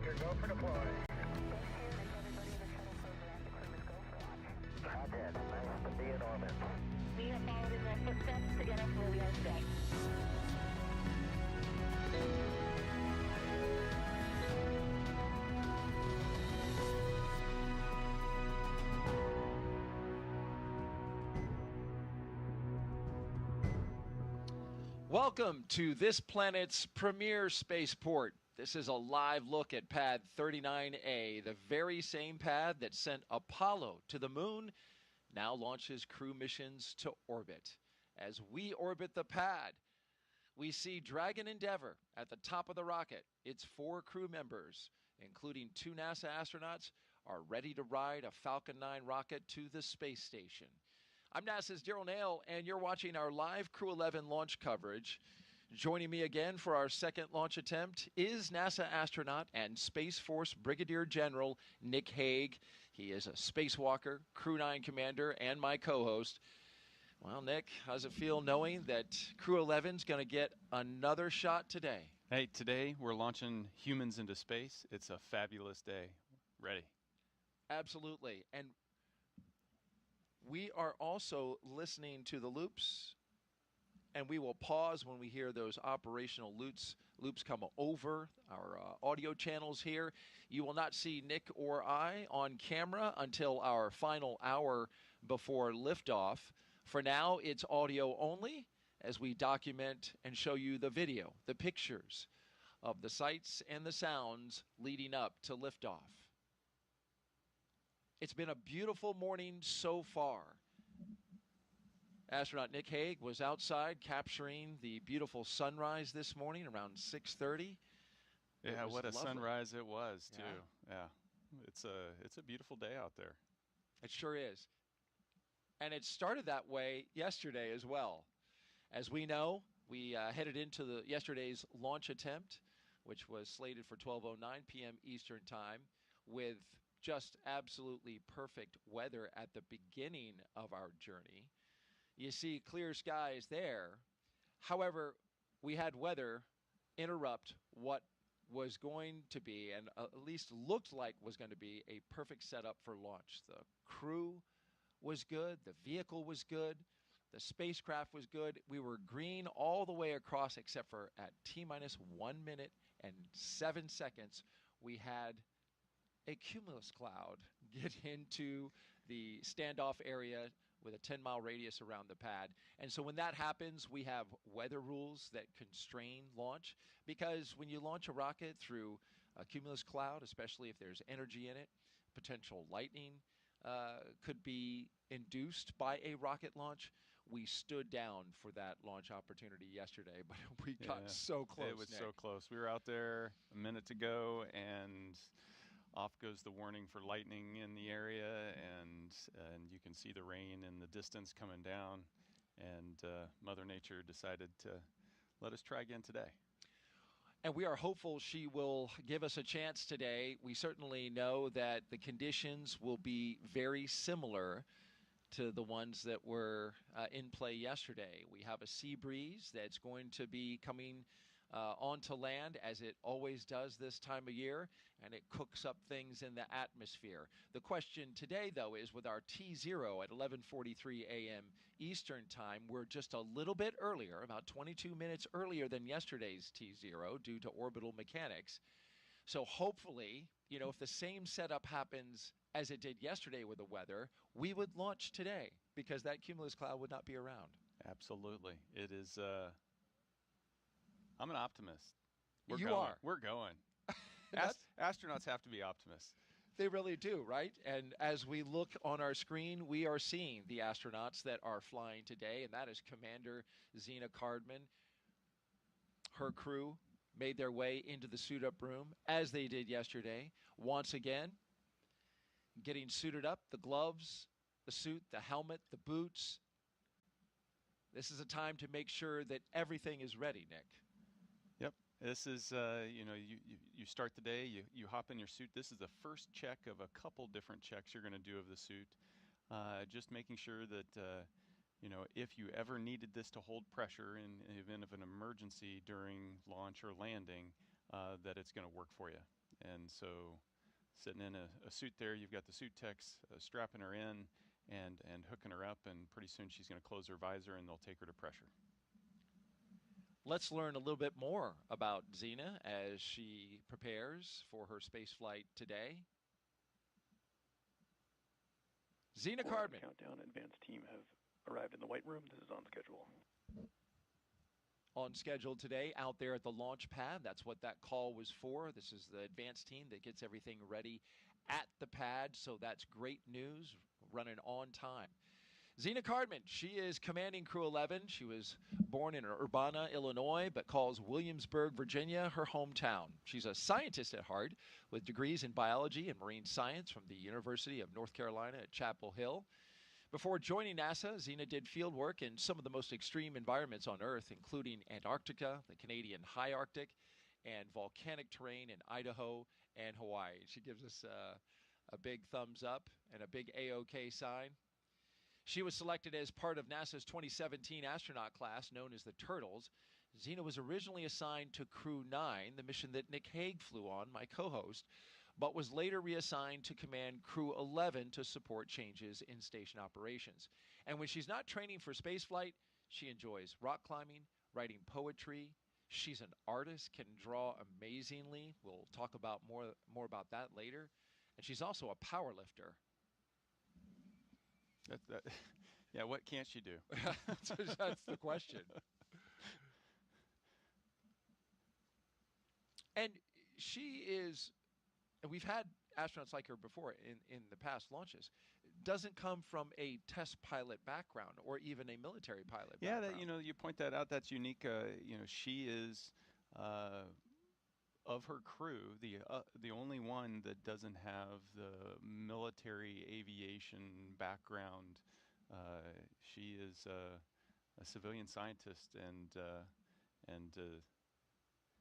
Roger, go for deploy. Hothead, nice to be in orbit. We have followed in their footsteps to get us where we are today. Welcome to this planet's premier spaceport. This is a live look at pad 39A, the very same pad that sent Apollo to the moon, now launches crew missions to orbit. As we orbit the pad, we see Dragon Endeavour at the top of the rocket. Its 4 crew members, including 2 NASA astronauts, are ready to ride a Falcon 9 rocket to the space station. I'm NASA's Daryl Nail, and you're watching our live Crew 11 launch coverage. Joining me again for our second launch attempt is NASA astronaut and Space Force Brigadier General Nick Hague. He is a spacewalker, Crew 9 commander, and my co-host. Well, Nick, how does it feel knowing that Crew 11 is going to get another shot today? Hey, today we're launching humans into space. It's a fabulous day. Ready. Absolutely. And we are also listening to the loops, and we will pause when we hear those operational loops come over our audio channels here. You will not see Nick or I on camera until our final hour before liftoff. For now, it's audio only as we document and show you the video, the pictures of the sights and the sounds leading up to liftoff. It's been a beautiful morning so far. Astronaut Nick Hague was outside capturing the beautiful sunrise this morning around 6:30. Yeah, what a lovely sunrise it was, too. Yeah. It's a beautiful day out there. It sure is. And it started that way yesterday as well. As we know, we headed into yesterday's launch attempt, which was slated for 12:09 p.m. Eastern Time, with just absolutely perfect weather at the beginning of our journey. You see clear skies there. However, we had weather interrupt what was going to be, and at least looked like was going to be, a perfect setup for launch. The crew was good. The vehicle was good. The spacecraft was good. We were green all the way across, except for at T-minus 1 minute and 7 seconds, we had a cumulus cloud get into the standoff area with a 10-mile radius around the pad. And so when that happens, we have weather rules that constrain launch, because when you launch a rocket through a cumulus cloud, especially if there's energy in it, potential lightning could be induced by a rocket launch. We stood down for that launch opportunity yesterday, but we got so close. It was Nick. so close. We were out there a minute to go, and off goes the warning for lightning in the area, and you can see the rain in the distance coming down, and Mother Nature decided to let us try again today. And we are hopeful she will give us a chance today. We certainly know that the conditions will be very similar to the ones that were in play yesterday. We have a sea breeze that's going to be coming onto land, as it always does this time of year, and it cooks up things in the atmosphere. The question today, though, is with our T0 at 11:43 a.m. Eastern Time, we're just a little bit earlier, about 22 minutes earlier than yesterday's T0 due to orbital mechanics. So hopefully, if the same setup happens as it did yesterday with the weather, we would launch today, because that cumulus cloud would not be around. Absolutely. It is... I'm an optimist. You going. are. We're going. Astronauts have to be optimists. They really do, right? And as we look on our screen, we are seeing the astronauts that are flying today, and that is Commander Zena Cardman. Her crew made their way into the suit-up room, as they did yesterday. Once again, getting suited up, the gloves, the suit, the helmet, the boots. This is a time to make sure that everything is ready, Nick. Yep. This is, you start the day, you hop in your suit. This is the first check of a couple different checks you're going to do of the suit. Just making sure that, if you ever needed this to hold pressure in the event of an emergency during launch or landing, that it's going to work for you. And so sitting in a suit there, you've got the suit techs strapping her in and hooking her up, and pretty soon she's going to close her visor and they'll take her to pressure. Let's learn a little bit more about Xena as she prepares for her space flight today. Xena Cardman. Countdown advanced team have arrived in the white room. This is on schedule. On schedule today out there at the launch pad. That's what that call was for. This is the advanced team that gets everything ready at the pad, so that's great news, running on time. Xena Cardman, she is commanding Crew 11. She was born in Urbana, Illinois, but calls Williamsburg, Virginia, her hometown. She's a scientist at heart with degrees in biology and marine science from the University of North Carolina at Chapel Hill. Before joining NASA, Xena did field work in some of the most extreme environments on Earth, including Antarctica, the Canadian high Arctic, and volcanic terrain in Idaho and Hawaii. She gives us a big thumbs up and a big A-OK sign. She was selected as part of NASA's 2017 astronaut class known as the Turtles. Xena was originally assigned to Crew 9, the mission that Nick Hague flew on, my co-host, but was later reassigned to command Crew 11 to support changes in station operations. And when she's not training for spaceflight, she enjoys rock climbing, writing poetry. She's an artist, can draw amazingly. We'll talk about more about that later. And she's also a power lifter. Yeah, what can't she do? That's the question. And she is, and we've had astronauts like her before in the past launches, doesn't come from a test pilot background or even a military pilot background. Yeah, you point that out. That's unique. She is, of her crew, the only one that doesn't have the military aviation background. She is a civilian scientist and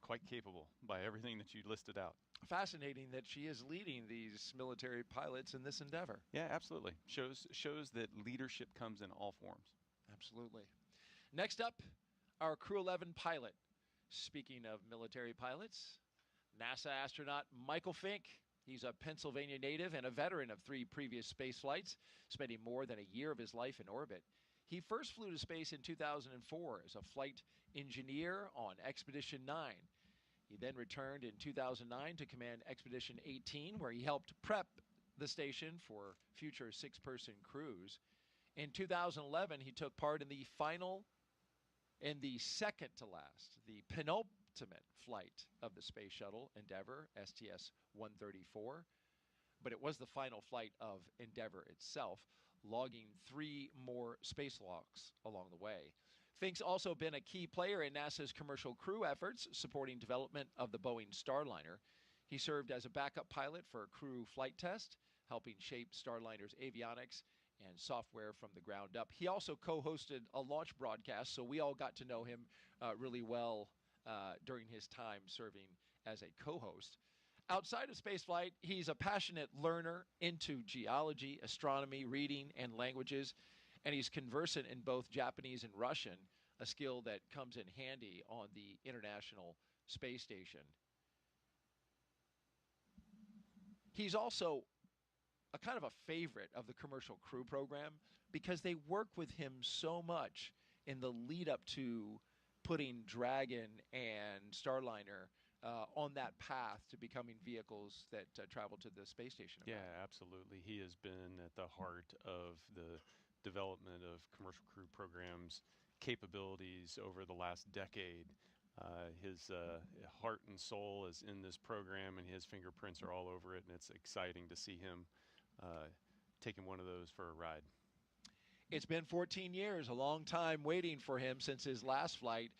quite capable by everything that you listed out. Fascinating that she is leading these military pilots in this endeavor. Yeah, absolutely. Shows that leadership comes in all forms. Absolutely. Next up, our Crew 11 pilot. Speaking of military pilots, NASA astronaut Michael Fink. He's a Pennsylvania native and a veteran of 3 previous space flights, spending more than a year of his life in orbit. He first flew to space in 2004 as a flight engineer on Expedition 9. He then returned in 2009 to command Expedition 18, where he helped prep the station for future 6-person crews. In 2011, he took part in the second to last, the penultimate flight of the Space Shuttle Endeavour, STS-134. But it was the final flight of Endeavour itself, logging 3 more spacewalks along the way. Fink's also been a key player in NASA's commercial crew efforts, supporting development of the Boeing Starliner. He served as a backup pilot for a crew flight test, helping shape Starliner's avionics and software from the ground up. He also co-hosted a launch broadcast, so we all got to know him really well during his time serving as a co-host. Outside of spaceflight, he's a passionate learner into geology, astronomy, reading, and languages, and he's conversant in both Japanese and Russian, a skill that comes in handy on the International Space Station. He's also a kind of a favorite of the commercial crew program because they work with him so much in the lead up to putting Dragon and Starliner on that path to becoming vehicles that travel to the space station. Yeah, absolutely. He has been at the heart of the development of commercial crew programs capabilities over the last decade. His heart and soul is in this program, and his fingerprints are all over it, and it's exciting to see him taking one of those for a ride. It's been 14 years, a long time waiting for him since his last flight,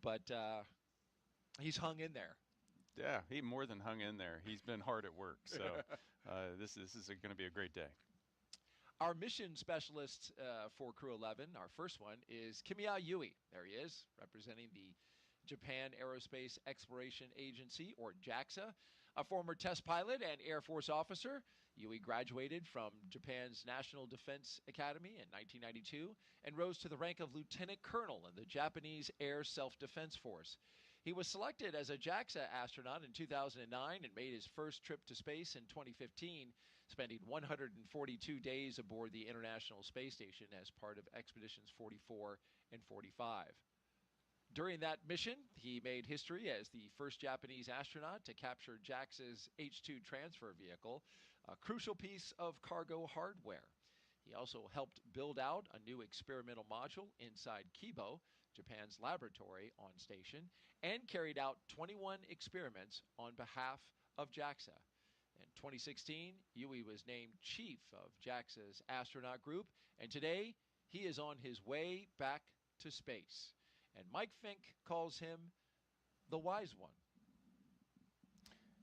but he's hung in there. Yeah, he more than hung in there. He's been hard at work, so this is going to be a great day. Our mission specialist for Crew 11, our first one, is Kimiya Yui. There he is, representing the Japan Aerospace Exploration Agency, or JAXA. A former test pilot and Air Force officer, Yui graduated from Japan's National Defense Academy in 1992 and rose to the rank of lieutenant colonel in the Japanese Air Self-Defense Force. He was selected as a JAXA astronaut in 2009 and made his first trip to space in 2015, spending 142 days aboard the International Space Station as part of Expeditions 44 and 45. During that mission, he made history as the first Japanese astronaut to capture JAXA's H-2 transfer vehicle, a crucial piece of cargo hardware. He also helped build out a new experimental module inside Kibo, Japan's laboratory on station, and carried out 21 experiments on behalf of JAXA. In 2016, Yui was named chief of JAXA's astronaut group, and today he is on his way back to space. And Mike Fink calls him the wise one.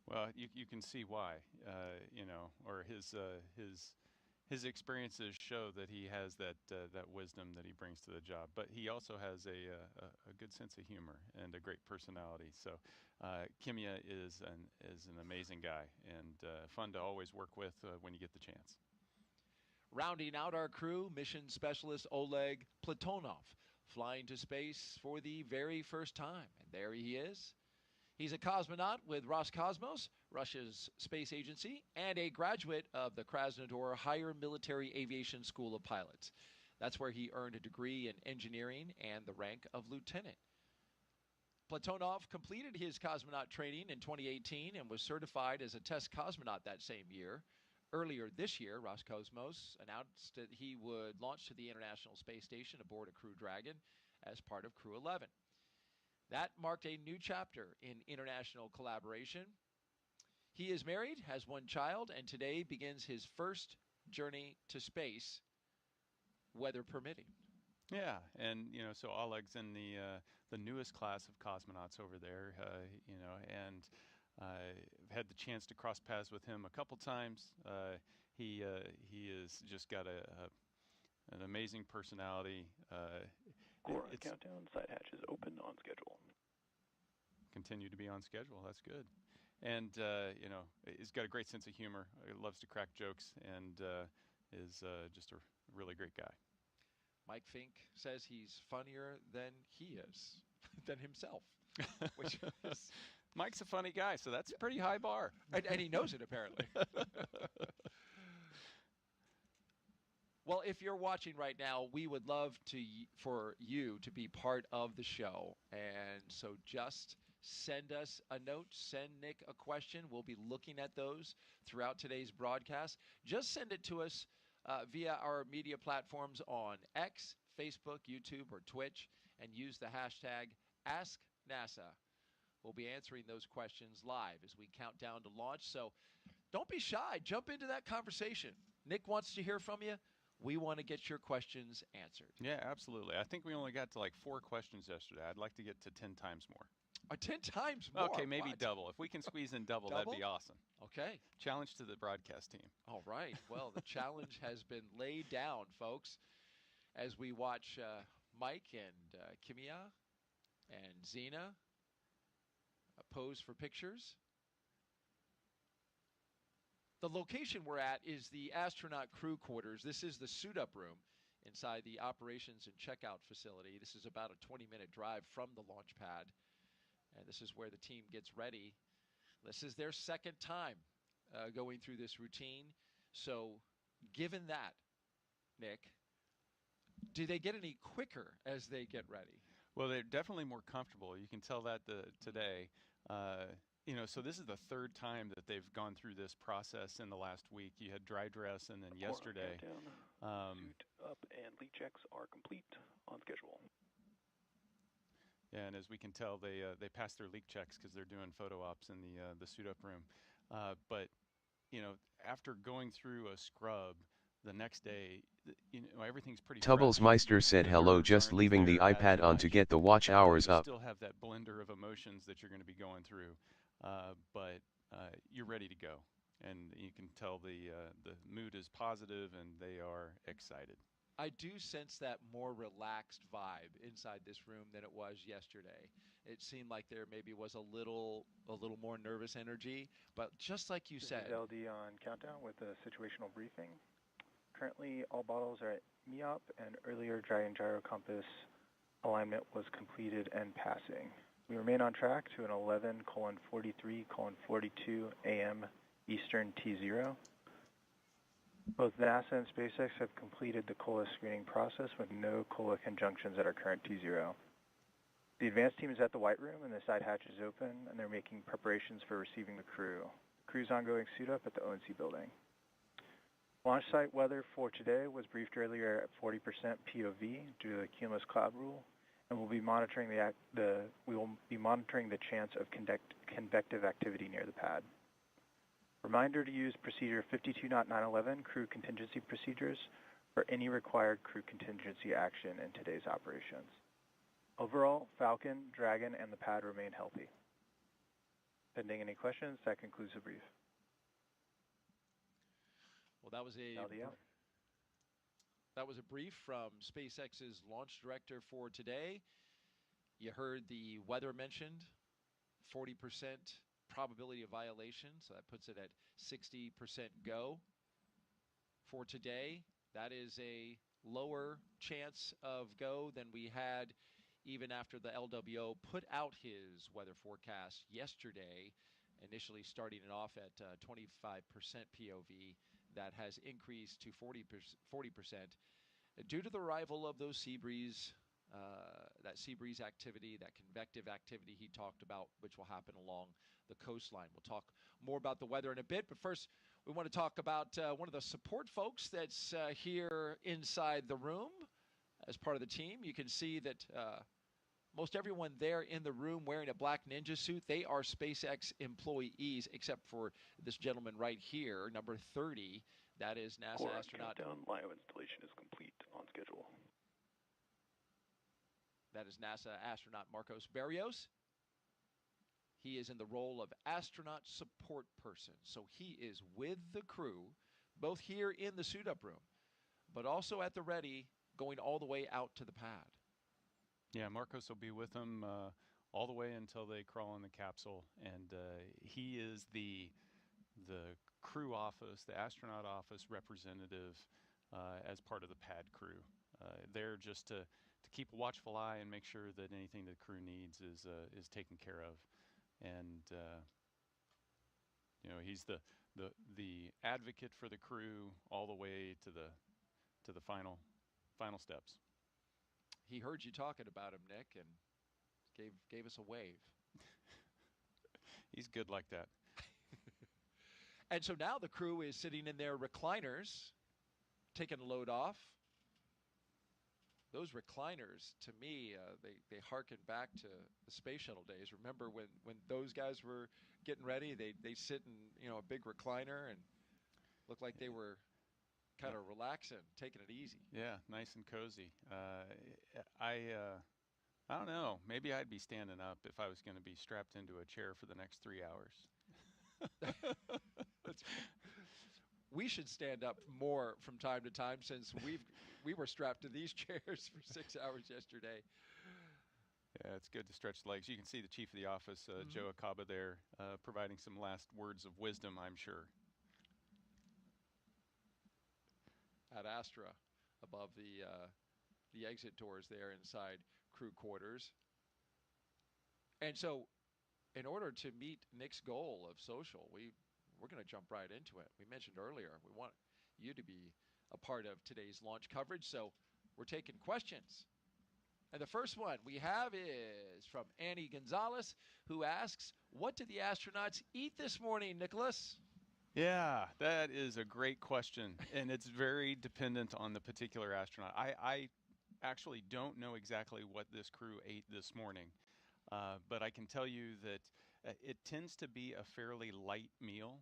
Well, you can see why, or his experiences show that he has that wisdom that he brings to the job. But he also has a good sense of humor and a great personality. So Kimia is an amazing guy and fun to always work with when you get the chance. Rounding out our crew, mission specialist Oleg Platonov, flying to space for the very first time. And there he is. He's a cosmonaut with Roscosmos, Russia's space agency, and a graduate of the Krasnodar Higher Military Aviation School of Pilots. That's where he earned a degree in engineering and the rank of lieutenant. Platonov completed his cosmonaut training in 2018 and was certified as a test cosmonaut that same year. Earlier this year, Roscosmos announced that he would launch to the International Space Station aboard a Crew Dragon as part of Crew 11. That marked a new chapter in international collaboration. He is married, has one child, and today begins his first journey to space, weather permitting. Yeah, and so Oleg's in the newest class of cosmonauts over there, and I've had the chance to cross paths with him a couple times. He has just got an amazing personality. Core on countdown, side hatches open, on schedule. Continue to be on schedule. That's good. And he's got a great sense of humor. He loves to crack jokes, and is just a really great guy. Mike Fink says he's funnier than he is, than himself. Which is Mike's a funny guy, so that's a pretty high bar. and he knows it, apparently. Well, if you're watching right now, we would love for you to be part of the show. And so just send us a note, send Nick a question. We'll be looking at those throughout today's broadcast. Just send it to us via our media platforms on X, Facebook, YouTube, or Twitch, and use the hashtag AskNASA. We'll be answering those questions live as we count down to launch. So don't be shy. Jump into that conversation. Nick wants to hear from you. We want to get your questions answered. Yeah, absolutely. I think we only got to like 4 questions yesterday. I'd like to get to 10 times more. 10 times more? Okay, maybe what? double. If we can squeeze in double, that'd be awesome. Okay. Challenge to the broadcast team. All right. Well, the challenge has been laid down, folks, as we watch Mike and Kimia and Zena pose for pictures. The location we're at is the astronaut crew quarters. This is the suit-up room inside the operations and checkout facility. This is about a 20-minute drive from the launch pad, and this is where the team gets ready. This is their second time going through this routine. So given that, Nick, do they get any quicker as they get ready? Well, they're definitely more comfortable. You can tell that today. So this is the third time that they've gone through this process in the last week. You had dry dress, and then yesterday. Suit up and leak checks are complete, on schedule. Yeah, and as we can tell, they passed their leak checks because they're doing photo ops in the suit up room. But after going through a scrub, the next day, everything's pretty. Tubblesmeister said hello, just leaving the iPad on to get the watch hours up. You still have that blender of emotions that you're going to be going through, but you're ready to go, and you can tell the mood is positive and they are excited. I do sense that more relaxed vibe inside this room than it was yesterday. It seemed like there maybe was a little more nervous energy, but just like you said. This is LD on countdown with a situational briefing. Currently, all bottles are at MEOP, and earlier Dragon Gyro Compass alignment was completed and passing. We remain on track to an 11:43:42 a.m. Eastern T0. Both NASA and SpaceX have completed the COLA screening process with no COLA conjunctions at our current T0. The advanced team is at the White Room and the side hatch is open, and they're making preparations for receiving the crew. The crew's ongoing suit up at the ONC building. Launch site weather for today was briefed earlier at 40% POV due to the cumulus cloud rule, and we'll be monitoring the chance of convective activity near the pad. Reminder to use procedure 52.911 crew contingency procedures for any required crew contingency action in today's operations. Overall, Falcon, Dragon, and the pad remain healthy. Pending any questions, that concludes the brief. Well, that was a brief from SpaceX's launch director for today. You heard the weather mentioned, 40% probability of violation, so that puts it at 60% go. For today, that is a lower chance of go than we had even after the LWO put out his weather forecast yesterday, initially starting it off at 25% POV. That has increased to 40% due to the arrival of those sea breeze, that sea breeze activity, that convective activity he talked about, which will happen along the coastline. We'll talk more about the weather in a bit, but first we want to talk about one of the support folks that's here inside the room as part of the team. You can see that most everyone there in the room wearing a black ninja suit, they are SpaceX employees, except for this gentleman right here, number 30. That is NASA Core astronaut. countdown. LIO installation is complete on schedule. That is NASA astronaut Marcos Barrios. He is in the role of astronaut support person. So he is with the crew, both here in the suit-up room, but also at the ready, going all the way out to the pad. Yeah, Marcos will be with them all the way until they crawl in the capsule, and he is the crew office, the astronaut office representative as part of the pad crew. They're just to keep a watchful eye and make sure that anything the crew needs is taken care of, and you know, he's the advocate for the crew all the way to the final steps. He heard you talking about him, Nick, and gave us a wave. He's good like that. And so now the crew is sitting in their recliners, taking a load off. Those recliners, to me, they harken back to the space shuttle days. Remember when those guys were getting ready, they sit in a big recliner and looked like they were kind of relaxing, taking it easy. Yeah, nice and cozy. I don't know. Maybe I'd be standing up if I was going to be strapped into a chair for the next 3 hours. We should stand up more from time to time, since we were strapped to these chairs for 6 hours yesterday. Yeah, it's good to stretch the legs. You can see the chief of the office, Joe Acaba, there, providing some last words of wisdom, I'm sure. At Astra, above the exit doors there inside crew quarters. And so, in order to meet Nick's goal of social, we're going to jump right into it. We mentioned earlier we want you to be a part of today's launch coverage, so we're taking questions. And the first one we have is from Annie Gonzalez, who asks, "What did the astronauts eat this morning, Nicholas?" Yeah, that is a great question, and it's very dependent on the particular astronaut. I actually don't know exactly what this crew ate this morning, but I can tell you that it tends to be a fairly light meal,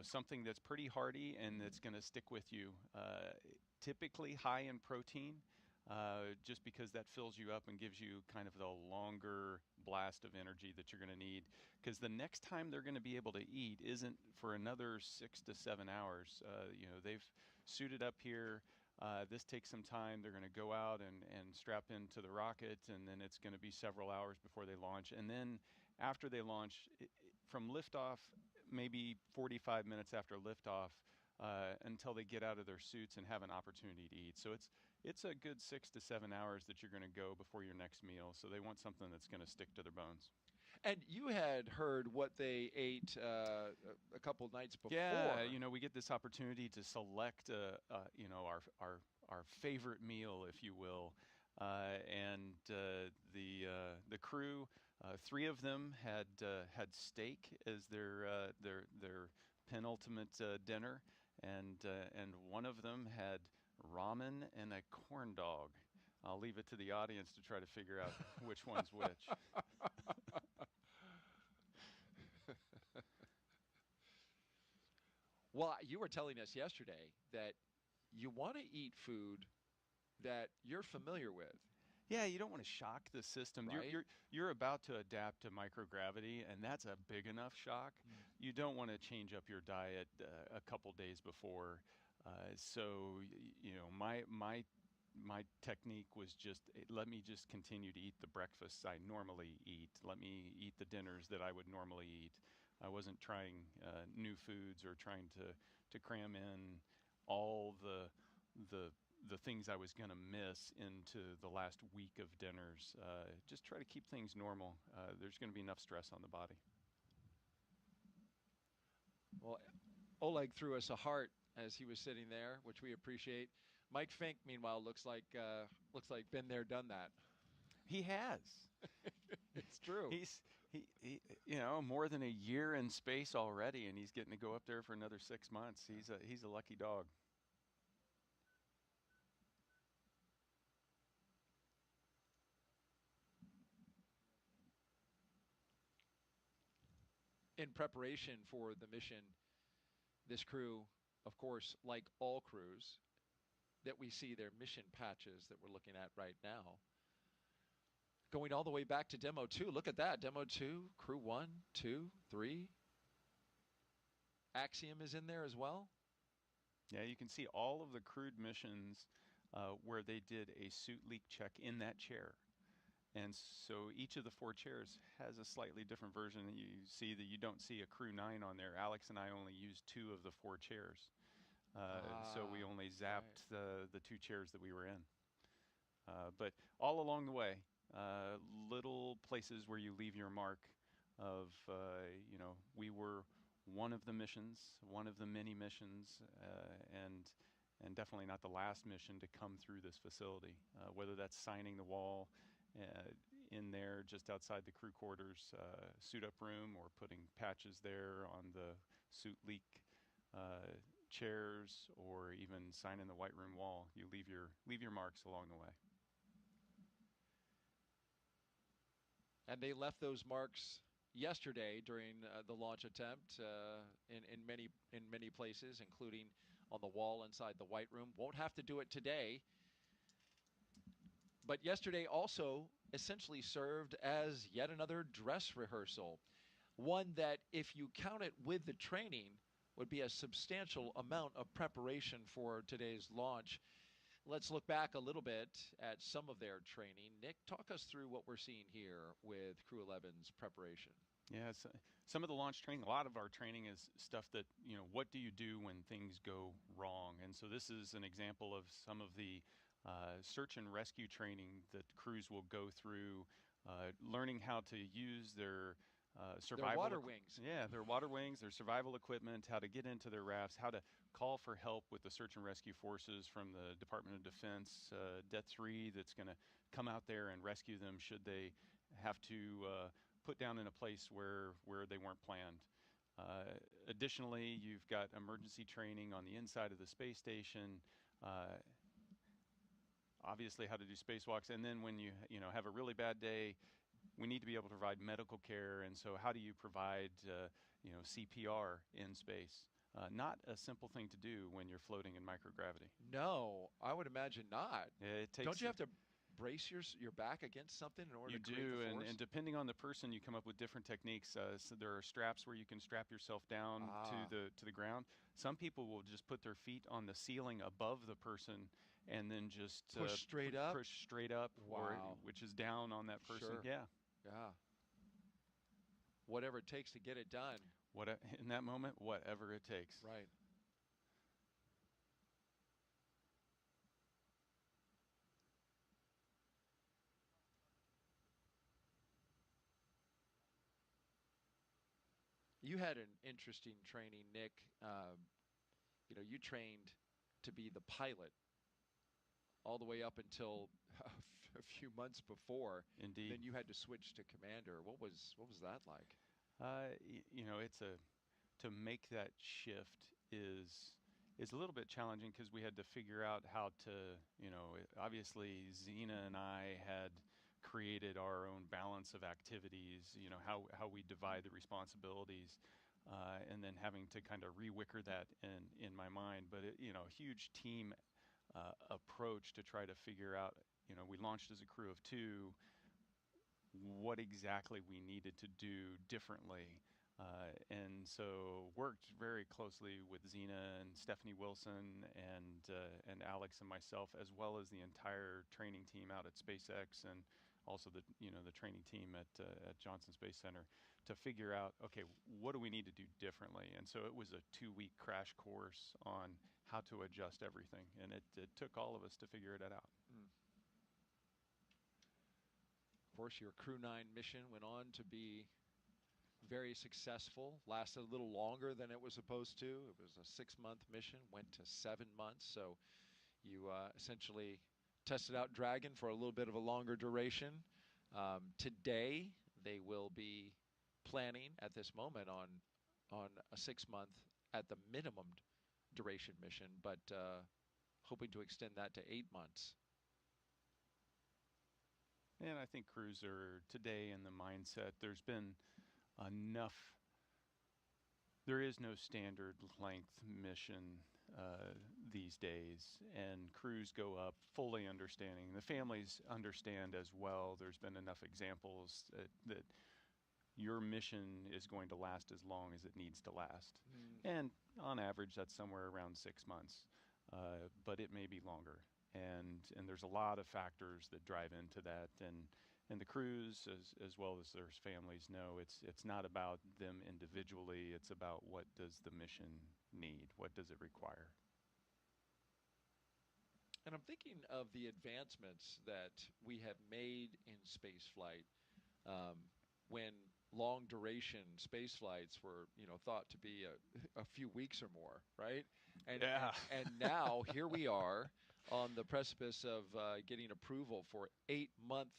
something that's pretty hearty and that's going to stick with you, typically high in protein, just because that fills you up and gives you kind of the longer blast of energy that you're going to need, because the next time they're going to be able to eat isn't for another 6 to 7 hours. They've suited up here. This takes some time. They're going to go out and strap into the rocket, and then it's going to be several hours before they launch. And then after they launch, from liftoff, maybe 45 minutes after liftoff, until they get out of their suits and have an opportunity to eat. So it's a good 6 to 7 hours that you're going to go before your next meal. So they want something that's going to stick to their bones. And you had heard what they ate a couple nights before. Yeah, we get this opportunity to select, our favorite meal, if you will, and the crew, 3 of them had steak as their penultimate dinner, and one of them had ramen and a corn dog. I'll leave it to the audience to try to figure out which one's which. Well, you were telling us yesterday that you want to eat food that you're familiar with. Yeah, you don't want to shock the system. Right. You're about to adapt to microgravity, and that's a big enough shock. You don't want to change up your diet a couple days before. So my technique was just let me just continue to eat the breakfasts I normally eat. Let me eat the dinners that I would normally eat. I wasn't trying new foods or trying to cram in all the things I was going to miss into the last week of dinners. Just try to keep things normal. There's going to be enough stress on the body. Well, Oleg threw us a heart as he was sitting there, which we appreciate. Mike Fink, meanwhile, looks like been there, done that. He has. It's true. He more than a year in space already, and he's getting to go up there for another 6 months. He's a lucky dog. In preparation for the mission, this crew, of course, like all crews that we see, their mission patches that we're looking at right now, going all the way back to Demo 2. Look at that. Demo 2, Crew 1, 2, 3. Axiom is in there as well. Yeah, you can see all of the crewed missions where they did a suit leak check in that chair. And so each of the 4 chairs has a slightly different version. You see that you don't see a Crew 9 on there. Alex and I only used 2 of the 4 chairs. So we only zapped the 2 chairs that we were in. But all along the way, little places where you leave your mark of, we were one of the missions, one of the many missions, and definitely not the last mission to come through this facility, whether that's signing the wall in there just outside the crew quarters suit up room, or putting patches there on the suit leak chairs, or even signing the white room wall. You leave your marks along the way. And they left those marks yesterday during the launch attempt in many places, including on the wall inside the white room. Won't have to do it today. But yesterday also essentially served as yet another dress rehearsal, one that, if you count it with the training, would be a substantial amount of preparation for today's launch. Let's look back a little bit at some of their training. Nick, talk us through what we're seeing here with Crew 11's preparation. Yeah, some of the launch training, a lot of our training is stuff that, what do you do when things go wrong? And so this is an example of some of the search and rescue training that crews will go through, learning how to use their survival. Their water wings. Yeah, their water wings, their survival equipment, how to get into their rafts, how to call for help with the search and rescue forces from the Department of Defense, Det-3, that's going to come out there and rescue them should they have to put down in a place where they weren't planned. Additionally, you've got emergency training on the inside of the space station, obviously how to do spacewalks, and then when you have a really bad day, we need to be able to provide medical care, and so how do you provide CPR in space? Not a simple thing to do when you're floating in microgravity. No, I would imagine not. It takes. Don't you have to brace your back against something in order to create the force? And depending on the person, you come up with different techniques. So there are straps where you can strap yourself down to the ground. Some people will just put their feet on the ceiling above the person and then just push straight up. Push straight up, Wow. which is down on that person. Sure. Yeah. Yeah. Whatever it takes to get it done. In that moment, whatever it takes. Right. You had an interesting training, Nick. You trained to be the pilot all the way up until a few months before. Indeed. Then you had to switch to commander. What was that like? It's to make that shift is a little bit challenging because we had to figure out how to, obviously Zena and I had created our own balance of activities, how we divide the responsibilities, and then having to kind of rewicker that in my mind. But a huge team approach to try to figure out, we launched as a crew of 2, what exactly we needed to do differently. And so worked very closely with Zena and Stephanie Wilson and Alex and myself, as well as the entire training team out at SpaceX, and also the training team at Johnson Space Center, to figure out, okay, what do we need to do differently? And so it was a 2-week crash course on how to adjust everything, and it took all of us to figure it out. Of course, your Crew 9 mission went on to be very successful, lasted a little longer than it was supposed to. It was a 6-month mission, went to 7 months. So you essentially tested out Dragon for a little bit of a longer duration. Today, they will be planning at this moment on a 6-month at the minimum duration mission, but hoping to extend that to 8 months. And I think crews are today in the mindset, there's been enough, there is no standard length mission these days, and crews go up fully understanding. The families understand as well. There's been enough examples that your mission is going to last as long as it needs to last. And on average, that's somewhere around 6 months, but it may be longer. And there's a lot of factors that drive into that, and the crews as well as their families know it's not about them individually, it's about what does the mission need, what does it require. And I'm thinking of the advancements that we have made in spaceflight when long duration space flights were thought to be a few weeks or more, right? And now here we are on the precipice of getting approval for 8-month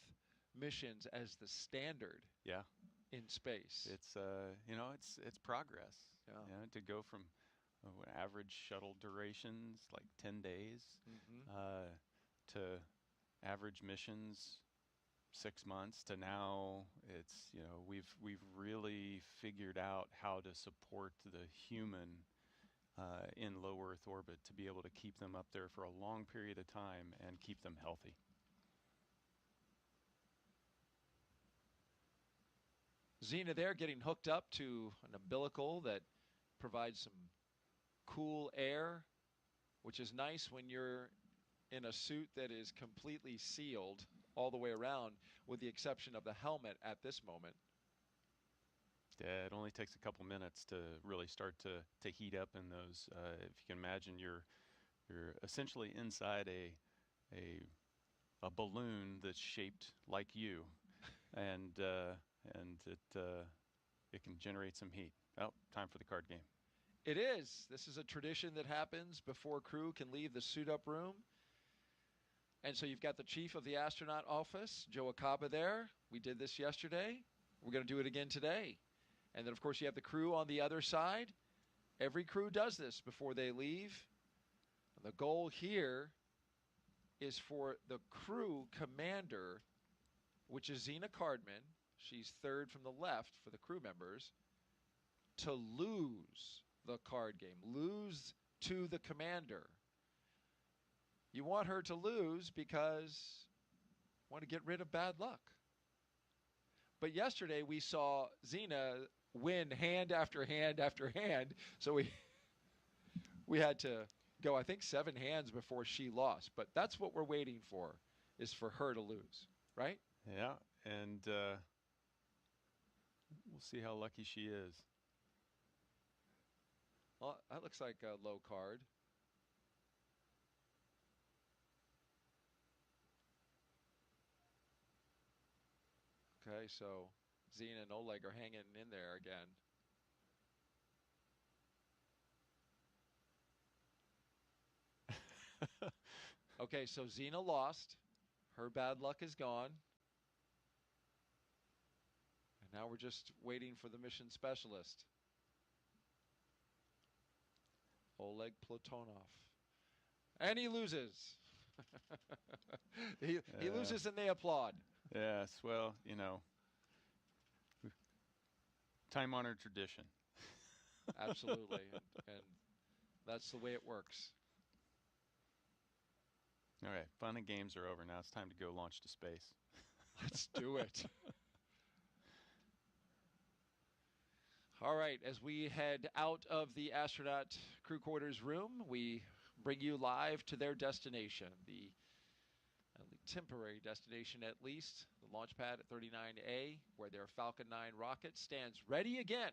missions as the standard. Yeah. In space. It's it's progress. Yeah. To go from average shuttle durations like 10 days to average missions 6 months to now it's we've really figured out how to support the human in low Earth orbit, to be able to keep them up there for a long period of time and keep them healthy. Xena there getting hooked up to an umbilical that provides some cool air, which is nice when you're in a suit that is completely sealed all the way around, with the exception of the helmet at this moment. Yeah, it only takes a couple minutes to really start to heat up in those. If you can imagine, you're essentially inside a balloon that's shaped like you, and it can generate some heat. Oh, time for the card game. It is. This is a tradition that happens before crew can leave the suit-up room. And so you've got the chief of the astronaut office, Joe Acaba, there. We did this yesterday. We're going to do it again today. And then, of course, you have the crew on the other side. Every crew does this before they leave. The goal here is for the crew commander, which is Xena Cardman, she's third from the left for the crew members, to lose the card game, lose to the commander. You want her to lose because you want to get rid of bad luck. But yesterday we saw Xena win hand after hand after hand, so we had to go, I think, 7 hands before she lost. But that's what we're waiting for, is for her to lose, right? Yeah, and we'll see how lucky she is. Well, that looks like a low card. Okay, so Xena and Oleg are hanging in there again. Okay, so Xena lost. Her bad luck is gone. And now we're just waiting for the mission specialist, Oleg Platonov. And he loses. he loses and they applaud. Yes, well, you know, time-honored tradition. Absolutely. And that's the way it works. All right, fun and games are over. Now it's time to go launch to space. Let's do it. All right, as we head out of the astronaut crew quarters room, we bring you live to their destination, the temporary destination at least, the launch pad at 39A, where their Falcon 9 rocket stands ready again.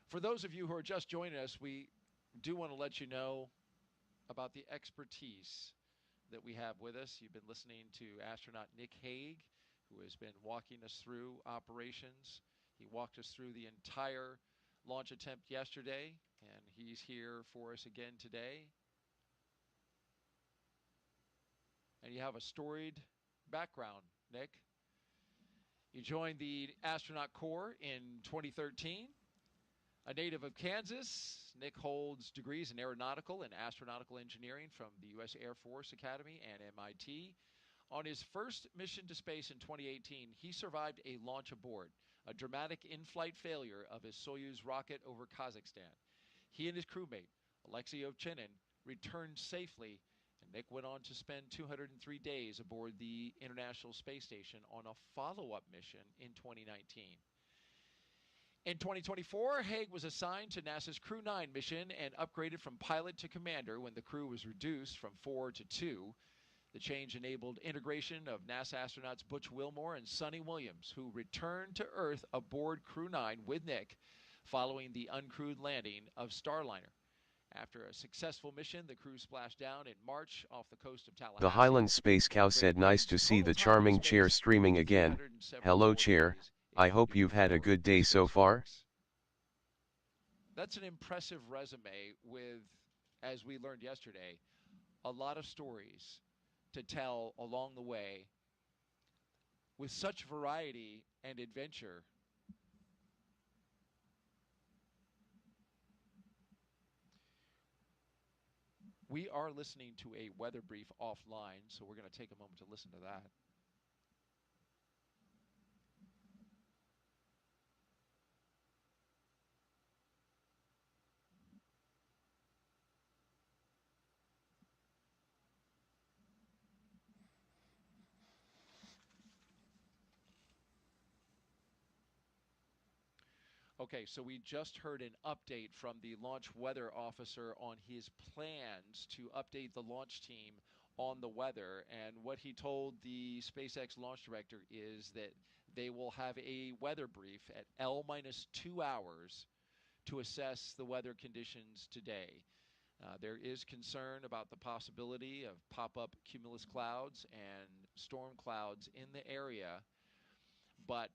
For those of you who are just joining us, we do want to let you know about the expertise that we have with us. You've been listening to astronaut Nick Hague, who has been walking us through operations. He walked us through the entire launch attempt yesterday, and he's here for us again today. And you have a storied background, Nick. You joined the Astronaut Corps in 2013. A native of Kansas, Nick holds degrees in aeronautical and astronautical engineering from the U.S. Air Force Academy and MIT. On his first mission to space in 2018, he survived a launch aboard, a dramatic in-flight failure of his Soyuz rocket over Kazakhstan. He and his crewmate, Alexei Ovchinin, returned safely, and Nick went on to spend 203 days aboard the International Space Station on a follow-up mission in 2019. In 2024, Hague was assigned to NASA's Crew 9 mission and upgraded from pilot to commander when the crew was reduced from 4 to 2. The change enabled integration of NASA astronauts Butch Wilmore and Sonny Williams, who returned to Earth aboard Crew 9 with Nick following the uncrewed landing of Starliner. After a successful mission, the crew splashed down in March off the coast of Tallahassee. The Highland Space Cow said, "Nice to see the charming chair streaming again. Hello chair, I hope you've had a good day so far." That's an impressive resume with, as we learned yesterday, a lot of stories to tell along the way with such variety and adventure. We are listening to a weather brief offline, so we're going to take a moment to listen to that. Okay, so we just heard an update from the launch weather officer on his plans to update the launch team on the weather. And what he told the SpaceX launch director is that they will have a weather brief at L-2 hours to assess the weather conditions today. There is concern about the possibility of pop-up cumulus clouds and storm clouds in the area, but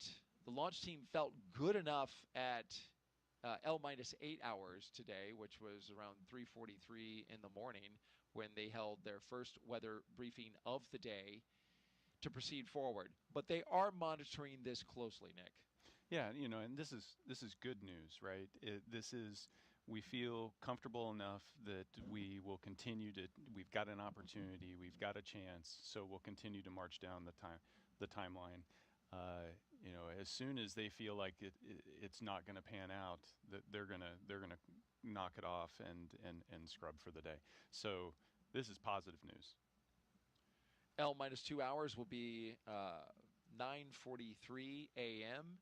the launch team felt good enough at L-8 hours today, which was around 3:43 in the morning when they held their first weather briefing of the day, to proceed forward. But they are monitoring this closely, Nick. Yeah, you know, and this is good news, right? We feel comfortable enough that we will continue to. We've got an opportunity, we've got a chance, so we'll continue to march down the timeline. You know, as soon as they feel like it's not going to pan out, that they're gonna knock it off and scrub for the day. So this is positive news. L-2 hours will be 9:43 a.m.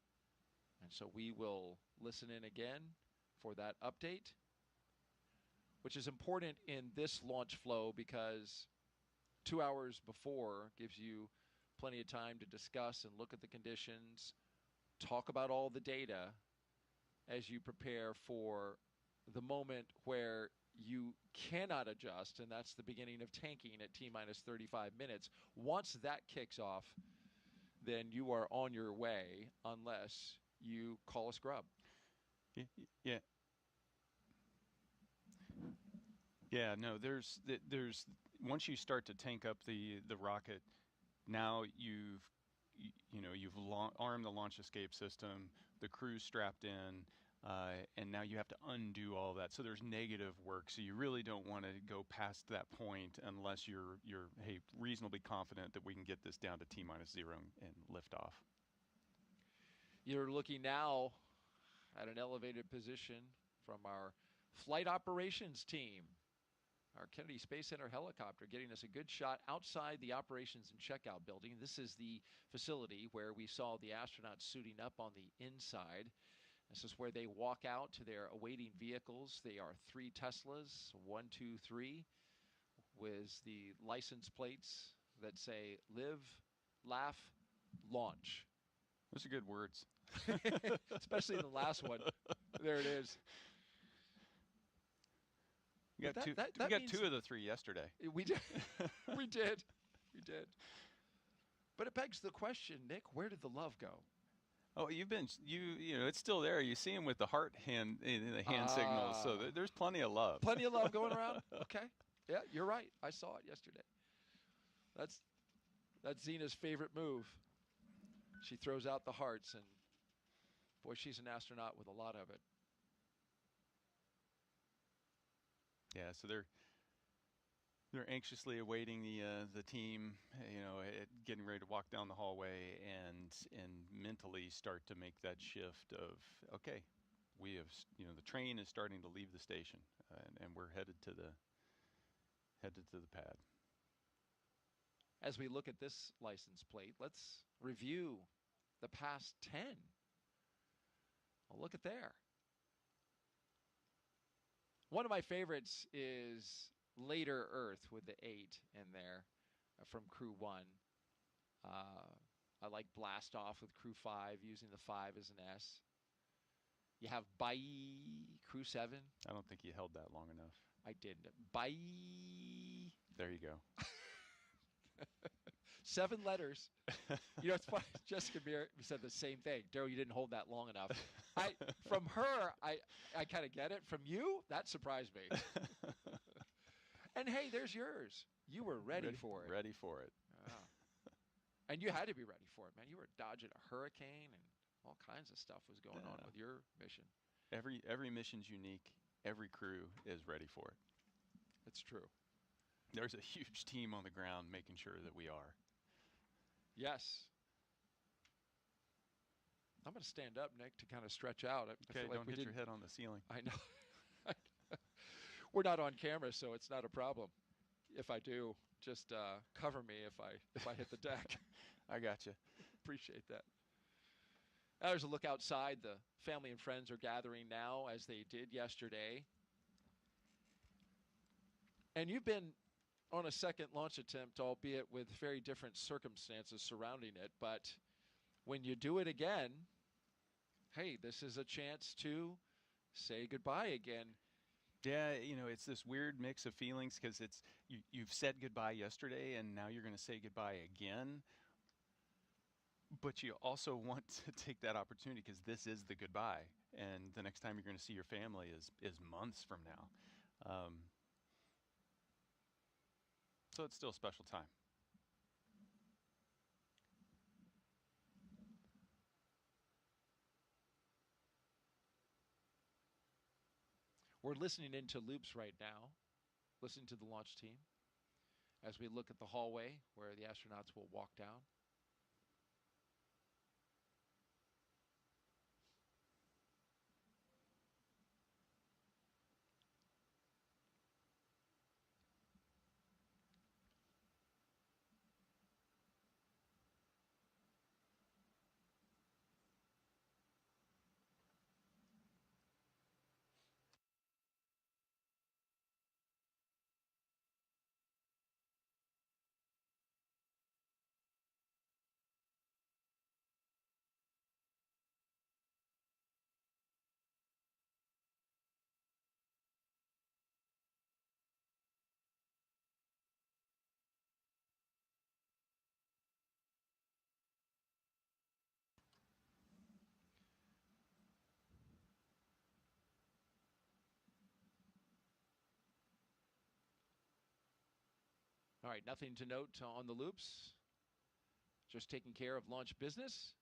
And so we will listen in again for that update, which is important in this launch flow because 2 hours before gives you plenty of time to discuss and look at the conditions, talk about all the data as you prepare for the moment where you cannot adjust, and that's the beginning of tanking at T-minus 35 minutes. Once that kicks off, then you are on your way unless you call a scrub. Yeah. Yeah, no, there's once you start to tank up the rocket, now you've armed the launch escape system, the crew's strapped in, and now you have to undo all that. So there's negative work. So you really don't want to go past that point unless you're hey, reasonably confident that we can get this down to T-0 and lift off. You're looking now at an elevated position from our flight operations team. Our Kennedy Space Center helicopter getting us a good shot outside the operations and checkout building. This is the facility where we saw the astronauts suiting up on the inside. This is where they walk out to their awaiting vehicles. They are 3 Teslas, 1, 2, 3, with the license plates that say live, laugh, launch. Those are good words. Especially the last one. There it is. We got, we got 2 of the 3 yesterday. We did. We did. We did. But it begs the question, Nick, where did the love go? Oh, you know, it's still there. You see him with the heart hand, the hand signals. So there's plenty of love. Plenty of love going around? Okay. Yeah, you're right. I saw it yesterday. That's Zena's favorite move. She throws out the hearts, and boy, she's an astronaut with a lot of it. Yeah, so they're anxiously awaiting the team, you know, getting ready to walk down the hallway and mentally start to make that shift of, okay, we have, you know, the train is starting to leave the station, and we're headed to the pad. As we look at this license plate, let's review the past 10. Well, look at there. One of my favorites is Later Earth with the 8 in there from Crew 1. I like Blast Off with Crew 5, using the 5 as an S. You have Bye, Crew 7. I don't think you held that long enough. I didn't. Bye. There you go. 7 letters. You know, it's funny. Jessica Beer said the same thing. Daryl, you didn't hold that long enough. From her, I kind of get it. From you, that surprised me. And hey, there's yours. You were ready for it. Ready for it. And you had to be ready for it, man. You were dodging a hurricane, and all kinds of stuff was going on with your mission. Every mission's unique. Every crew is ready for it. It's true. There's a huge team on the ground making sure that we are. Yes. I'm going to stand up, Nick, to kind of stretch out. Okay, don't hit your head on the ceiling. I know. We're not on camera, so it's not a problem. If I do, just cover me if I hit the deck. I got you. Appreciate that. Now there's a look outside. The family and friends are gathering now, as they did yesterday. And you've been on a second launch attempt, albeit with very different circumstances surrounding it. But when you do it again, hey, this is a chance to say goodbye again. Yeah, you know, it's this weird mix of feelings because you've said goodbye yesterday and now you're going to say goodbye again. But you also want to take that opportunity because this is the goodbye. And the next time you're going to see your family is months from now. So it's still a special time. We're listening into loops right now, listening to the launch team as we look at the hallway where the astronauts will walk down. All right, nothing to note on the loops. Just taking care of launch business.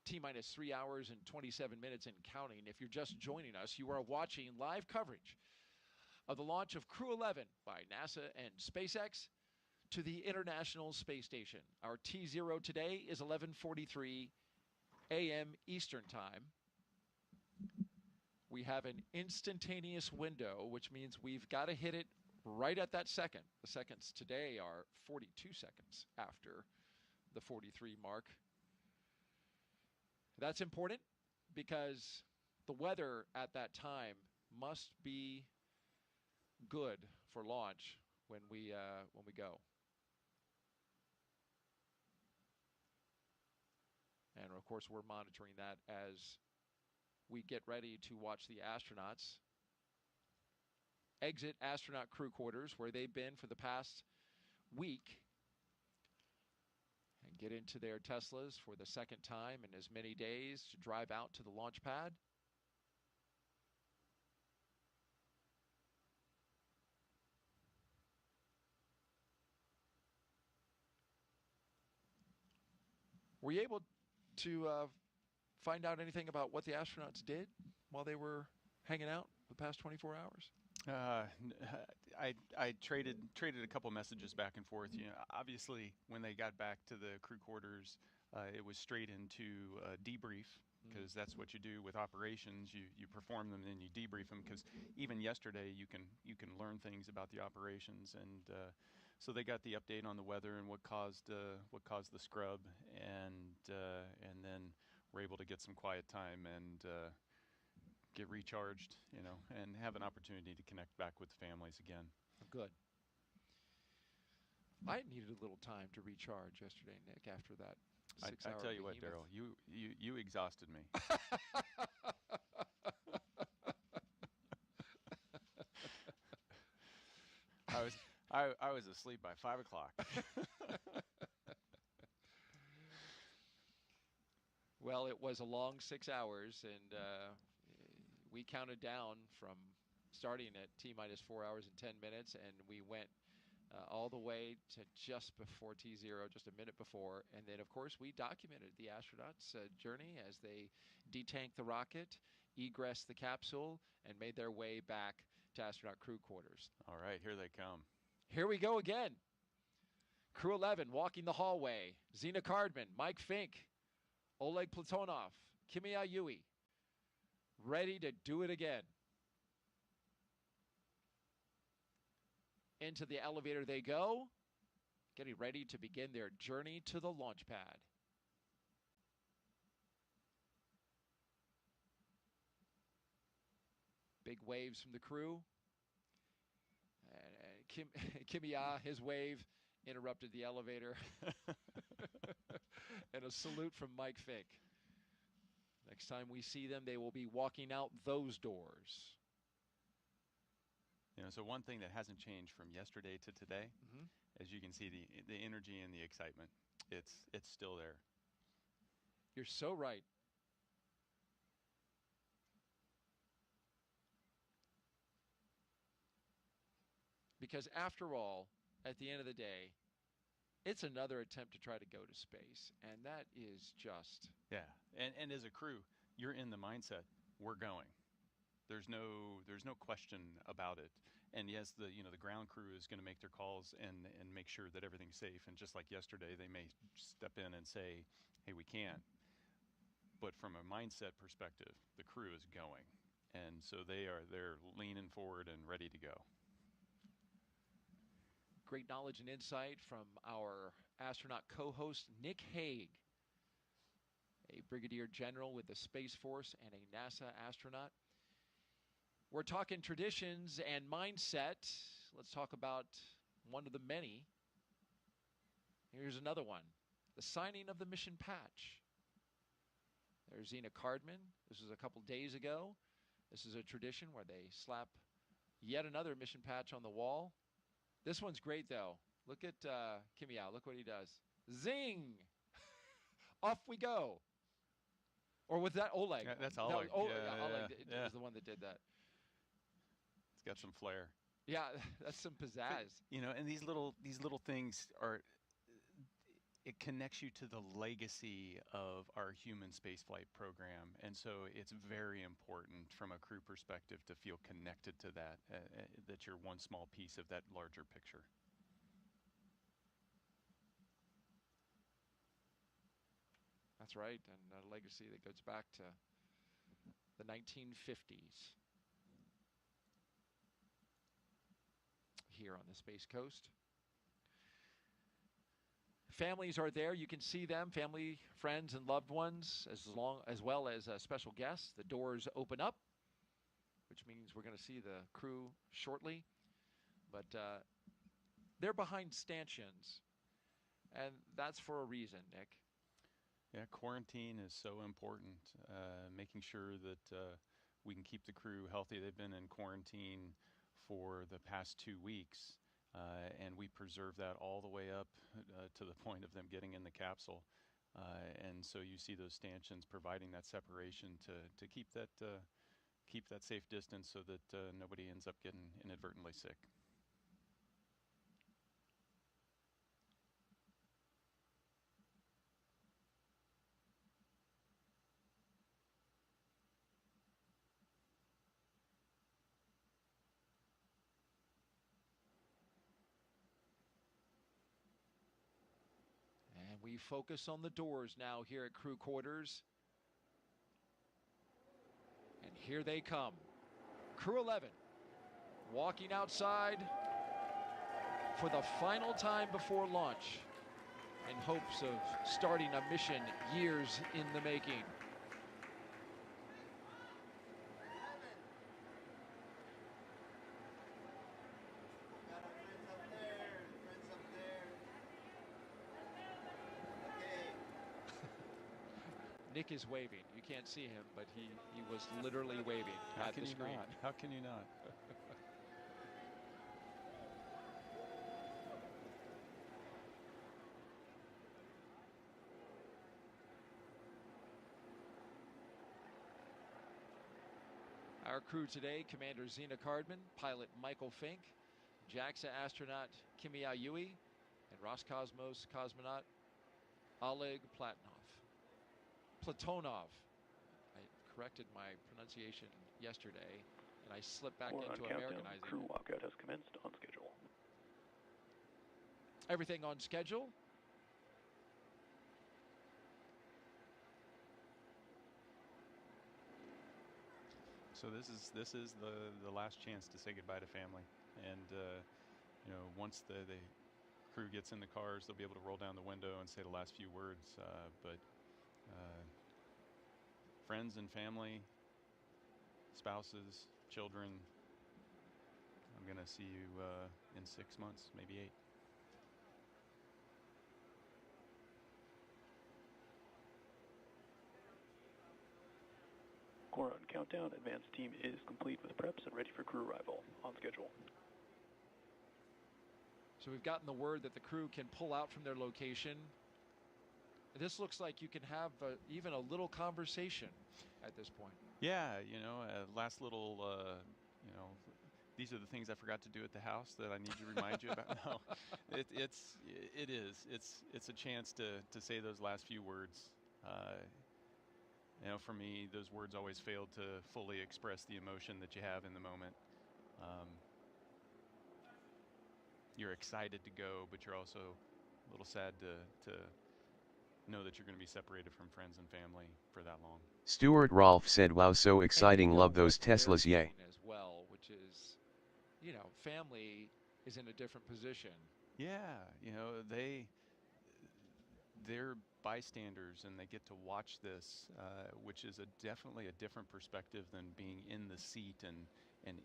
T-minus 3 hours and 27 minutes and counting. If you're just joining us, you are watching live coverage of the launch of Crew 11 by NASA and SpaceX to the International Space Station. Our T0 today is 11:43 a.m. Eastern Time. We have an instantaneous window, which means we've got to hit it right at that second. The seconds today are 42 seconds after the 43 mark. That's important because the weather at that time must be good for launch when we go. And of course, we're monitoring that as we get ready to watch the astronauts exit astronaut crew quarters, where they've been for the past week, and get into their Teslas for the second time in as many days to drive out to the launch pad. Were you able to find out anything about what the astronauts did while they were hanging out the past 24 hours? I traded a couple messages back and forth. You know, obviously when they got back to the crew quarters, it was straight into debrief, because that's what you do with operations. You perform them, and then you debrief them, because even yesterday you can learn things about the operations. And so they got the update on the weather and what caused the scrub, and then were able to get some quiet time and get recharged, you know, and have an opportunity to connect back with families again. Good. I needed a little time to recharge yesterday, Nick, after that 6 hour I tell you what, behemoth. Daryl, you exhausted me. I was asleep by 5 o'clock. Well, it was a long 6 hours, and we counted down from starting at T-minus 4 hours and 10 minutes, and we went all the way to just before T0, just a minute before. And then, of course, we documented the astronauts' journey as they detanked the rocket, egressed the capsule, and made their way back to astronaut crew quarters. All right, here they come. Here we go again. Crew 11 walking the hallway. Zena Cardman, Mike Fink, Oleg Platonov, Kimia Yui, ready to do it again. Into the elevator they go, getting ready to begin their journey to the launch pad. Big waves from the crew. And Kimia, his wave interrupted the elevator. And a salute from Mike Fink. Next time we see them, they will be walking out those doors. You know, so one thing that hasn't changed from yesterday to today, as you can see, the energy and the excitement, it's still there. You're so right. Because after all, at the end of the day, it's another attempt to try to go to space, and that is just... Yeah, and as a crew, you're in the mindset, we're going. There's no question about it. And yes, the ground crew is going to make their calls and make sure that everything's safe. And just like yesterday, they may step in and say, hey, we can't. But from a mindset perspective, the crew is going. And so they're leaning forward and ready to go. Great knowledge and insight from our astronaut co-host, Nick Hague, a brigadier general with the Space Force and a NASA astronaut. We're talking traditions and mindset. Let's talk about one of the many. Here's another one. The signing of the mission patch. There's Zena Cardman. This was a couple days ago. This is a tradition where they slap yet another mission patch on the wall. This one's great, though. Look at Kimia. Look what he does. Zing! Off we go. Or was that Oleg? Yeah, that's Oleg. Oleg was the one that did that. It's got some flair. Yeah, that's some pizzazz. You know, and these little things are, it connects you to the legacy of our human spaceflight program, and so it's very important from a crew perspective to feel connected to that, that you're one small piece of that larger picture. That's right, and a legacy that goes back to the 1950s here on the Space Coast. Families are there. You can see them, family, friends, and loved ones, as well as special guests. The doors open up, which means we're going to see the crew shortly. But they're behind stanchions, and that's for a reason, Nick. Yeah, quarantine is so important. Making sure that we can keep the crew healthy. They've been in quarantine for the past 2 weeks. And we preserve that all the way up to the point of them getting in the capsule. And so you see those stanchions providing that separation to keep that safe distance so that nobody ends up getting inadvertently sick. And we focus on the doors now here at crew quarters. And here they come. Crew 11 walking outside for the final time before launch in hopes of starting a mission years in the making. Nick is waving. You can't see him, but he was literally waving at the screen. How can you not? Our crew today, Commander Zena Cardman, pilot Michael Fink, JAXA astronaut Kimi Ayui, and Roscosmos cosmonaut Oleg Platonov. I corrected my pronunciation yesterday, and I slipped back into Americanizing. Crew walkout has commenced on schedule. Everything on schedule. So this is the last chance to say goodbye to family, and you know, once the crew gets in the cars, they'll be able to roll down the window and say the last few words. But friends and family, spouses, children, I'm gonna see you in 6 months, maybe 8. Core on countdown. Advanced team is complete with preps and ready for crew arrival on schedule. So we've gotten the word that the crew can pull out from their location. This looks like you can have even a little conversation at this point. Yeah, you know, last little, you know, these are the things I forgot to do at the house that I need to remind you about. No, it's a chance to say those last few words. You know, for me, those words always fail to fully express the emotion that you have in the moment. You're excited to go, but you're also a little sad to know that you're going to be separated from friends and family for that long. Stuart Rolfe said, "Wow, so exciting, love those Teslas, yay." As well, which is, you know, family is in a different position. Yeah, you know, they're bystanders and they get to watch this, which is definitely a different perspective than being in the seat and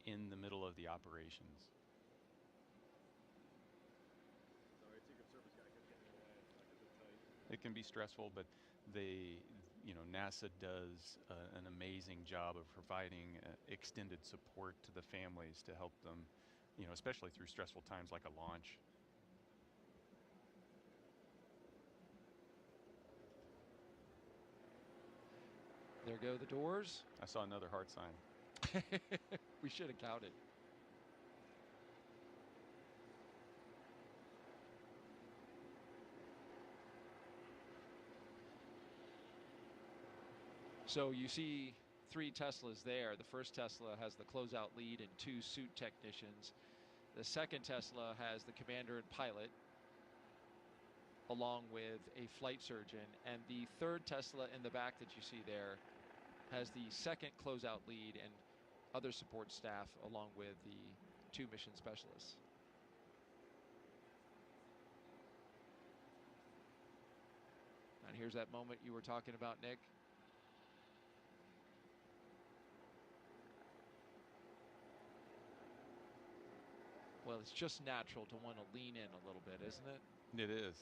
in the middle of the operations. It can be stressful, but NASA does an amazing job of providing extended support to the families to help them, you know, especially through stressful times like a launch. There go the doors. I saw another heart sign. We should have counted. So you see 3 Teslas there. The first Tesla has the closeout lead and 2 suit technicians. The second Tesla has the commander and pilot, along with a flight surgeon. And the third Tesla in the back that you see there has the second closeout lead and other support staff, along with the 2 mission specialists. And here's that moment you were talking about, Nick. Well, it's just natural to want to lean in a little bit, isn't it? It is.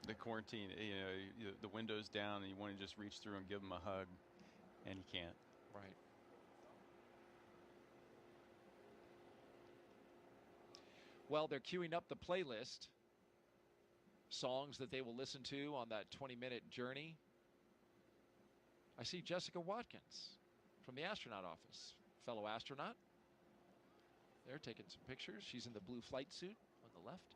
The quarantine, the window's down and you want to just reach through and give them a hug, and you can't. Right. Well, they're queuing up the playlist. Songs that they will listen to on that 20-minute journey. I see Jessica Watkins from the astronaut office, fellow astronaut. They're taking some pictures. She's in the blue flight suit on the left.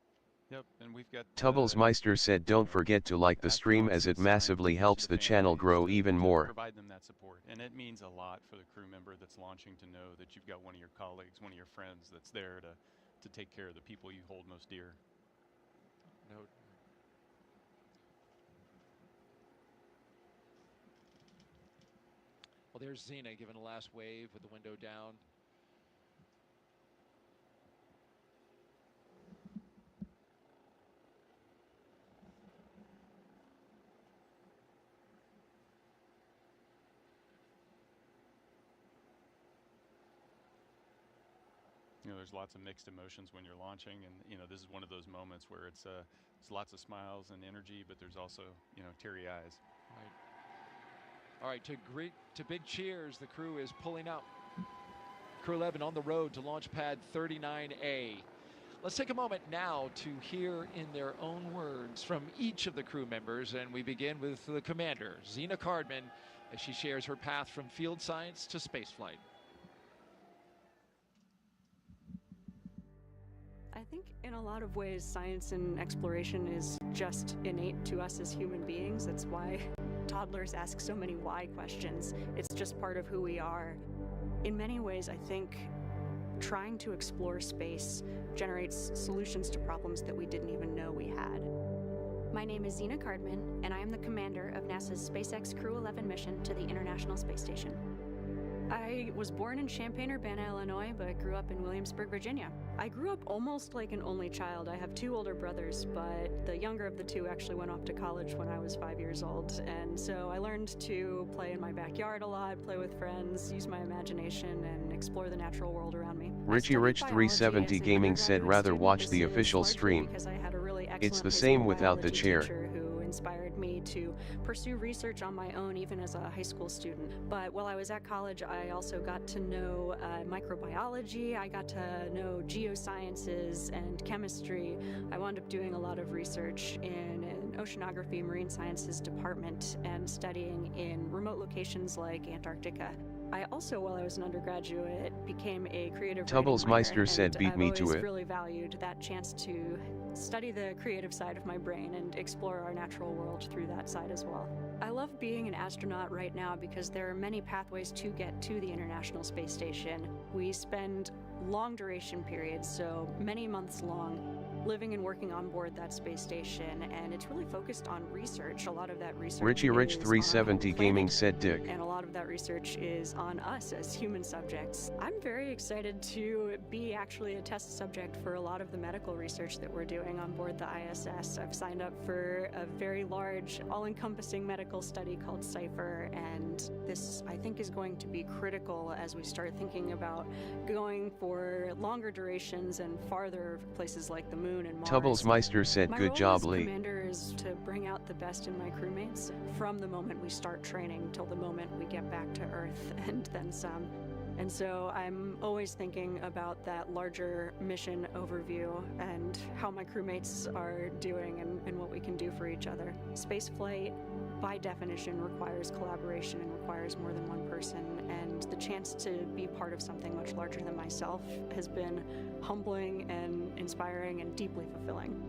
Yep, and we've got... Tubblesmeister said don't forget to like the stream as it massively helps the channel grow even more. Provide them that support, and it means a lot for the crew member that's launching to know that you've got one of your colleagues, one of your friends that's there to take care of the people you hold most dear. No. Well, there's Xena giving a last wave with the window down. There's lots of mixed emotions when you're launching, and this is one of those moments where it's lots of smiles and energy, but there's also teary eyes. Right. All right, to big cheers, the crew is pulling out. Crew 11 on the road to launch pad 39A. Let's take a moment now to hear in their own words from each of the crew members, and we begin with the commander, Xena Cardman, as she shares her path from field science to spaceflight. I think in a lot of ways, science and exploration is just innate to us as human beings. That's why toddlers ask so many why questions. It's just part of who we are. In many ways, I think trying to explore space generates solutions to problems that we didn't even know we had. My name is Xena Cardman, and I am the commander of NASA's SpaceX Crew 11 mission to the International Space Station. I was born in Champaign-Urbana, Illinois, but grew up in Williamsburg, Virginia. I grew up almost like an only child. I have 2 older brothers, but the younger of the 2 actually went off to college when I was 5 years old. And so I learned to play in my backyard a lot, play with friends, use my imagination, and explore the natural world around me. Richie Rich 370 Gaming said rather watch the official stream. It's the same without the chair. Inspired me to pursue research on my own, even as a high school student. But while I was at college, I also got to know microbiology, I got to know geosciences and chemistry. I wound up doing a lot of research in an oceanography marine sciences department and studying in remote locations like Antarctica. I also, while I was an undergraduate, became a creative Tubblesmeister said beat me to it. I've really valued that chance to study the creative side of my brain and explore our natural world through that side as well. I love being an astronaut right now because there are many pathways to get to the International Space Station. We spend long duration periods, so many months long, living and working on board that space station, and it's really focused on research. A lot of that research Richie Rich 370 Gaming said dick. And a lot of that research is on us as human subjects. I'm very excited to be actually a test subject for a lot of the medical research that we're doing on board the ISS. I've signed up for a very large, all-encompassing medical study called CYPHER, and this, I think, is going to be critical as we start thinking about going for longer durations and farther places like the moon and Mars. Tubblesmeister said good job, My role as Lee. commander is to bring out the best in my crewmates from the moment we start training till the moment we get back to Earth and then some. And so I'm always thinking about that larger mission overview and how my crewmates are doing and what we can do for each other. Spaceflight, by definition, requires collaboration and requires more than one person, and the chance to be part of something much larger than myself has been humbling and inspiring and deeply fulfilling.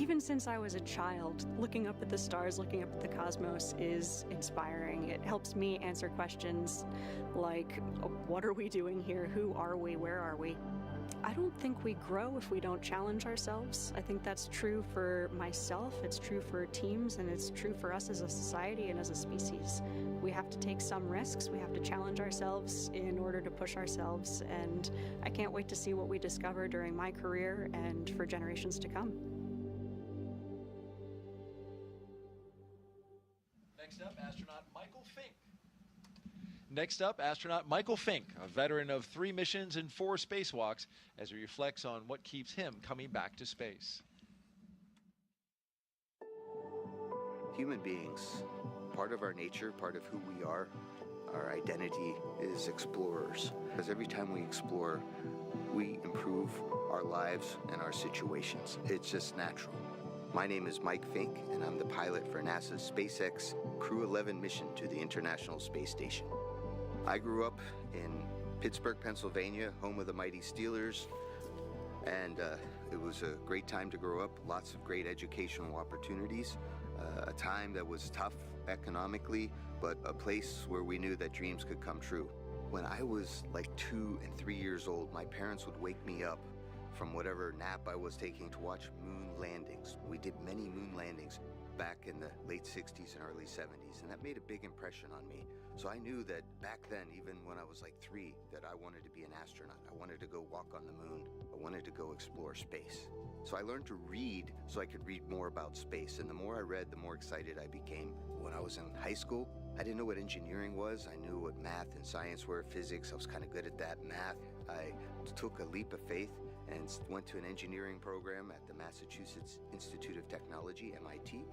even since I was a child, looking up at the stars, looking up at the cosmos is inspiring. It helps me answer questions like, what are we doing here? Who are we? Where are we? I don't think we grow if we don't challenge ourselves. I think that's true for myself, it's true for teams, and it's true for us as a society and as a species. We have to take some risks, we have to challenge ourselves in order to push ourselves, and I can't wait to see what we discover during my career and for generations to come. Next up, astronaut Michael Fink. Next up, astronaut Michael Fink, a veteran of 3 missions and 4 spacewalks, as he reflects on what keeps him coming back to space. Human beings, part of our nature, part of who we are, our identity is explorers. Because every time we explore, we improve our lives and our situations. It's just natural. My name is Mike Fink, and I'm the pilot for NASA's SpaceX Crew 11 mission to the International Space Station. I grew up in Pittsburgh, Pennsylvania, home of the mighty Steelers, and it was a great time to grow up, lots of great educational opportunities, a time that was tough economically, but a place where we knew that dreams could come true. When I was like 2 and 3 years old, my parents would wake me up from whatever nap I was taking to watch moon landings. We did many moon landings back in the late 60s and early 70s, and that made a big impression on me. So I knew that back then, even when I was like 3, that I wanted to be an astronaut. I wanted to go walk on the moon. I wanted to go explore space. So I learned to read so I could read more about space, and the more I read, the more excited I became. When I was in high school, I didn't know what engineering was. I knew what math and science were, physics. I was kind of good at that. Math. I took a leap of faith and went to an engineering program at the Massachusetts Institute of Technology, MIT.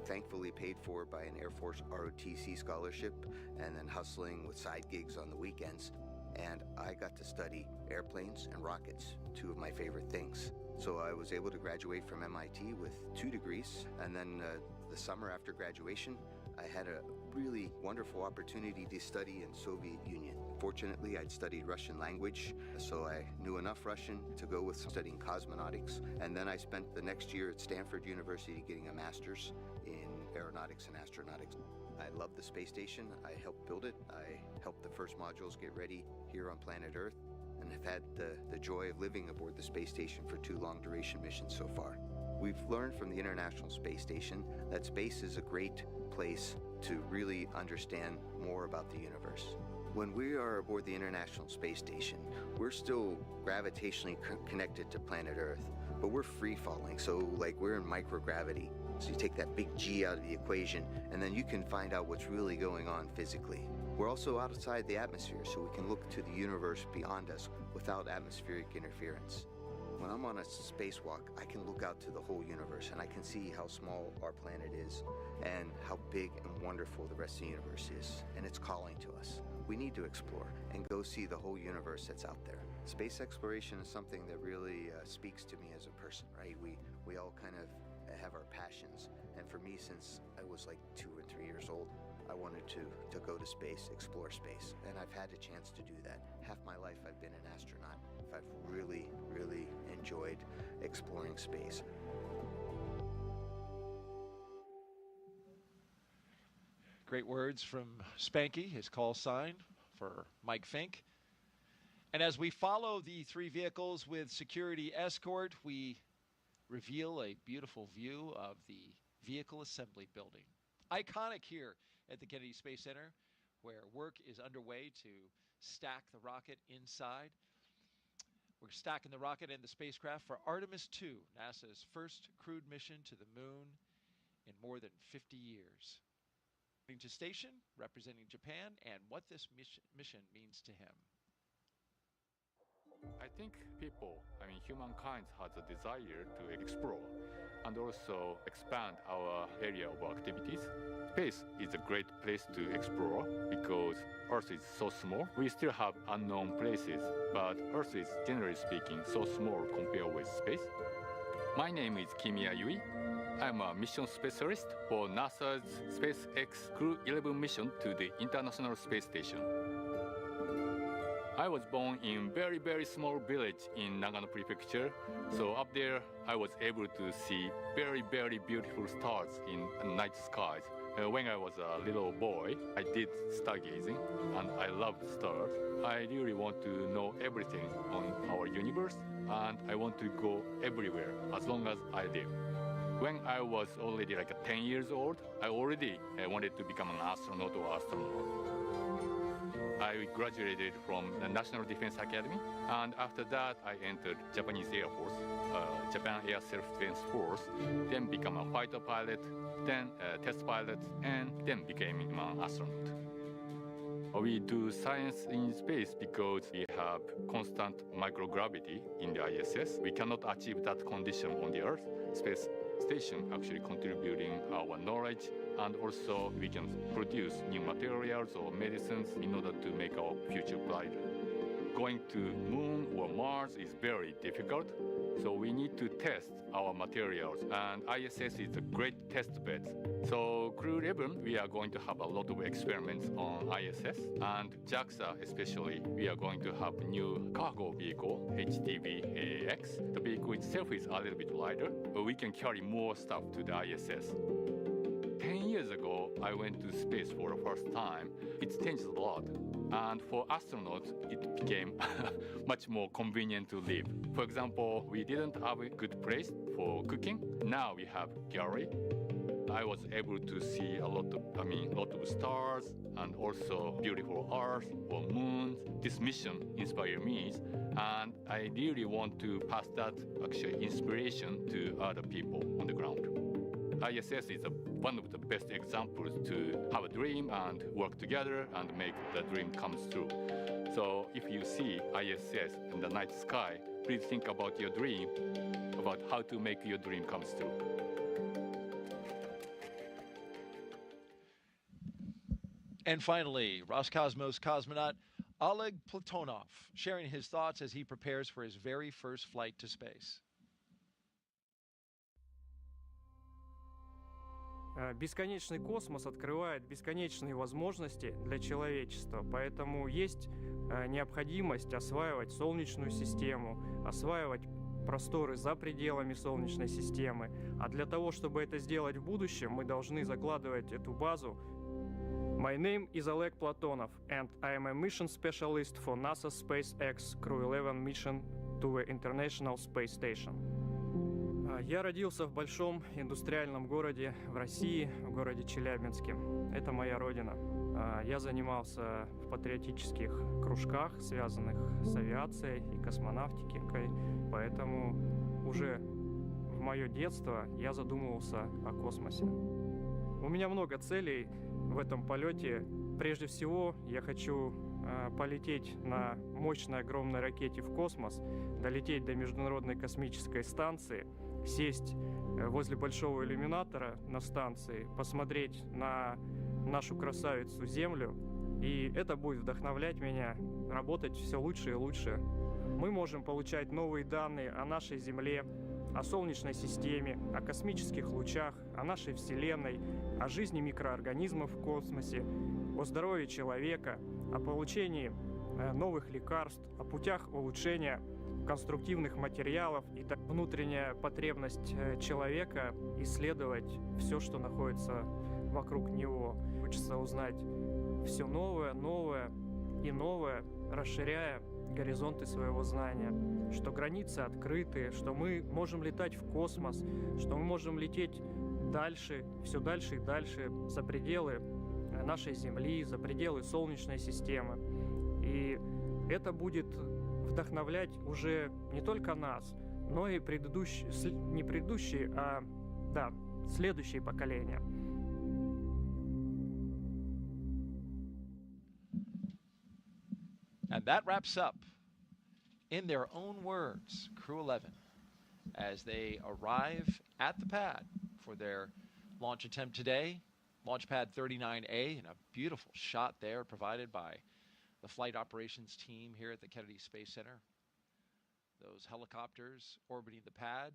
Thankfully paid for by an Air Force ROTC scholarship, and then hustling with side gigs on the weekends. And I got to study airplanes and rockets, 2 of my favorite things. So I was able to graduate from MIT with 2 degrees, and then the summer after graduation, I had a really wonderful opportunity to study in Soviet Union. Fortunately, I'd studied Russian language, so I knew enough Russian to go with studying cosmonautics. And then I spent the next year at Stanford University getting a master's in aeronautics and astronautics. I love the space station. I helped build it. I helped the first modules get ready here on planet Earth, and have had the joy of living aboard the space station for 2 long-duration missions so far. We've learned from the International Space Station that space is a great place to really understand more about the universe. When we are aboard the International Space Station, we're still gravitationally connected to planet Earth, but we're free-falling, so like we're in microgravity. So you take that big G out of the equation, and then you can find out what's really going on physically. We're also outside the atmosphere, so we can look to the universe beyond us without atmospheric interference. When I'm on a spacewalk, I can look out to the whole universe, and I can see how small our planet is and how big and wonderful the rest of the universe is. And it's calling to us. We need to explore and go see the whole universe that's out there. Space exploration is something that really speaks to me as a person, right? We all kind of have our passions. And for me, since I was like 2 or 3 years old, I wanted to go to space, explore space. And I've had a chance to do that. Half my life I've been an astronaut. I've really, really enjoyed exploring space. Great words from Spanky, his call sign for Mike Fink. And as we follow the 3 vehicles with security escort, we reveal a beautiful view of the Vehicle Assembly Building. Iconic here at the Kennedy Space Center, where work is underway to stack the rocket inside. We're stacking the rocket and the spacecraft for Artemis II, NASA's first crewed mission to the moon in more than 50 years. To station, representing Japan, and what this mission means to him. I think humankind has a desire to explore and also expand our area of activities. Space is a great place to explore because Earth is so small. We still have unknown places, but Earth is, generally speaking, so small compared with space. My name is Kimiya Yui. I'm a mission specialist for NASA's SpaceX Crew 11 mission to the International Space Station. I was born in very small village in Nagano Prefecture. So up there, I was able to see very beautiful stars in night skies. When I was a little boy, I did stargazing, and I loved stars. I really want to know everything on our universe, and I want to go everywhere as long as I live. When I was already like 10 years old, I already wanted to become an astronaut or astronaut. I graduated from the National Defense Academy, and after that I entered Japanese Air Force, Japan Air Self-Defense Force, then become a fighter pilot, then a test pilot, and then became an astronaut. We do science in space because we have constant microgravity in the ISS. We cannot achieve that condition on the Earth. Space station actually contributing our knowledge, and also we can produce new materials or medicines in order to make our future brighter. Going to Moon or Mars is very difficult, so we need to test our materials, and ISS is a great test bed. So Crew 11, we are going to have a lot of experiments on ISS, and JAXA especially, we are going to have new cargo vehicle, HDV-AX. The vehicle itself is a little bit lighter, but we can carry more stuff to the ISS. 10 years ago, I went to space for the first time. It changed a lot. And for astronauts, it became much more convenient to live. For example, we didn't have a good place for cooking. Now we have gallery. I was able to see a lot of stars and also beautiful Earth or moon. This mission inspired me, and I really want to pass that actually inspiration to other people on the ground. ISS is one of the best examples to have a dream and work together and make the dream come true. So if you see ISS in the night sky, please think about your dream, about how to make your dream come true. And finally, Roscosmos cosmonaut Oleg Platonov sharing his thoughts as he prepares for his very first flight to space. Бесконечный космос открывает бесконечные возможности для человечества, поэтому есть необходимость осваивать Солнечную систему, осваивать просторы за пределами Солнечной системы. А для того, чтобы это сделать в будущем, мы должны закладывать эту базу. My name is Oleg Platonov, and I am a mission specialist for NASA SpaceX Crew 11 mission to the International Space Station. Я родился в большом индустриальном городе в России, в городе Челябинске. Это моя родина. Я занимался в патриотических кружках, связанных с авиацией и космонавтикой, поэтому уже в мое детство я задумывался о космосе. У меня много целей в этом полете. Прежде всего, я хочу полететь на мощной огромной ракете в космос, долететь до Международной космической станции, сесть возле большого иллюминатора на станции, посмотреть на нашу красавицу Землю, и это будет вдохновлять меня работать все лучше и лучше. Мы можем получать новые данные о нашей Земле, о Солнечной системе, о космических лучах, о нашей Вселенной, о жизни микроорганизмов в космосе, о здоровье человека, о получении новых лекарств, о путях улучшения конструктивных материалов и внутренняя потребность человека исследовать все, что находится вокруг него. Хочется узнать все новое, новое и новое, расширяя горизонты своего знания, что границы открыты, что мы можем летать в космос, что мы можем лететь дальше, все дальше и дальше, за пределы нашей Земли, за пределы Солнечной системы. И это будет вдохновлять уже не только нас, но и не предыдущие, а следующие поколения. And that wraps up, in their own words, Crew 11, as they arrive at the pad for their launch attempt today. Launch pad 39A, and a beautiful shot there provided by the flight operations team here at the Kennedy Space Center. Those helicopters orbiting the pad,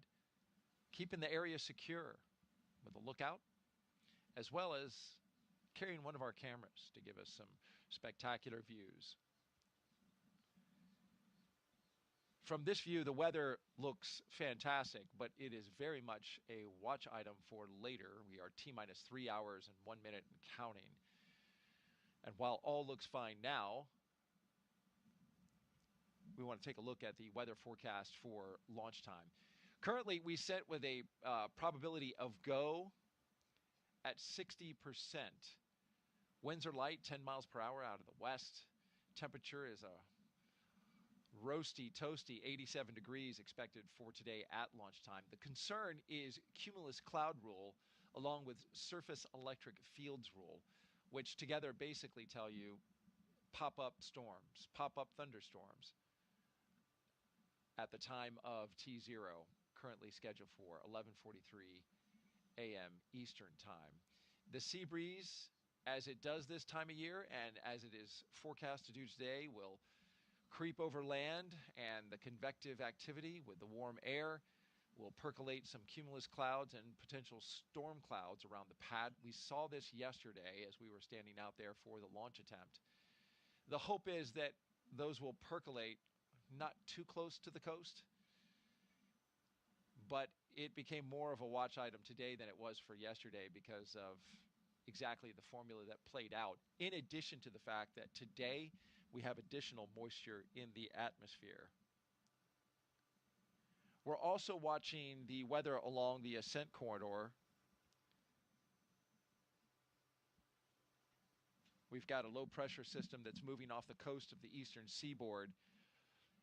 keeping the area secure with a lookout, as well as carrying one of our cameras to give us some spectacular views. From this view, the weather looks fantastic, but it is very much a watch item for later. We are T-minus 3 hours and 1 minute and counting. And while all looks fine now, we want to take a look at the weather forecast for launch time. Currently, we set with a probability of go at 60%. Winds are light, 10 miles per hour out of the west. Temperature is a roasty, toasty 87 degrees expected for today at launch time. The concern is cumulus cloud rule along with surface electric fields rule, which together basically tell you pop-up storms, pop-up thunderstorms at the time of T0, currently scheduled for 11:43 a.m. Eastern time. The sea breeze, as it does this time of year and as it is forecast to do today, will creep over land, and the convective activity with the warm air will percolate some cumulus clouds and potential storm clouds around the pad. We saw this yesterday as we were standing out there for the launch attempt. The hope is that those will percolate not too close to the coast, but it became more of a watch item today than it was for yesterday because of exactly the formula that played out, in addition to the fact that today we have additional moisture in the atmosphere. We're also watching the weather along the ascent corridor. We've got a low pressure system that's moving off the coast of the eastern seaboard.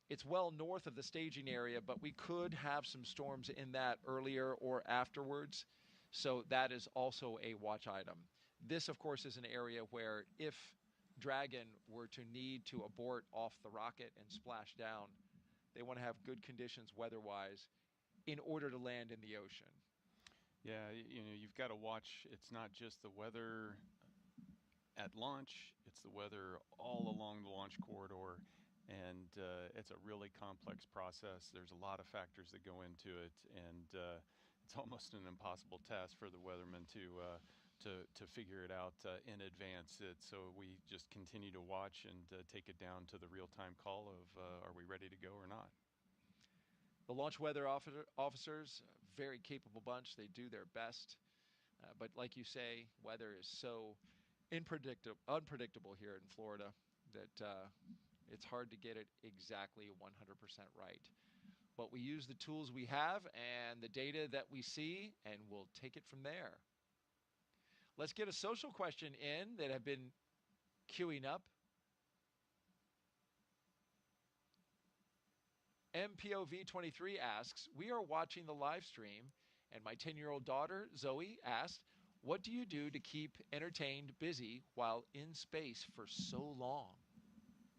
It's well north of the staging area, but we could have some storms in that earlier or afterwards. So that is also a watch item. This, of course, is an area where if Dragon were to need to abort off the rocket and splash down, they want to have good conditions weather-wise in order to land in the ocean. Yeah, you've got to watch. It's not just the weather at launch, it's the weather all along the launch corridor. And it's a really complex process. There's a lot of factors that go into it, and it's almost an impossible task for the weathermen to figure it out in advance. So we just continue to watch and take it down to the real-time call of are we ready to go or not. The launch weather officers, a very capable bunch. They do their best. But like you say, weather is so unpredictable here in Florida that it's hard to get it exactly 100% right. But we use the tools we have and the data that we see, and we'll take it from there. Let's get a social question in that have been queuing up. MPOV23 asks, we are watching the live stream, and my 10-year-old daughter, Zoe, asked, what do you do to keep entertained, busy, while in space for so long?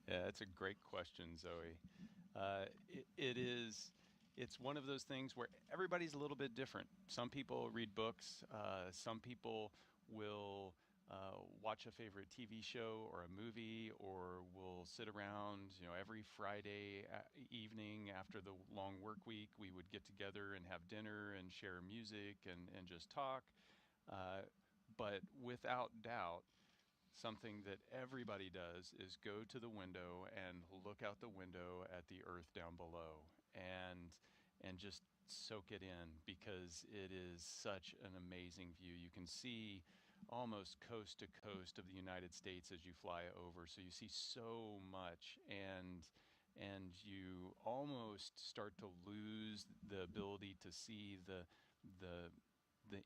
Yeah, that's a great question, Zoe. It's one of those things where everybody's a little bit different. Some people read books. Some people will watch a favorite TV show or a movie, or will sit around, every Friday evening after the long work week, we would get together and have dinner and share music and just talk. But without doubt, something that everybody does is go to the window and look out the window at the earth down below and just soak it in, because it is such an amazing view. You can see almost coast to coast of the United States as you fly over, so you see so much, and you almost start to lose the ability to see the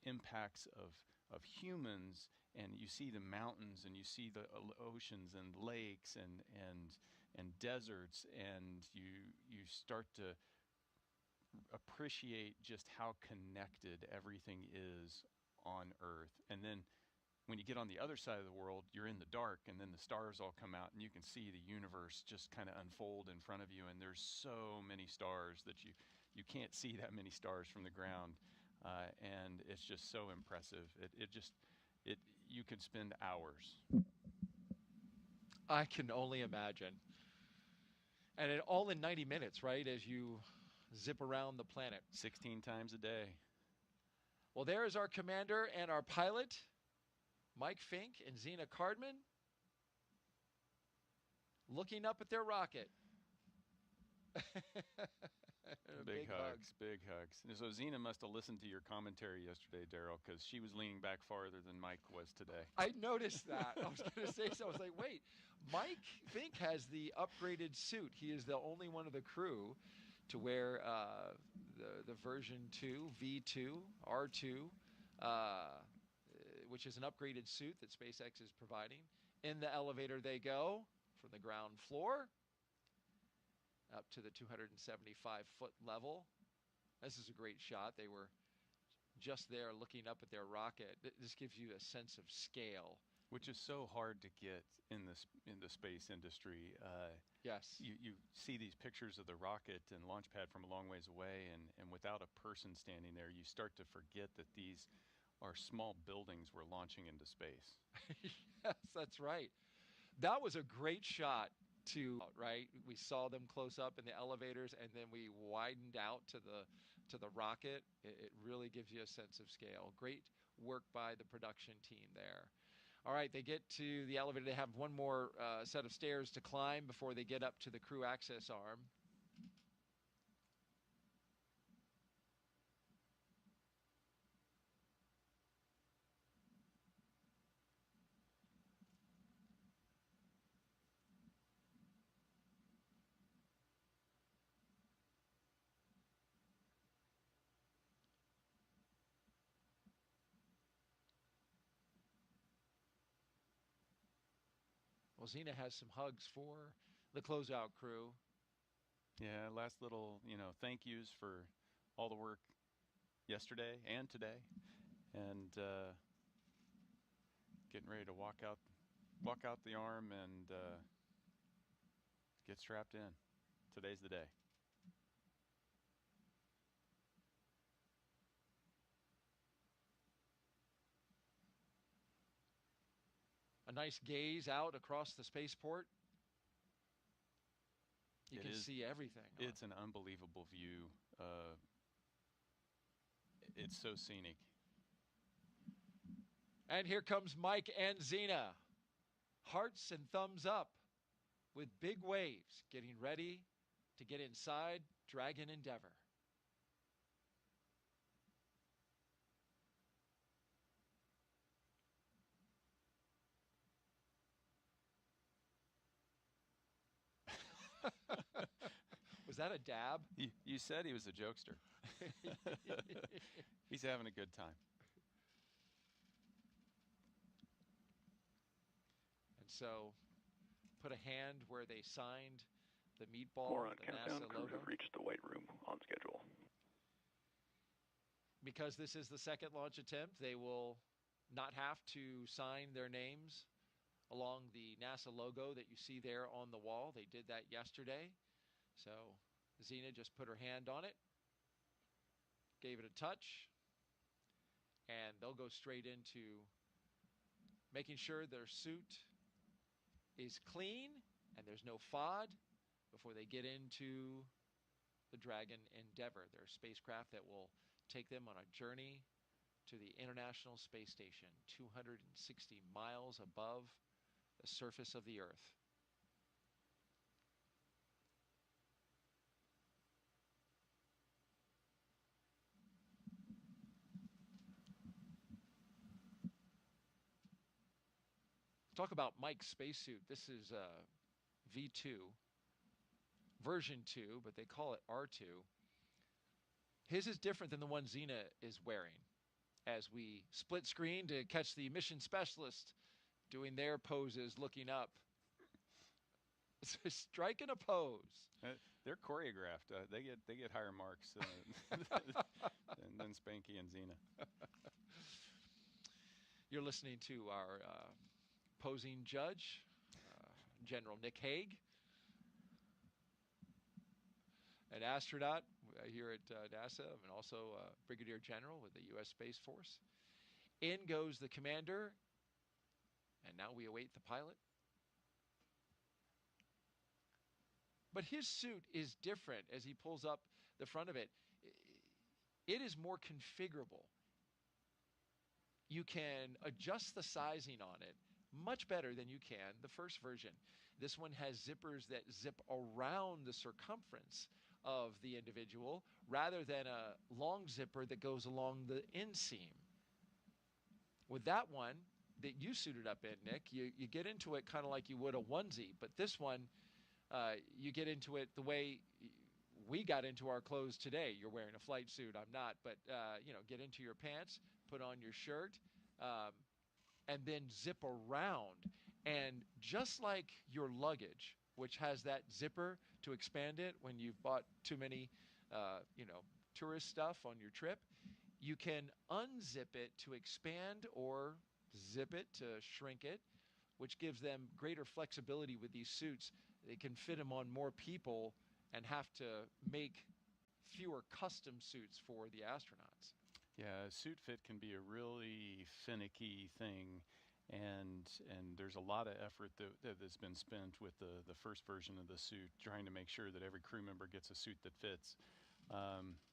impacts of humans, and you see the mountains, and you see the oceans and lakes and deserts, and you start to appreciate just how connected everything is on Earth. And then when you get on the other side of the world, you're in the dark, and then the stars all come out, and you can see the universe just kind of unfold in front of you, and there's so many stars that you can't see that many stars from the ground. And it's just so impressive. You could spend hours. I can only imagine. And it all in 90 minutes, right, as you zip around the planet. 16 times a day. Well, there is our commander and our pilot, Mike Fink and Zena Cardman, looking up at their rocket. Big hugs, big hugs. And so Zena must have listened to your commentary yesterday, Daryl, because she was leaning back farther than Mike was today. I noticed that. I was going to say so. I was like, wait, Mike Fink has the upgraded suit. He is the only one of the crew to wear the version 2, V2, R2, which is an upgraded suit that SpaceX is providing. In the elevator they go from the ground floor up to the 275-foot level. This is a great shot. They were just there looking up at their rocket. This gives you a sense of scale. Which is so hard to get in the space industry. Yes. You see these pictures of the rocket and launch pad from a long ways away, and without a person standing there, you start to forget that these are small buildings we're launching into space. Yes, that's right. That was a great shot too, right? We saw them close up in the elevators, and then we widened out to the rocket. It really gives you a sense of scale. Great work by the production team there. All right, they get to the elevator. They have one more set of stairs to climb before they get up to the crew access arm. Well, Zena has some hugs for the closeout crew. Yeah, last little, thank yous for all the work yesterday and today, and getting ready to walk out the arm and get strapped in. Today's the day. A nice gaze out across the spaceport. You can see everything. It's an unbelievable view. It's so scenic. And here comes Mike and Zena. Hearts and thumbs up with big waves, getting ready to get inside Dragon Endeavour. Was that a dab? You said he was a jokester. He's having a good time. And so, put a hand where they signed the meatball, More on the countdown. NASA Crews logo. have reached the White Room on schedule. Because this is the second launch attempt, they will not have to sign their names along the NASA logo that you see there on the wall. They did that yesterday. So Zena just put her hand on it, gave it a touch, and they'll go straight into making sure their suit is clean and there's no FOD before they get into the Dragon Endeavour, their spacecraft that will take them on a journey to the International Space Station, 260 miles above the surface of the Earth. Talk about Mike's spacesuit. This is V2, version 2, but they call it R2. His is different than the one Zena is wearing. As we split screen to catch the mission specialist doing their poses, looking up. Striking a pose. They're choreographed. They get higher marks than Spanky and Zena. You're listening to our posing judge, General Nick Hague, an astronaut here at NASA, and also Brigadier General with the U.S. Space Force. In goes the commander, and now we await the pilot. But his suit is different as he pulls up the front of it. It is more configurable. You can adjust the sizing on it much better than you can the first version. This one has zippers that zip around the circumference of the individual rather than a long zipper that goes along the inseam. With that one that you suited up in, Nick, you get into it kind of like you would a onesie, but this one, you get into it the way we got into our clothes today. You're wearing a flight suit, I'm not, but get into your pants, put on your shirt, and then zip around. And just like your luggage, which has that zipper to expand it when you've bought too many, tourist stuff on your trip, you can unzip it to expand or zip it to shrink it, which gives them greater flexibility with these suits. They can fit them on more people and have to make fewer custom suits for the astronauts. Yeah, suit fit can be a really finicky thing, and there's a lot of effort that has been spent with the first version of the suit, trying to make sure that every crew member gets a suit that fits.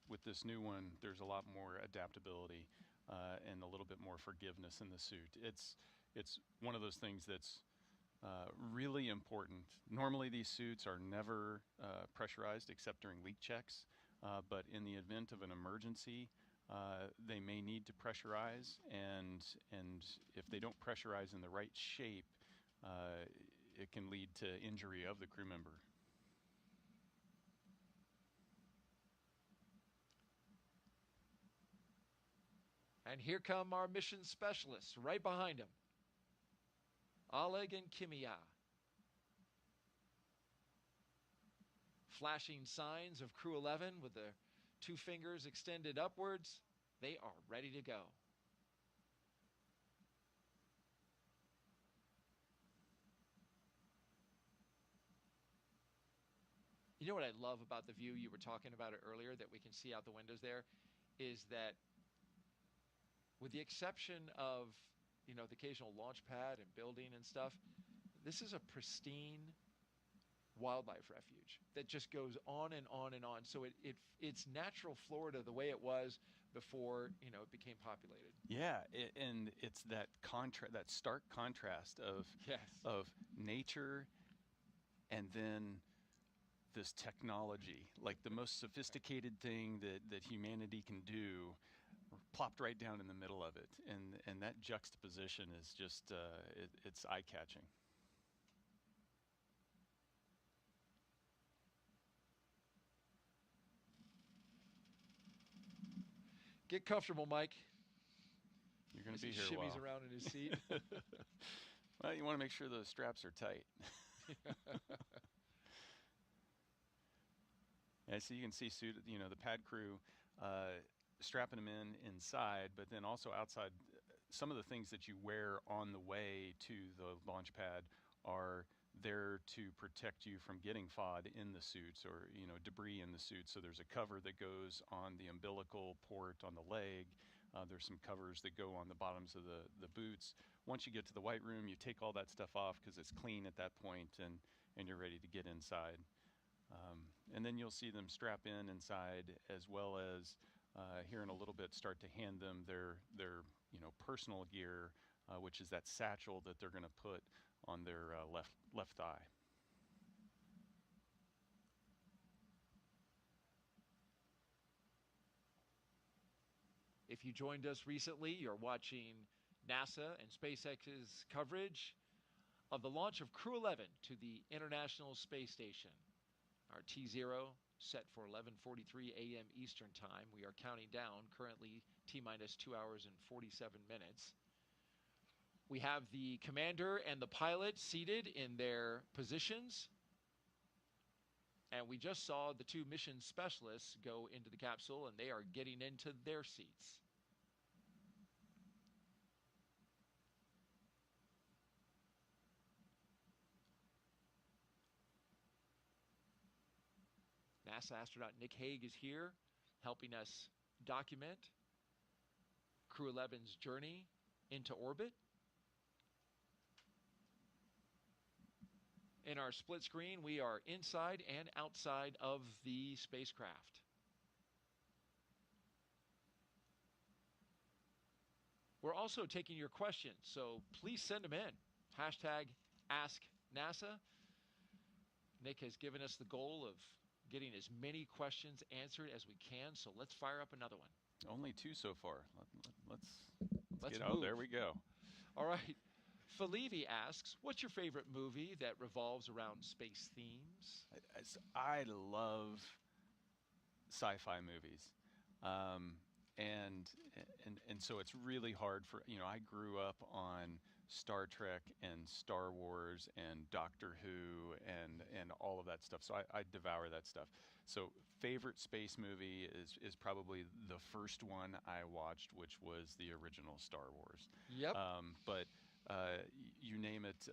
With this new one, there's a lot more adaptability and a little bit more forgiveness in the suit. It's one of those things that's really important. Normally, these suits are never pressurized except during leak checks, but in the event of an emergency, they may need to pressurize, and if they don't pressurize in the right shape, it can lead to injury of the crew member. And here come our mission specialists right behind him, Oleg and Kimia. Flashing signs of Crew 11 with their 2 fingers extended upwards. They are ready to go. You know what I love about the view, you were talking about it earlier, that we can see out the windows there, is that with the exception of, the occasional launch pad and building and stuff, this is a pristine wildlife refuge that just goes on and on and on. So it's natural Florida the way it was before, it became populated. Yeah, and it's that that stark contrast of of nature and then this technology, like the most sophisticated thing that humanity can do, plopped right down in the middle of it, and that juxtaposition is just it's eye-catching. Get comfortable, Mike. You're going to be he here a shimmies while. around in his seat. Well, you want to make sure those straps are tight. Yeah, so you can see the pad crew strapping them inside, but then also outside. Some of the things that you wear on the way to the launch pad are there to protect you from getting FOD in the suits or debris in the suit. So there's a cover that goes on the umbilical port on the leg. There's some covers that go on the bottoms of the boots. Once you get to the white room, you take all that stuff off because it's clean at that point, and you're ready to get inside. And then you'll see them strap inside, as well as here in a little bit start to hand them their personal gear, which is that satchel that they're going to put on their left thigh. If you joined us recently, you're watching NASA and SpaceX's coverage of the launch of Crew 11 to the International Space Station. Our T0 set for 11:43 a.m. Eastern Time. We are counting down, currently T-minus 2 hours and 47 minutes. We have the commander and the pilot seated in their positions. And we just saw the 2 mission specialists go into the capsule, and they are getting into their seats. NASA astronaut Nick Hague is here, helping us document Crew 11's journey into orbit. In our split screen, we are inside and outside of the spacecraft. We're also taking your questions, so please send them in. #AskNASA. Nick has given us the goal of getting as many questions answered as we can, so let's fire up another one. Only 2 so far. Let's Let's get move. out. There we go. All right. Felivi asks, what's your favorite movie that revolves around space themes? I love sci-fi movies. And so it's really hard for, I grew up on Star Trek and Star Wars and Doctor Who and all of that stuff. So I devour that stuff. So favorite space movie is probably the first one I watched, which was the original Star Wars. Yep. But you name it,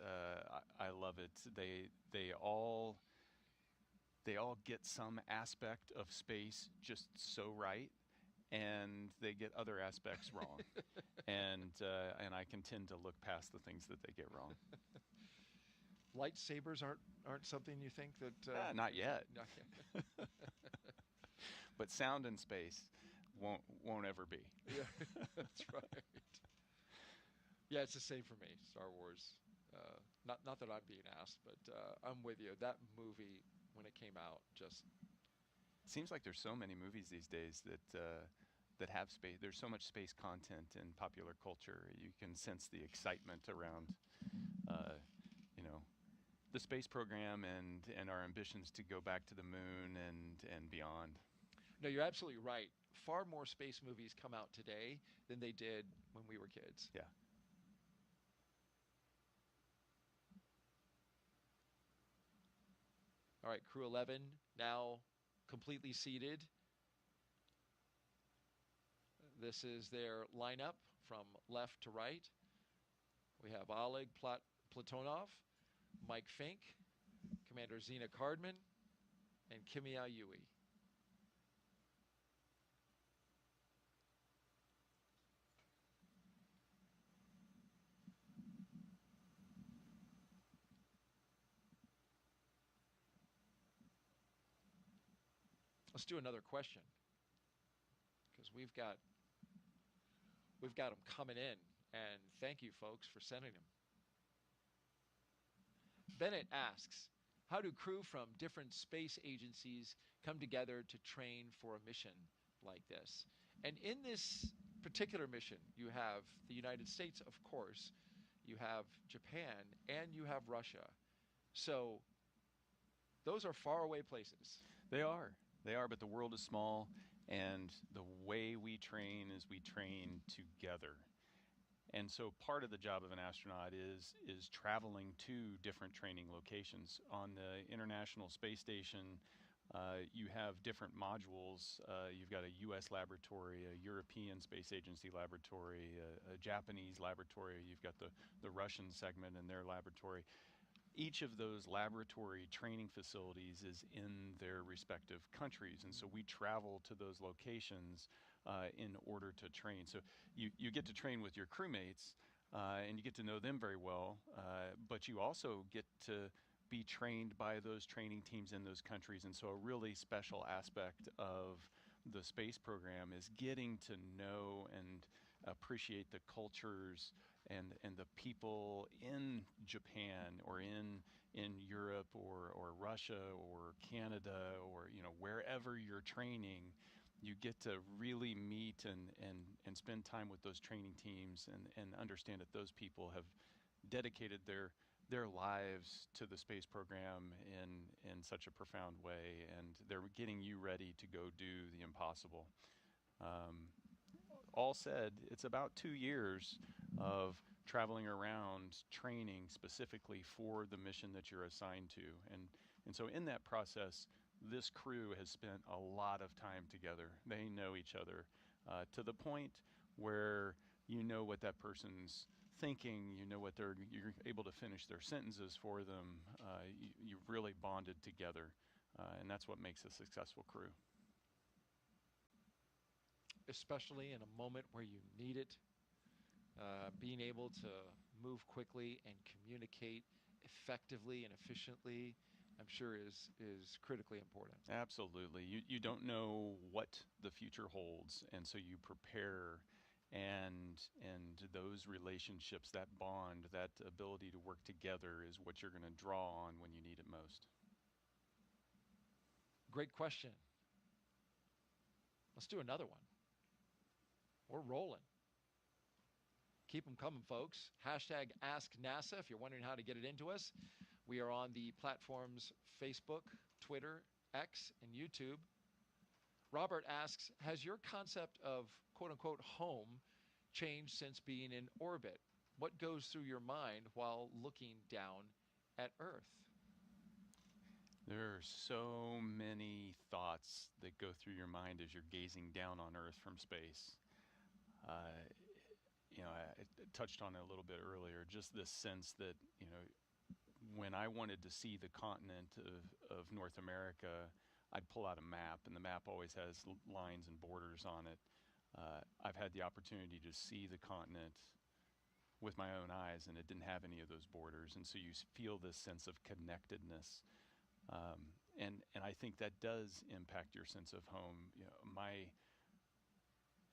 I love it. They all get some aspect of space just so right, and they get other aspects wrong. and I can tend to look past the things that they get wrong. Lightsabers aren't something you think that? Not yet. Not yet. But sound in space won't ever be. Yeah, that's right. Yeah, it's the same for me. Star Wars. Not that I'm being asked, but I'm with you. That movie, when it came out, just seems like there's so many movies these days that have space. There's so much space content in popular culture. You can sense the excitement around, the space program and our ambitions to go back to the moon and beyond. No, you're absolutely right. Far more space movies come out today than they did when we were kids. Yeah. All right, Crew 11 now completely seated. This is their lineup from left to right. We have Oleg Platonov, Mike Fink, Commander Zena Cardman, and Kimia Yui. Let's do another question, because we've got them coming in, and thank you folks for sending them. Bennett asks, how do crew from different space agencies come together to train for a mission like this? And in this particular mission, you have the United States, of course, you have Japan, and you have Russia. So those are faraway places. They are, but the world is small, and the way we train is we train together. And so part of the job of an astronaut is traveling to different training locations. On the International Space Station, you have different modules. You've got a U.S. laboratory, a European Space Agency laboratory, a Japanese laboratory. You've got the Russian segment in their laboratory. Each of those laboratory training facilities is in their respective countries, and so we travel to those locations in order to train. So you get to train with your crewmates, and you get to know them very well, but you also get to be trained by those training teams in those countries. And so a really special aspect of the space program is getting to know and appreciate the cultures and the people in Japan or in Europe or Russia or Canada or wherever you're training. You get to really meet and spend time with those training teams and understand that those people have dedicated their lives to the space program in such a profound way, and they're getting you ready to go do the impossible. All said, it's about 2 years of traveling around training specifically for the mission that you're assigned to. And so in that process, this crew has spent a lot of time together. They know each other to the point where you know what that person's thinking, you know what you're able to finish their sentences for them. You've really bonded together, and that's what makes a successful crew. Especially in a moment where you need it, being able to move quickly and communicate effectively and efficiently, I'm sure is critically important. Absolutely. You don't know what the future holds, and so you prepare, and those relationships, that bond, that ability to work together is what you're going to draw on when you need it most. Great question. Let's do another one. We're rolling. Keep them coming, folks. Hashtag Ask NASA if you're wondering how to get it into us. We are on the platforms Facebook, Twitter, X, and YouTube. Robert asks, has your concept of quote-unquote home changed since being in orbit? What goes through your mind while looking down at Earth? There are so many thoughts that go through your mind as you're gazing down on Earth from space. I touched on it a little bit earlier, just this sense that, when I wanted to see the continent of North America, I'd pull out a map, and the map always has lines and borders on it. I've had the opportunity to see the continent with my own eyes, and it didn't have any of those borders, and so you feel this sense of connectedness. And I think that does impact your sense of home. My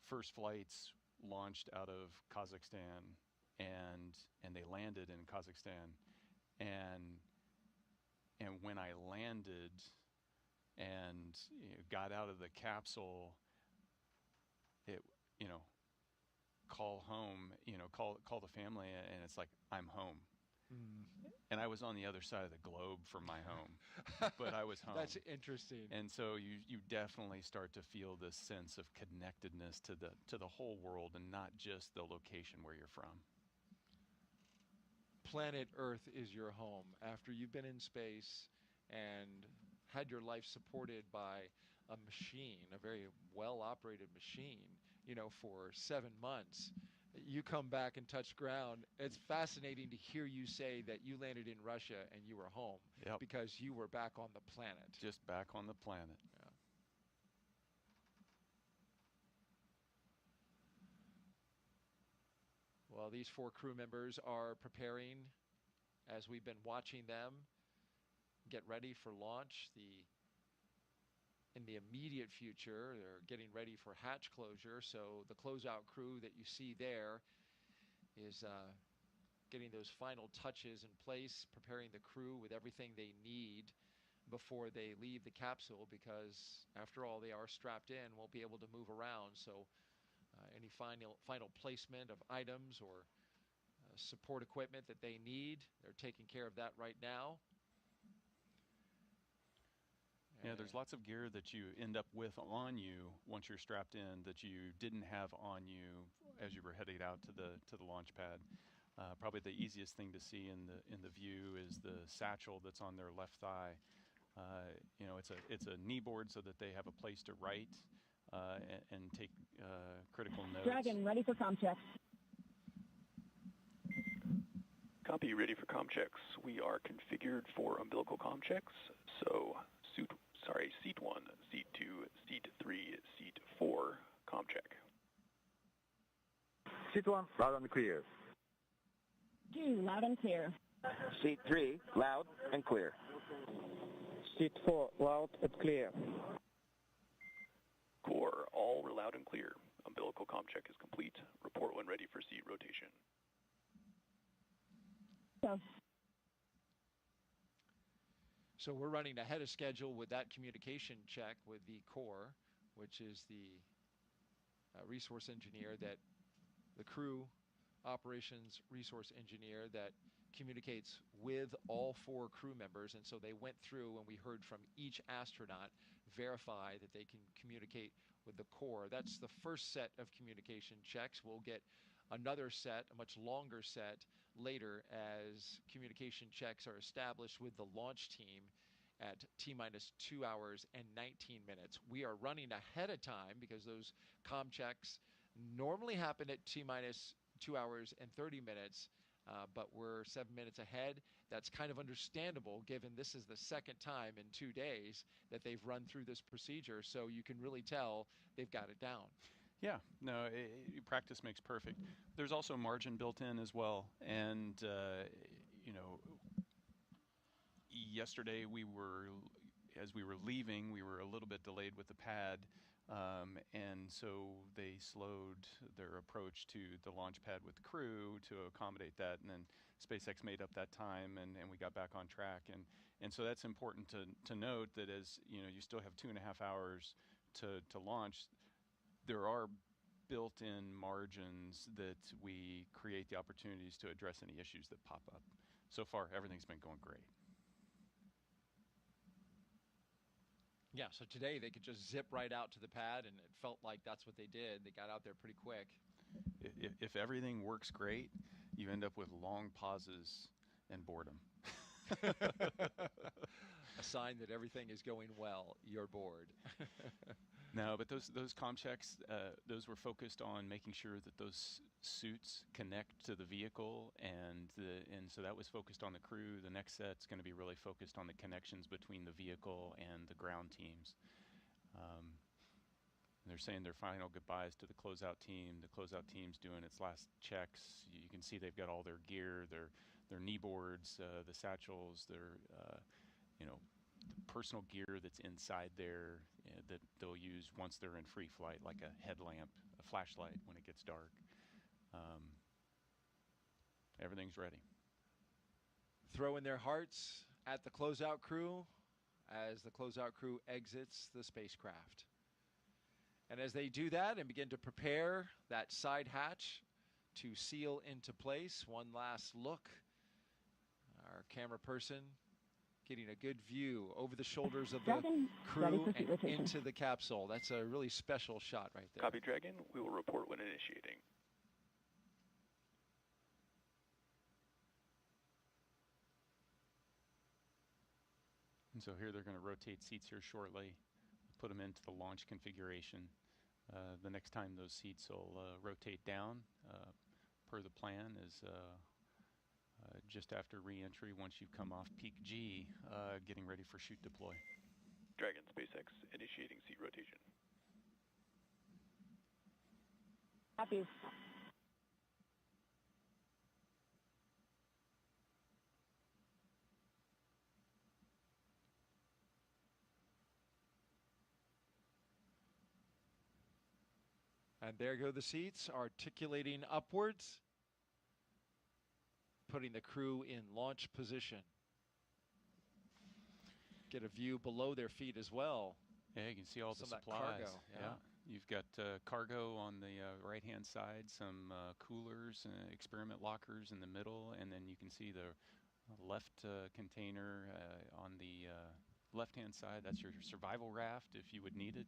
first flights launched out of Kazakhstan, and they landed in Kazakhstan, and when I landed and got out of the capsule, it call home, call the family, and it's like, I'm home. And I was on the other side of the globe from my home, but I was home. That's interesting. And so you definitely start to feel this sense of connectedness to the whole world, and not just the location where you're from. Planet Earth is your home. After you've been in space and had your life supported by a machine, a very well-operated machine, for 7 months, you come back and touch ground. It's fascinating to hear you say that you landed in Russia and you were home. Yep. Because you were back on the planet. Just back on the planet. Yeah. Well, these 4 crew members are preparing, as we've been watching them get ready for launch. In the immediate future, they're getting ready for hatch closure. So the closeout crew that you see there is getting those final touches in place, preparing the crew with everything they need before they leave the capsule, because after all, they are strapped in, won't be able to move around. So any final placement of items or support equipment that they need, they're taking care of that right now. Yeah, there's lots of gear that you end up with on you once you're strapped in that you didn't have on you as you were heading out to the launch pad. Probably the easiest thing to see in the view is the satchel that's on their left thigh. It's a knee board so that they have a place to write and take critical notes. Dragon, ready for comm checks. Copy, ready for comm checks. We are configured for umbilical comm checks. So seat 1, seat 2, seat 3, seat 4, comm check. Seat 1, loud and clear. 2, loud and clear. Seat 3, loud and clear. Seat 4, loud and clear. Core, all loud and clear. Umbilical comm check is complete. Report when ready for seat rotation. So we're running ahead of schedule with that communication check with the core, which is the resource engineer that the crew operations resource engineer that communicates with all 4 crew members. And so they went through, and we heard from each astronaut, verify that they can communicate with the core. That's the first set of communication checks. We'll get another set, a much longer set, later as communication checks are established with the launch team at T-minus 2 hours and 19 minutes. We are running ahead of time because those comm checks normally happen at T-minus 2 hours and 30 minutes, but we're 7 minutes ahead. That's kind of understandable given this is the second time in 2 days that they've run through this procedure, so you can really tell they've got it down. Yeah, no, practice makes perfect. There's also margin built in as well, and yesterday as we were leaving, we were a little bit delayed with the pad. And so they slowed their approach to the launch pad with the crew to accommodate that, and then SpaceX made up that time, and we got back on track. And so that's important to note that as you know, you still have 2.5 hours to launch. There are built-in margins that we create the opportunities to address any issues that pop up. So far, everything's been going great. Yeah, so today they could just zip right out to the pad, and it felt like that's what they did. They got out there pretty quick. If everything works great, you end up with long pauses and boredom. A sign that everything is going well. You're bored. No, but those comm checks, those were focused on making sure that those suits connect to the vehicle, and so that was focused on the crew. The next set's going to be really focused on the connections between the vehicle and the ground teams. They're saying their final goodbyes to the closeout team. The closeout team's doing its last checks. You can see they've got all their gear, their knee boards, the satchels, their personal gear that's inside there that they'll use once they're in free flight, like a headlamp, a flashlight when it gets dark. Everything's ready. Throwing their hearts at the closeout crew as the closeout crew exits the spacecraft. And as they do that and begin to prepare that side hatch to seal into place, one last look. Our camera person getting a good view over the shoulders of the crew and into the capsule. That's a really special shot right there. Copy, Dragon. We will report when initiating. And so here they're going to rotate seats here shortly, put them into the launch configuration. The next time those seats will rotate down, per the plan, is just after re-entry, once you've come off peak G, getting ready for shoot deploy. Dragon, SpaceX, initiating seat rotation. Copy. And there go the seats, articulating upwards, putting the crew in launch position. Get a view below their feet as well. Yeah, you can see all the supplies. Cargo, yeah. You've got cargo on the right-hand side, some coolers, experiment lockers in the middle, and then you can see the left container on the left-hand side. That's your survival raft if you would need it.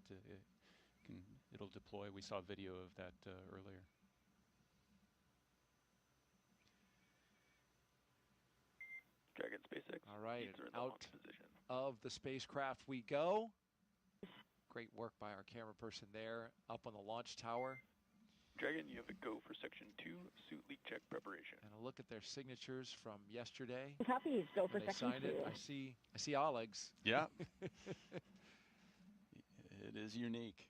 It'll deploy. We saw a video of that earlier. Dragon, SpaceX. All right, seats are in the out launch position. of the spacecraft we go. Great work by our camera person there, up on the launch tower. Dragon, you have a go for Section 2, suit leak check preparation. And a look at their signatures from yesterday. Copy. Go for When they Section signed 2. it, I see Oleg's. Yeah. It is unique.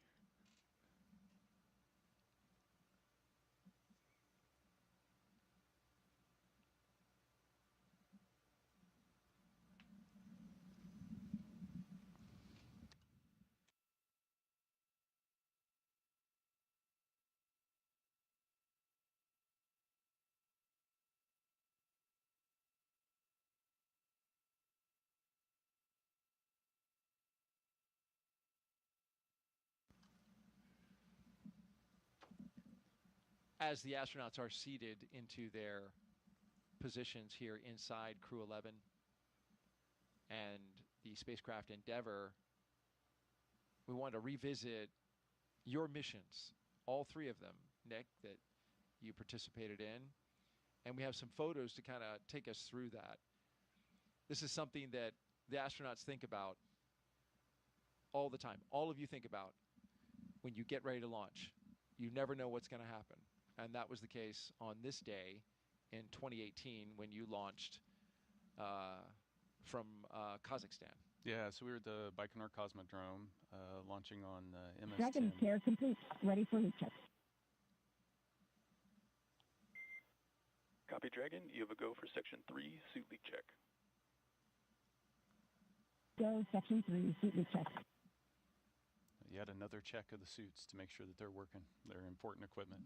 As the astronauts are seated into their positions here inside Crew 11 and the spacecraft Endeavour, we want to revisit your missions, all three of them, Nick, that you participated in. And we have some photos to kind of take us through that. This is something that the astronauts think about all the time. All of you think about when you get ready to launch. You never know what's going to happen. And that was the case on this day in 2018 when you launched from Kazakhstan. Yeah, so we were at the Baikonur Cosmodrome, launching on MS-10. Dragon care complete. Ready for leak check. Copy, Dragon. You have a go for Section 3, suit leak check. Go Section 3, suit leak check. yet another check of the suits to make sure that they're working. They're important equipment.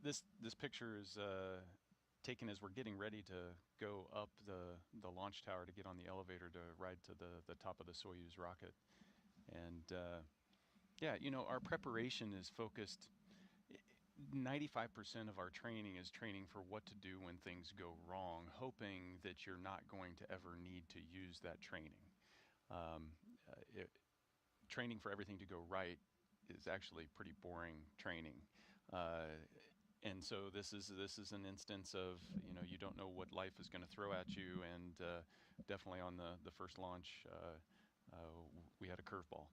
This picture is taken as we're getting ready to go up the launch tower to get on the elevator to ride to the top of the Soyuz rocket. And yeah, you know, our preparation is focused. 95% of our training is training for what to do when things go wrong, hoping that you're not going to ever need to use that training. Training for everything to go right is actually pretty boring training. And so this is an instance of, you know, you don't know what life is going to throw at you, and definitely on the first launch, we had a curveball.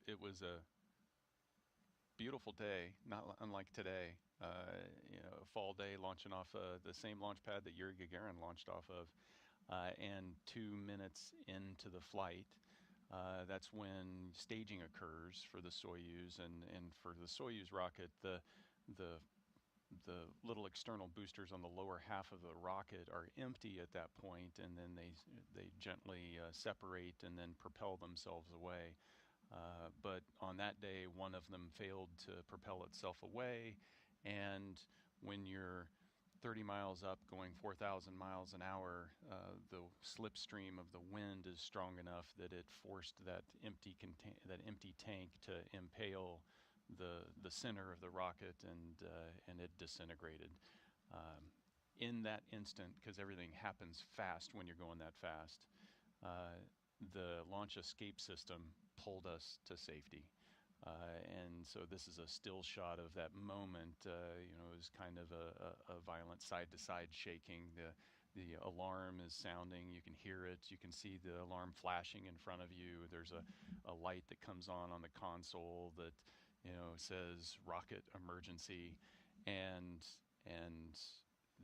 It was a beautiful day, not unlike today. You know, a fall day launching off the same launch pad that Yuri Gagarin launched off of, and 2 minutes into the flight, that's when staging occurs for the Soyuz, and for the Soyuz rocket, the little external boosters on the lower half of the rocket are empty at that point, and then they gently separate and then propel themselves away. But on that day, one of them failed to propel itself away, and when you're 30 miles up going 4,000 miles an hour, the slipstream of the wind is strong enough that it forced that empty tank to impale the center of the rocket, and it disintegrated. In that instant, because everything happens fast when you're going that fast, the launch escape system pulled us to safety. And so this is a still shot of that moment. You know, it was kind of a violent side-to-side shaking. The alarm is sounding. You can hear it. You can see the alarm flashing in front of you. There's a light that comes on the console that, you know, says rocket emergency, and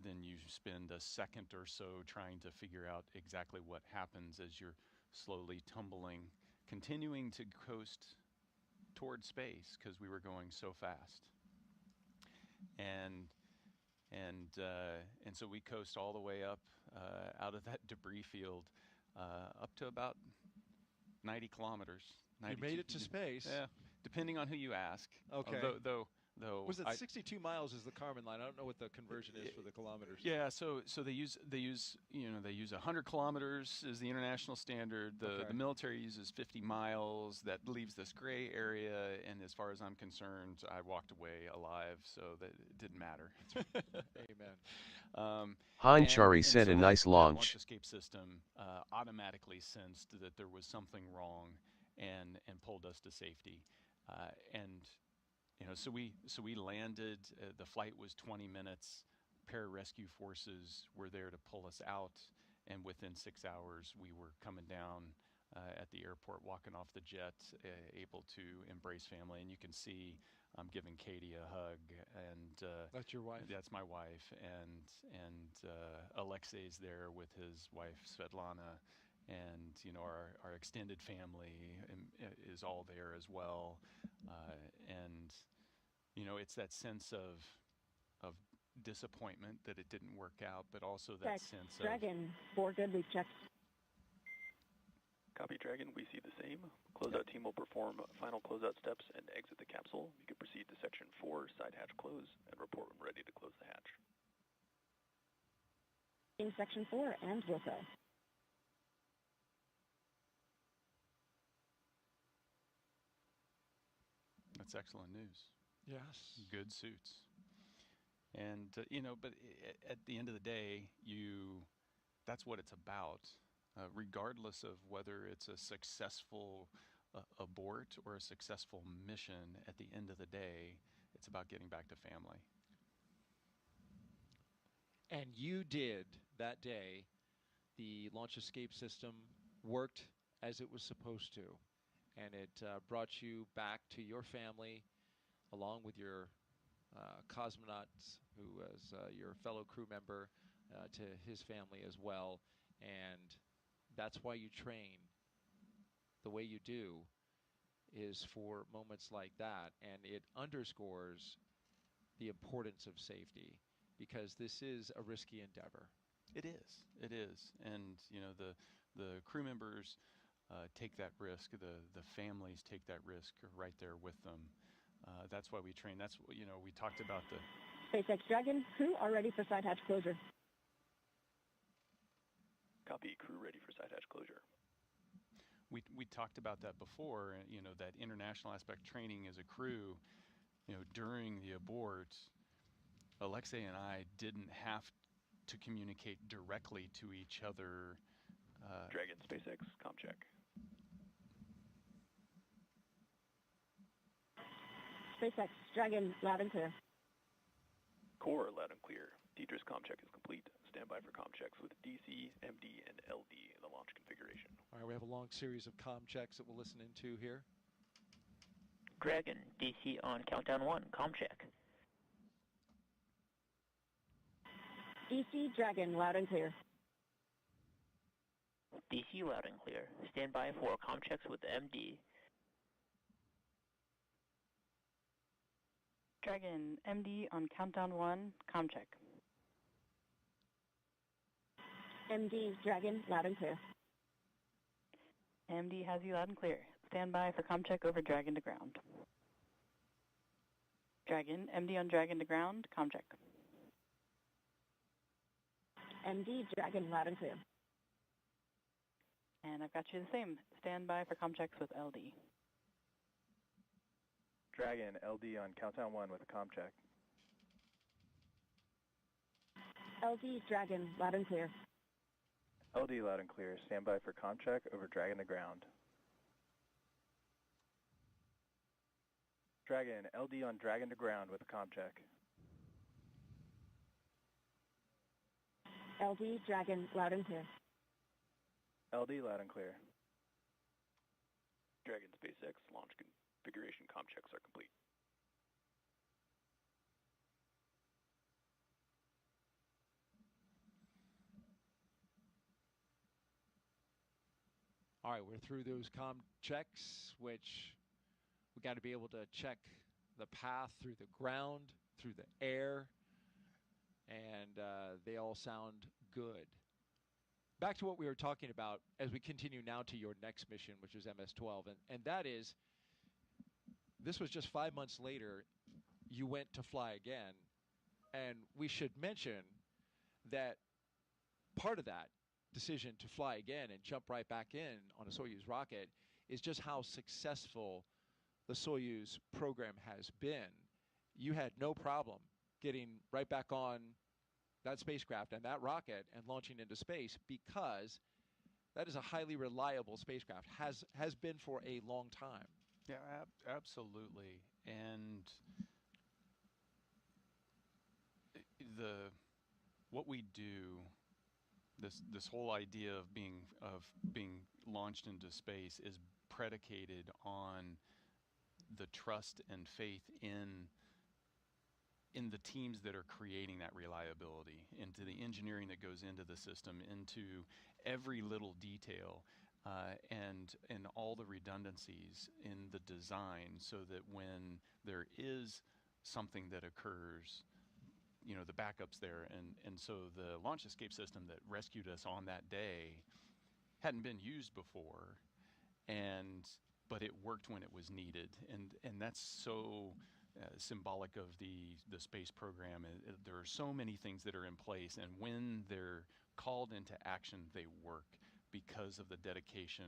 then you spend a second or so trying to figure out exactly what happens as you're slowly tumbling, continuing to coast toward space because we were going so fast. And so we coast all the way up out of that debris field up to about 90 kilometers. You made it to space. Yeah, depending on who you ask. Okay. Though was it 62 miles is the Kármán line? I don't know what the conversion is for the kilometers. Yeah, so they use 100 kilometers is the international standard. The military uses 50 miles. That leaves this gray area, and as far as I'm concerned, I walked away alive, so that it didn't matter. Amen. Hanchari said so a nice that launch. Launch escape system automatically sensed that there was something wrong and pulled us to safety. And you know, so we landed. The flight was 20 minutes. Pararescue forces were there to pull us out, and within 6 hours, we were coming down at the airport, walking off the jet, able to embrace family. And you can see I'm giving Katie a hug, and that's your wife. That's my wife, and Alexei's there with his wife Svetlana, and you know our extended family is all there as well, and you know it's that sense of disappointment that it didn't work out, but also that sense of Dragon, 4 good, we've checked. Copy, Dragon. We see the same. Closeout team will perform final closeout steps and exit the capsule. You can proceed to Section 4, side hatch close, and report when ready to close the hatch. In Section 4, and will go. That's excellent news. Yes. Good suits. And, you know, but at the end of the day, that's what it's about. Regardless of whether it's a successful abort or a successful mission, at the end of the day, it's about getting back to family. And you did that day. The launch escape system worked as it was supposed to, and it brought you back to your family, along with your cosmonauts, who was your fellow crew member, to his family as well. And that's why you train the way you do, is for moments like that. And it underscores the importance of safety, because this is a risky endeavor. It is, and you know the crew members take that risk. The families take that risk right there with them. That's why we train. That's what, you know, we talked about the SpaceX Dragon, crew are ready for side hatch closure. Copy, crew ready for side hatch closure. we talked about that before. You know, that international aspect training as a crew. You know, during the abort, Alexei and I didn't have to communicate directly to each other. Dragon, SpaceX, comm check. SpaceX Dragon, loud and clear. Core, loud and clear. Deidre's comm check is complete. Stand by for comm checks with DC, MD, and LD in the launch configuration. All right, we have a long series of comm checks that we'll listen into here. Dragon, DC on countdown 1, comm check. DC Dragon, loud and clear. DC loud and clear. Stand by for comm checks with MD. Dragon, MD on countdown 1, comm check. MD Dragon, loud and clear. MD has you loud and clear. Stand by for comm check over Dragon to ground. Dragon, MD on Dragon to ground, comm check. MD Dragon, loud and clear. And I've got you the same. Stand by for comm checks with LD. Dragon, LD on countdown 1 with a comm check. LD Dragon, loud and clear. LD loud and clear. Stand by for comm check over Dragon to ground. Dragon, LD on Dragon to ground with a comm check. LD Dragon, loud and clear. LD loud and clear. Dragon, SpaceX, launch configuration comm checks are complete. All right, we're through those comm checks, which we got to be able to check the path through the ground, through the air, and they all sound good. Back to what we were talking about as we continue now to your next mission, which is MS-12, and that is, this was just 5 months later, you went to fly again, and we should mention that part of that decision to fly again and jump right back in on a Soyuz rocket is just how successful the Soyuz program has been. You had no problem getting right back on that spacecraft and that rocket and launching into space, because that is a highly reliable spacecraft, has been for a long time. Yeah, absolutely. And what we do, this whole idea of being launched into space is predicated on the trust and faith in the teams that are creating that reliability, into the engineering that goes into the system, into every little detail, and all the redundancies in the design, so that when there is something that occurs, you know, the backup's there. And so the launch escape system that rescued us on that day hadn't been used before, but it worked when it was needed, and that's so symbolic of the space program. There are so many things that are in place, and when they're called into action, they work because of the dedication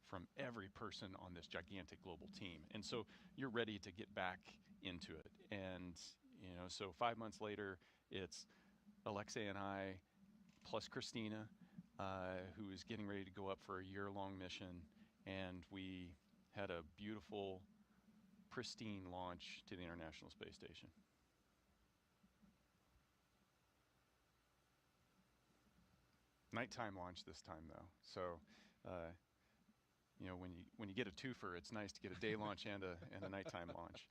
from every person on this gigantic global team. And so you're ready to get back into it. And you know, so 5 months later, it's Alexei and I plus Christina, who is getting ready to go up for a year-long mission, and we had a beautiful, pristine launch to the International Space Station. Nighttime launch this time, though. So, you know, when you get a twofer, it's nice to get a day launch and a nighttime launch.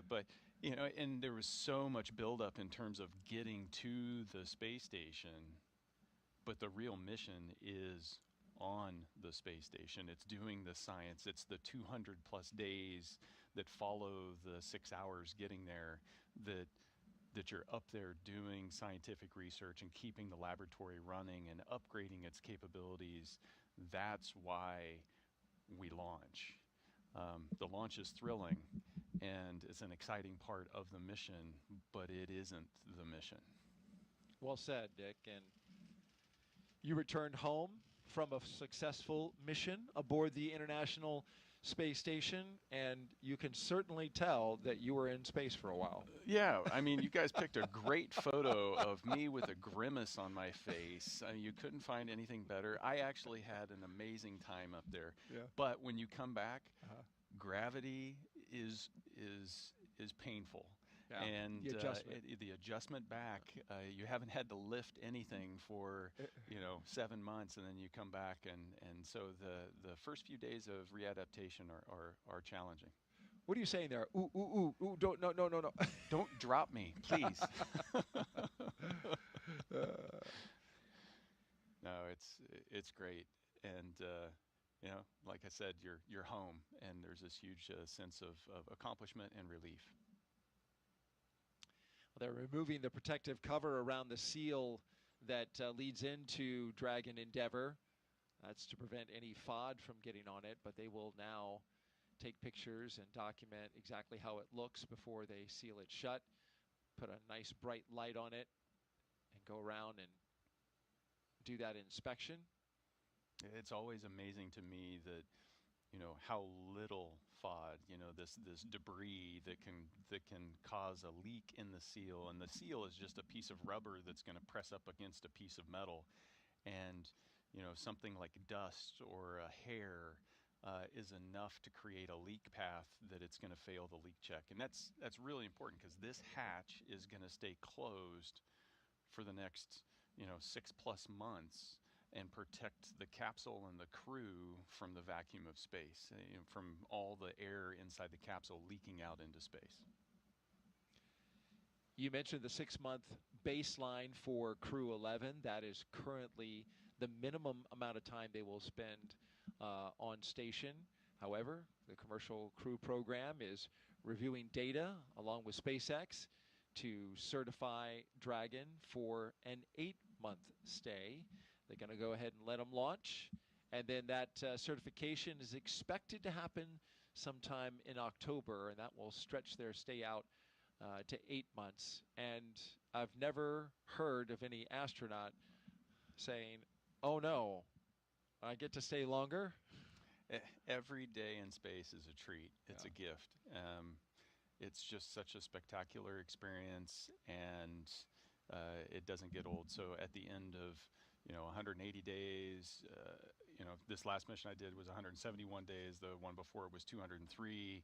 But you know, and there was so much buildup in terms of getting to the space station, but the real mission is on the space station. It's doing the science. It's the 200+ days that follow the 6 hours getting there that that you're up there doing scientific research and keeping the laboratory running and upgrading its capabilities. That's why we launch. The launch is thrilling and it's an exciting part of the mission, but it isn't the mission. Well said, Dick. And you returned home from a successful mission aboard the International Space Station, and you can certainly tell that you were in space for a while. Yeah, I mean, you guys picked a great photo of me with a grimace on my face. You couldn't find anything better. I actually had an amazing time up there. Yeah. But when you come back, gravity is painful. Yeah. And The adjustment. the adjustment back, you haven't had to lift anything for 7 months, and then you come back, and so the first few days of readaptation are challenging. What are you saying there? Ooh, ooh, ooh, ooh! Don't, no. Don't drop me, please. No, it's great, and like I said, you're home, and there's this huge sense of accomplishment and relief. They're removing the protective cover around the seal that leads into Dragon Endeavour. That's to prevent any FOD from getting on it, but they will now take pictures and document exactly how it looks before they seal it shut, put a nice bright light on it, and go around and do that inspection. It's always amazing to me that how little FOD, this debris that can cause a leak in the seal, and the seal is just a piece of rubber that's going to press up against a piece of metal, and something like dust or a hair is enough to create a leak path that it's going to fail the leak check, and that's really important because this hatch is going to stay closed for the next 6+ months and protect the capsule and the crew from the vacuum of space, from all the air inside the capsule leaking out into space. You mentioned the 6-month baseline for Crew 11. That is currently the minimum amount of time they will spend on station. However, the commercial crew program is reviewing data along with SpaceX to certify Dragon for an 8-month stay. They're going to go ahead and let them launch, and then that certification is expected to happen sometime in October, and that will stretch their stay out to 8 months. And I've never heard of any astronaut saying, "Oh no, I get to stay longer." Every day in space is a treat. It's a gift. It's just such a spectacular experience, and it doesn't get old. So at the end of 180 days, this last mission I did was 171 days. The one before it was 203.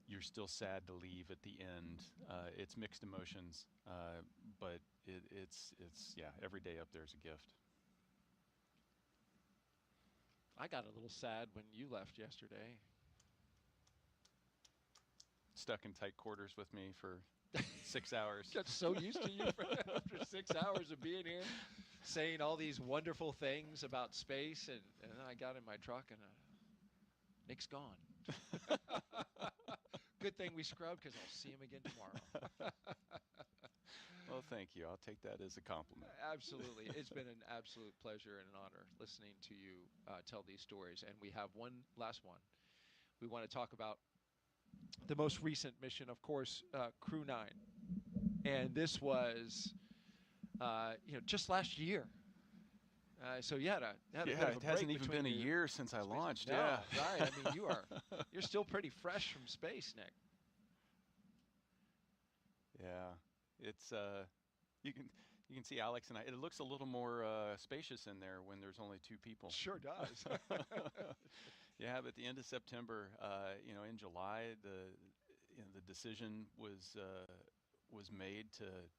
You're still sad to leave at the end. It's mixed emotions, but it's every day up there is a gift. I got a little sad when you left yesterday. Stuck in tight quarters with me for 6 hours. Got so used to you after 6 hours of being here, saying all these wonderful things about space, and then I got in my truck and Nick's gone. Good thing we scrubbed, because I'll see him again tomorrow. Well, thank you. I'll take that as a compliment. Absolutely. It's been an absolute pleasure and an honor listening to you tell these stories. And we have one last one. We want to talk about the most recent mission, of course, Crew 9. And this was, just last year. So you had a bit of a it hasn't break even been a year since I launched. Yeah, right. I mean, you're still pretty fresh from space, Nick. Yeah, it's you can see Alex and I. It looks a little more spacious in there when there's only 2 people. Sure does. Yeah, but at the end of September, in July, the decision was made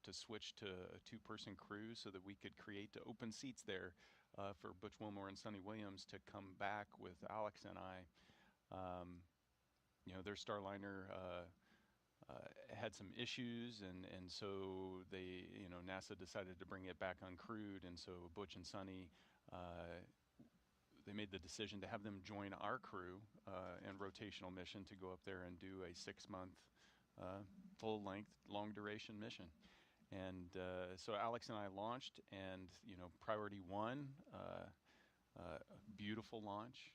to switch to a 2-person crew so that we could create open seats there for Butch Wilmore and Sonny Williams to come back with Alex and I. Their Starliner had some issues, and so they, NASA decided to bring it back uncrewed, and so Butch and Sonny, they made the decision to have them join our crew in rotational mission to go up there and do a 6-month full-length, long-duration mission. And so Alex and I launched, and priority one, beautiful launch.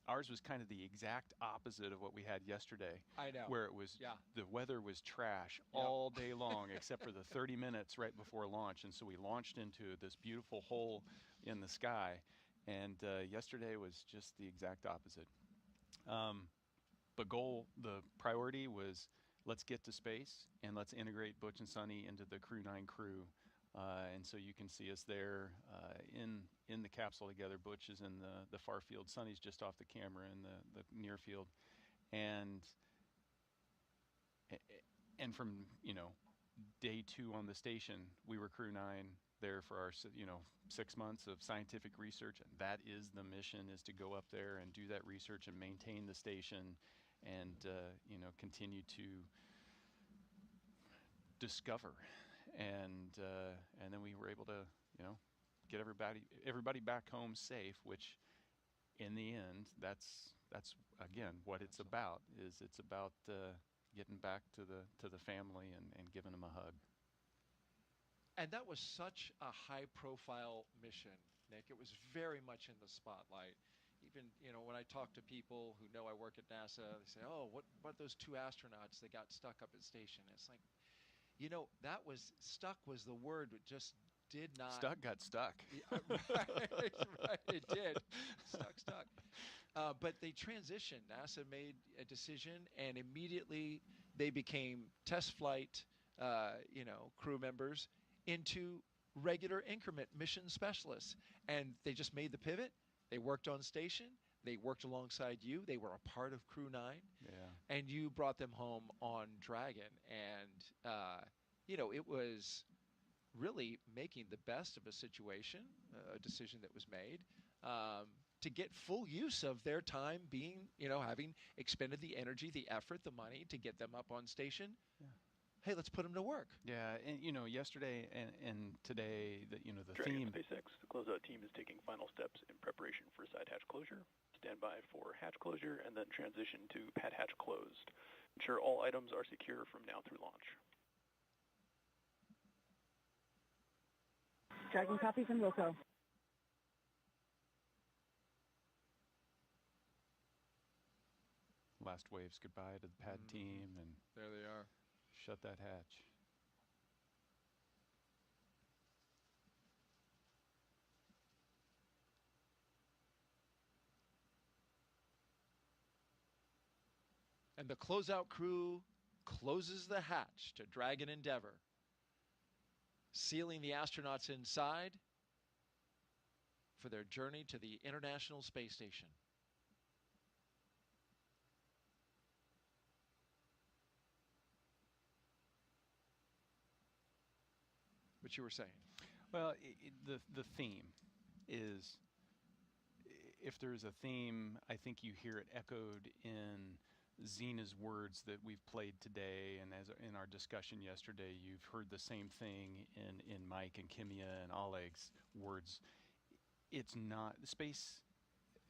Ours was kind of the exact opposite of what we had yesterday. I know. Where it was, the weather was trash all day long, except for the 30 minutes right before launch. And so we launched into this beautiful hole in the sky. And yesterday was just the exact opposite. The priority was, let's get to space and let's integrate Butch and Sonny into the Crew 9 crew. And so you can see us there in the capsule together. Butch is in the far field. Sonny's just off the camera in the near field. And from, day 2 on the station, we were Crew 9 there for our, 6 months of scientific research. And that is the mission, is to go up there and do that research and maintain the station and, continue to discover. And then we were able to, get everybody back home safe, which in the end, that's again what it's about. It's about getting back to the family and giving them a hug. And that was such a high-profile mission, Nick. It was very much in the spotlight. Even, when I talk to people who know I work at NASA, they say, "Oh, what about those 2 astronauts that got stuck up at station?" It's like, that was stuck was the word. It just did not. Stuck got stuck. Right, it did. Stuck. But they transitioned. NASA made a decision, and immediately they became test flight, crew members into regular increment mission specialists. And they just made the pivot. They worked on station. They worked alongside you. They were a part of Crew 9. Yeah. And you brought them home on Dragon. And, it was really making the best of a situation, a decision that was made, to get full use of their time being, having expended the energy, the effort, the money to get them up on station. Yeah. Hey, let's put them to work. Yeah, and yesterday and today, the Dragon theme. SpaceX, the closeout team is taking final steps in preparation for side hatch closure. Stand by for hatch closure, and then transition to pad hatch closed. Ensure all items are secure from now through launch. Dragon copy from Wilco. Last waves goodbye to the pad team, and there they are. Shut that hatch. And the closeout crew closes the hatch to Dragon Endeavour, sealing the astronauts inside for their journey to the International Space Station. What you were saying? Well, the theme is, if there's a theme, I think you hear it echoed in Zena's words that we've played today, and as in our discussion yesterday, you've heard the same thing in Mike and Kimia and Oleg's words. It's not, space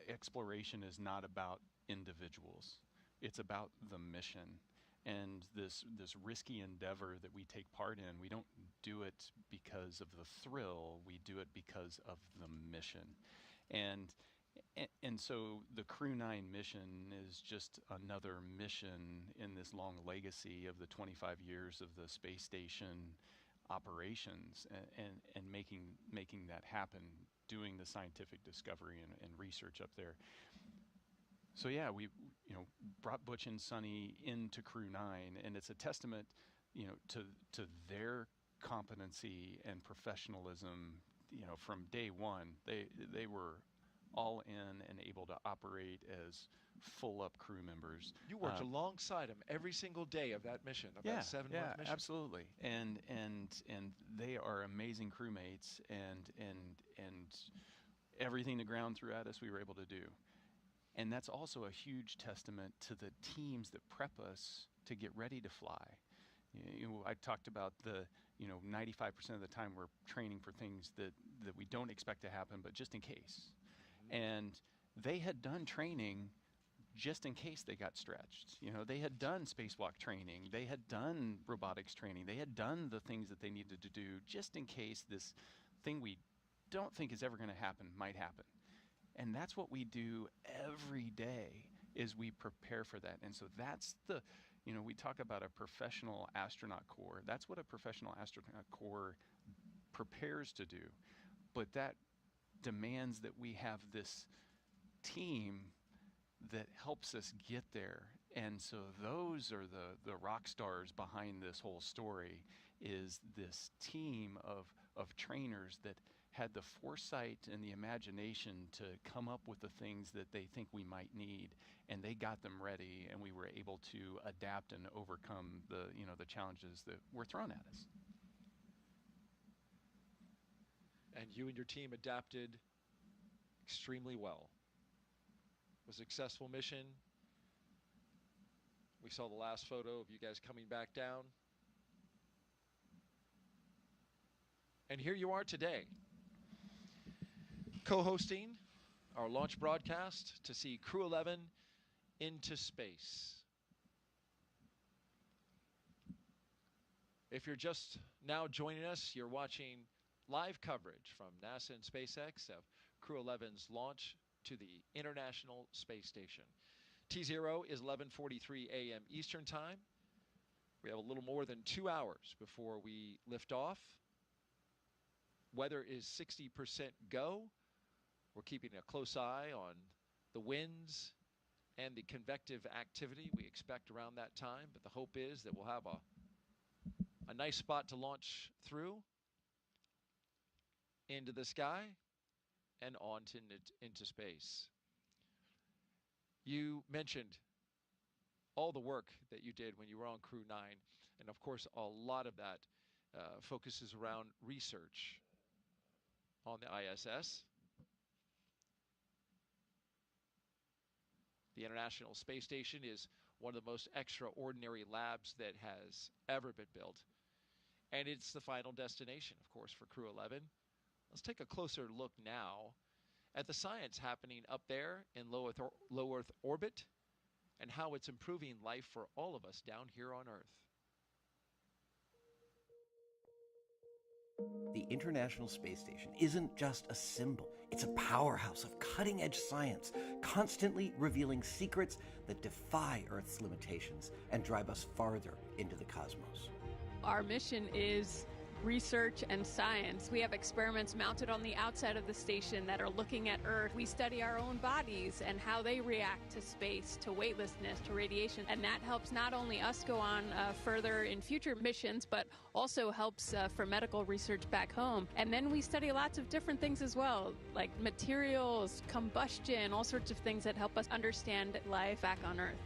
exploration is not about individuals. It's about the mission. And this risky endeavor that we take part in, we don't do it because of the thrill, we do it because of the mission. And so the Crew 9 mission is just another mission in this long legacy of the 25 years of the space station operations and making that happen, doing the scientific discovery and research up there. So yeah, we brought Butch and Sonny into Crew 9, and it's a testament, to their competency and professionalism. From day one, they were all in and able to operate as full-up crew members. You worked alongside them every single day of that mission, of that 7-month mission. Absolutely. And they are amazing crewmates, and everything the ground threw at us, we were able to do. And that's also a huge testament to the teams that prep us to get ready to fly. I talked about the 95% of the time we're training for things that we don't expect to happen, but just in case. And they had done training just in case they got stretched. You know, they had done spacewalk training, they had done robotics training, they had done the things that they needed to do just in case this thing we don't think is ever going to happen might happen. And that's what we do every day, is we prepare for that. And so that's the, you know, we talk about a professional astronaut corps. That's what a professional astronaut corps prepares to do. But that demands that we have this team that helps us get there. And so those are the rock stars behind this whole story, is this team of trainers that had the foresight and the imagination to come up with the things that they think we might need, and they got them ready, and we were able to adapt and overcome the, you know, the challenges that were thrown at us. And you and your team adapted extremely well. It was a successful mission. We saw the last photo of you guys coming back down. And here you are today, co-hosting our launch broadcast to see Crew 11 into space. If you're just now joining us, you're watching live coverage from NASA and SpaceX of Crew 11's launch to the International Space Station. T0 is 11:43 a.m. Eastern Time. We have a little more than 2 hours before we lift off. Weather is 60% go. We're keeping a close eye on the winds and the convective activity we expect around that time, but the hope is that we'll have a nice spot to launch through into the sky and on into space. You mentioned all the work that you did when you were on Crew 9, and of course a lot of that focuses around research on the ISS. The International Space Station is one of the most extraordinary labs that has ever been built, and it's the final destination, of course, for Crew 11. Let's take a closer look now at the science happening up there in low Earth orbit and how it's improving life for all of us down here on Earth. The International Space Station isn't just a symbol. It's a powerhouse of cutting-edge science, constantly revealing secrets that defy Earth's limitations and drive us farther into the cosmos. Our mission is research and science. We have experiments mounted on the outside of the station that are looking at Earth. We study our own bodies and how they react to space, to weightlessness, to radiation, and that helps not only us go on further in future missions, but also helps for medical research back home. And then we study lots of different things as well, like materials, combustion, all sorts of things that help us understand life back on Earth.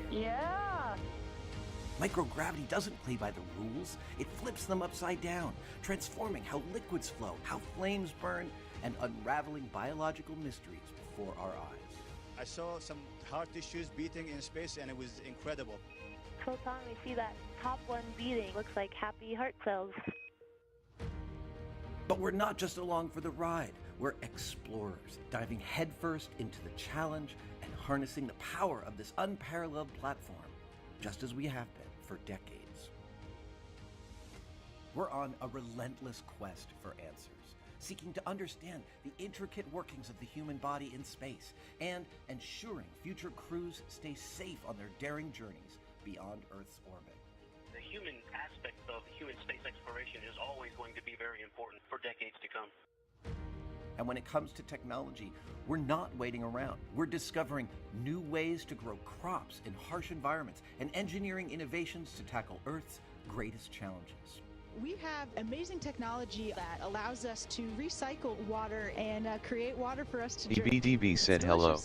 Yeah! Microgravity doesn't play by the rules, it flips them upside down, transforming how liquids flow, how flames burn, and unraveling biological mysteries before our eyes. I saw some heart tissues beating in space and it was incredible. Photon, we see that top one beating. Looks like happy heart cells. But we're not just along for the ride, we're explorers, diving headfirst into the challenge and harnessing the power of this unparalleled platform, just as we have been for decades. We're on a relentless quest for answers, seeking to understand the intricate workings of the human body in space and ensuring future crews stay safe on their daring journeys beyond Earth's orbit. The human aspect of human space exploration is always going to be very important for decades to come. And when it comes to technology, we're not waiting around. We're discovering new ways to grow crops in harsh environments and engineering innovations to tackle Earth's greatest challenges. We have amazing technology that allows us to recycle water and create water for us to drink. DBDB said hello.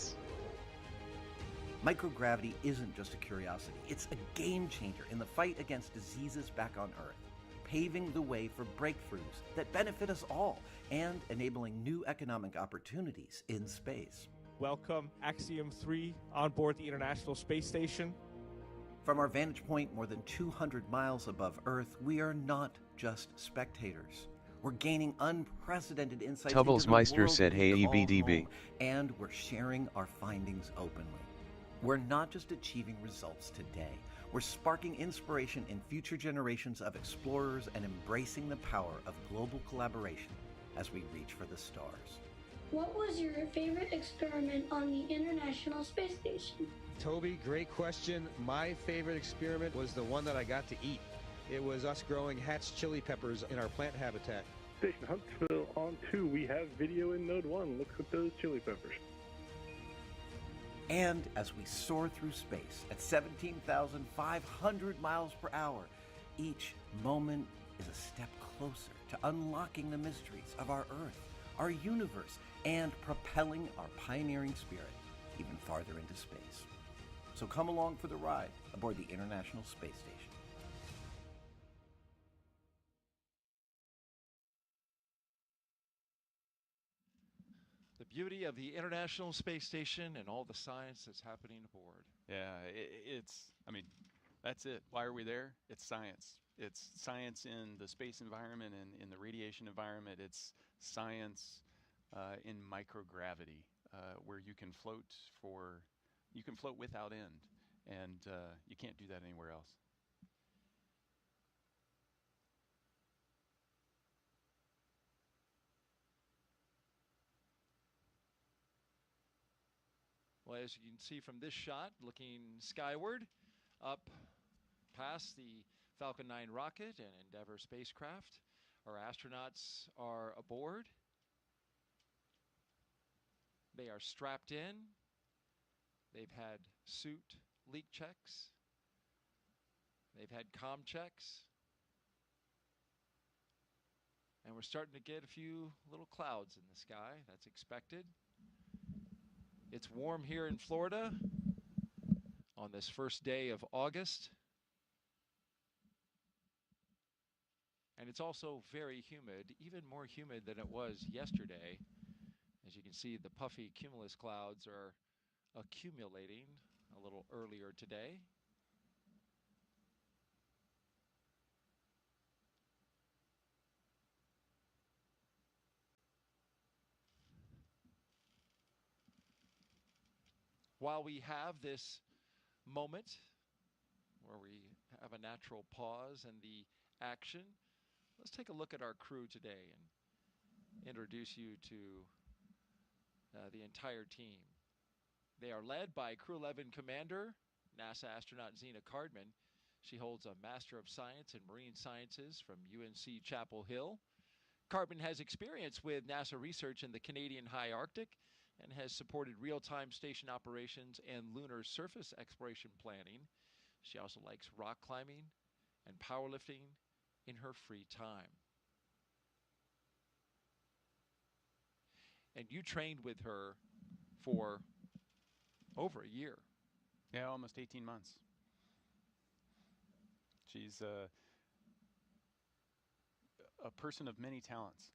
Microgravity isn't just a curiosity, it's a game changer in the fight against diseases back on Earth, paving the way for breakthroughs that benefit us all and enabling new economic opportunities in space. Welcome, Axiom 3, on board the International Space Station. From our vantage point more than 200 miles above Earth, we are not just spectators. We're gaining unprecedented insights Tubbles into the Meister world said, we "Hey, call EBDB." home, and we're sharing our findings openly. We're not just achieving results today. We're sparking inspiration in future generations of explorers and embracing the power of global collaboration as we reach for the stars. What was your favorite experiment on the International Space Station? Toby, great question. My favorite experiment was the one that I got to eat. It was us growing Hatch chili peppers in our plant habitat. Station Huntsville on 2, we have video in Node 1. Look at those chili peppers. And as we soar through space at 17,500 miles per hour, each moment is a step closer to unlocking the mysteries of our Earth, our universe, and propelling our pioneering spirit even farther into space. So come along for the ride aboard the International Space Station. The beauty of the International Space Station and all the science that's happening aboard. Yeah, I mean, that's it. Why are we there? It's science. It's science in the space environment and in the radiation environment. It's science in microgravity, where you can float without end, and you can't do that anywhere else. Well, as you can see from this shot, looking skyward, up past the Falcon 9 rocket and Endeavour spacecraft, our astronauts are aboard. They are strapped in. They've had suit leak checks. They've had comm checks. And we're starting to get a few little clouds in the sky. That's expected. It's warm here in Florida on this first day of August. And it's also very humid, even more humid than it was yesterday. As you can see, the puffy cumulus clouds are accumulating a little earlier today. While we have this moment where we have a natural pause in the action, let's take a look at our crew today and introduce you to the entire team. They are led by Crew 11 Commander, NASA astronaut Zena Cardman. She holds a Master of Science in Marine Sciences from UNC Chapel Hill. Cardman has experience with NASA research in the Canadian High Arctic and has supported real-time station operations and lunar surface exploration planning. She also likes rock climbing and powerlifting in her free time. And you trained with her for over a year. Yeah, almost 18 months. She's a person of many talents.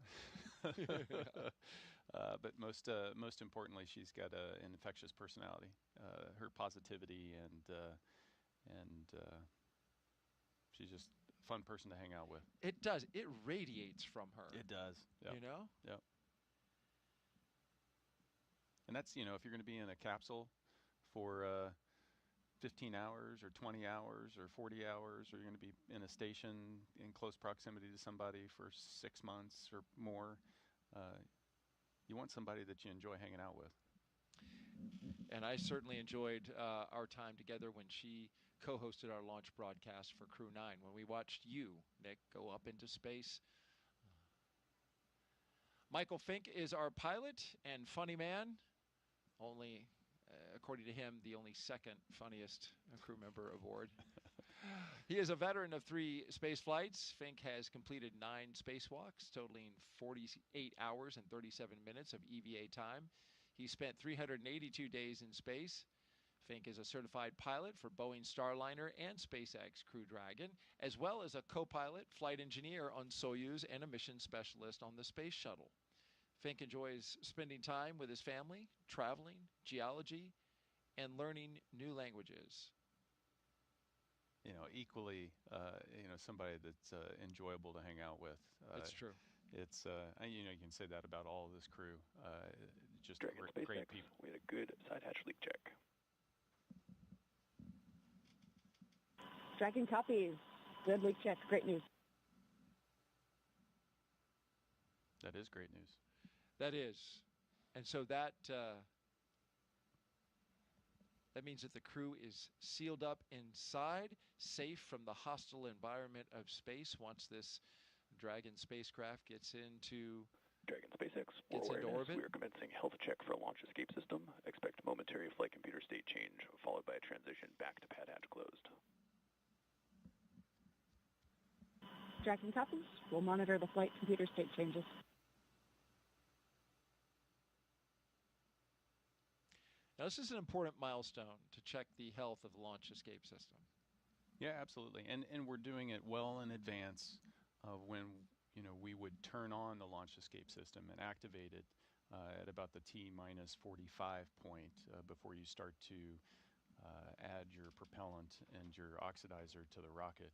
But most importantly, she's got an infectious personality. Her positivity and she's just a fun person to hang out with. It does. It radiates from her. It does. Yep. You know? Yep. And that's, if you're going to be in a capsule for 15 hours or 20 hours or 40 hours, or you're going to be in a station in close proximity to somebody for 6 months or more, you want somebody that you enjoy hanging out with. And I certainly enjoyed our time together when she co-hosted our launch broadcast for Crew 9, when we watched you, Nick, go up into space. Michael Fink is our pilot and funny man. Only, according to him, the only second funniest crew member aboard. He is a veteran of 3 space flights. Fink has completed 9 spacewalks, totaling 48 hours and 37 minutes of EVA time. He spent 382 days in space. Fink is a certified pilot for Boeing Starliner and SpaceX Crew Dragon, as well as a co-pilot, flight engineer on Soyuz, and a mission specialist on the Space Shuttle. Fink enjoys spending time with his family, traveling, geology, and learning new languages. Equally, somebody that's enjoyable to hang out with. That's true. it's you know, you can say that about all of this crew. Just Dragon great SpaceX, people. we had a good side hatch leak check. Dragon copies. Good leak check. Great news. That is great news. That is. And so that means that the crew is sealed up inside, safe from the hostile environment of space once this Dragon spacecraft gets into SpaceX, for awareness, orbit. We are commencing health check for launch escape system. Expect momentary flight computer state change, followed by a transition back to pad hatch closed. Dragon copies. We'll monitor the flight computer state changes. Now, this is an important milestone to check the health of the launch escape system. Yeah, absolutely. And we're doing it well in advance of when, you know, we would turn on the launch escape system and activate it at about the T-minus 45 point before you start to add your propellant and your oxidizer to the rocket.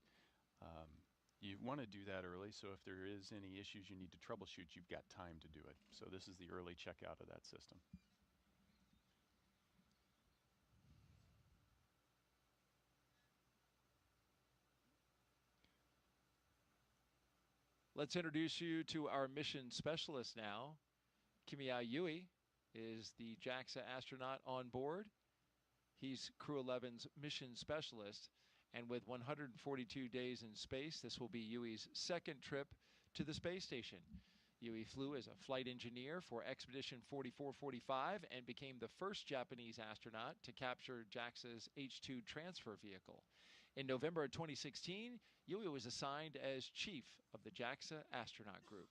You want to do that early, so if there is any issues you need to troubleshoot, you've got time to do it. So this is the early checkout of that system. Let's introduce you to our mission specialist now. Kimiya Yui is the JAXA astronaut on board. He's Crew 11's mission specialist, and with 142 days in space, this will be Yui's second trip to the space station. Yui flew as a flight engineer for Expedition 4445 and became the first Japanese astronaut to capture JAXA's H-2 transfer vehicle. In November of 2016, Yui was assigned as chief of the JAXA astronaut group.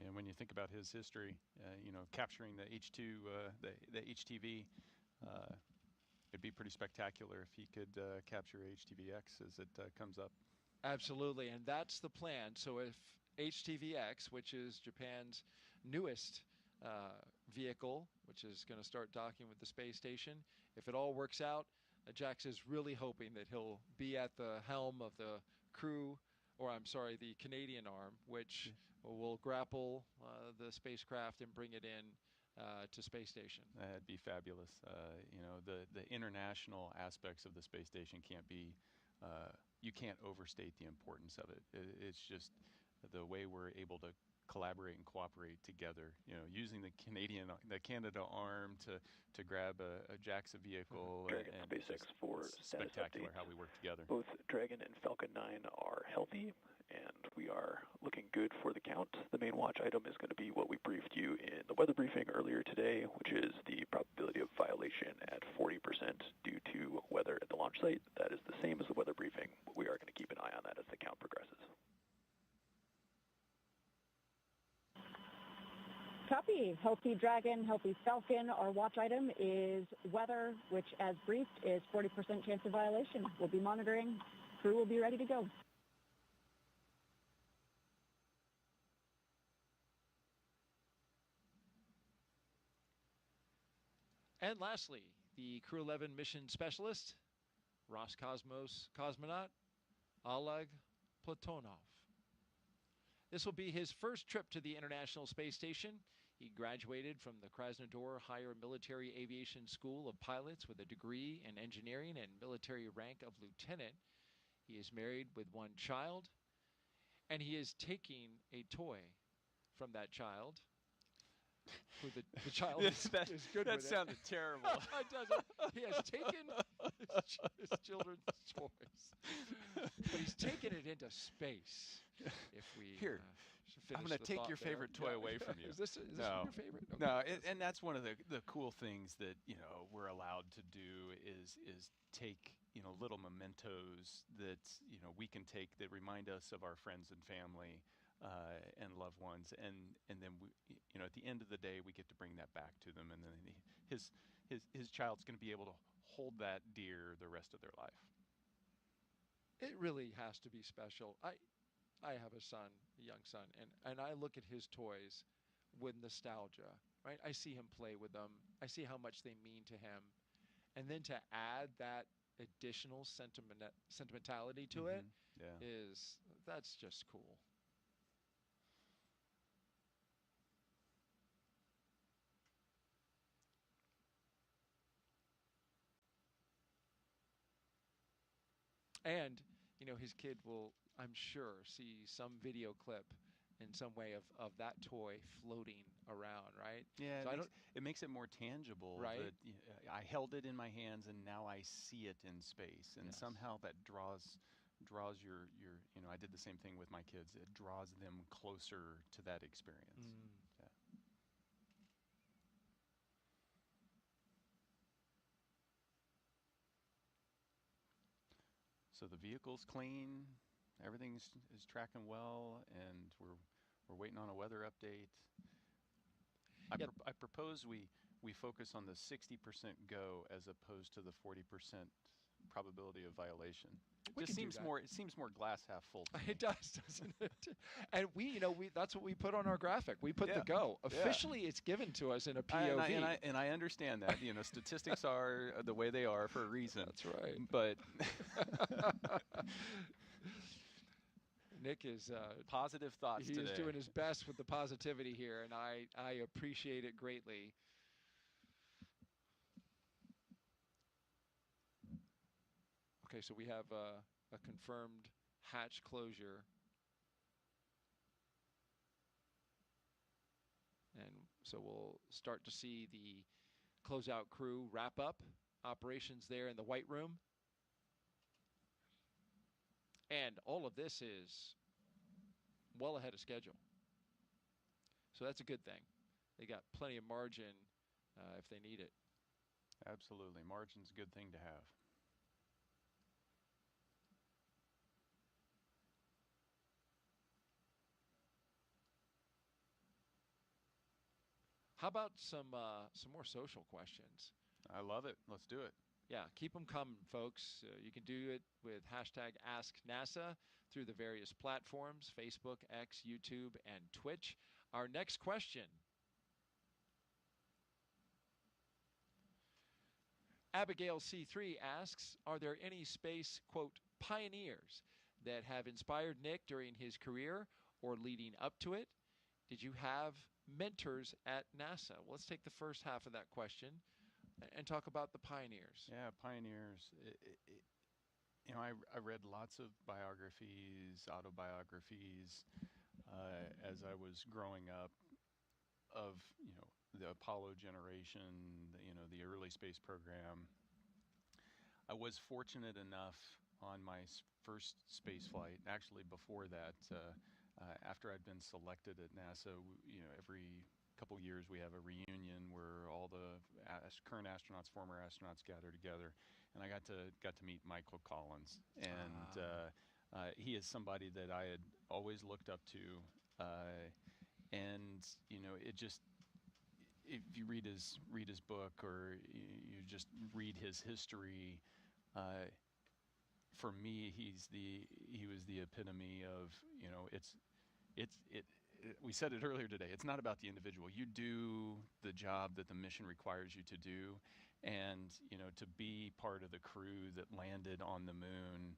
Yeah, when you think about his history, you know, capturing the H-2, the HTV, it'd be pretty spectacular if he could capture HTVX as it comes up. Absolutely, and that's the plan. So if HTVX, which is Japan's newest vehicle, which is going to start docking with the space station, if it all works out, JAXA is really hoping that he'll be at the helm of the crew, or I'm sorry, the Canadian arm, which will grapple the spacecraft and bring it in to space station. That'd be fabulous. You know, the international aspects of the space station can't be, you can't overstate the importance of it. It's just the way we're able to collaborate and cooperate together, you know, using the Canada arm to grab a JAXA vehicle. Dragon and SpaceX for spectacular how we work together. Both Dragon and Falcon 9 are healthy, and we are looking good for the count. The main watch item is going to be what we briefed you in the weather briefing earlier today, which is the probability of violation at 40% due to weather at the launch site. That is the same as the weather briefing, but we are going to keep an eye on that as the count progresses. Copy. Healthy Dragon, healthy Falcon. Our watch item is weather, which, as briefed, is 40% chance of violation. We'll be monitoring. Crew will be ready to go. And lastly, the Crew 11 mission specialist, Roscosmos cosmonaut Oleg Platonov. This will be his first trip to the International Space Station. He graduated from the Krasnodar Higher Military Aviation School of Pilots with a degree in engineering and military rank of lieutenant. He is married with one child, and he is taking a toy from that child. Who the child is good that with sounded it. terrible. It doesn't. He has taken his children's toys, but he's taken it into space. If we Here, I'm going to take your favorite toy away from you. Is this no. your favorite? Okay. No, and that's one of the cool things that, you know, we're allowed to do is take, you know, little mementos that, you know, we can take that remind us of our friends and family and loved ones, and then we, you know, at the end of the day we get to bring that back to them, and then his child's going to be able to hold that dear the rest of their life. It really has to be special. I have a son, a young son, and I look at his toys with nostalgia, right? I see him play with them. I see how much they mean to him. And then to add that additional sentimentality to it is That's just cool. And, you know, his kid will, I'm sure, see some video clip in some way of that toy floating around, right? Yeah, So it makes it more tangible. Right. That, I held it in my hands, and now I see it in space, and somehow that draws your. You know, I did the same thing with my kids. It draws them closer to that experience. Yeah. So the vehicle's clean, everything is tracking well, and we're waiting on a weather update. I propose we focus on the 60% go as opposed to the 40% probability of violation. We Just can do seems that. more. It seems more glass half full. To It does, doesn't it? And that's what we put on our graphic. We put the go. Officially, it's given to us in a POV. And I understand that. You know, statistics are the way they are for a reason. That's right. But Nick is positive thoughts he today. is doing his best with the positivity here, and I appreciate it greatly. Okay, so we have a confirmed hatch closure. And so we'll start to see the closeout crew wrap up operations there in the White Room. And all of this is well ahead of schedule. So that's a good thing. They got plenty of margin if they need it. Absolutely. Margin's a good thing to have. How about some more social questions? I love it. Let's do it. Yeah, keep them coming, folks. You can do it with hashtag AskNASA through the various platforms, Facebook, X, YouTube, and Twitch. Our next question. Abigail C3 asks, are there any space, quote, pioneers that have inspired Nick during his career or leading up to it? Did you have mentors at NASA? Well, let's take the first half of that question and talk about the pioneers. Yeah, pioneers. You know, I read lots of biographies, autobiographies as I was growing up of, you know, the Apollo generation, the early space program. I was fortunate enough on my first space flight, actually before that, after I'd been selected at NASA, every couple years we have a reunion where all the current astronauts, former astronauts gather together, and I got to meet Michael Collins, and he is somebody that I had always looked up to, and it just, if you read his book or you just read his history, for me he was the epitome of, we said it earlier today, it's not about the individual. You do the job that the mission requires you to do, and to be part of the crew that landed on the moon,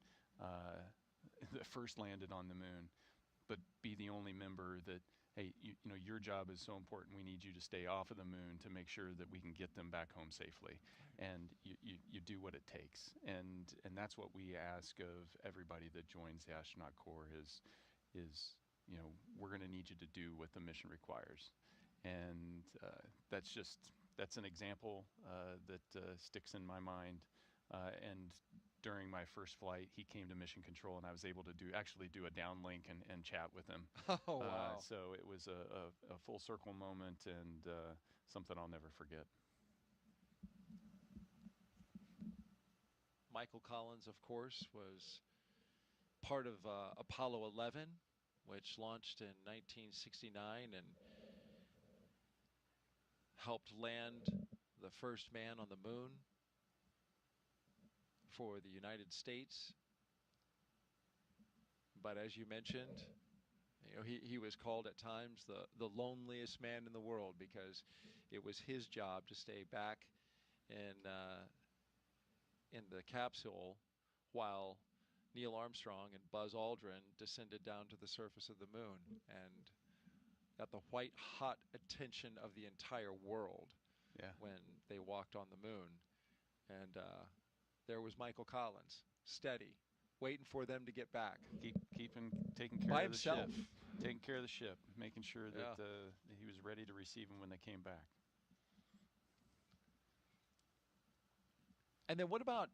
that first landed on the moon, but be the only member that, hey, your job is so important, we need you to stay off of the moon to make sure that we can get them back home safely. And you do what it takes. And that's what we ask of everybody that joins the astronaut corps is we're going to need you to do what the mission requires. And that's an example that sticks in my mind. And during my first flight, he came to Mission Control, and I was able to actually do a downlink and chat with him. Oh, wow. So it was a full circle moment, and something I'll never forget. Michael Collins, of course, was part of Apollo 11, which launched in 1969 and helped land the first man on the moon for the United States. But as you mentioned, he was called at times the loneliest man in the world, because it was his job to stay back in the capsule while Neil Armstrong and Buzz Aldrin descended down to the surface of the moon and got the white-hot attention of the entire world when they walked on the moon. And there was Michael Collins, steady, waiting for them to get back. Taking care by of himself. the ship. Taking care of the ship, making sure that he was ready to receive them when they came back. And then what about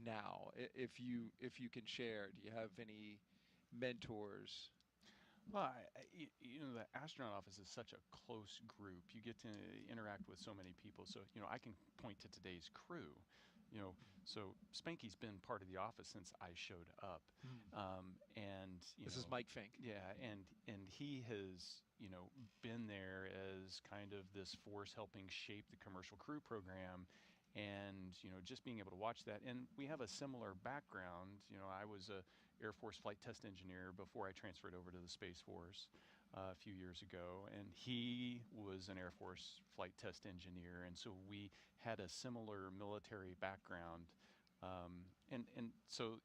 now, if you can share? Do you have any mentors? Well, the astronaut office is such a close group. You get to interact with so many people. So, I can point to today's crew. So Spanky's been part of the office since I showed up. And this is Mike Fink. Yeah, and he has, been there as kind of this force helping shape the commercial crew program. And, just being able to watch that. And we have a similar background. I was a Air Force flight test engineer before I transferred over to the Space Force a few years ago. And he was an Air Force flight test engineer. And so we had a similar military background. And so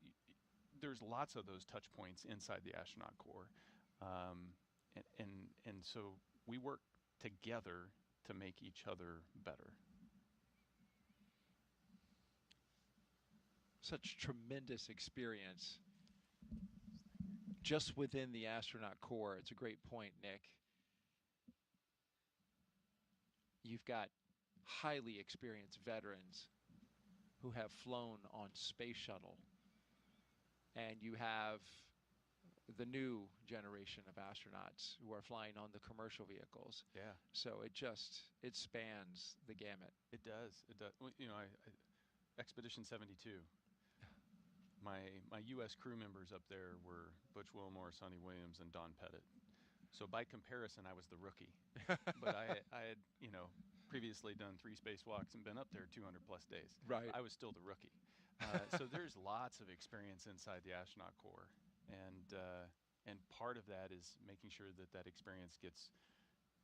there's lots of those touch points inside the astronaut corps. And so we work together to make each other better. Such tremendous experience just within the astronaut corps. It's a great point, Nick. You've got highly experienced veterans who have flown on space shuttle, and you have the new generation of astronauts who are flying on the commercial vehicles. Yeah. So it spans the gamut. It does. It does. Well, Expedition 72. My U.S. crew members up there were Butch Wilmore, Sonny Williams, and Don Pettit. So by comparison, I was the rookie. But I had, previously done 3 spacewalks and been up there 200 plus days. Right. I was still the rookie. So there's lots of experience inside the astronaut corps, and part of that is making sure that experience gets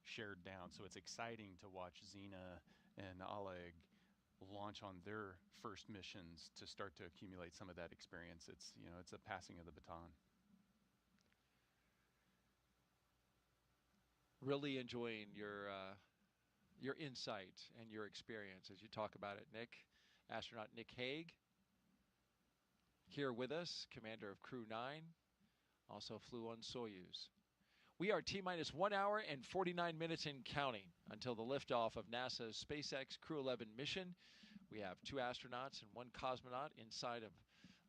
shared down. So it's exciting to watch Xena and Oleg launch on their first missions to start to accumulate some of that experience. It's a passing of the baton. Really enjoying your insight and your experience as you talk about it, Nick. Astronaut Nick Hague here with us, commander of Crew 9, also flew on Soyuz. We are T-minus 1 hour and 49 minutes in counting until the liftoff of NASA's SpaceX Crew 11 mission. We have 2 astronauts and 1 cosmonaut inside of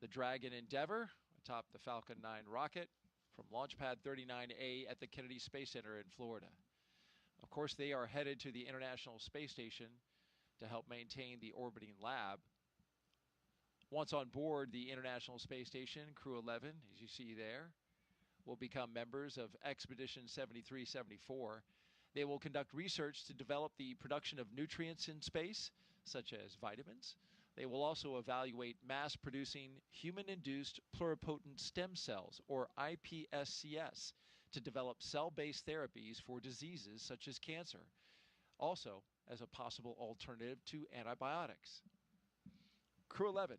the Dragon Endeavour atop the Falcon 9 rocket from Launch Pad 39A at the Kennedy Space Center in Florida. Of course, they are headed to the International Space Station to help maintain the orbiting lab. Once on board the International Space Station, Crew 11, as you see there, will become members of Expedition 7374. They will conduct research to develop the production of nutrients in space, such as vitamins. They will also evaluate mass-producing human-induced pluripotent stem cells, or iPSCs, to develop cell-based therapies for diseases such as cancer, also as a possible alternative to antibiotics. Crew 11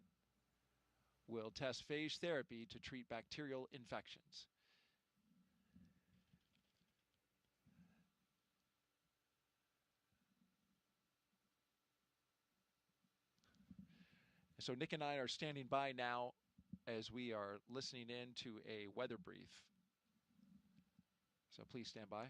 will test phage therapy to treat bacterial infections. So Nick and I are standing by now as we are listening in to a weather brief. So please stand by.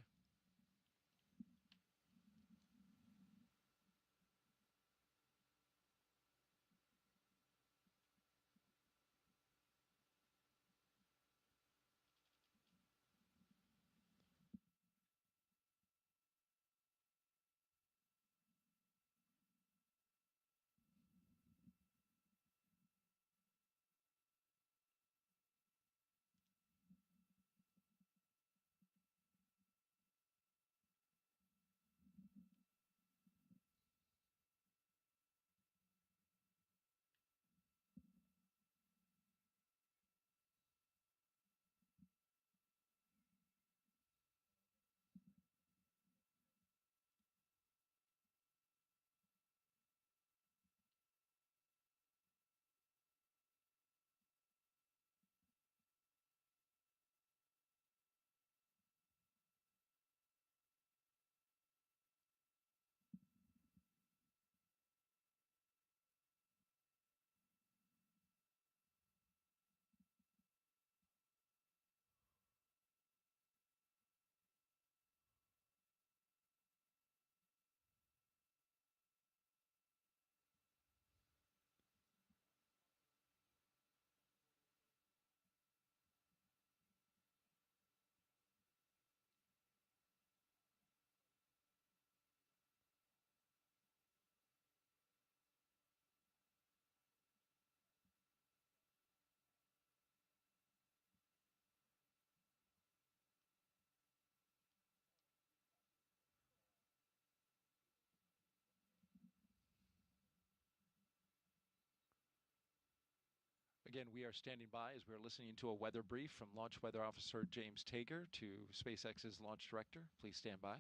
Again, we are standing by as we're listening to a weather brief from Launch Weather Officer James Tager to SpaceX's launch director. Please stand by.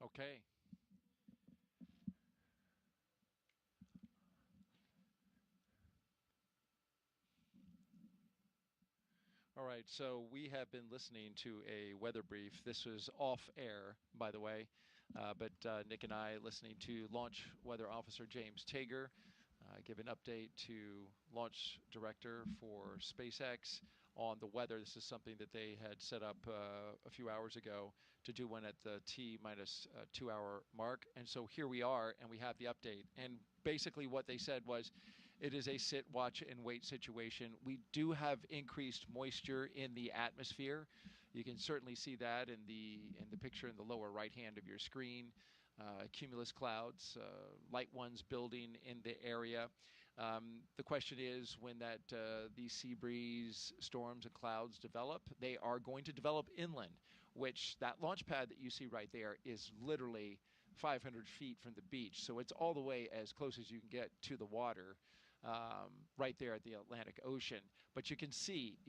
Okay. All right, so we have been listening to a weather brief. This was off air, by the way, but Nick and I listening to Launch Weather Officer James Tager give an update to Launch Director for SpaceX on the weather. This is something that they had set up a few hours ago to do one at the T-minus 2 hour mark. And so here we are, and we have the update. And basically what they said was, it is a sit, watch, and wait situation. We do have increased moisture in the atmosphere. You can certainly see that in the picture in the lower right hand of your screen. Cumulus clouds, light ones building in the area. The question is, when these sea breeze storms and clouds develop, they are going to develop inland, which that launch pad that you see right there is literally 500 feet from the beach. So it's all the way as close as you can get to the water. Right there at the Atlantic Ocean. But you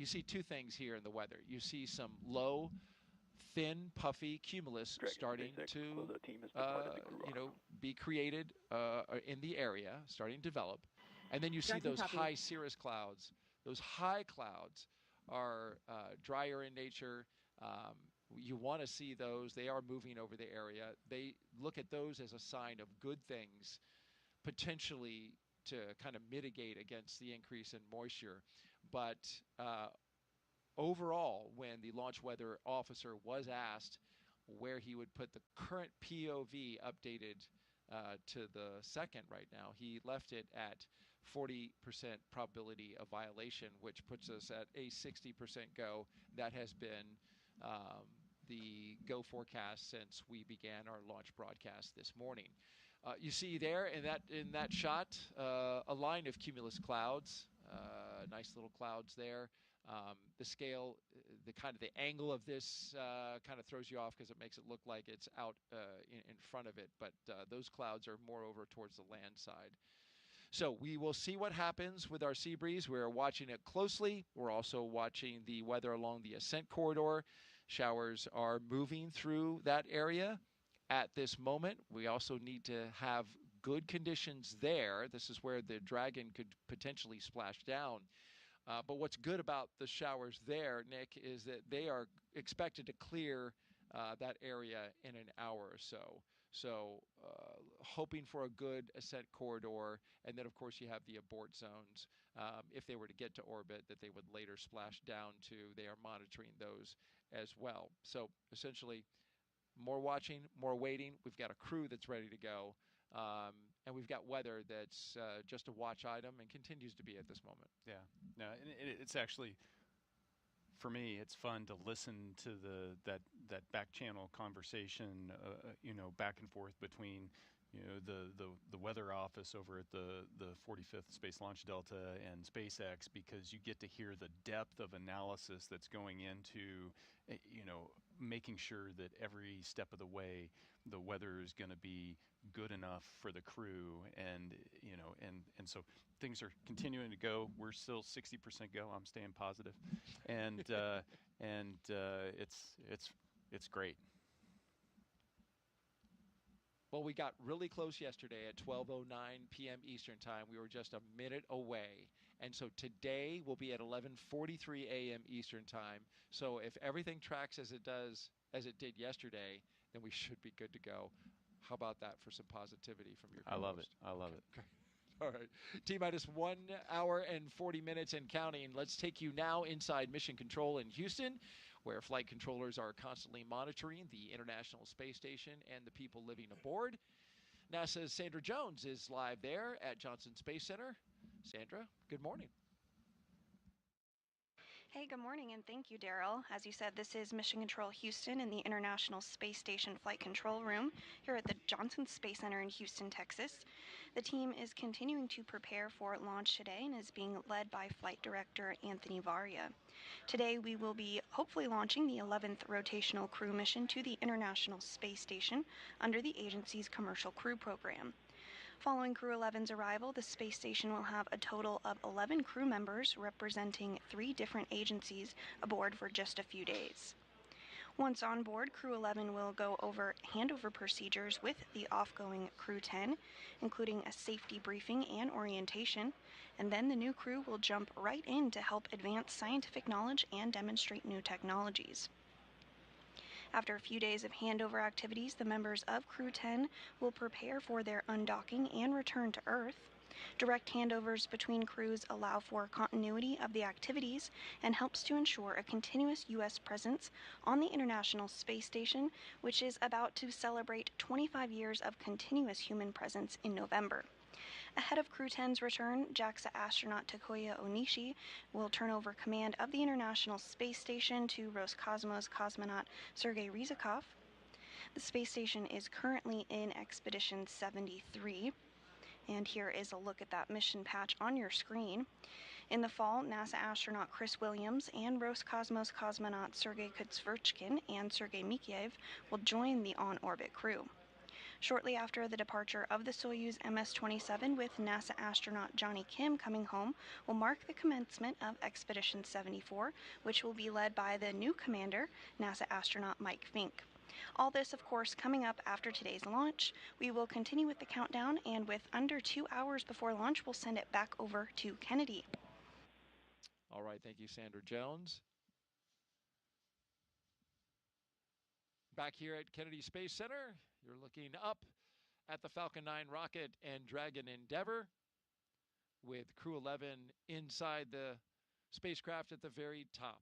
see two things here in the weather. You see some low, thin, puffy cumulus starting to, be created in the area, starting to develop. And then you see those high cirrus clouds. Those high clouds are drier in nature. You want to see those. They are moving over the area. They look at those as a sign of good things, potentially to kind of mitigate against the increase in moisture. But overall, when the launch weather officer was asked where he would put the current POV updated to the second right now, he left it at 40% probability of violation, which puts us at a 60% go. That has been the go forecast since we began our launch broadcast this morning. You see there in that shot a line of cumulus clouds, nice little clouds there. The scale, the angle of this kind of throws you off because it makes it look like it's out in front of it, but those clouds are more over towards the land side. So we will see what happens with our sea breeze. We're watching it closely. We're also watching the weather along the ascent corridor. Showers are moving through that area. At this moment, we also need to have good conditions there. This is where the Dragon could potentially splash down. But what's good about the showers there, Nick, is that they are expected to clear that area in an hour or so. So hoping for a good ascent corridor. And then, of course, you have the abort zones. If they were to get to orbit, that they would later splash down to. They are monitoring those as well. So essentially, more watching, more waiting. We've got a crew that's ready to go. And we've got weather that's just a watch item and continues to be at this moment. Yeah. No, it's actually, for me, it's fun to listen to that back channel conversation, back and forth between the weather office over at the 45th Space Launch Delta and SpaceX, because you get to hear the depth of analysis that's going into making sure that every step of the way the weather is going to be good enough for the crew, and so things are continuing to go. We're still 60% go. I'm staying positive, and it's great. Well, we got really close yesterday at 12:09 p.m. Eastern Time. We were just a minute away. And so today we'll be at 11:43 a.m. Eastern Time. So if everything tracks as it did yesterday, then we should be good to go. How about that for some positivity from your co-host? I love it. I love it. Okay. All right. T-minus 1 hour and 40 minutes and counting. Let's take you now inside Mission Control in Houston, where flight controllers are constantly monitoring the International Space Station and the people living aboard. NASA's Sandra Jones is live there at Johnson Space Center. Sandra, good morning. Hey, good morning, and thank you, Daryl. As you said, this is Mission Control Houston in the International Space Station Flight Control Room here at the Johnson Space Center in Houston, Texas. The team is continuing to prepare for launch today and is being led by Flight Director Anthony Varia. Today, we will be hopefully launching the 11th rotational crew mission to the International Space Station under the agency's Commercial Crew Program. Following Crew 11's arrival, the space station will have a total of 11 crew members representing 3 different agencies aboard for just a few days. Once on board, Crew 11 will go over handover procedures with the off-going Crew 10, including a safety briefing and orientation, and then the new crew will jump right in to help advance scientific knowledge and demonstrate new technologies. After a few days of handover activities, the members of Crew 10 will prepare for their undocking and return to Earth. Direct handovers between crews allow for continuity of the activities and helps to ensure a continuous U.S. presence on the International Space Station, which is about to celebrate 25 years of continuous human presence in November. Ahead of Crew 10's return, JAXA astronaut Takuya Onishi will turn over command of the International Space Station to Roscosmos cosmonaut Sergei Ryzhikov. The space station is currently in Expedition 73, and here is a look at that mission patch on your screen. In the fall, NASA astronaut Chris Williams and Roscosmos cosmonaut Sergei Kutsverchkin and Sergei Mikheyev will join the on-orbit crew. Shortly after the departure of the Soyuz MS-27 with NASA astronaut Johnny Kim coming home will mark the commencement of Expedition 74, which will be led by the new commander, NASA astronaut Mike Fink. All this, of course, coming up after today's launch. We will continue with the countdown, and with under 2 hours before launch, we'll send it back over to Kennedy. All right, thank you, Sandra Jones. Back here at Kennedy Space Center, you're looking up at the Falcon 9 rocket and Dragon Endeavour with Crew 11 inside the spacecraft at the very top.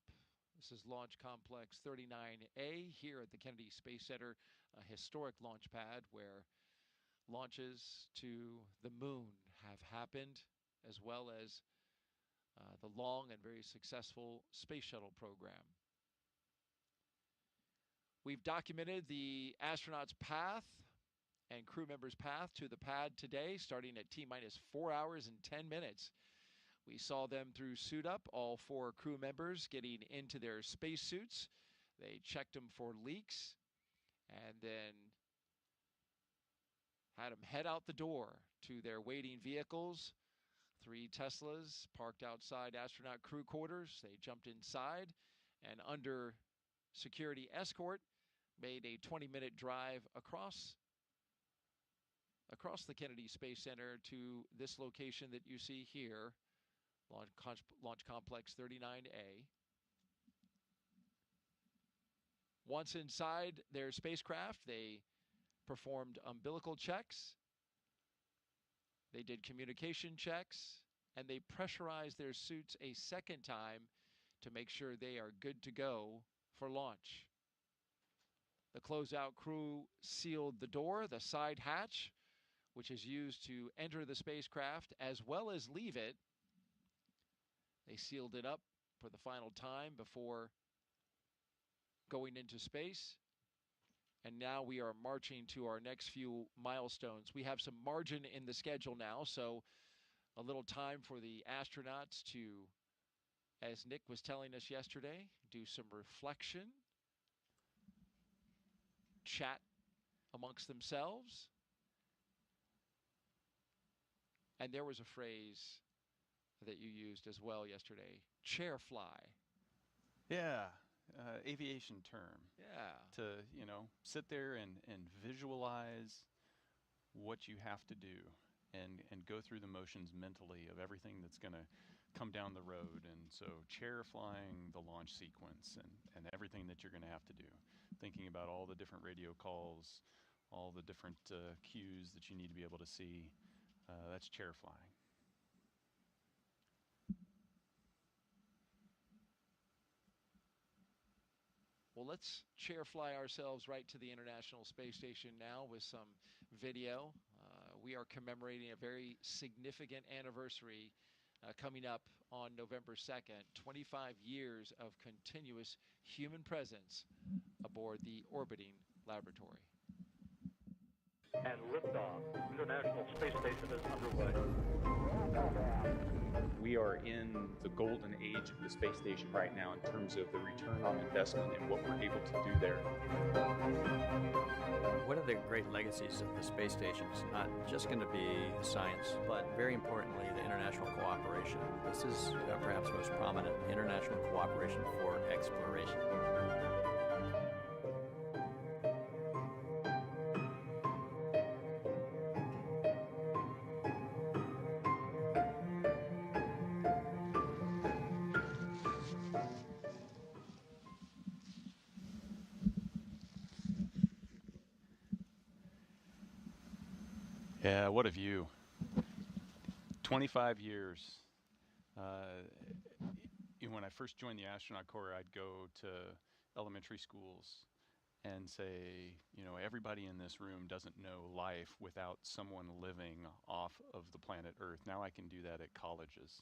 This is Launch Complex 39A here at the Kennedy Space Center, a historic launch pad where launches to the moon have happened, as well as the long and very successful space shuttle program. We've documented the astronauts' path and crew members' path to the pad today, starting at T-minus 4 hours and 10 minutes. We saw them through suit up, all 4 crew members getting into their spacesuits. They checked them for leaks and then had them head out the door to their waiting vehicles. 3 Teslas parked outside astronaut crew quarters. They jumped inside and under security escort made a 20-minute drive across the Kennedy Space Center to this location that you see here, Launch Complex 39A. Once inside their spacecraft, they performed umbilical checks, they did communication checks, and they pressurized their suits a second time to make sure they are good to go for launch. The closeout crew sealed the door, the side hatch, which is used to enter the spacecraft as well as leave it. They sealed it up for the final time before going into space. And now we are marching to our next few milestones. We have some margin in the schedule now, so a little time for the astronauts to, as Nick was telling us yesterday, do some reflection, chat amongst themselves. And there was a phrase that you used as well yesterday, chair fly. Yeah, aviation term. Yeah. To, sit there and visualize what you have to do and go through the motions mentally of everything that's going to come down the road. And so chair flying the launch sequence and everything that you're going to have to do. Thinking about all the different radio calls, all the different cues that you need to be able to see. That's chair flying. Well, let's chair fly ourselves right to the International Space Station now with some video. We are commemorating a very significant anniversary coming up on November 2nd, 25 years of continuous human presence aboard the orbiting laboratory. And liftoff. International Space Station is underway. We are in the golden age of the space station right now in terms of the return on investment and what we're able to do there. One of the great legacies of the space station is not just going to be science, but very importantly, the international cooperation. This is perhaps most prominent, international cooperation for exploration. Yeah, what a view. 25 years. When I first joined the astronaut corps, I'd go to elementary schools and say, everybody in this room doesn't know life without someone living off of the planet Earth. Now I can do that at colleges.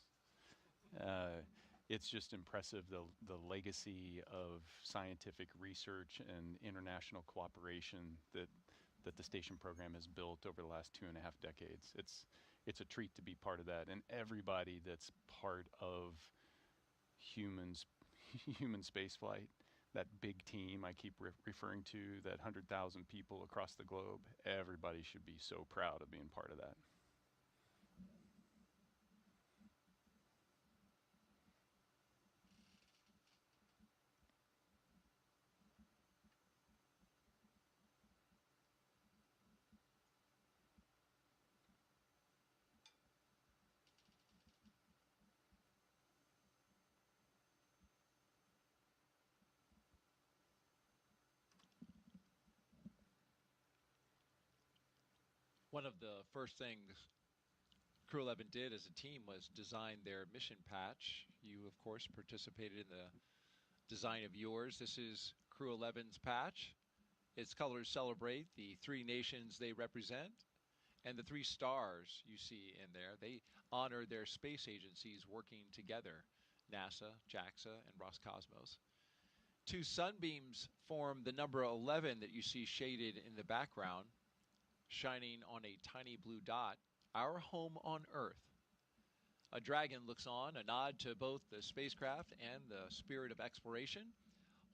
It's just impressive, the legacy of scientific research and international cooperation that the station program has built over the last 2.5 decades. It's a treat to be part of that, and everybody that's part of human spaceflight, that big team I keep referring to, that 100,000 people across the globe, everybody should be so proud of being part of that. One of the first things Crew 11 did as a team was design their mission patch. You, of course, participated in the design of yours. This is Crew 11's patch. Its colors celebrate the 3 nations they represent, and the 3 stars you see in there. They honor their space agencies working together, NASA, JAXA, and Roscosmos. 2 sunbeams form the number 11 that you see shaded in the background, shining on a tiny blue dot, our home on Earth. A dragon looks on, a nod to both the spacecraft and the spirit of exploration,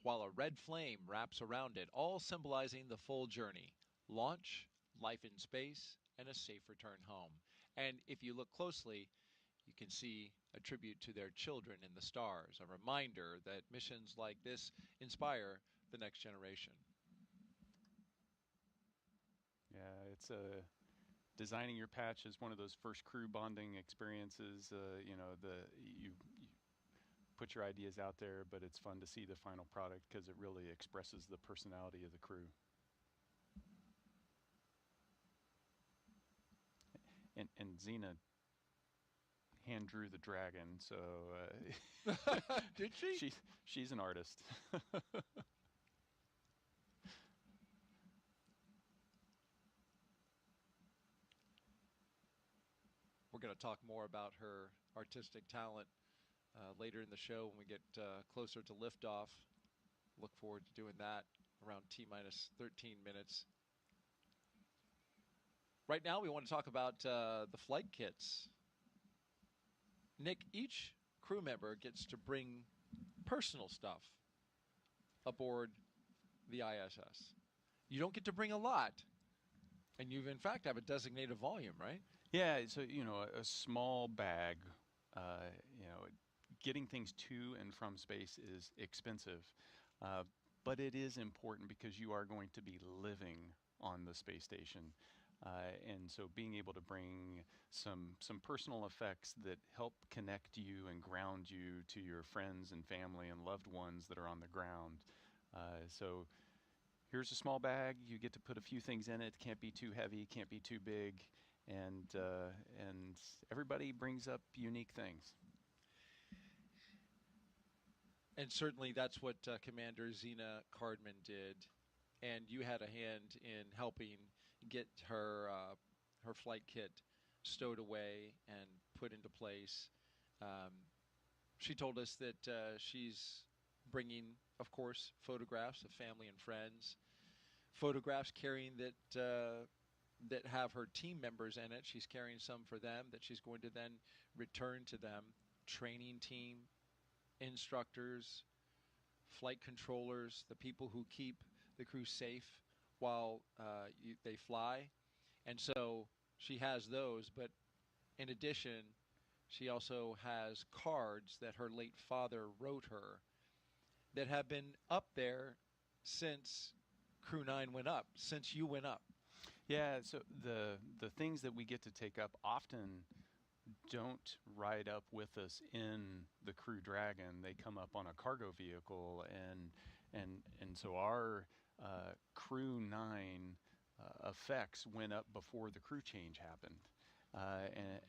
while a red flame wraps around it, all symbolizing the full journey: launch, life in space, and a safe return home. And if you look closely, you can see a tribute to their children in the stars, a reminder that missions like this inspire the next generation. Yeah, it's designing your patch is one of those first crew bonding experiences. You put your ideas out there, but it's fun to see the final product because it really expresses the personality of the crew. And Xena hand drew the dragon, so did she? She's an artist. We're going to talk more about her artistic talent later in the show when we get closer to liftoff. Look forward to doing that around T-minus 13 minutes. Right now, we want to talk about the flight kits. Nick, each crew member gets to bring personal stuff aboard the ISS. You don't get to bring a lot, and you, in fact, have a designated volume, right? Yeah, so, a small bag, getting things to and from space is expensive, but it is important because you are going to be living on the space station. And so being able to bring some personal effects that help connect you and ground you to your friends and family and loved ones that are on the ground. So here's a small bag. You get to put a few things in it. Can't be too heavy, can't be too big, and everybody brings up unique things. And certainly that's what Commander Zena Cardman did, and you had a hand in helping get her her flight kit stowed away and put into place. She told us that she's bringing, of course, photographs of family and friends, photographs carrying that have her team members in it. She's carrying some for them that she's going to then return to them. Training team, instructors, flight controllers, the people who keep the crew safe while they fly. And so she has those, but in addition, she also has cards that her late father wrote her that have been up there since Crew 9 went up, since you went up. Yeah, so the things that we get to take up often don't ride up with us in the Crew Dragon. They come up on a cargo vehicle, and so our Crew 9 effects went up before the crew change happened.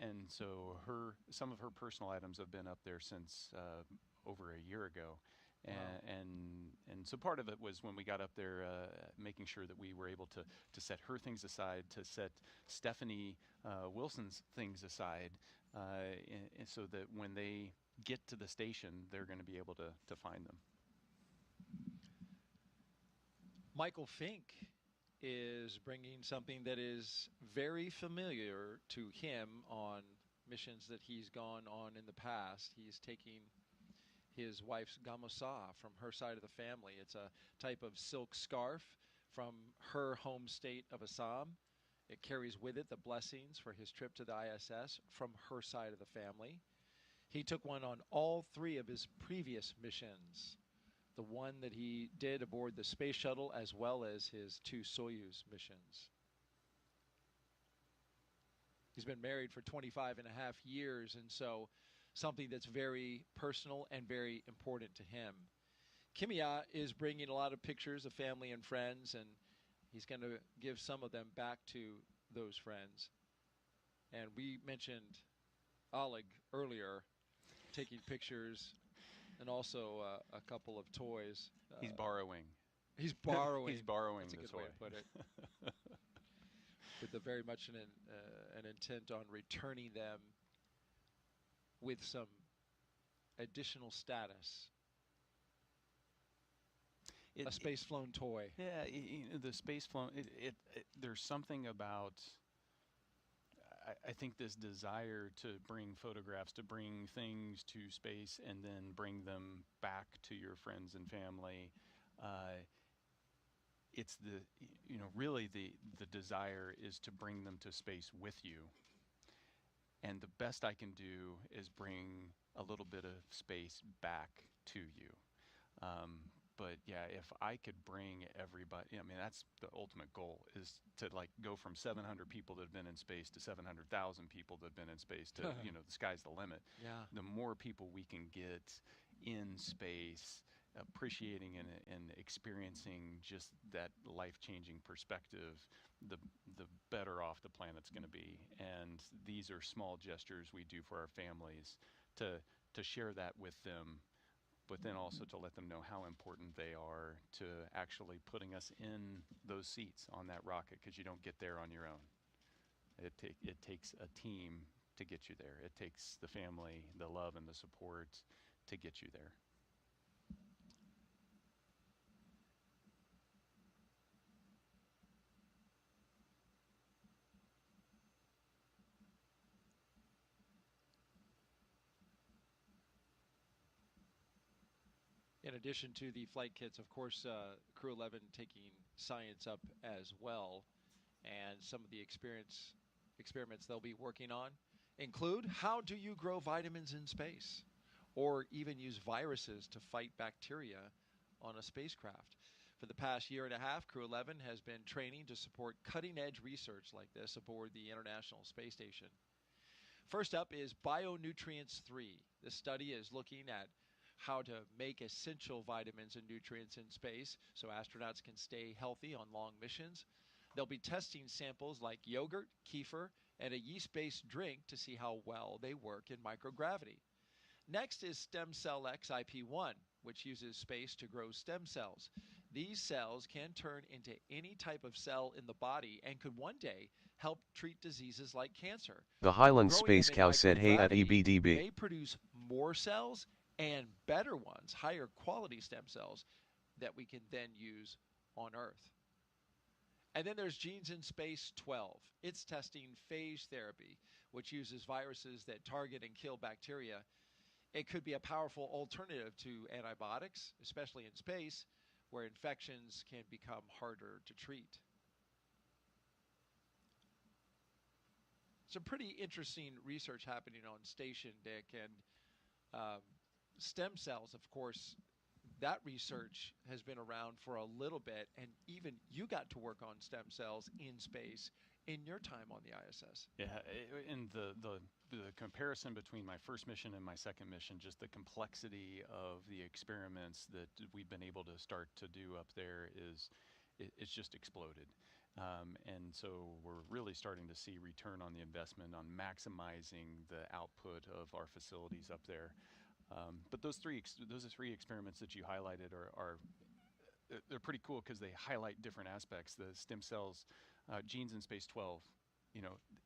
And so some of her personal items have been up there since over a year ago. And, Wow. and so part of it was when we got up there, making sure that we were able to set her things aside, to set Stephanie Wilson's things aside, and so that when they get to the station, they're going to be able to find them. Michael Fink is bringing something that is very familiar to him on missions that he's gone on in the past. He's taking his wife's gamusa from her side of the family. It's a type of silk scarf from her home state of Assam. It carries with it the blessings for his trip to the ISS from her side of the family. He took one on all 3 of his previous missions. The one that he did aboard the space shuttle, as well as his 2 Soyuz missions. He's been married for 25 and a half years, and so something that's very personal and very important to him. Kimia is bringing a lot of pictures of family and friends, and he's going to give some of them back to those friends. And we mentioned Oleg earlier, taking pictures, and also a couple of toys. He's borrowing. He's borrowing. He's borrowing. That's a the good toy. way to put it. With very much an intent on returning them with some additional status. A space-flown toy. Yeah, the space-flown. There's something about. I think this desire to bring photographs, to bring things to space, and then bring them back to your friends and family. It's really the desire is to bring them to space with you. And the best I can do is bring a little bit of space back to you. But yeah, if I could bring everybody, I mean, that's the ultimate goal, is to go from 700 people that have been in space to 700,000 people that have been in space to, the sky's the limit. Yeah. The more people we can get in space, appreciating and experiencing just that life-changing perspective, the better off the planet's going to be. And these are small gestures we do for our families to share that with them, but then also to let them know how important they are to actually putting us in those seats on that rocket, because you don't get there on your own. It takes a team to get you there. It takes the family, the love, and the support to get you there. In addition to the flight kits, of course, Crew 11 taking science up as well. And some of the experiments they'll be working on include how do you grow vitamins in space, or even use viruses to fight bacteria on a spacecraft. For the past year and a half, Crew 11 has been training to support cutting-edge research like this aboard the International Space Station. First up is Bionutrients 3. This study is looking at how to make essential vitamins and nutrients in space so astronauts can stay healthy on long missions. They'll be testing samples like yogurt, kefir, and a yeast-based drink to see how well they work in microgravity. Next is Stem Cell X IP1, which uses space to grow stem cells. These cells can turn into any type of cell in the body and could one day help treat diseases like cancer. The Highland Growing Space them in Cow said hey at microgravity EBDB. may produce more cells and better ones, higher quality stem cells that we can then use on Earth. And then there's Genes in Space 12. It's testing phage therapy, which uses viruses that target and kill bacteria. It could be a powerful alternative to antibiotics, especially in space, where infections can become harder to treat. Some pretty interesting research happening on station, Dick, and stem cells, of course, that research has been around for a little bit, and even you got to work on stem cells in space in your time on the ISS. Yeah, and the comparison between my first mission and my second mission, just the complexity of the experiments that we've been able to start to do up there it's just exploded. And so we're really starting to see return on the investment on maximizing the output of our facilities up there. But those three experiments that you highlighted they're pretty cool because they highlight different aspects. The stem cells, Genes in Space 12,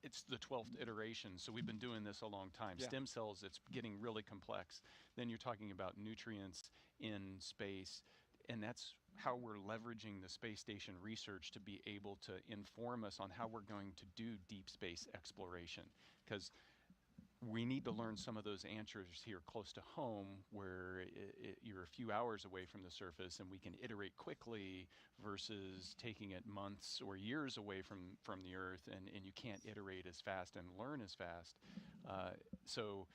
it's the 12th iteration, so we've been doing this a long time. Yeah. Stem cells, it's getting really complex. Then you're talking about nutrients in space, and that's how we're leveraging the space station research to be able to inform us on how we're going to do deep space exploration. Because we need to learn some of those answers here close to home where you're a few hours away from the surface and we can iterate quickly versus taking it months or years away from the Earth and you can't iterate as fast and learn as fast. So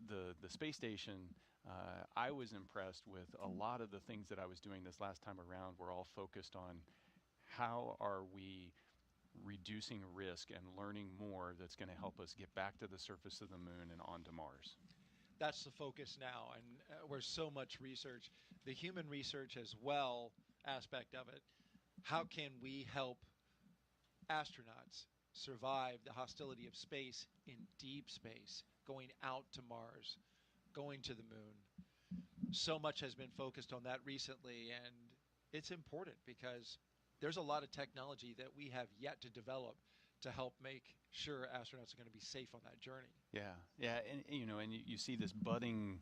the space station, I was impressed with a lot of the things that I was doing this last time around were all focused on how are we reducing risk and learning more that's going to help us get back to the surface of the moon and onto Mars. That's the focus now, and where's so much research, the human research as well aspect of it. How can we help astronauts survive the hostility of space in deep space, going out to Mars, going to the moon? So much has been focused on that recently, and it's important because there's a lot of technology that we have yet to develop to help make sure astronauts are going to be safe on that journey. Yeah, and you see this budding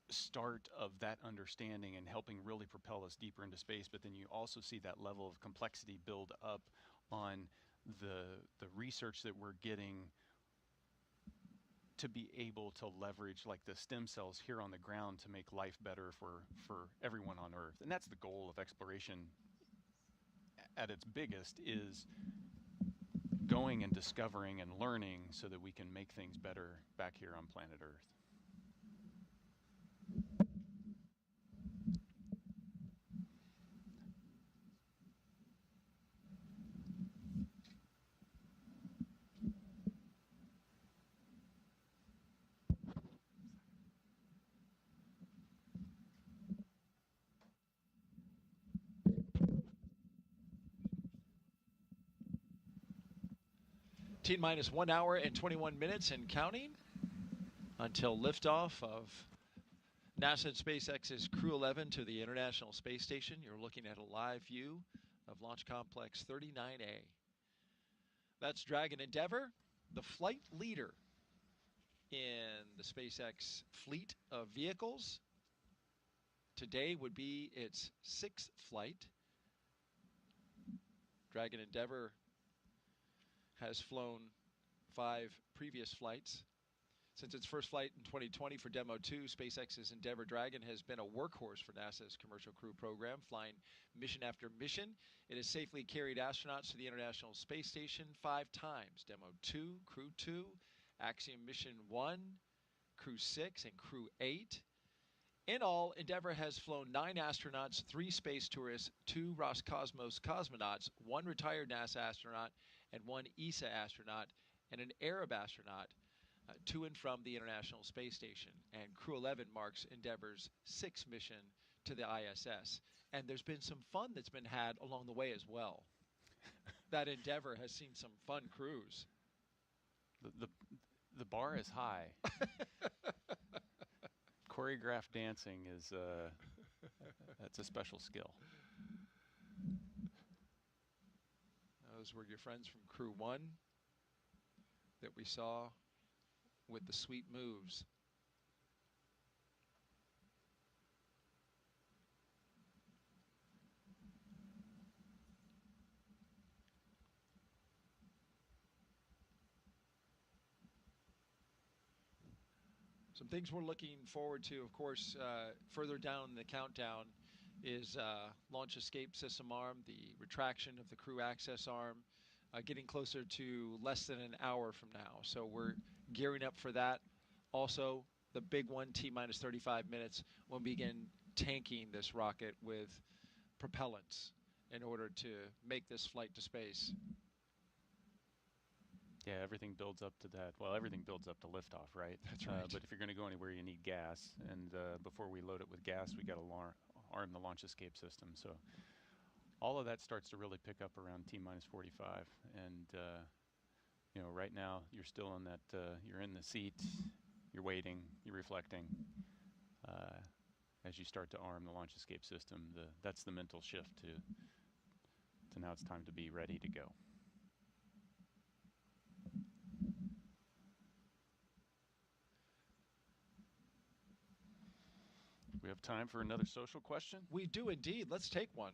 start of that understanding and helping really propel us deeper into space. But then you also see that level of complexity build up on the research that we're getting to be able to leverage like the stem cells here on the ground to make life better for everyone on Earth. And that's the goal of exploration at its biggest, is going and discovering and learning so that we can make things better back here on planet Earth. T-minus 1 hour and 21 minutes and counting until liftoff of NASA and SpaceX's Crew 11 to the International Space Station. You're looking at a live view of Launch Complex 39A. That's Dragon Endeavour, the flight leader in the SpaceX fleet of vehicles. Today would be its 6th flight. Dragon Endeavour has flown 5 previous flights Since its first flight in 2020 for Demo 2, SpaceX's Endeavour Dragon has been a workhorse for NASA's Commercial Crew program, flying mission after mission. It has safely carried astronauts to the International Space Station 5 times: Demo 2, Crew 2, Axiom Mission 1, Crew 6, and Crew 8. In all, Endeavour has flown 9 astronauts, 3 space tourists, 2 Roscosmos cosmonauts, 1 retired NASA astronaut, and 1 ESA astronaut, and an Arab astronaut to and from the International Space Station. And Crew 11 marks Endeavour's 6th mission to the ISS. And there's been some fun that's been had along the way as well. That Endeavour has seen some fun crews. The bar is high. Choreographed dancing is that's a special skill. Those were your friends from Crew 1 that we saw with the sweet moves. Some things we're looking forward to, of course, further down the countdown is launch escape system arm, the retraction of the crew access arm, getting closer to less than an hour from now. So we're gearing up for that. Also, the big one, T-minus 35 minutes, we'll begin tanking this rocket with propellants in order to make this flight to space. Yeah, everything builds up to that. Well, everything builds up to liftoff, right? That's right. But if you're going to go anywhere, you need gas. And before we load it with gas, we got to arm the launch escape system. So all of that starts to really pick up around T-minus 45. And, you know, right now you're still in that, you're in the seat, you're waiting, you're reflecting. As you start to arm the launch escape system, that's the mental shift to now it's time to be ready to go. We have time for another social question? We do indeed. Let's take one.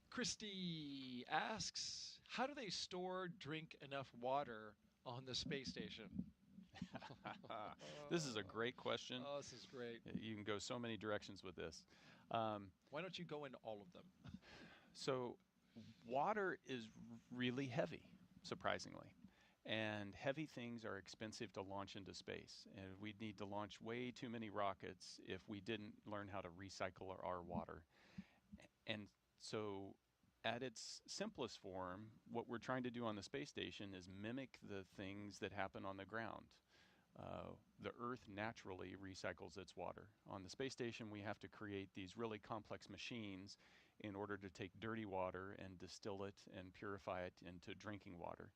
Christy asks, how do they store, drink enough water on the space station? This is a great question. Oh, this is great. You can go so many directions with this. Why don't you go into all of them? So water is really heavy, surprisingly. And heavy things are expensive to launch into space. And we'd need to launch way too many rockets if we didn't learn how to recycle our water. And so at its simplest form, what we're trying to do on the space station is mimic the things that happen on the ground. The Earth naturally recycles its water. On the space station, we have to create these really complex machines in order to take dirty water and distill it and purify it into drinking water.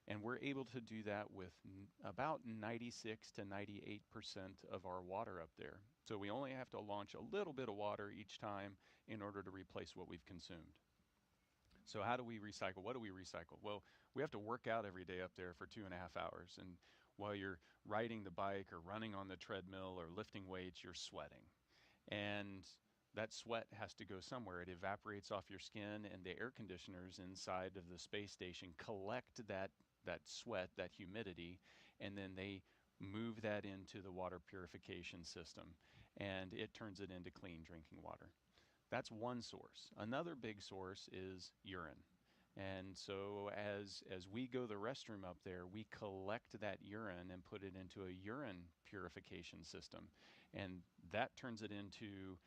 And we're able to do that with about 96 to 98% of our water up there. So we only have to launch a little bit of water each time in order to replace what we've consumed. So how do we recycle? What do we recycle? Well, we have to work out every day up there for 2.5 hours. And while you're riding the bike or running on the treadmill or lifting weights, you're sweating. And that sweat has to go somewhere. It evaporates off your skin, and the air conditioners inside of the space station collect that sweat, that humidity, and then they move that into the water purification system, and it turns it into clean drinking water. That's one source. Another big source is urine. And so as we go to the restroom up there, we collect that urine and put it into a urine purification system. And that turns it into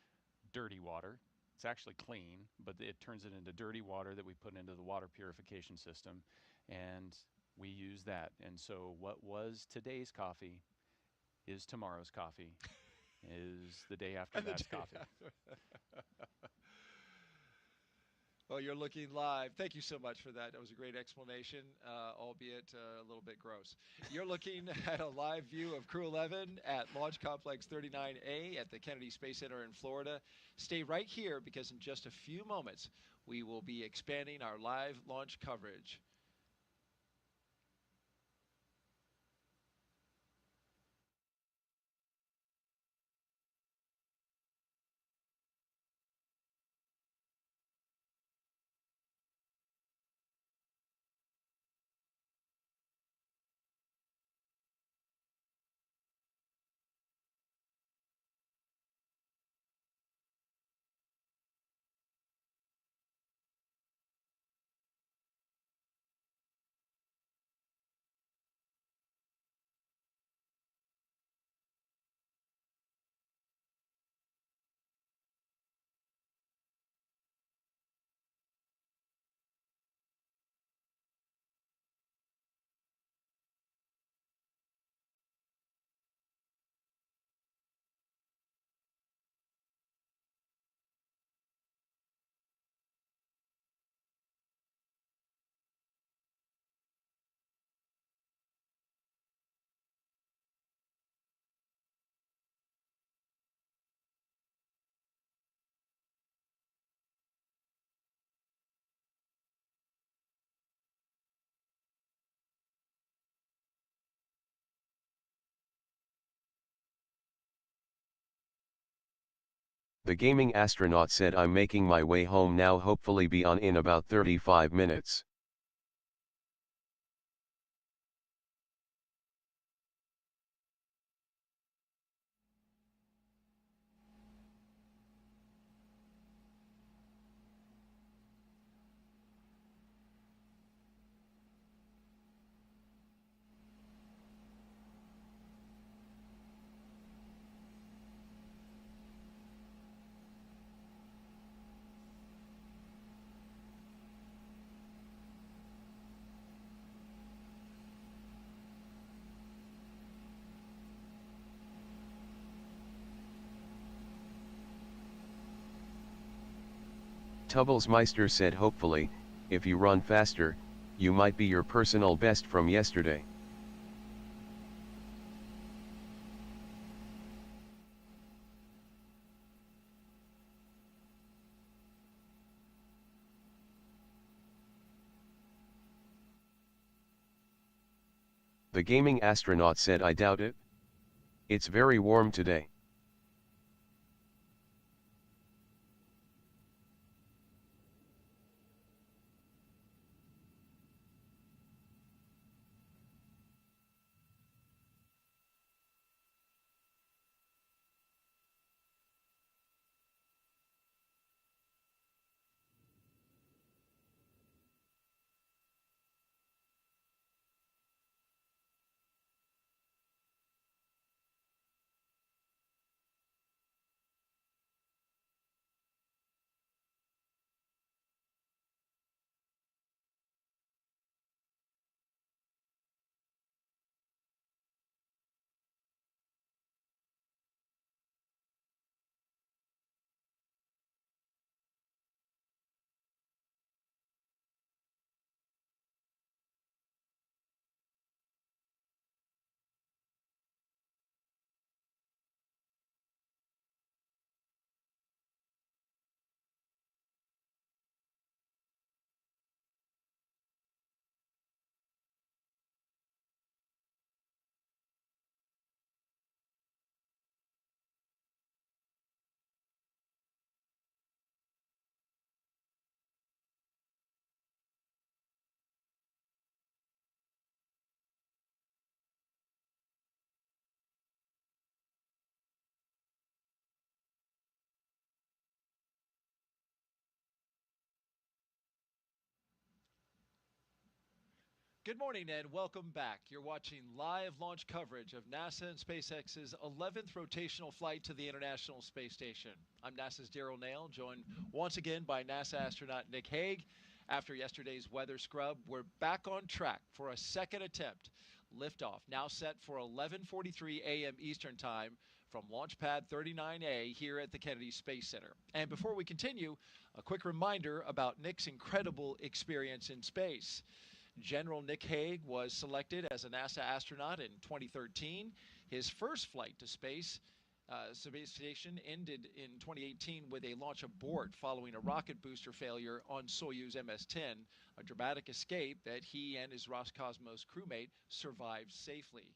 dirty water. It's actually clean, but it turns it into dirty water that we put into the water purification system. And we use that. And so what was today's coffee is tomorrow's coffee, is the day after that's coffee. Well, you're looking live. Thank you so much for that. That was a great explanation, albeit a little bit gross. You're looking at a live view of Crew 11 at Launch Complex 39A at the Kennedy Space Center in Florida. Stay right here because in just a few moments, we will be expanding our live launch coverage. The gaming astronaut said, I'm making my way home now, hopefully be on in about 35 minutes. Tubblesmeister said, hopefully, if you run faster, you might be your personal best from yesterday. The gaming astronaut said, I doubt it. It's very warm today. Good morning and welcome back. You're watching live launch coverage of NASA and SpaceX's 11th rotational flight to the International Space Station. I'm NASA's Daryl Nail, joined once again by NASA astronaut Nick Hague. After yesterday's weather scrub, we're back on track for a second attempt. Liftoff now set for 11:43 a.m. Eastern Time from Launch Pad 39A here at the Kennedy Space Center. And before we continue, a quick reminder about Nick's incredible experience in space. General Nick Hague was selected as a NASA astronaut in 2013. His first flight to space station ended in 2018 with a launch abort following a rocket booster failure on Soyuz MS-10, a dramatic escape that he and his Roscosmos crewmate survived safely.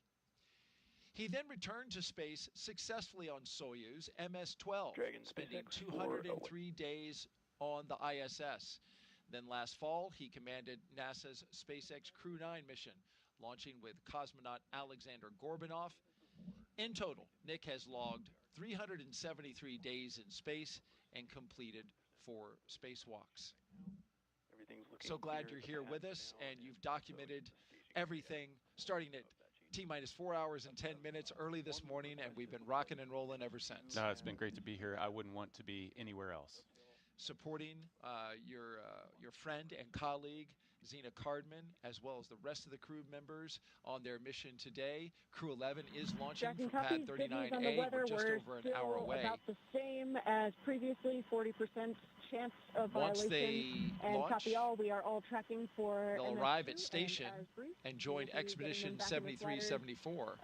He then returned to space successfully on Soyuz MS-12, spending 203 days on the ISS. Then last fall, he commanded NASA's SpaceX Crew 9 mission, launching with cosmonaut Alexander Gorbanov. In total, Nick has logged 373 days in space and completed 4 spacewalks. So glad you're here with us, and you've documented everything starting at T-minus 4 hours and 10 minutes early this morning, and we've been rocking and rolling ever since. No, it's been great to be here. I wouldn't want to be anywhere else. Supporting your friend and colleague, Zena Cardman, as well as the rest of the crew members on their mission today. Crew 11 is launching from Pad 39A. We're just over an hour away. About the same as previously, 40% chance of Once violation. they And launch, copy all, we are all tracking for they'll MS2, arrive at station and join we'll be Expedition getting them back in the 7374.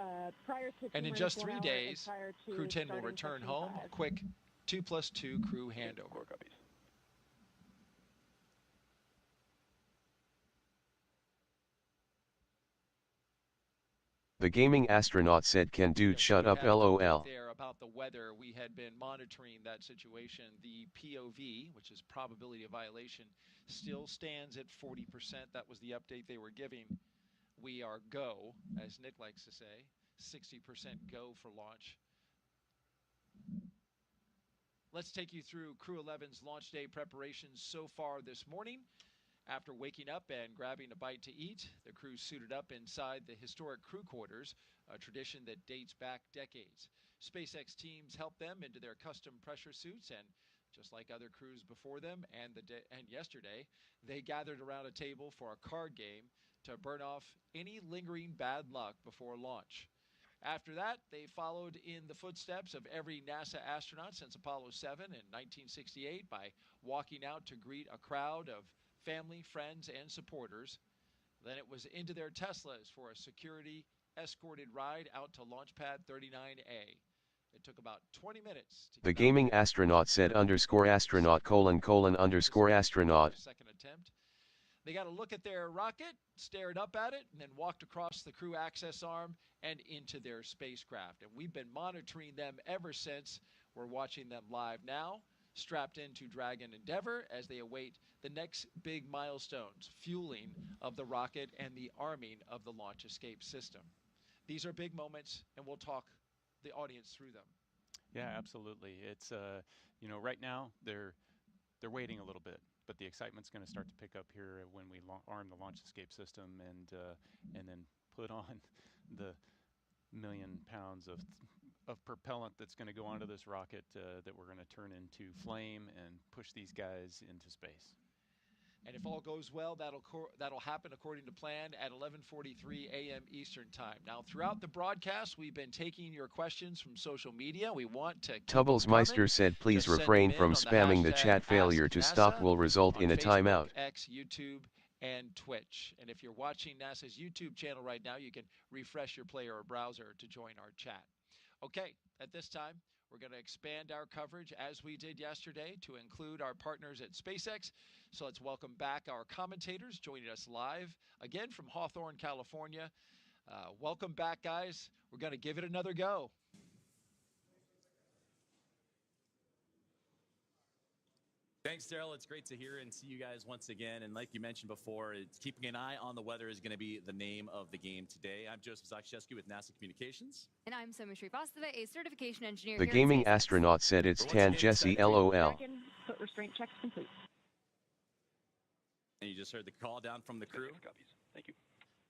Prior to And in just 3 days, Crew 10 will return home. A quick 2+2 crew handover. The gaming astronaut said, can dude shut up, lol. about the weather. We had been monitoring that situation. The POV, which is probability of violation, still stands at 40%. That was the update they were giving. We are go, as Nick likes to say, 60% go for launch. Let's take you through Crew 11's launch day preparations so far this morning. After waking up and grabbing a bite to eat, the crew suited up inside the historic crew quarters, a tradition that dates back decades. SpaceX teams helped them into their custom pressure suits, and just like other crews before them and yesterday, they gathered around a table for a card game to burn off any lingering bad luck before launch. After that, they followed in the footsteps of every NASA astronaut since Apollo 7 in 1968 by walking out to greet a crowd of family, friends, and supporters. Then it was into their Teslas for a security escorted ride out to Launch Pad 39A. It took about 20 minutes. The gaming astronaut said _astronaut : _astronaut. Second attempt. They got a look at their rocket, stared up at it, and then walked across the crew access arm and into their spacecraft. And we've been monitoring them ever since. We're watching them live now, strapped into Dragon Endeavour as they await the next big milestones, fueling of the rocket and the arming of the launch escape system. These are big moments, and we'll talk the audience through them. Yeah, absolutely. It's right now they're waiting a little bit, but the excitement's going to start to pick up here when we arm the launch escape system and then put on the 1 million pounds of propellant that's going to go onto this rocket that we're going to turn into flame and push these guys into space. And if all goes well, that'll happen according to plan at 11:43 a.m. Eastern Time. Now, throughout the broadcast, we've been taking your questions from social media. We want to keep Tubblesmeister said please refrain from spamming the chat. Failure to stop will result in a timeout. X, YouTube, and Twitch. And if you're watching NASA's YouTube channel right now, you can refresh your player or browser to join our chat. Okay, at this time, we're going to expand our coverage as we did yesterday to include our partners at SpaceX. So let's welcome back our commentators joining us live again from Hawthorne, California. Welcome back, guys. We're going to give it another go. Thanks, Daryl. It's great to hear and see you guys once again. And like you mentioned before, keeping an eye on the weather is going to be the name of the game today. I'm Joseph Zakshesky with NASA Communications. And I'm Somi Srivastava, a certification engineer. The gaming astronaut said it's tan Jesse LOL. Foot restraint checks complete. And you just heard the call down from the crew. Thank you.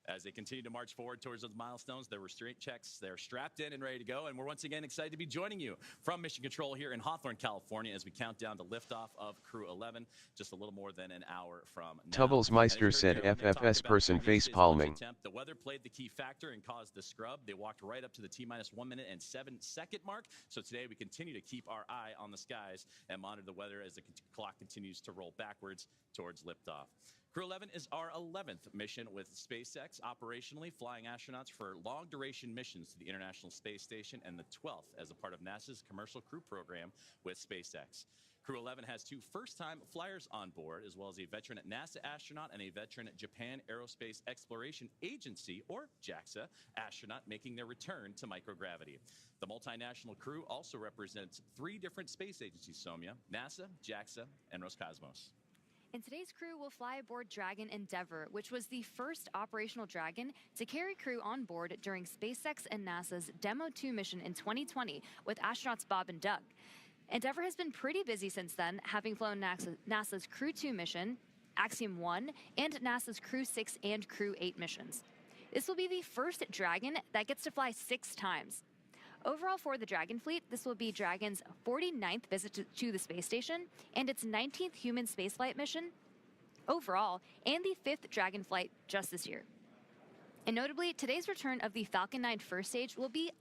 As they continue to march forward towards those milestones, their restraint checks, they're strapped in and ready to go. And we're once again excited to be joining you from Mission Control here in Hawthorne, California, as we count down to liftoff of Crew 11, just a little more than an hour from now. Tubblesmeister said FFS person face palming. The weather played the key factor and caused the scrub. They walked right up to the T-1 minute and 7 second mark. So today we continue to keep our eye on the skies and monitor the weather as the clock continues to roll backwards towards liftoff. Crew 11 is our 11th mission with SpaceX, operationally flying astronauts for long-duration missions to the International Space Station, and the 12th as a part of NASA's Commercial Crew Program with SpaceX. Crew 11 has 2 first-time flyers on board, as well as a veteran NASA astronaut and a veteran Japan Aerospace Exploration Agency, or JAXA, astronaut making their return to microgravity. The multinational crew also represents 3 different space agencies, Somya: NASA, JAXA, and Roscosmos. And today's crew will fly aboard Dragon Endeavour, which was the first operational Dragon to carry crew on board during SpaceX and NASA's Demo 2 mission in 2020 with astronauts Bob and Doug. Endeavour has been pretty busy since then, having flown NASA's Crew 2 mission, Axiom 1, and NASA's Crew 6 and Crew 8 missions. This will be the first Dragon that gets to fly 6 times. Overall for the Dragon fleet, this will be Dragon's 49th visit to the space station and its 19th human spaceflight mission overall, and the 5th Dragon flight just this year. And notably, today's return of the Falcon 9 first stage will be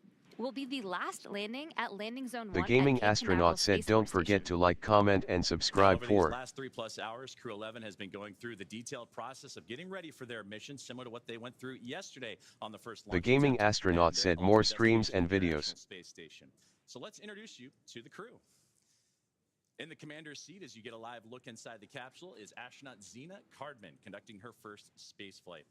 the last landing at Landing Zone 1. The gaming astronaut said don't forget to like, comment, and subscribe Over for. these last 3+ hours, Crew 11 has been going through the detailed process of getting ready for their mission, similar to what they went through yesterday on the first launch. The gaming astronaut said more streams and videos. Space Station. So let's introduce you to the crew. In the commander's seat, as you get a live look inside the capsule, is astronaut Zena Cardman, conducting her first space flight.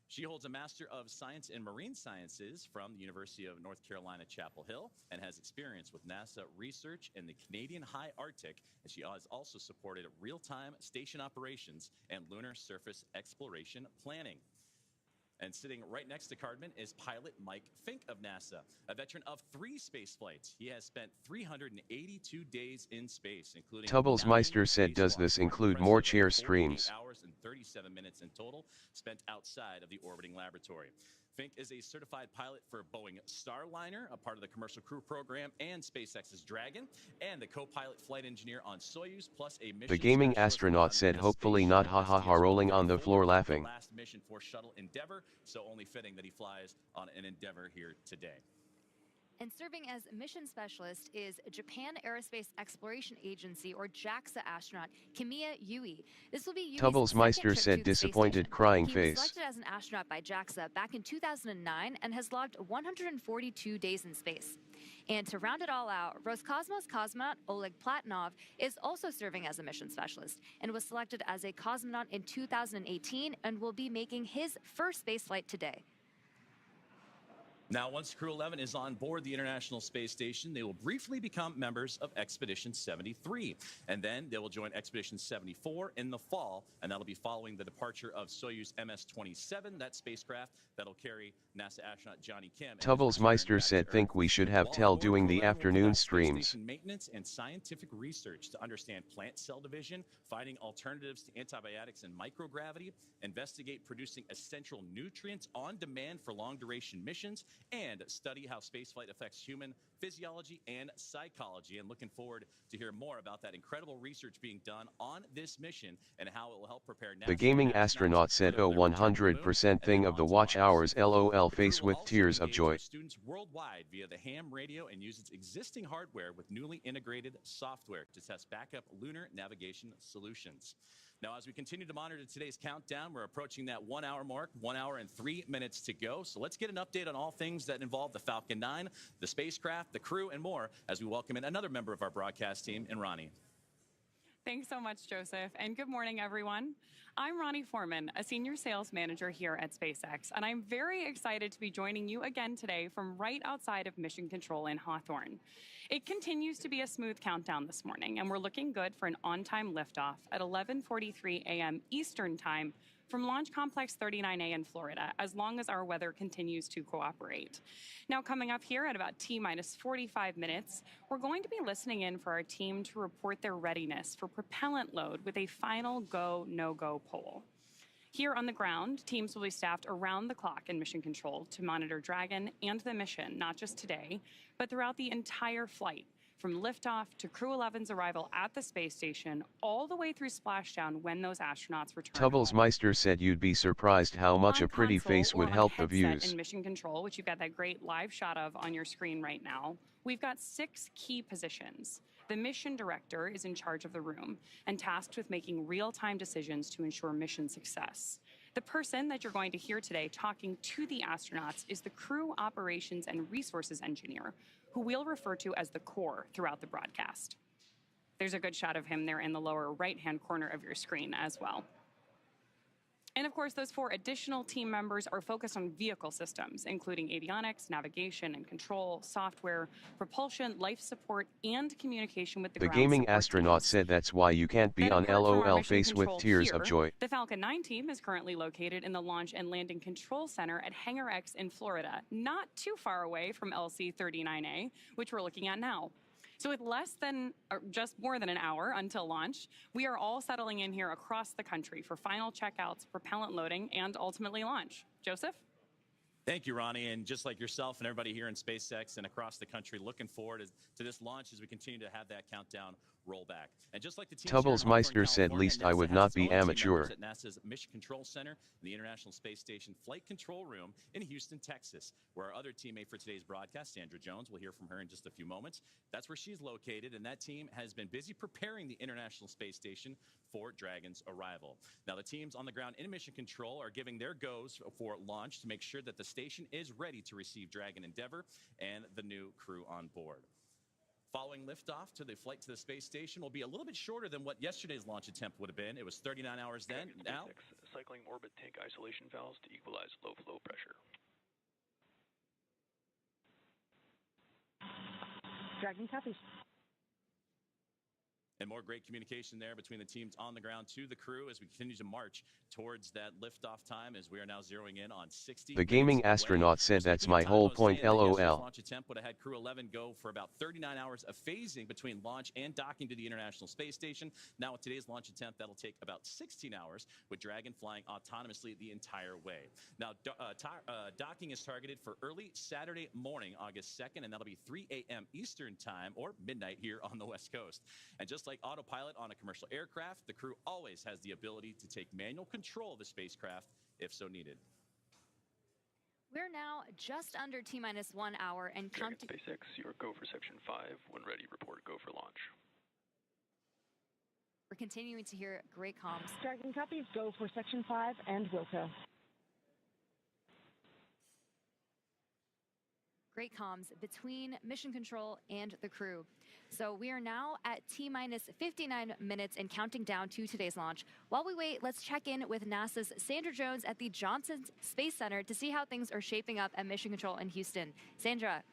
She holds a Master of Science in Marine Sciences from the University of North Carolina, Chapel Hill, and has experience with NASA research in the Canadian High Arctic, and she has also supported real-time station operations and lunar surface exploration planning. And sitting right next to Cardman is pilot Mike Fink of NASA, a veteran of 3 space flights. He has spent 382 days in space, including Tubblesmeister said, does this include more chair streams? hours and 37 minutes in total spent outside of the orbiting laboratory. Fink is a certified pilot for Boeing Starliner, a part of the Commercial Crew Program, and SpaceX's Dragon, and the co-pilot flight engineer on Soyuz, plus a mission. The gaming astronaut said, hopefully not ha ha ha, rolling on the floor laughing. Last mission for shuttle Endeavour, so only fitting that he flies on an Endeavour here today. And serving as mission specialist is Japan Aerospace Exploration Agency, or JAXA astronaut Kimiya Yui. This will be Yui's Tubblesmeister said, disappointed crying He face. was selected as an astronaut by JAXA back in 2009 and has logged 142 days in space. And to round it all out, Roscosmos cosmonaut Oleg Platonov is also serving as a mission specialist and was selected as a cosmonaut in 2018 and will be making his first space flight today. Now, once Crew 11 is on board the International Space Station, they will briefly become members of Expedition 73. And then they will join Expedition 74 in the fall, and that'll be following the departure of Soyuz MS-27, that spacecraft that'll carry NASA astronaut Johnny Kim. Tubblesmeister said, think we should have Tell doing the afternoon streams. Maintenance and scientific research to understand plant cell division, finding alternatives to antibiotics and microgravity, investigate producing essential nutrients on demand for long-duration missions, and study how spaceflight affects human physiology and psychology. And looking forward to hear more about that incredible research being done on this mission and how it will help prepare NASA. The gaming astronaut said, oh, 100% thing of the watch hours, LOL, face with tears of joy. Students worldwide via the ham radio and use its existing hardware with newly integrated software to test backup lunar navigation solutions. Now, as we continue to monitor today's countdown, we're approaching that 1 hour mark, 1 hour and 3 minutes to go. So let's get an update on all things that involve the Falcon 9, the spacecraft, the crew, and more as we welcome in another member of our broadcast team, and Ronnie. Thanks so much, Joseph, and good morning, everyone. I'm Ronnie Foreman, a senior sales manager here at SpaceX, and I'm very excited to be joining you again today from right outside of Mission Control in Hawthorne. It continues to be a smooth countdown this morning, and we're looking good for an on-time liftoff at 11:43 a.m. Eastern Time from Launch Complex 39A in Florida, as long as our weather continues to cooperate. Now, coming up here at about T-minus 45 minutes, we're going to be listening in for our team to report their readiness for propellant load with a final go, no-go poll. Here on the ground, teams will be staffed around the clock in Mission Control to monitor Dragon and the mission, not just today, but throughout the entire flight, from liftoff to Crew 11's arrival at the space station, all the way through splashdown when those astronauts return. Tubblesmeister said, you'd be surprised how much a pretty face would help the views. In Mission Control, which you've got that great live shot of on your screen right now, we've got 6 key positions. The mission director is in charge of the room and tasked with making real-time decisions to ensure mission success. The person that you're going to hear today talking to the astronauts is the Crew Operations and Resources Engineer, who we'll refer to as the core throughout the broadcast. There's a good shot of him there in the lower right-hand corner of your screen as well. And of course, those 4 additional team members are focused on vehicle systems, including avionics, navigation and control, software, propulsion, life support, and communication with the ground gaming support astronaut teams. said, that's why you can't be on LOL, face with tears of joy. The Falcon 9 team is currently located in the Launch and Landing Control Center at Hangar X in Florida, not too far away from LC-39A, which we're looking at now. So with less than, or just more than an hour until launch, we are all settling in here across the country for final checkouts, propellant loading, and ultimately launch. Joseph? Thank you, Ronnie, and just like yourself and everybody here in SpaceX and across the country, looking forward to this launch as we continue to have that countdown roll back. And just like the team Tubblesmeister said, least I would not be amateur. At NASA's Mission Control Center in the International Space Station Flight Control Room in Houston, Texas, where our other teammate for today's broadcast, Sandra Jones, we'll hear from her in just a few moments. That's where she's located, and that team has been busy preparing the International Space Station for Dragon's arrival. Now, the teams on the ground in Mission Control are giving their goes for launch to make sure that the station is ready to receive Dragon Endeavour and the new crew on board. Following liftoff to the flight to the space station will be a little bit shorter than what yesterday's launch attempt would have been. It was 39 hours then. Now, cycling orbit tank isolation valves to equalize low flow pressure. Dragon copies. And more great communication there between the teams on the ground to the crew as we continue to march towards that liftoff time, as we are now zeroing in on 60. The gaming astronaut said that's my whole point, LOL. Launch attempt would have had Crew 11 go for about 39 hours of phasing between launch and docking to the International Space Station. Now with today's launch attempt, that'll take about 16 hours, with Dragon flying autonomously the entire way. Now, docking is targeted for early Saturday morning, August 2nd, and that'll be 3 a.m. Eastern Time, or midnight here on the West Coast. And just like autopilot on a commercial aircraft, the crew always has the ability to take manual control of the spacecraft if so needed. We're now just under T-minus 1 hour and counting. SpaceX, your go for Section 5. When ready, report go for launch. We're continuing to hear great comms. Dragon copies, go for Section 5 and Wilco. Great comms between mission control and the crew. So we are now at T-minus 59 minutes and counting down to today's launch. While we wait, let's check in with NASA's Sandra Jones at the Johnson Space Center to see how things are shaping up at Mission Control in Houston. Sandra.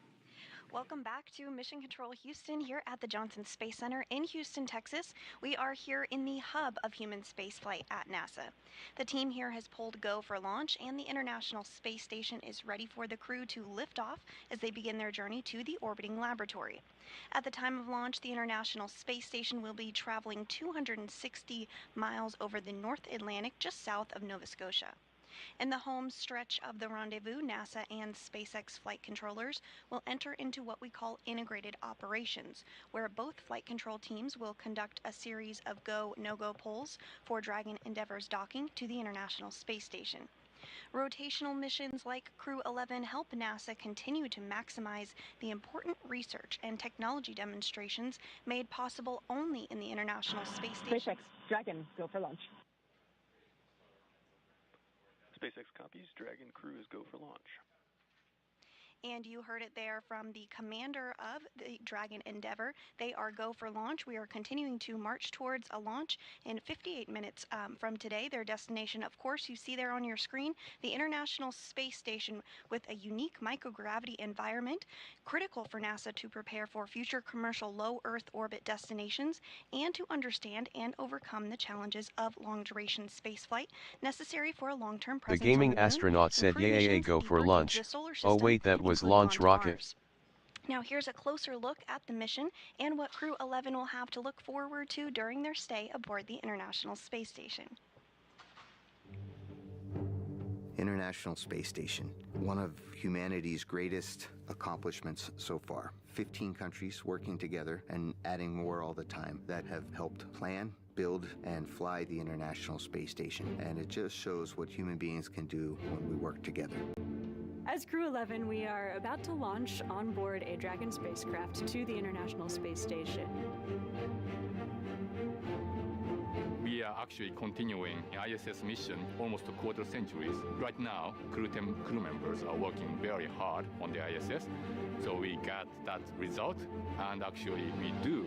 Welcome back to Mission Control Houston here at the Johnson Space Center in Houston, Texas. We are here in the hub of human spaceflight at NASA. The team here has pulled go for launch, and the International Space Station is ready for the crew to lift off as they begin their journey to the orbiting laboratory. At the time of launch, the International Space Station will be traveling 260 miles over the North Atlantic, just south of Nova Scotia. In the home stretch of the rendezvous, NASA and SpaceX flight controllers will enter into what we call integrated operations, where both flight control teams will conduct a series of go, no-go polls for Dragon Endeavour's docking to the International Space Station. Rotational missions like Crew 11 help NASA continue to maximize the important research and technology demonstrations made possible only in the International Space Station. SpaceX, Dragon, go for launch. SpaceX copies. Dragon crews go for launch. And you heard it there from the commander of the Dragon Endeavour. They are go for launch. We are continuing to march towards a launch in 58 minutes from today. Their destination, of course, you see there on your screen, the International Space Station, with a unique microgravity environment, critical for NASA to prepare for future commercial low Earth orbit destinations and to understand and overcome the challenges of long-duration spaceflight necessary for a long-term presence The gaming on the moon, astronaut said, "Yeah, go for lunch." Oh wait, that was launch rocket. Mars. Now here's a closer look at the mission and what Crew 11 will have to look forward to during their stay aboard the International Space Station. International Space Station, one of humanity's greatest accomplishments so far. 15 countries working together and adding more all the time that have helped plan, build, and fly the International Space Station. And it just shows what human beings can do when we work together. As Crew 11, we are about to launch on board a Dragon spacecraft to the International Space Station. We are actually continuing an ISS mission almost a quarter centuries. Right now, crew members are working very hard on the ISS, so we got that result, and actually we do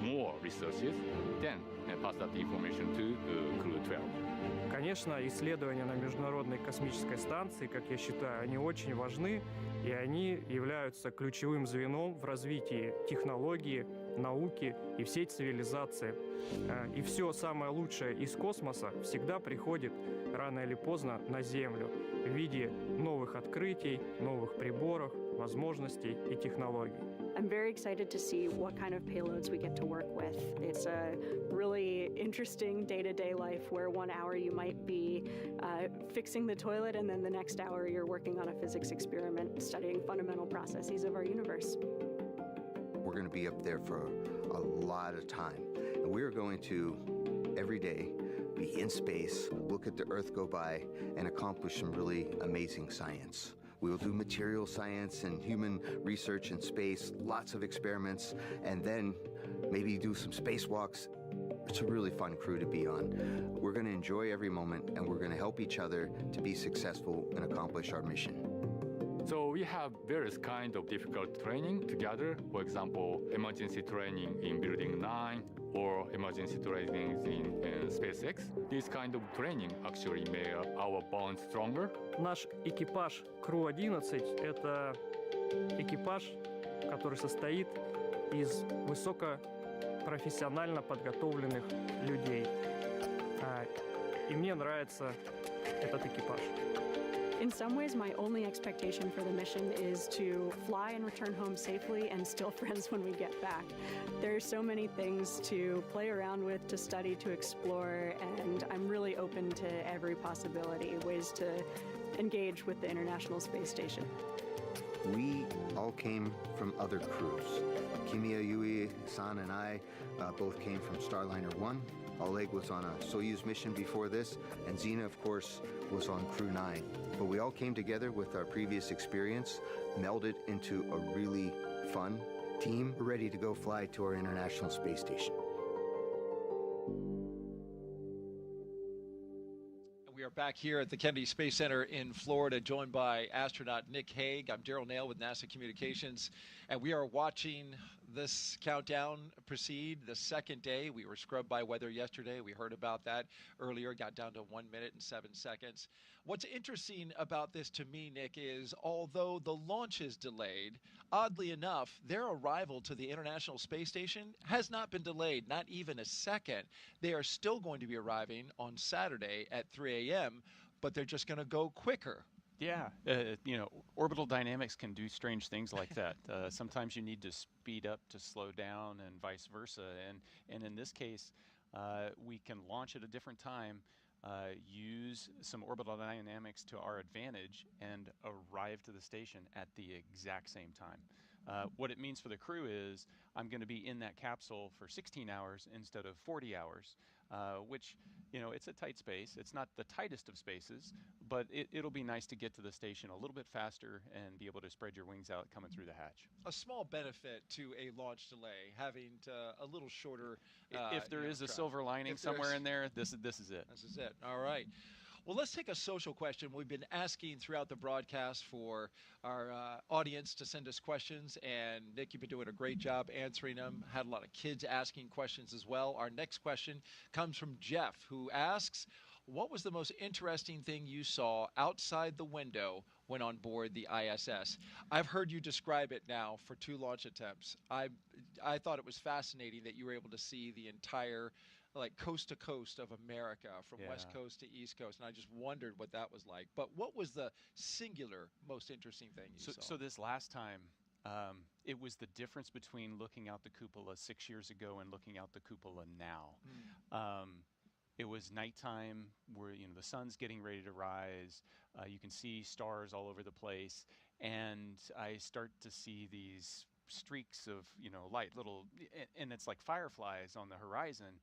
more researches, then pass that information to Crew 12. Конечно, исследования на Международной космической станции, как я считаю, они очень важны, и они являются ключевым звеном в развитии технологии, науки и всей цивилизации. И все самое лучшее из космоса всегда приходит рано или поздно на Землю в виде новых открытий, новых приборов, возможностей и технологий. I'm very excited to see what kind of payloads we get to work with. It's a really interesting day-to-day life where 1 hour you might be fixing the toilet and then the next hour you're working on a physics experiment studying fundamental processes of our universe. We're going to be up there for a lot of time. And we're going to, every day, be in space, look at the Earth go by, and accomplish some really amazing science. We will do material science and human research in space, lots of experiments, and then maybe do some spacewalks. It's a really fun crew to be on. We're going to enjoy every moment, and we're going to help each other to be successful and accomplish our mission. So we have various kind of difficult training together. For example, emergency training in Building 9 or emergency training in SpaceX. This kind of training actually made our bond stronger. Наш экипаж Crew-11 – это экипаж, который состоит из высокопрофессионально подготовленных людей. И мне нравится этот экипаж. In some ways, my only expectation for the mission is to fly and return home safely and still friends when we get back. There's so many things to play around with, to study, to explore, and I'm really open to every possibility, ways to engage with the International Space Station. We all came from other crews. Kimiya Yui-san and I both came from Starliner 1. Oleg was on a Soyuz mission before this, and Zena, of course, was on Crew 9. But we all came together with our previous experience, melded into a really fun team, ready to go fly to our International Space Station. We are back here at the Kennedy Space Center in Florida, joined by astronaut Nick Hague. I'm Daryl Nail with NASA Communications, and we are watching this countdown proceed, the second day. We were scrubbed by weather yesterday. We heard about that earlier, got down to 1 minute and 7 seconds. What's interesting about this to me, Nick, is although the launch is delayed, oddly enough, their arrival to the International Space Station has not been delayed, not even a second. They are still going to be arriving on Saturday at 3 a.m., but they're just going to go quicker. Yeah, orbital dynamics can do strange things like that. Sometimes you need to speed up to slow down and vice versa. And in this case, we can launch at a different time, use some orbital dynamics to our advantage, and arrive to the station at the exact same time. What it means for the crew is I'm going to be in that capsule for 16 hours instead of 40 hours, which, it's a tight space. It's not the tightest of spaces, but it'll be nice to get to the station a little bit faster and be able to spread your wings out coming through the hatch. A small benefit to a launch delay, having a little shorter. If there is a silver lining somewhere in there, this is it. This is it. All right. Well, let's take a social question. We've been asking throughout the broadcast for our audience to send us questions, and Nick, you've been doing a great job answering them. Had a lot of kids asking questions as well. Our next question comes from Jeff, who asks, what was the most interesting thing you saw outside the window when on board the ISS? I've heard you describe it now for 2 launch attempts. I thought it was fascinating that you were able to see the entire coast to coast of America, from West Coast to East Coast, and I just wondered what that was like. But what was the singular most interesting thing you saw? So this last time, it was the difference between looking out the cupola 6 years ago and looking out the cupola now. It was nighttime, where the sun's getting ready to rise. You can see stars all over the place, and I start to see these streaks of light, and it's like fireflies on the horizon.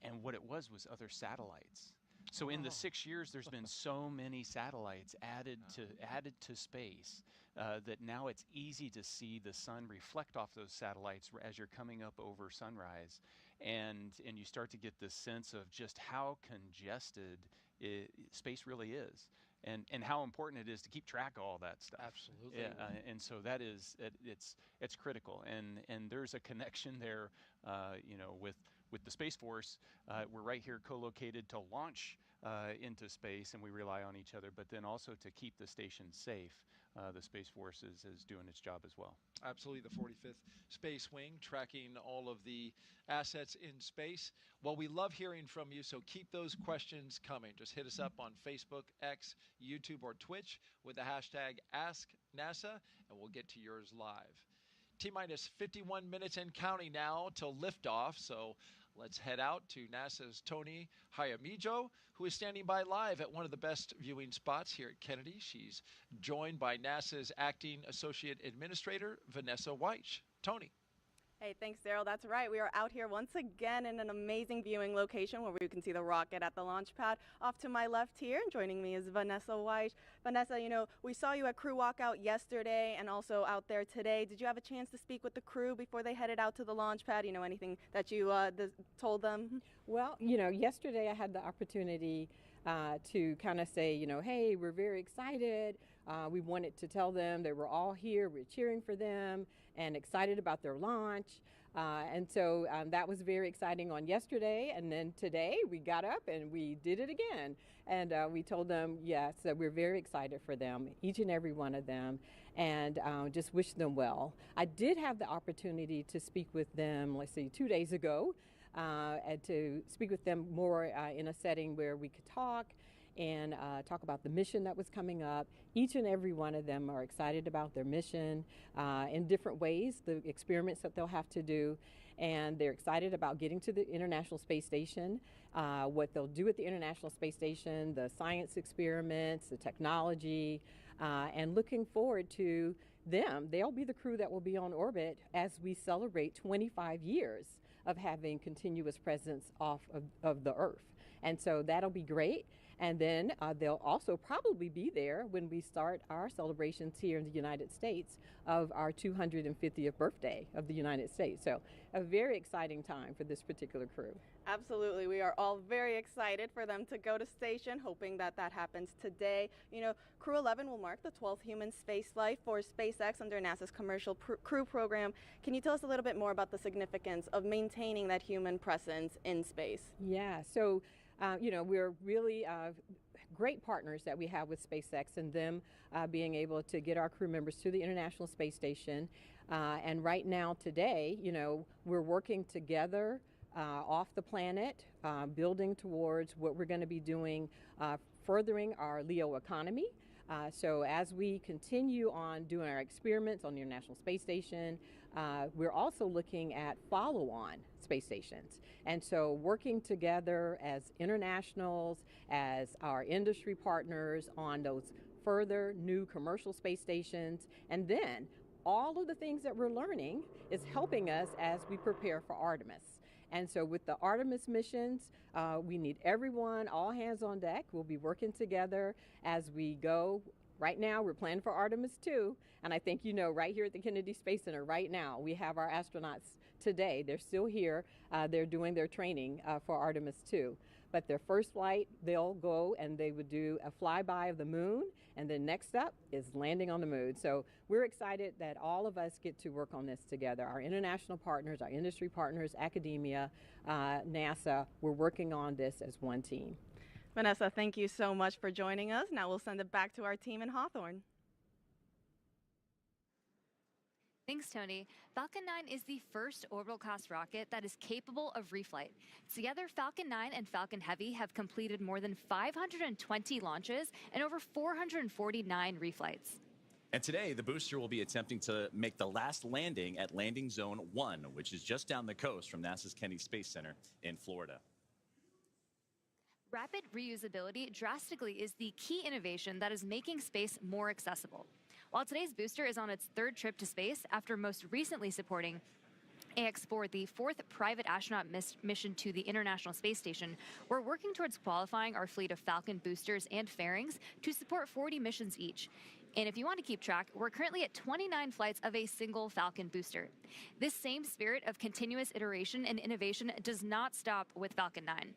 And what it was other satellites. So in the 6 years, there's been so many satellites added to space that now it's easy to see the sun reflect off those satellites as you're coming up over sunrise, and you start to get this sense of just how congested space really is, and how important it is to keep track of all that stuff. Absolutely. Yeah, and so that is it's critical, and there's a connection there, with the Space Force. We're right here co-located to launch into space, and we rely on each other, but then also to keep the station safe. The Space Force is doing its job as well. Absolutely, the 45th Space Wing, tracking all of the assets in space. Well, we love hearing from you, so keep those questions coming. Just hit us up on Facebook, X, YouTube, or Twitch with the hashtag AskNASA, and we'll get to yours live. T-minus 51 minutes and counting now till liftoff, so let's head out to NASA's Tony Hayamijo, who is standing by live at one of the best viewing spots here at Kennedy. She's joined by NASA's Acting Associate Administrator, Vanessa Weich. Tony. Hey, thanks, Daryl. That's right. We are out here once again in an amazing viewing location where we can see the rocket at the launch pad. Off to my left here, and joining me is Vanessa Weich. Vanessa, we saw you at crew walkout yesterday and also out there today. Did you have a chance to speak with the crew before they headed out to the launch pad? Anything that you told them? Well, yesterday I had the opportunity to kind of say, hey, we're very excited. We wanted to tell them they were all here, we're cheering for them and excited about their launch. And so that was very exciting on yesterday. And then today we got up and we did it again. And we told them, yes, that we're very excited for them, each and every one of them, and just wish them well. I did have the opportunity to speak with them, 2 days ago, and to speak with them more in a setting where we could talk and talk about the mission that was coming up. Each and every one of them are excited about their mission in different ways, the experiments that they'll have to do, and they're excited about getting to the International Space Station, what they'll do at the International Space Station, the science experiments, the technology, and looking forward to them. They'll be the crew that will be on orbit as we celebrate 25 years of having continuous presence off of the Earth. And so that'll be great. And then they'll also probably be there when we start our celebrations here in the United States of our 250th birthday of the United States. So a very exciting time for this particular crew. Absolutely. We are all very excited for them to go to station, hoping that that happens today. You know, Crew 11 will mark the 12th human spaceflight for SpaceX under NASA's Commercial Crew Program. Can you tell us a little bit more about the significance of maintaining that human presence in space? Yeah, so you know, we're really great partners that we have with SpaceX and them being able to get our crew members to the International Space Station. And right now, today, you know, we're working together off the planet, building towards what we're going to be doing, furthering our LEO economy. So as we continue on doing our experiments on the International Space Station, we're also looking at follow-on space stations. And so working together as internationals, as our industry partners on those further new commercial space stations, and then all of the things that we're learning is helping us as we prepare for Artemis. And so with the Artemis missions, we need everyone, all hands on deck. We'll be working together as we go. Right now, we're planning for Artemis 2, and I think you know, right here at the Kennedy Space Center, right now, we have our astronauts today. They're still here. They're doing their training for Artemis 2. But their first flight, they'll go and they would do a flyby of the moon, and then next up is landing on the moon. So we're excited that all of us get to work on this together. Our international partners, our industry partners, academia, NASA, we're working on this as one team. Vanessa, thank you so much for joining us. Now we'll send it back to our team in Hawthorne. Thanks, Tony. Falcon 9 is the first orbital-class rocket that is capable of reflight. Together, Falcon 9 and Falcon Heavy have completed more than 520 launches and over 449 reflights. And today, the booster will be attempting to make the last landing at Landing Zone 1, which is just down the coast from NASA's Kennedy Space Center in Florida. Rapid reusability drastically is the key innovation that is making space more accessible. While today's booster is on its third trip to space after most recently supporting AX-4, the fourth private astronaut mission to the International Space Station, we're working towards qualifying our fleet of Falcon boosters and fairings to support 40 missions each. And if you want to keep track, we're currently at 29 flights of a single Falcon booster. This same spirit of continuous iteration and innovation does not stop with Falcon 9.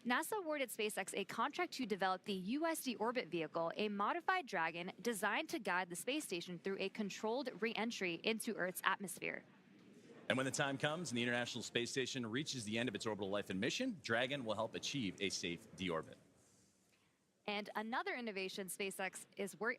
NASA awarded SpaceX a contract to develop the USD Orbit Vehicle, a modified Dragon designed to guide the space station through a controlled re-entry into Earth's atmosphere. And when the time comes and the International Space Station reaches the end of its orbital life and mission, Dragon will help achieve a safe deorbit. And another innovation SpaceX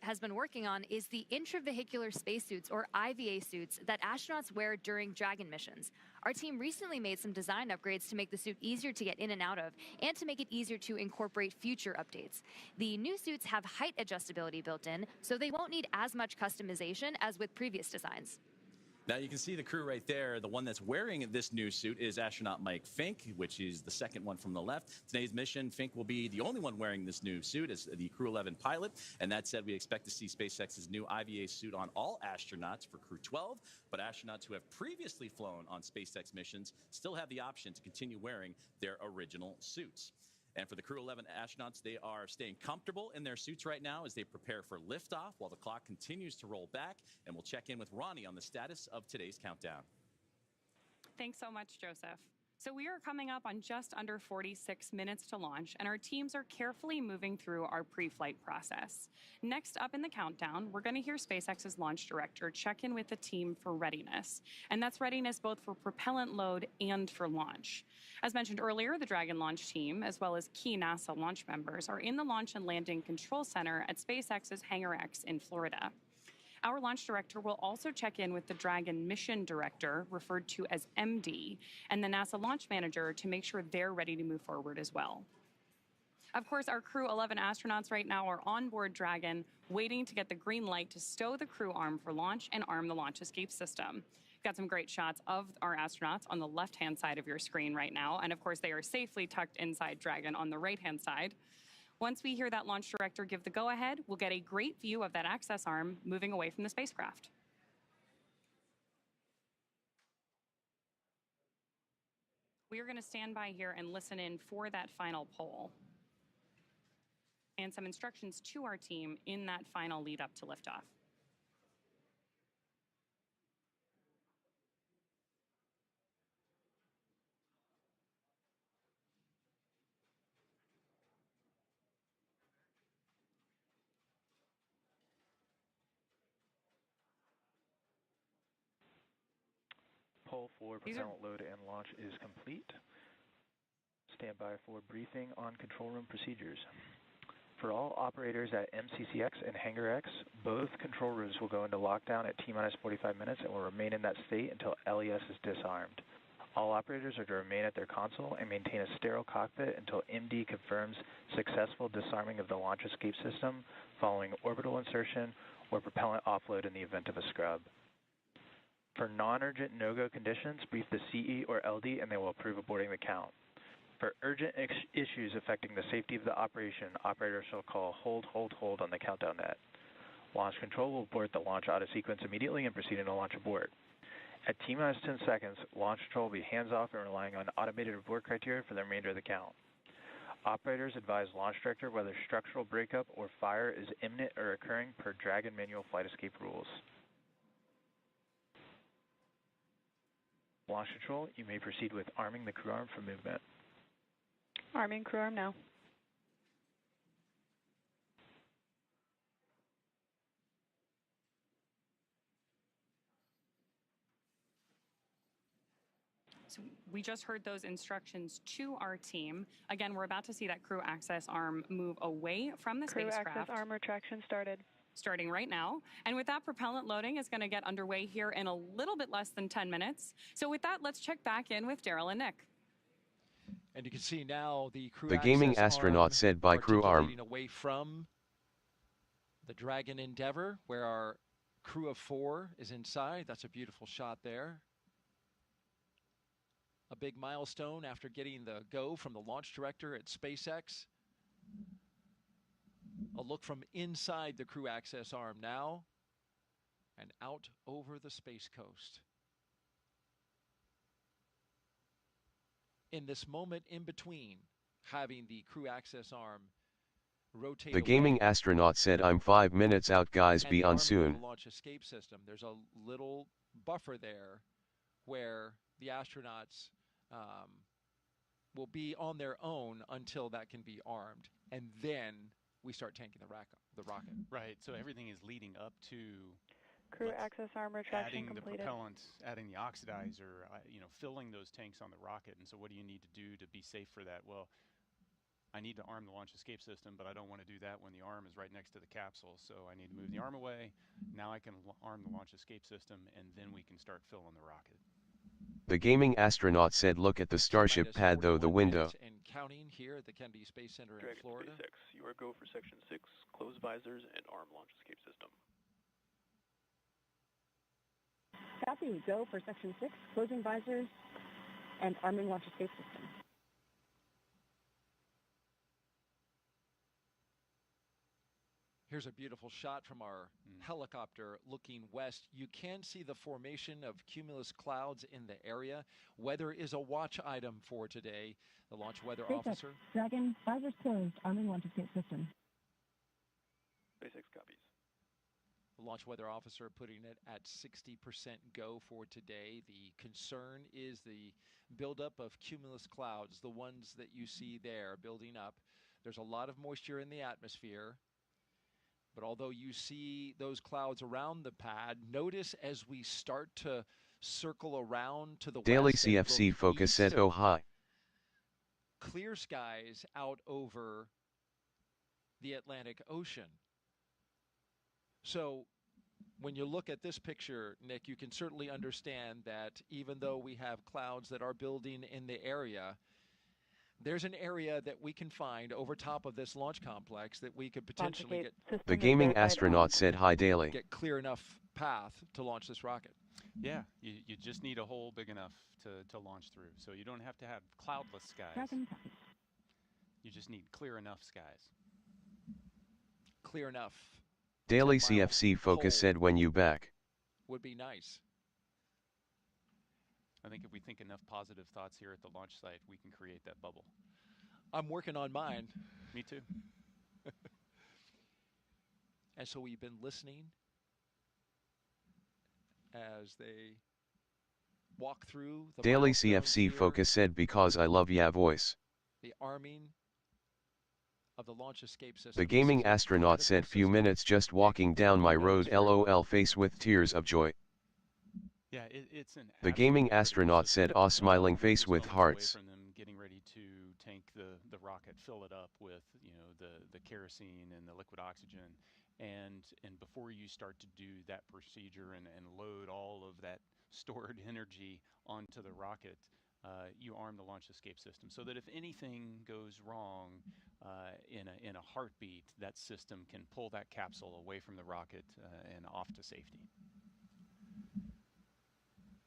has been working on is the intravehicular spacesuits, or IVA suits, that astronauts wear during Dragon missions. Our team recently made some design upgrades to make the suit easier to get in and out of, and to make it easier to incorporate future updates. The new suits have height adjustability built in, so they won't need as much customization as with previous designs. Now you can see the crew right there. The one that's wearing this new suit is astronaut Mike Fink, which is the second one from the left. Today's mission, Fink will be the only one wearing this new suit as the Crew 11 pilot. And that said, we expect to see SpaceX's new IVA suit on all astronauts for Crew 12. But astronauts who have previously flown on SpaceX missions still have the option to continue wearing their original suits. And for the Crew 11 astronauts, they are staying comfortable in their suits right now as they prepare for liftoff while the clock continues to roll back. And we'll check in with Ronnie on the status of today's countdown. Thanks so much, Joseph. So we are coming up on just under 46 minutes to launch, and our teams are carefully moving through our pre-flight process. Next up in the countdown, we're going to hear SpaceX's launch director check in with the team for readiness, and that's readiness both for propellant load and for launch. As mentioned earlier, the Dragon launch team, as well as key NASA launch members, are in the Launch and Landing Control Center at SpaceX's Hangar X in Florida. Our launch director will also check in with the Dragon mission director, referred to as MD, and the NASA launch manager to make sure they're ready to move forward as well. Of course, our Crew 11 astronauts right now are on board Dragon, waiting to get the green light to stow the crew arm for launch and arm the launch escape system. Got some great shots of our astronauts on the left-hand side of your screen right now, and of course they are safely tucked inside Dragon on the right-hand side. Once we hear that launch director give the go-ahead, we'll get a great view of that access arm moving away from the spacecraft. We are going to stand by here and listen in for that final poll and some instructions to our team in that final lead up to liftoff. Poll for propellant load and launch is complete. Stand by for briefing on control room procedures. For all operators at MCCX and Hangar X, both control rooms will go into lockdown at T-minus 45 minutes and will remain in that state until LES is disarmed. All operators are to remain at their console and maintain a sterile cockpit until MD confirms successful disarming of the launch escape system following orbital insertion or propellant offload in the event of a scrub. For non-urgent no-go conditions, brief the CE or LD and they will approve aborting the count. For urgent issues affecting the safety of the operation, operators shall call hold on the countdown net. Launch control will abort the launch auto sequence immediately and proceed into launch abort. At T-minus 10 seconds, launch control will be hands-off and relying on automated abort criteria for the remainder of the count. Operators advise launch director whether structural breakup or fire is imminent or occurring per Dragon manual flight escape rules. Launch control, you may proceed with arming the crew arm for movement. Arming crew arm now. So we just heard those instructions to our team. Again, we're about to see that crew access arm move away from the spacecraft. Crew access arm retraction started. Starting right now. And with that, propellant loading is going to get underway here in a little bit less than 10 minutes. So with that, let's check back in with Daryl and Nick. And you can see now the crew The gaming astronaut said by crew arm. Away from the Dragon Endeavour, where our crew of 4 is inside. That's a beautiful shot there. A big milestone after getting the go from the launch director at SpaceX. A look from inside the crew access arm now and out over the Space Coast. In this moment in between having the crew access arm rotate The gaming astronaut said, I'm 5 minutes out, guys, be on soon. The launch escape system. There's a little buffer there where the astronauts will be on their own until that can be armed, and then we start tanking the rocket. Right, so everything is leading up to crew access arm retraction adding completed. the propellant, adding the oxidizer, filling those tanks on the rocket. And so what do you need to do to be safe for that? Well, I need to arm the launch escape system, but I don't want to do that when the arm is right next to the capsule. So I need to move the arm away. Now I can arm the launch escape system, and then we can start filling the rocket. The gaming astronaut said, look at the Starship pad though the window. And counting here at the Kennedy Space Center in Dragon Florida. SpaceX, you are go for Section 6, close visors and arm launch escape system. Copy, go for Section 6, closing visors and arming launch escape system. Here's a beautiful shot from our helicopter looking west. You can see the formation of cumulus clouds in the area. Weather is a watch item for today. The launch weather officer. Dragon, visors closed, arming launch escape system. SpaceX copies. the launch weather officer putting it at 60% go for today. The concern is the buildup of cumulus clouds, the ones that you see there building up. There's a lot of moisture in the atmosphere. But although you see those clouds around the pad, notice as we start to circle around to the Daily west and CFC look focus east, said, oh hi. clear skies out over the Atlantic Ocean. So when you look at this picture, Nick, you can certainly understand that even though we have clouds that are building in the area, there's an area that we can find over top of this launch complex that we could potentially get. The gaming astronaut said hi daily. Get clear enough path to launch this rocket. Yeah, you just need a hole big enough to launch through. So you don't have to have cloudless skies. You just need clear enough skies. Clear enough. Daily CFC focus said when you back. Would be nice. I think if we think enough positive thoughts here at the launch site, we can create that bubble. I'm working on mine. Me too. And so we've been listening as they walk through the Daily milestones CFC here, focus said because I love ya voice. the arming of the launch escape system. The gaming astronaut said few minutes just walking down my road LOL face with tears of joy. Yeah, it's an. The gaming astronaut said aw smiling face with hearts. From them getting ready to tank the rocket, fill it up with the kerosene and the liquid oxygen, and before you start to do that procedure and load all of that stored energy onto the rocket, you arm the launch escape system so that if anything goes wrong in a heartbeat, that system can pull that capsule away from the rocket and off to safety.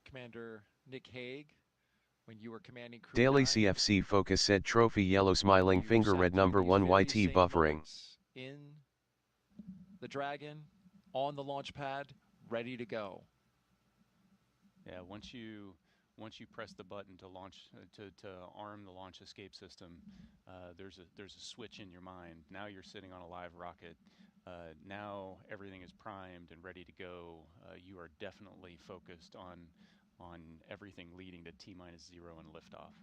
Commander Nick Hague, when you were commanding Crew Daily 9, CFC focus said trophy yellow smiling finger red number 1 YT buffering. in the Dragon, on the launch pad, ready to go. Yeah, once you press the button to launch to arm the launch escape system, there's a switch in your mind. Now you're sitting on a live rocket. Now everything is primed and ready to go. You are definitely focused on everything leading to T-0 and liftoff.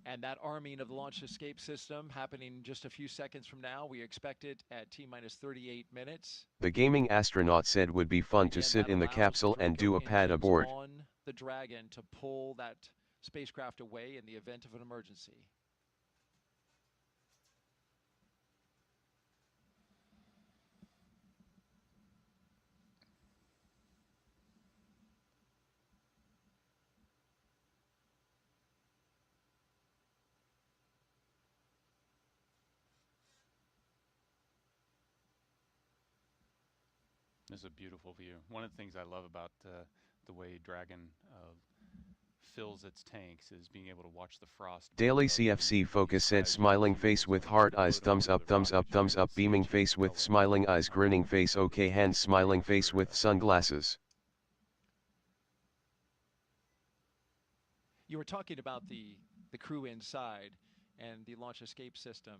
And that arming of the launch escape system happening just a few seconds from now. We expect it at T-minus 38 minutes. The gaming astronaut said would be fun to sit in the capsule and do a pad aboard. On the Dragon to pull that spacecraft away in the event of an emergency. This is a beautiful view. One of the things I love about the way Dragon fills its tanks is being able to watch the frost. Daily CFC focus said smiling face with heart eyes thumbs up beaming face with smiling eyes grinning face okay hands smiling face with sunglasses. You were talking about the crew inside and the launch escape system.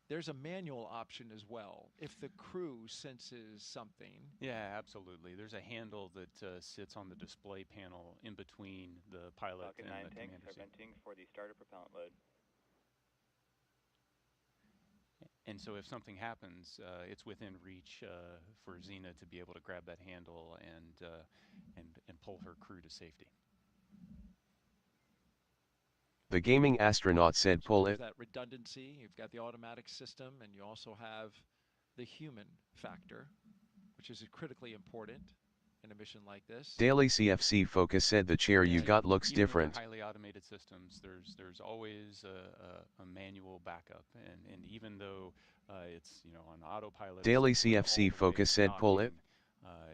There's a manual option as well if the crew senses something. Yeah, absolutely. There's a handle that sits on the display panel in between the pilot Falcon and 9 the tanks commander are seat. venting for the starter propellant load. And so if something happens, it's within reach for Xena to be able to grab that handle and pull her crew to safety. The gaming astronaut said pull it. That redundancy, you've got the automatic system and you also have the human factor, which is critically important in a mission like this. Daily CFC focus said the chair you got looks Even with different. their highly automated systems, there's always a manual backup, and even though it's on autopilot. Daily CFC focus said pull it.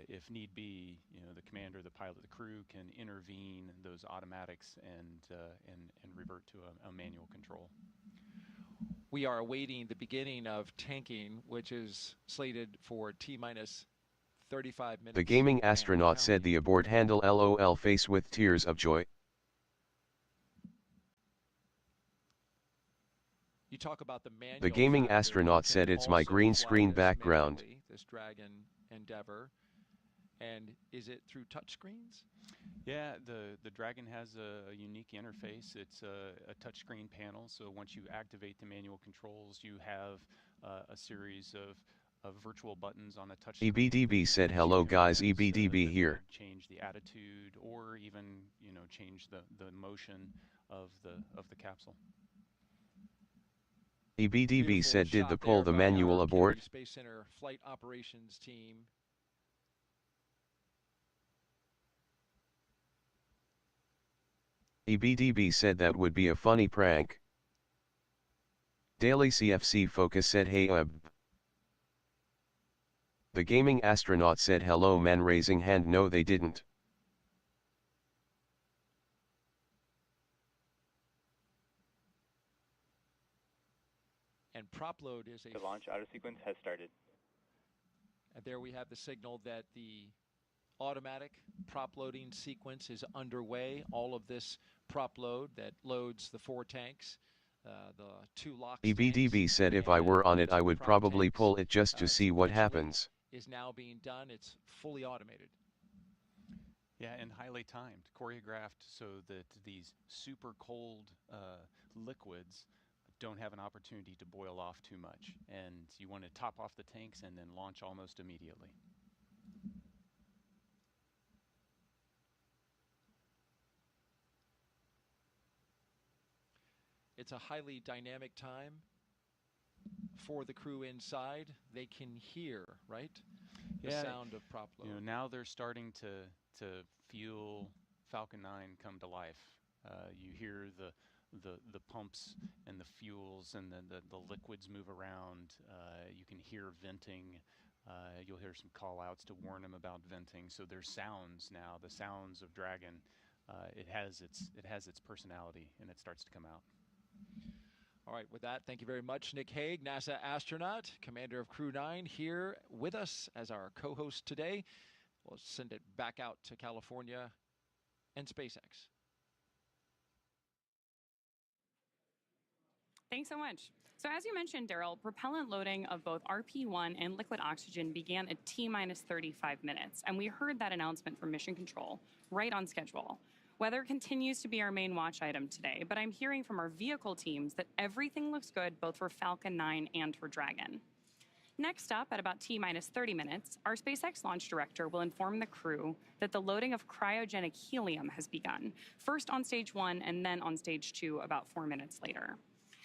If need be, the commander, the pilot, the crew can intervene those automatics and revert to a manual control. We are awaiting the beginning of tanking, which is slated for T-minus 35 minutes. The gaming astronaut said the abort handle LOL face with tears of joy. You talk about the manual The gaming factor. astronaut You said can it's my also green fly screen this background. manually. This Dragon endeavor. And is it through touchscreens? Yeah, the Dragon has a unique interface. It's a touchscreen panel, so once you activate the manual controls, you have a series of virtual buttons on a touch screen. EBDB said hello guys, EBDB here. Change the attitude or even, change the motion of the capsule. EBDB said did the Shot pull there the by manual our abort? Kennedy Space Center flight operations team. EBDB said that would be a funny prank. Daily CFC Focus said hey The gaming astronaut said hello man raising hand no they didn't. And prop load is The launch auto sequence has started. And there we have the signal that the automatic prop loading sequence is underway. All of this prop load that loads the 4 tanks, the 2 LOX EBDB said if I were on it I would probably pull it just to see what happens. Is now being done. It's fully automated. Yeah, and highly timed, choreographed so that these super cold liquids don't have an opportunity to boil off too much. And you want to top off the tanks and then launch almost immediately. It's a highly dynamic time for the crew inside. They can hear, right? The sound of prop load. Now they're starting to feel Falcon 9 come to life. You hear the pumps and the fuels and the liquids move around. You can hear venting. You'll hear some call outs to warn them about venting. So there's sounds now, the sounds of Dragon. It has its personality and it starts to come out. All right, with that, thank you very much, Nick Hague, NASA astronaut, commander of Crew 9, here with us as our co-host today. We'll send it back out to California and SpaceX. Thanks so much. So as you mentioned, Daryl, propellant loading of both RP-1 and liquid oxygen began at T-minus 35 minutes, and we heard that announcement from Mission Control right on schedule. Weather continues to be our main watch item today, but I'm hearing from our vehicle teams that everything looks good both for Falcon 9 and for Dragon. Next up, at about T-minus 30 minutes, our SpaceX launch director will inform the crew that the loading of cryogenic helium has begun, first on stage 1 and then on stage 2 about 4 minutes later.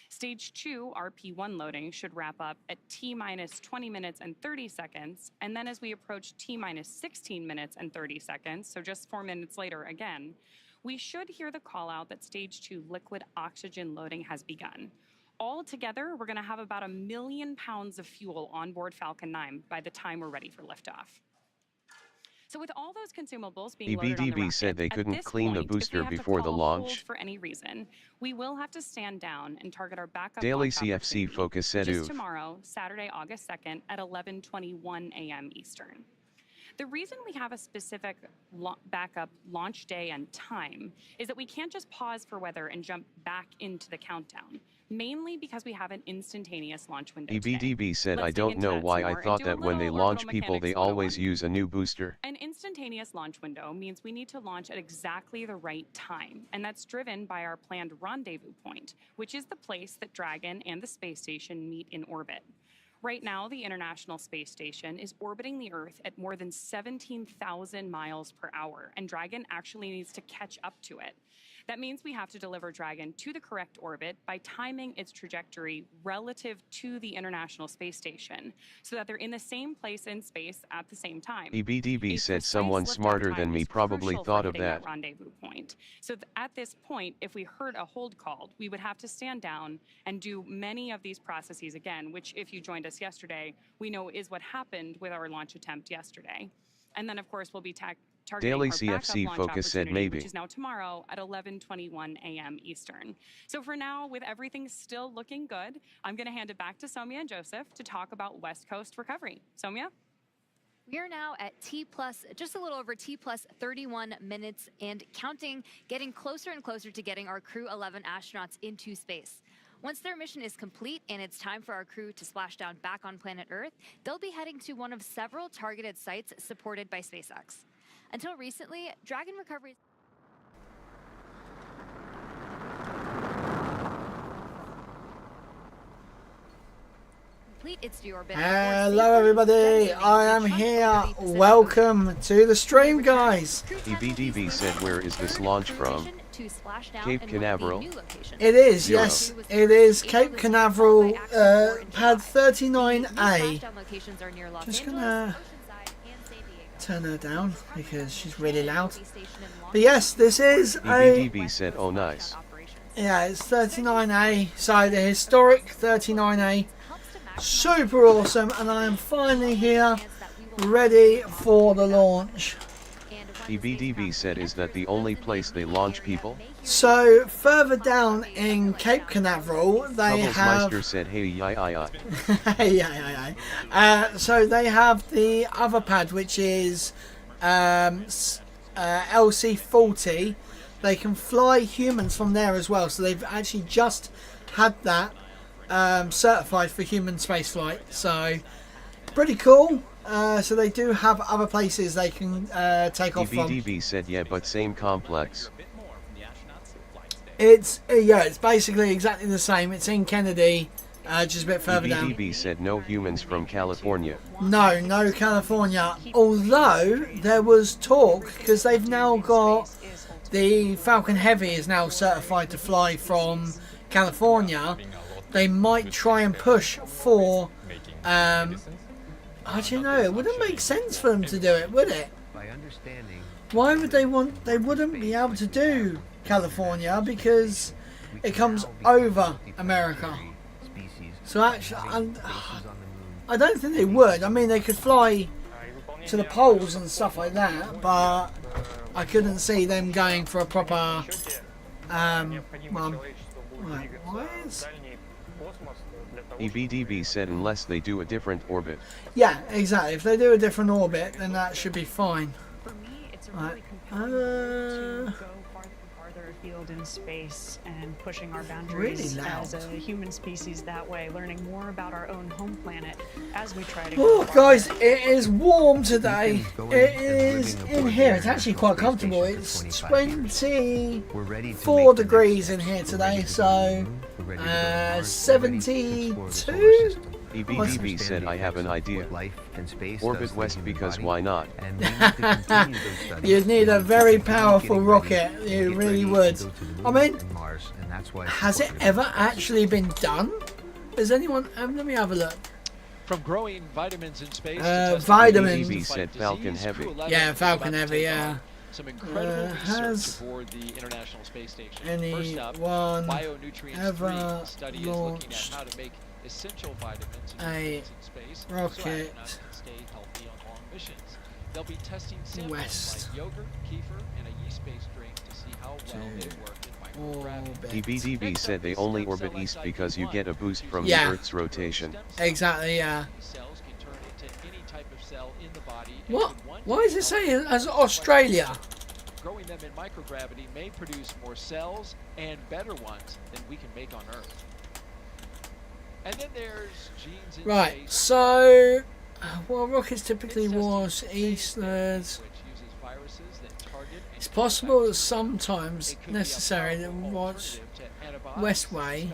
Stage 2 RP-1 loading should wrap up at T-minus 20 minutes and 30 seconds, and then as we approach T-minus 16 minutes and 30 seconds, so just 4 minutes later again, we should hear the call out that stage 2 liquid oxygen loading has begun. Altogether, we're going to have about 1 million pounds of fuel on board Falcon 9 by the time we're ready for liftoff. So with all those consumables being loaded on the rocket, said they couldn't clean the booster if we have before to the call a hold launch. for any reason, we will have to stand down and target our backup Daily launch CFC opportunity, Focus said which is oof. tomorrow, Saturday, August 2nd at 11:21 a.m. Eastern. The reason we have a specific backup launch day and time is that we can't just pause for weather and jump back into the countdown, mainly because we have an instantaneous launch window EBDB today. said Let's I dig don't into know that why some I more thought and do a that when they little launch orbital people they mechanics always 101. use a new booster. An instantaneous launch window means we need to launch at exactly the right time, and that's driven by our planned rendezvous point, which is the place that Dragon and the space station meet in orbit. Right now, the International Space Station is orbiting the Earth at more than 17,000 miles per hour, and Dragon actually needs to catch up to it. That means we have to deliver Dragon to the correct orbit by timing its trajectory relative to the International Space Station, so that they're in the same place in space at the same time. EBDB said someone smarter than me probably thought of that. Rendezvous point. So at this point, if we heard a hold called, we would have to stand down and do many of these processes again, which if you joined us yesterday, we know is what happened with our launch attempt yesterday. And then of course we'll be targeting Daily our CFC backup launch Focus said opportunity, maybe. which is now tomorrow at 11:21 a.m. Eastern. So for now, with everything still looking good, I'm going to hand it back to Somya and Joseph to talk about West Coast recovery. Somya? We are now at just a little over T+, 31 minutes and counting, getting closer and closer to getting our Crew 11 astronauts into space. Once their mission is complete and it's time for our crew to splash down back on planet Earth, they'll be heading to one of several targeted sites supported by SpaceX. Until recently, Dragon recovery... Hello everybody, I am here. Welcome to the stream, guys. EBDB said, where is this launch from? Cape Canaveral? It is, yes. It is Cape Canaveral, pad 39A. Just gonna turn her down because she's really loud. But yes, this is EBDB said, oh nice. Yeah, it's 39A, so the historic 39A. Super awesome, and I am finally here, ready for the launch. EBDB said, is that the only place they launch people? So further down in Cape Canaveral, they have. Troublesmeister said, hey, yeah. So they have the other pad, which is LC40. They can fly humans from there as well. So they've actually just had that certified for human spaceflight. So pretty cool. So they do have other places they can take off from. EBDB said, yeah, but same complex. It's it's basically exactly the same. It's in Kennedy, just a bit further down. EBDB said no humans from California. No California. Although there was talk, because they've now got the Falcon Heavy is now certified to fly from California. They might try and push for. I don't know. It wouldn't make sense for them to do it, would it? Why would they want? They wouldn't be able to do California because it comes over America. So actually, I don't think they would. I mean, they could fly to the poles and stuff like that, but I couldn't see them going for a proper. EBDB said unless they do a different orbit. Yeah, exactly. If they do a different orbit, then that should be fine. For me, it's really compelling to go farther afield in space and pushing our boundaries as a human species that way, learning more about our own home planet as we try to go Oh, guys, it is warm today. It is in here. It's actually quite comfortable. It's 24 degrees in here today, so 72. EBDB said, I have an idea. Orbit west because why not? You'd need a very powerful rocket. You really would. I mean, has it ever actually been done? Has anyone... let me have a look. From growing vitamins in space vitamins. EBDB said Falcon Heavy. Yeah, Falcon Heavy, yeah. Some incredible research aboard the International Space Station. First up, bionutrient ever study is looking at how to make essential vitamins in space rocket stay healthy on long missions. They'll be testing samples like yogurt, kefir, and a yeast-based drink to see how well they work in microgravity. EBDB said they only orbit east because you get a boost from the Earth's rotation. Exactly, yeah. Cells can turn into any type of cell in the body. What? Why is it saying as Australia? Growing them in microgravity may produce more cells and better ones than we can make on Earth. And then there's genes in right, space. so well, rockets typically was eastwards. It's possible that sometimes necessary to watch west way.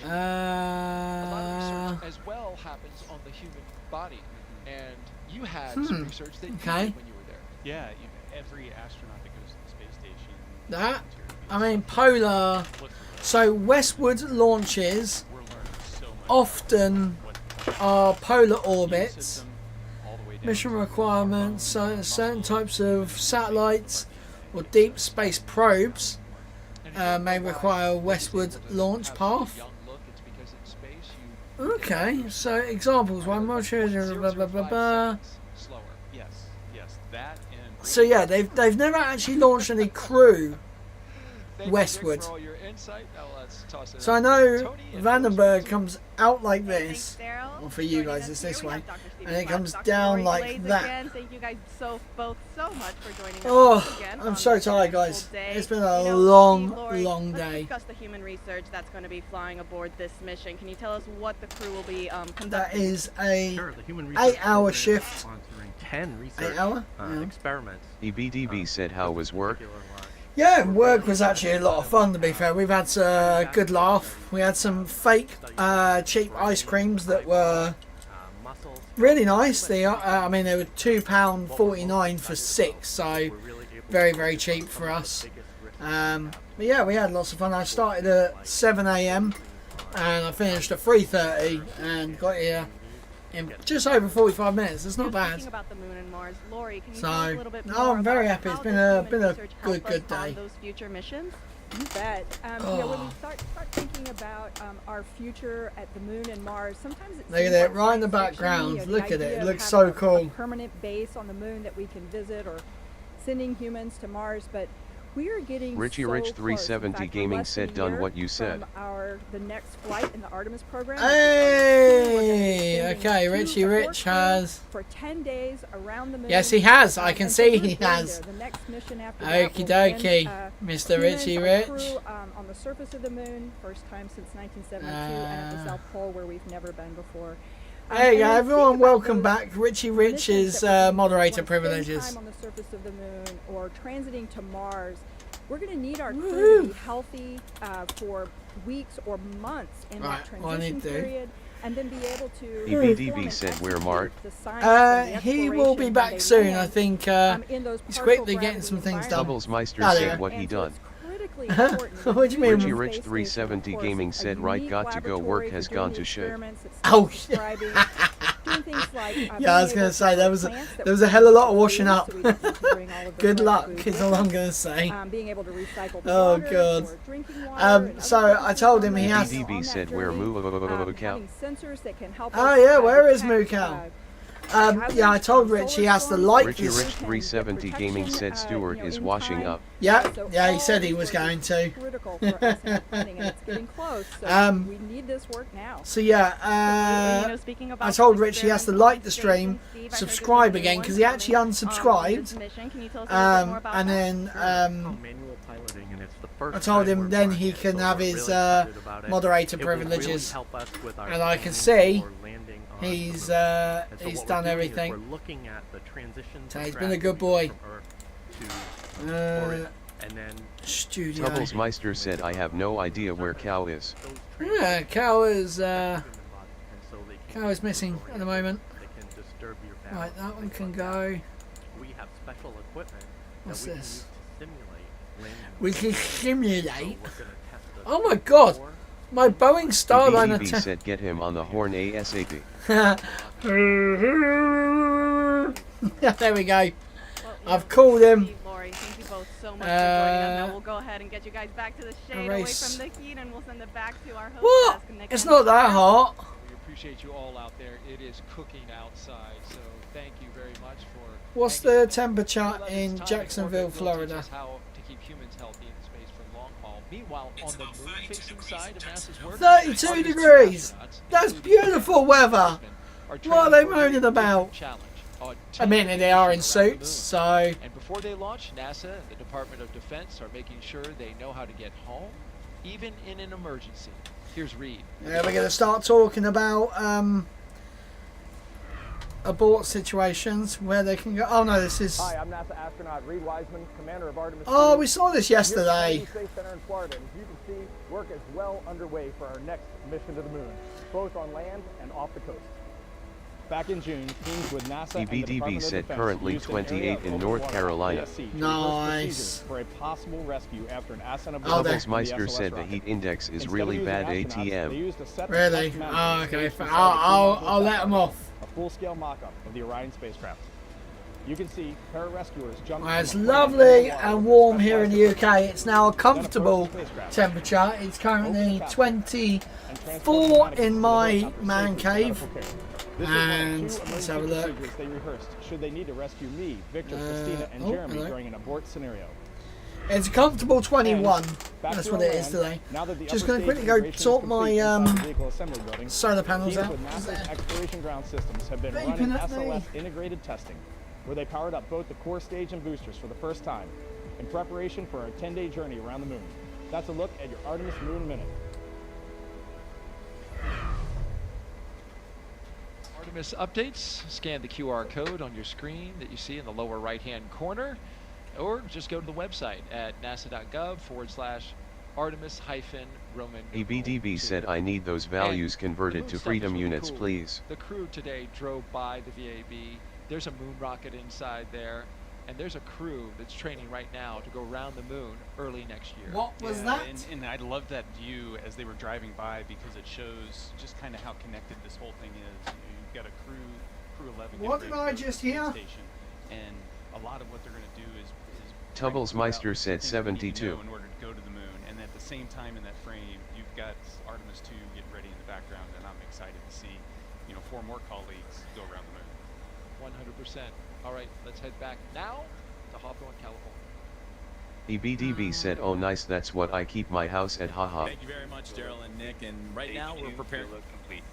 A lot of research as well happens on the human body, and you had some research that you did when you were there. Yeah, every astronaut that goes to the space station. That, I mean, polar. So westward launches often are polar orbits. Mission requirements: certain types of satellites or deep space probes may require a westward launch path. Okay, so examples. One more. Blah, blah, blah, blah. Yes, that and. So yeah, they've never actually launched any crew Thank westward. You, Nick, for all your insight. Now let's toss it So I out. know Tony and Vandenberg comes out like this. Daryl. Well, for you guys, it's this way. And it comes Dr. down Lori like Glaze that. Again. Thank you guys both so much for joining us Oh, again. I'm so tired, guys. Day. It's been a Lori, long let's day. discuss the human research that's going to be flying aboard this mission. Can you tell us what the crew will be conducting? That is a Sure, the human research 8-hour program is shift. sponsoring 10 research 8-hour? experiments. EBDB said how was work? Yeah, work was actually a lot of fun, to be fair. We've had a good laugh. We had some fake cheap ice creams that were really nice. I mean, they were £2.49 for 6, so very cheap for us. But yeah, we had lots of fun. I started at 7 AM and I finished at 3:30 and got here in just over 45 minutes. It's not bad. About the moon and Mars. Lori, can you So, tell us a little bit no, more I'm very about happy. It's how been does a human research help good us on day. those future missions? You bet. You know, when Oh. we start thinking about our future at the moon and Mars, sometimes it Look at seems it, like right in the science fiction, background. you know, the Look at it. idea It of looks having so a cool. permanent base on the moon that we can visit, or sending humans to Mars, but we are getting Richie so Rich close. 370 In fact, we're Gaming less than said a done year what you said. from the next flight in the Artemis program. Hey, okay, Richie Rich has. For 10 days around the moon. Yes, he has. I can and so see we're he getting has. there. The next mission after that Okie will send, dokie, Mr. Richie humans, Rich. our crew, on the surface of the moon, first time since 1972, and at the South Pole where we've never been before. Hey, and then everyone, think about welcome those back. Richie missions Rich's that we're gonna moderator wanna spend privileges. time on the surface of the moon or transiting to Mars. We're going to need our crew to be healthy for weeks or months in Right, that well, I transition need to. period, and then be able to EBDB perform said and where Mart? execute the science and the He will be exploration back when they soon. I land, think in those he's partial quickly getting gravity some things done. Doubles Meister Oh, said yeah. what he done. critically important. What do you mean? Richie Rich 370 Gaming said right got to go work has gone to shit. Oh, describing, doing things like, yeah, I was going to say there was a hell of a lot of washing up. Good luck is all I'm going to say. Being able to recycle Oh water god. for drinking water and So other I told him purposes he on has. that EBDB said where Moo cow. having sensors that can help Oh us, yeah, where is detect, Moo Cow? Yeah, I told Rich he has to like Richie this. Rich 370 Gaming said Stewart is washing up. Yeah, yeah, he said he was going to. critical for us in our planning, and it's getting close. So we need this work now. So yeah, speaking I about told Rich he has to like the stream, subscribe again because he actually unsubscribed, and then I told him then he can have his moderator privileges, and I can see he's done everything. So he's been a good boy. Studio. Doubles Meister said I have no idea where cow is. Yeah, cow is missing at the moment. Right, that one can go. We have special equipment. What's that we this? Can use to simulate We can simulate. So Oh my god! My Boeing Starliner. EBDB said get him on the horn ASAP. There we go. I've called him. Lori, thank you both so much for joining us. Now we'll go ahead and get you guys back to the shade, away Erase. from the heat, and we'll send it back to our host What? desk. Nick It's and not that hot. We appreciate you all out there. It is cooking outside, so thank you very much for. What's the temperature in Jacksonville, Florida? How to keep humans healthy in space for long haul. Meanwhile, on the moon-facing side of NASA's work, 32 degrees. That's beautiful weather. What are they moaning about? I mean, they are in suits, so. And before they launch, NASA and the Department of Defense are making sure they know how to get home, even in an emergency. Here's Reed. Yeah, we're going to start talking about abort situations where they can go. Oh no, this is. Hi, I'm NASA astronaut Reed Wiseman, commander of Artemis. Oh, we saw this yesterday. Here at the Space Center in Florida. As you can see, work is well underway for our next mission to the moon, both on land and off the coast. Back in June, teams with NASA and the EBDB Department of said Defense currently used an area 28 of in open North water, Carolina. ISS, to reverse Nice. procedures for a possible rescue after an ascent aboard Doubles the Meister SLS said the rocket. heat index is Instead of really using bad astronauts, they ATM. used a separate Really? test Oh, method okay. based on I'll let them off. a full-scale mock-up of the Orion spacecraft. You can see pararescuers jump. Well, it's lovely and warm here in the UK. It's now a comfortable temperature. It's currently 24 in my man cave. And let's have a look. They rehearsed should they need to rescue me, Victor, Christina, and Jeremy during an abort scenario. It's a comfortable 21. That's what it is today. Just going to quickly go sort my solar panels out. Teams with NASA's Exploration Ground Systems have been running SLS integrated testing, where they powered up both the core stage and boosters for the first time in preparation for a 10-day journey around the moon. That's a look at your Artemis Moon Minute. Artemis updates. Scan the QR code on your screen that you see in the lower right-hand corner, or just go to the website at nasa.gov/Artemis-Roman. EBDB said I need those values converted to freedom units, cool. please. The crew today drove by the VAB. There's a moon rocket inside there, and there's a crew that's training right now to go around the moon early next year. What was that? And I love that view as they were driving by, because it shows just kind of how connected this whole thing is. You've got a crew 11. What did I just hear? Station, and a lot of what they're going to do is Tubblesmeister said 72. In order to go to the moon, and at the same time in that frame, you've got Artemis 2 getting ready in the background, and I'm excited to see, 4 more colleagues go around the moon. 100%. All right, let's head back now to Hawthorne, California. EBDB said, oh nice, that's what I keep my house at, haha. Thank you very much, Daryl and Nick. And right now we're prepared. Complete.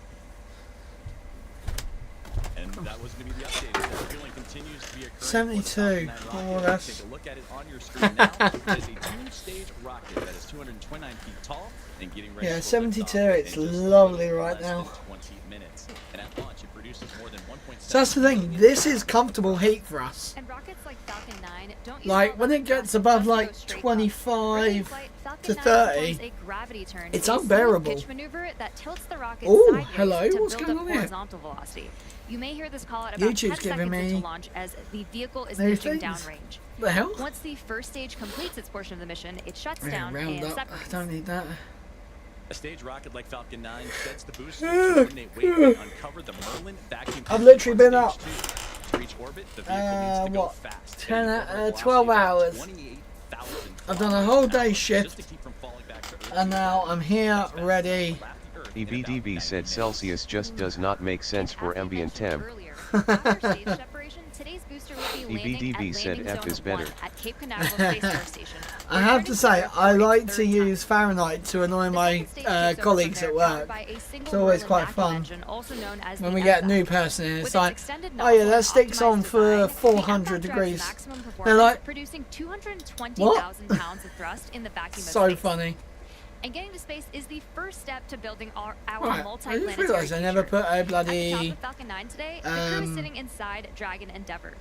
And that was going to be the update. The fueling continues to be occurring. 72. Oh, that's... Take a look at it on your screen now. It is a 2-stage rocket that is 229 feet tall and getting ready. Yeah, 72. It's lovely right now. 20 minutes. And at launch, it produces more than 1.7. So that's the thing. This is comfortable heat for us. And rockets like Falcon 9 don't like when it gets above like 25 to 30, it's unbearable. Oh, hello. What's going on here? You may hear this call at about 10 seconds into launch as the vehicle is pitching downrange. The hell? Once the first stage completes its portion of the mission, it shuts down and separates. I don't need that. A stage rocket like Falcon 9 sets the booster to coordinate weight and uncover the Merlin vacuum. I've literally been up. To reach orbit, the vehicle needs to go fast. 12 hours. I've done a whole day shift, and now I'm here ready. EBDB said Celsius just does not make sense for ambient temp. EBDB said F is better. I have to say, I like to use Fahrenheit to annoy my colleagues at work. It's always quite fun when we get a new person in. It's like, oh yeah, that sticks on for 400 degrees. They're like, what? So funny. And getting to space is the first step to building our right, multi-planetary I just realised I never put a bloody... At the top of Falcon 9 today, the crew is sitting inside Dragon Endeavour.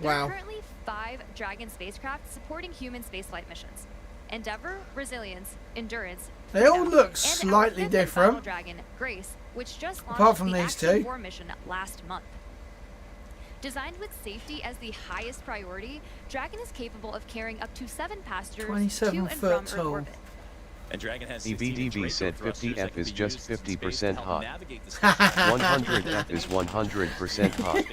There are currently 5 Dragon spacecraft supporting human spaceflight missions. Endeavour, Resilience, Endurance, they all look slightly different. Dragon, Grace, which just launched apart from the these Action two. 4 mission last month. Designed with safety as the highest priority, Dragon is capable of carrying up to 7 passengers to and from Earth orbit. And Dragon has EBDB said 50F is just 50% hot. 100F is 100% hot.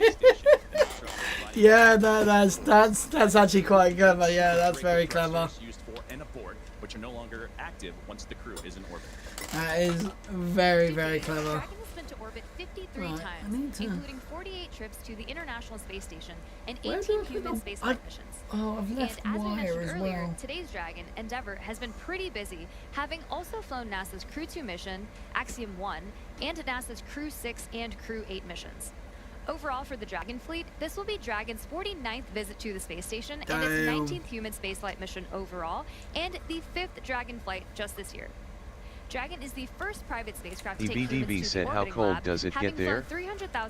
Yeah, that's actually quite clever. Yeah, that's very clever. Used for and aboard, which are no longer active once the crew is in orbit. That is very, very clever. Dragon has been to orbit 53 times, including 48 trips to the International Space Station and 18 human spaceflight missions. Oh, I've left and as we wire mentioned as earlier, well. today's Dragon, Endeavour, has been pretty busy, having also flown NASA's Crew 2 mission, Axiom 1, and NASA's Crew 6 and Crew 8 missions. Overall, for the Dragon fleet, this will be Dragon's 49th visit to the space station and its 19th human spaceflight mission overall, and the 5th Dragon flight just this year. Dragon is the first private spacecraft to take EBDB said, how cold does it get there?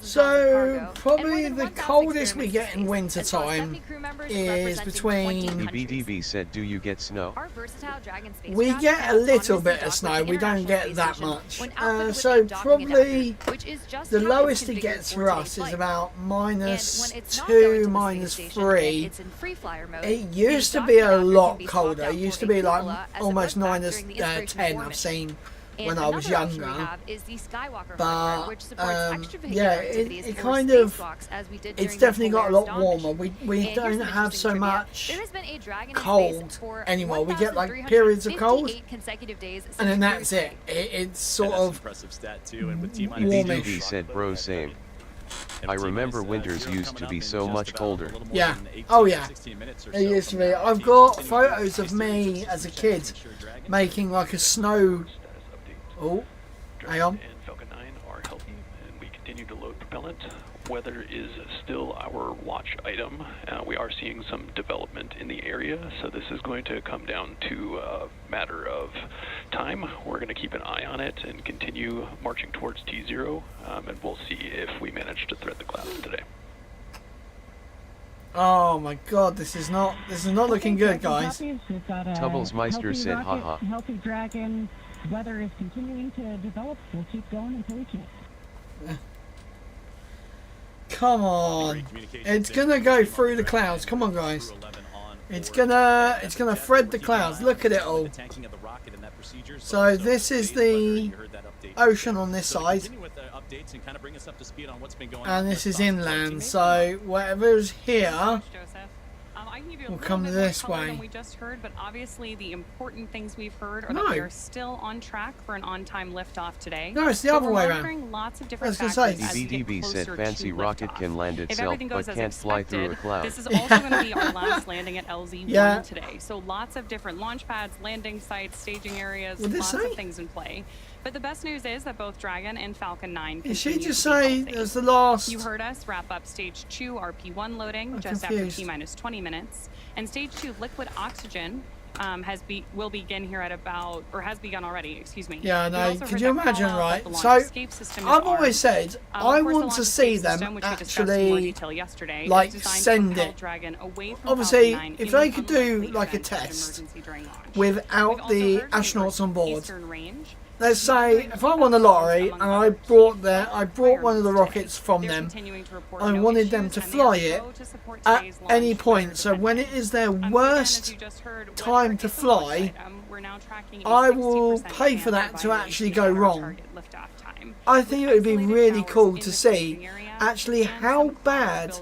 So, probably the coldest we get in winter time is between... EBDB said, do you get snow? We get a little bit of snow, we don't get that much. So probably the lowest it gets for us is about -2, -3. It used to be a lot colder. It used to be like almost -10 I've seen when I was younger, but yeah, it kind of, it's definitely got a lot warmer. We don't have so much cold anymore. We get like periods of cold, and then that's it. It's sort of warmish. EBDB said, bro, same. I remember winters used to be so much colder. Yeah. Oh yeah. It used to be. I've got photos of me as a kid making like a snow. Oh, hang on. And Falcon 9 are healthy, and we continue to load propellant. Weather is still our watch item. We are seeing some development in the area, so this is going to come down to a matter of time. We're going to keep an eye on it and continue marching towards T0, and we'll see if we manage to thread the clouds today. Oh my God, this is not looking good, guys. Tubblesmeister said, haha. Healthy Dragon. Weather is continuing to develop. We'll keep going until we can. Come on. It's gonna go through the clouds. Come on, guys. It's gonna thread the clouds. Look at it all. So this is the ocean on this side, and this is inland. So whatever's here will come this way. Than we just heard, but obviously the important things we've heard are that we are still on track for an on-time liftoff today. No, it's the other way around. Lots of different DBDB said fancy rocket can land itself but can't fly through a cloud. This is also going to be our last landing at LZ1 today. So lots of different launch pads, landing sites, staging areas, lots of things in play. But the best news is that both Dragon and Falcon 9 Did she just say there's the last? You heard us wrap up stage 2 RP1 loading just after T-minus 20 minutes. And stage 2 liquid oxygen will begin here at about, or has begun already, excuse me. Yeah, no, could you imagine, right? So, I've always said, I want to see them actually, like, send it. Obviously, if they could do, like, a test without the astronauts on board. Let's say if I won the lottery and I brought one of the rockets from them, I wanted them to fly it at any point. So when it is their worst time to fly, I will pay for that to actually go wrong. I think it would be really cool to see actually how bad,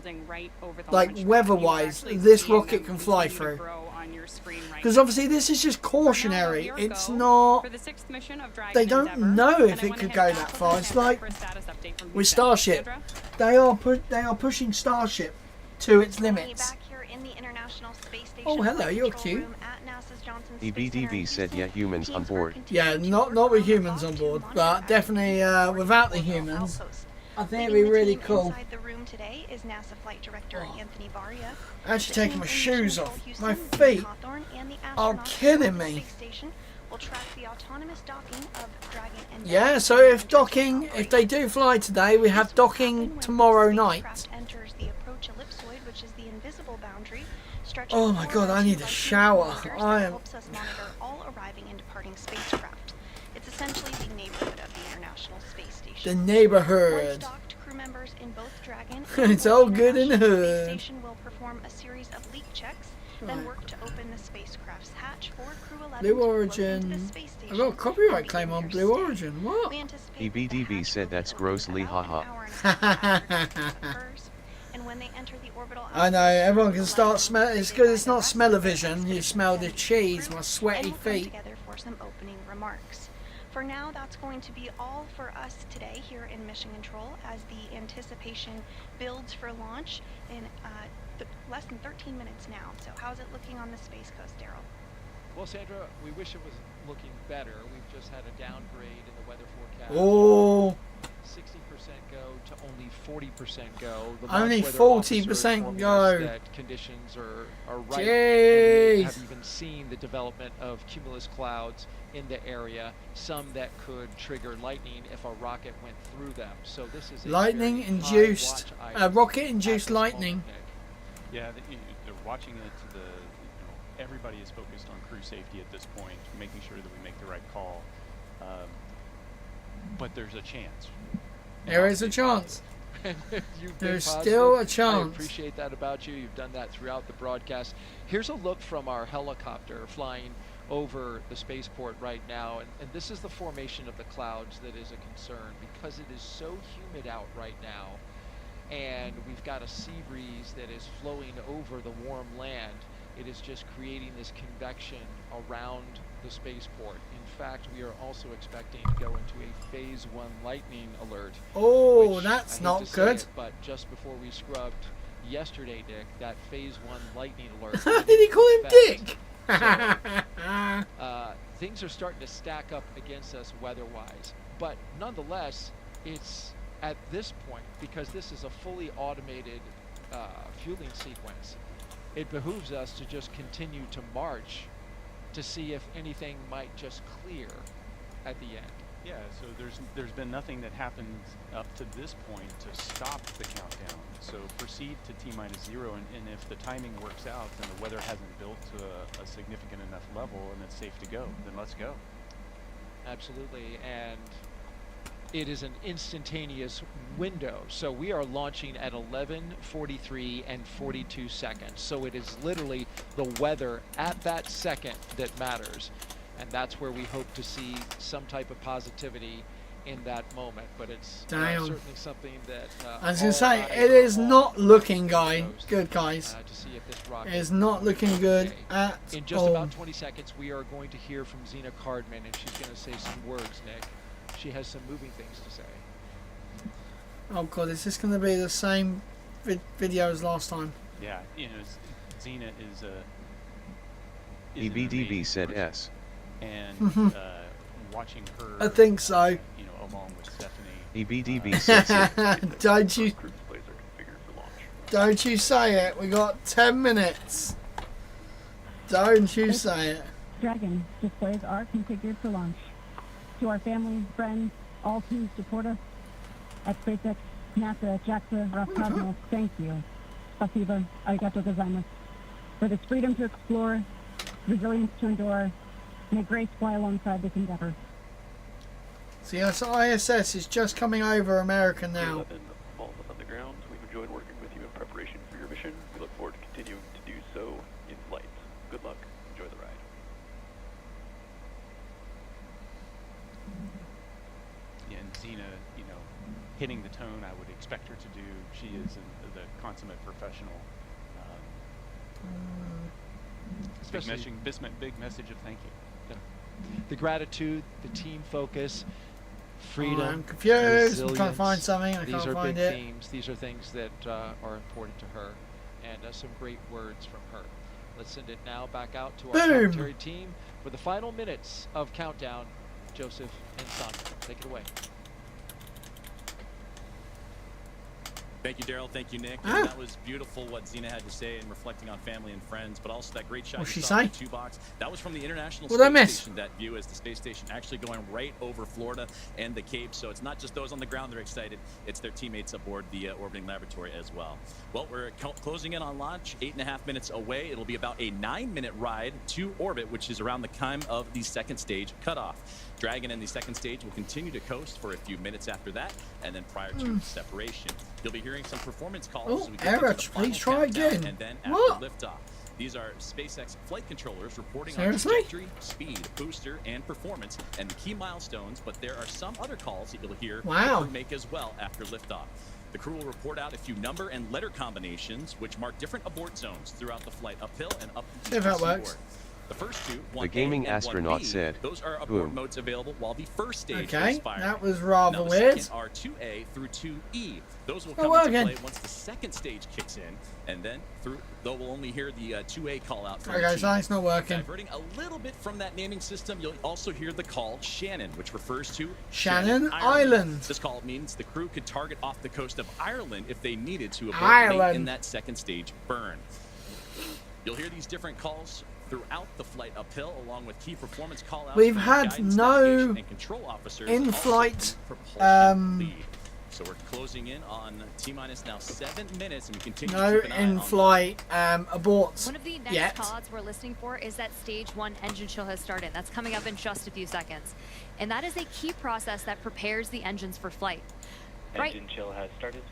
like weather-wise, this rocket can fly through. Because obviously this is just cautionary. It's not. They don't know if it could go that far. It's like with Starship. They are pushing Starship to its limits. Oh, hello, you're cute. DBDB said, yeah, humans on board. Yeah, not with humans on board, but definitely without the humans. I think it'd be really cool. Today is NASA Flight Director Anthony Barria. Actually taking my shoes off. My feet are killing me. Yeah, so if they do fly today, we have docking tomorrow night. Oh my God, I need a shower. I am. It's essentially the neighborhood of the International Space Station. The neighborhood. It's all good in the hood. Station will perform a series of leak checks, then work to open the spacecraft's hatch for Crew 11. Blue Origin. I got a copyright claim on Blue Origin. What? DBDB said that's grossly haha. I know, everyone can start smelling. It's good it's not smell-o-vision. You smell the cheese, my sweaty feet. For some opening remarks. For now, that's going to be all for us today here in Mission Control as the anticipation builds for launch in less than 13 minutes now. So how's it looking on the Space Coast, Daryl? Well, Sandra, we wish it was looking better. We've just had a downgrade in the weather forecast. Oh. 60% go to only 40% go. Only 40% go. That conditions are right. Jeez. We have even seen the development of cumulus clouds in the area, some that could trigger lightning if a rocket went through them. So this is lightning-induced, rocket-induced lightning. Yeah, they're watching it. Everybody is focused on crew safety at this point, making sure that we make the right call. But there's a chance. There is a chance. There's still a chance. I appreciate that about you. You've done that throughout the broadcast. Here's a look from our helicopter flying over the spaceport right now, and this is the formation of the clouds that is a concern because it is so humid out right now, and we've got a sea breeze that is flowing over the warm land. It is just creating this convection around the spaceport. In fact, we are also expecting to go into a Phase 1 lightning alert. Oh, that's not good. But just before we scrubbed yesterday, Dick, that Phase 1 lightning alert. Did he call him Dick? So, things are starting to stack up against us weather-wise. But nonetheless, it's at this point, because this is a fully automated fueling sequence, it behooves us to just continue to march to see if anything might just clear at the end. Yeah, so there's been nothing that happened up to this point to stop the countdown. So proceed to T-0, and if the timing works out and the weather hasn't built to a significant enough level and it's safe to go, then let's go. Absolutely, and it is an instantaneous window. So we are launching at 11:43 and 42 seconds. So it is literally the weather at that second that matters. And that's where we hope to see some type of positivity in that moment. But it's certainly something that I was going to say, it is not looking good, guys. To see if this rocket it is not looking good at all. In just about 20 seconds, we are going to hear from Zena Cardman, and she's going to say some words, Nick. She has some moving things to say. Oh God, is this going to be the same video as last time? Yeah, you know, Zena is a... EBDB said S. And watching her... I think so. You know, along with Stephanie... EBDB said S. Don't you say it. We got 10 minutes. Don't you say it. Dragon displays are configured for launch. To our family, friends, all who support us at SpaceX, NASA, JAXA, Roscosmos, thank you. Spasiba, arigato gozaimasu. For this freedom to explore, resilience to endure, and a grace fly alongside this endeavor. See, ISS is just coming over America now. All of us on the ground, we've enjoyed working with you in preparation for your mission. We look forward to continuing to do so in flight. Good luck. Enjoy the ride. Yeah, and Zena, you know, hitting the tone I would expect her to do. She is the consummate professional. Big message of thank you. Yeah. The gratitude, the team focus, freedom. I'm confused. I'm trying to resilience. find something. I These can't are find big it. themes. These are things that are important to her, and some great words from her. Let's send it now back out to our commentary team for the final minutes of Countdown. Joseph and Sandra, take it away. Thank you, Daryl. Thank you, Nick. And that was beautiful what Zena had to say and reflecting on family and friends, but also that great shot What'd you she saw in say? the 2-box. That was from the International What'd I Space miss? Station, that view as the space station actually going right over Florida and the Cape. So it's not just those on the ground that are excited. It's their teammates aboard the orbiting laboratory as well. Well, we're closing in on launch, 8.5 minutes away. It'll be about a 9-minute ride to orbit, which is around the time of the second stage cutoff. Dragon and the second stage will continue to coast for a few minutes after that, and then prior to separation. You'll be hearing some performance calls. Oh, as we get into error, the final please try countdown, again. And then after What? liftoff. These are SpaceX flight controllers reporting Seriously? on trajectory, speed, booster, and performance, and the key milestones, but there are some other calls that you'll hear the crew make as well after liftoff. The crew will report out a few number and letter combinations, which mark different abort zones throughout the flight, uphill and up the See if that seaboard. works. The first two, The 1A gaming and astronaut 1B, said, those are abort boom. modes available while the first stage Okay, is firing. that was rather now, the weird. second are 2A through 2E. Those will Oh, come well, into again. play once the second stage kicks in, and then though we'll only hear the 2A call out from Okay, the so team. it's not working. Diverting a little bit from that naming system, you'll also hear the call Shannon, which refers to Shannon Island. This call means the crew could target off the coast of Ireland if they needed to abort late Ireland. in that second stage burn. You'll hear these different calls throughout the flight uphill, along with key performance call-outs. We've from had guidance, no navigation, and control officers, also in-flight in propulsion lead. So we're closing in on T-minus now 7 minutes, and we continue to no keep an eye on in-flight aborts One of the next yet. callouts we're listening for is that stage 1 engine chill has started. That's coming up in just a few seconds. And that is a key process that prepares the engines for flight. Engine chill has started.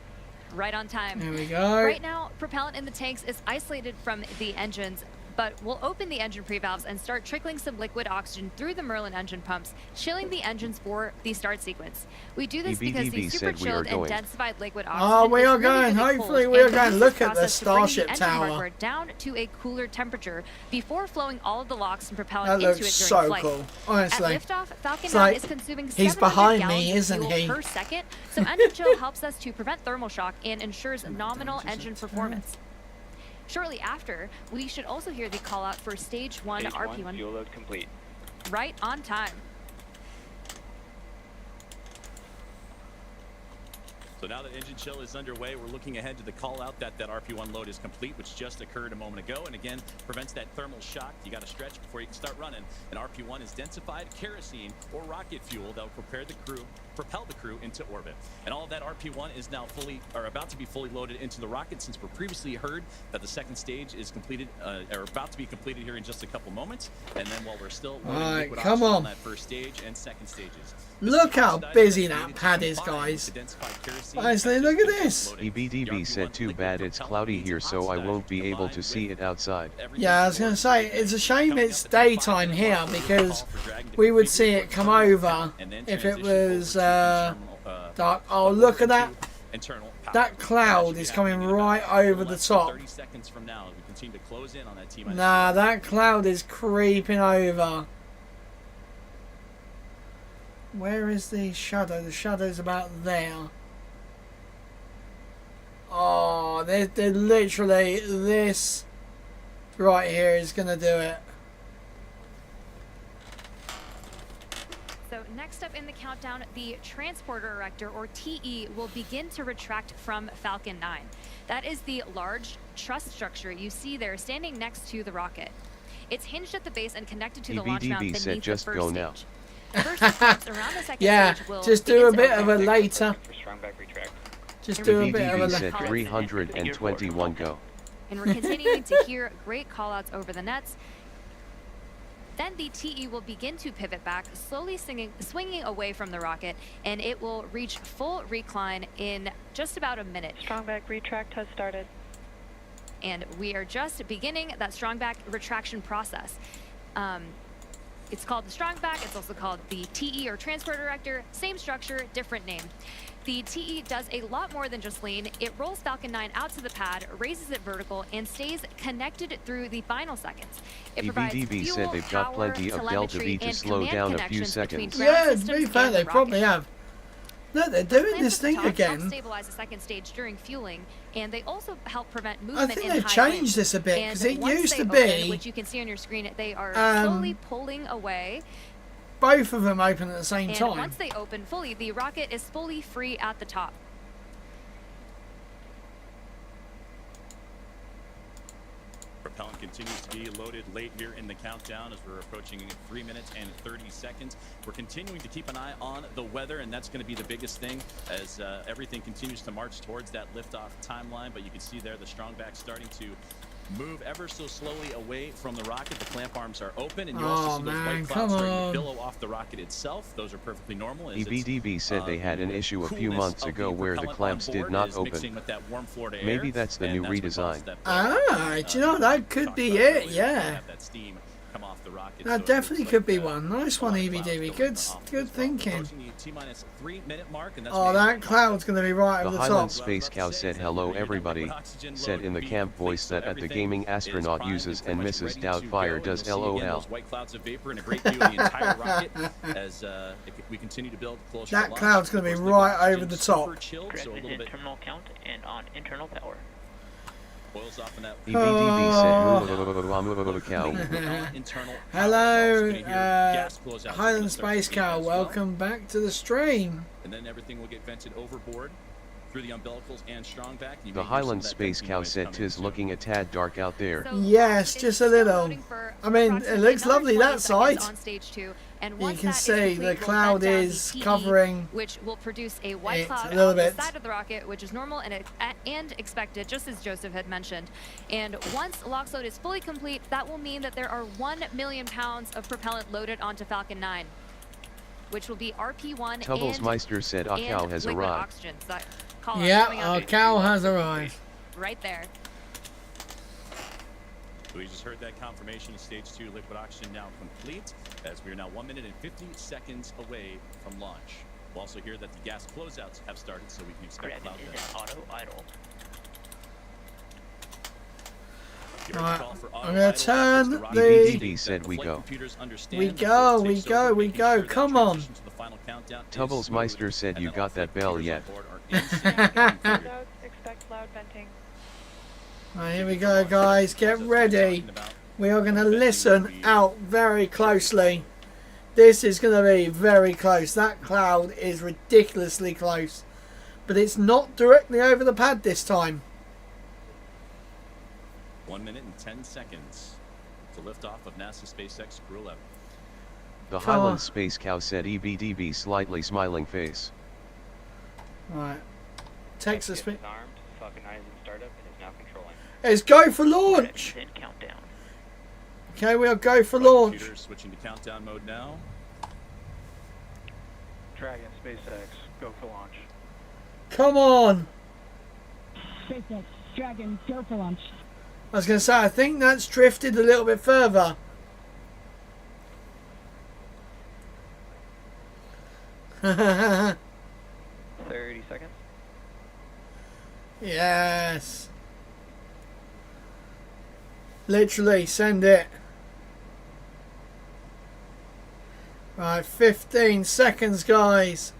Right on time. There we go. Right now, propellant in the tanks is isolated from the engines. but we'll open the engine pre-valves and start trickling some liquid oxygen through the Merlin engine pumps, chilling the engines for the start sequence. We do this because the super chilled and densified liquid oxygen Oh, we are is really going. good at Hopefully, cold, we are and going to use look this at the process to bring Starship engine Tower. hardware down to a cooler temperature before flowing all of the LOX and propellant That into it looks during so flight. cool, honestly. At liftoff, Falcon It's 9 like is consuming he's 700 behind gallons me, of isn't fuel he? per second, so engine chill helps us to prevent thermal shock and ensures nominal engine performance. Shortly after, we should also hear the call out for stage 1 Stage RP1. 1 fuel load complete. Right on time. So now that engine chill is underway, we're looking ahead to the call out that RP1 load is complete, which just occurred a moment ago, and again prevents that thermal shock. You got to stretch before you can start running. And RP1 is densified kerosene or rocket fuel that will propel the crew into orbit. And all of that RP1 is now about to be fully loaded into the rocket, since we previously heard that the second stage is completed or about to be completed here in just a couple moments. And then while we're still loading liquid oxygen on that first stage and second stages. Look how busy that pad is, guys. Honestly, look at this. EBDB said, too bad it's cloudy here, so I won't be able to see it outside. Yeah, I was going to say, it's a shame it's daytime here, because we would see it come over if it was dark. Oh, look at that. That cloud is coming right over the top. Nah, that cloud is creeping over. Where is the shadow? The shadow's about there. Oh, they're literally, this right here is going to do it. So next up in the countdown, the transporter erector, or TE, will begin to retract from Falcon 9. That is the large truss structure you see there standing next to the rocket. It's hinged at the base and connected to the launch mount beneath said, the just first go stage. now. Yeah, just do a bit of a later. Just do a bit of a later. Said 321 go. And we're continuing to hear great callouts over the nets. Then the TE will begin to pivot back, slowly swinging away from the rocket, and it will reach full recline in just about a minute. Strong back retract has started. And we are just beginning that strong back retraction process. It's called the strong back. It's also called the TE, or transporter erector. Same structure, different name. The TE does a lot more than just lean. It rolls Falcon 9 out to the pad, raises it vertical, and stays connected through the final seconds. It provides EBDB fuel, said they've got power, plenty of Delta V to and slow down a few connections between seconds. ground Yeah, to systems be fair, and they the probably rocket. have. Look, they're doing this thing Help again. stabilize the second stage during fueling, and they also help prevent I movement think in they've high changed winds. this a bit, And because it once used they to open, be which you can see on your screen, they are slowly pulling away. both of them open at the same And time. once they open fully, the rocket is fully free at the top. Propellant continues to be loaded late here in the countdown as we're approaching 3 minutes and 30 seconds. We're continuing to keep an eye on the weather, and that's going to be the biggest thing as everything continues to march towards that liftoff timeline. But you can see there the strong back starting to move ever so slowly away from the rocket. The clamp arms are open, and you also see those white clouds starting to billow off the rocket itself. Those are perfectly normal. EBDB said they had an issue a few months ago where the clamps did not open. Maybe that's the new redesign. Ah, do you know, that could be it, yeah. That definitely could be one. Nice one, EBDB. Good thinking. Oh, that cloud's going to be right The over the Highland top. Space Cow said hello everybody, said in the camp voice that at the gaming astronaut uses and Mrs. Doubtfire does LOL. That cloud's going to be right over the top. Terminal count and on internal power. EBDB said cow. Hello, Highland Space Cow. Welcome back to the stream. And then everything will get vented overboard through the umbilicals and strong back. The Highland Space Cow said 'tis looking a tad dark out there. Yes, just a little. I mean, it looks lovely that side. And you once can that see is complete, the we'll cloud let down is the TE, covering which will produce a white it cloud a little on bit. the side of the rocket, which is normal and expected, just as Joseph had mentioned. And once LOX load is fully complete, that will mean that there are 1 million pounds of propellant loaded onto Falcon 9, which will be RP1 Tubblesmeister said a cow has liquid arrived. oxygen. So that call out Yeah, coming out our cow has arrived. right there. We just heard that confirmation of stage 2 liquid oxygen now complete, as we are now 1 minute and 50 seconds away from launch. We'll also hear that the gas closeouts have started, so we can expect cloud is auto idle. Right, I'm going to turn the... EBDB said we go. We go. Come on. Tubblesmeister said you got that bell yet. Expect loud venting. Right, here we go, guys. Get ready. We are going to listen out very closely. This is going to be very close. That cloud is ridiculously close. But it's not directly over the pad this time. 1 minute and 10 seconds to lift off of NASA SpaceX Crew 11. The Highland Space Cow said EBDB slightly smiling face. Right. Texas. Armed. Falcon 9 is in startup and is now controlling. Let's go for launch. Countdown. Okay, we'll go for launch. Computers switching to countdown mode now. Dragon, SpaceX, go for launch. Come on. SpaceX, Dragon, go for launch. I was going to say, I think that's drifted a little bit further. $30 seconds. Yes. Literally, send it. Right, 15 seconds, guys.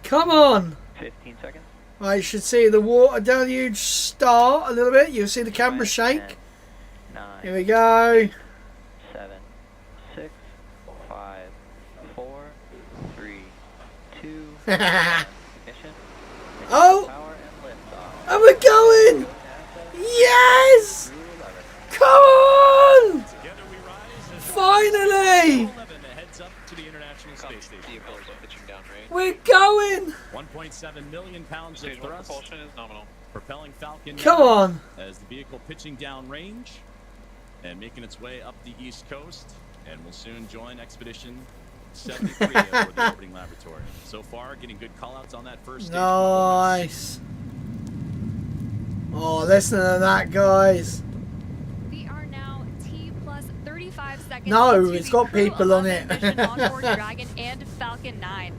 Come on. 15 seconds. Right, you should see the water deluge start a little bit. You'll see the camera shake. 10, 9, Here we go. 7, 6, 5, 4, 3, 2, 1. Ignition. Oh! And we're going! Yes! Come on! Finally! We're going! 1.7 million pounds of thrust. Propulsion is nominal. Propelling Falcon. Come on! As the vehicle pitching down range and making its way up the East Coast, and will soon join Expedition 73 for the orbiting laboratory. So far, getting good callouts on that first stage. Nice. Oh, listen to that, guys. We are now T plus 35 seconds. No, it's got people on it. Onboard Dragon and Falcon 9.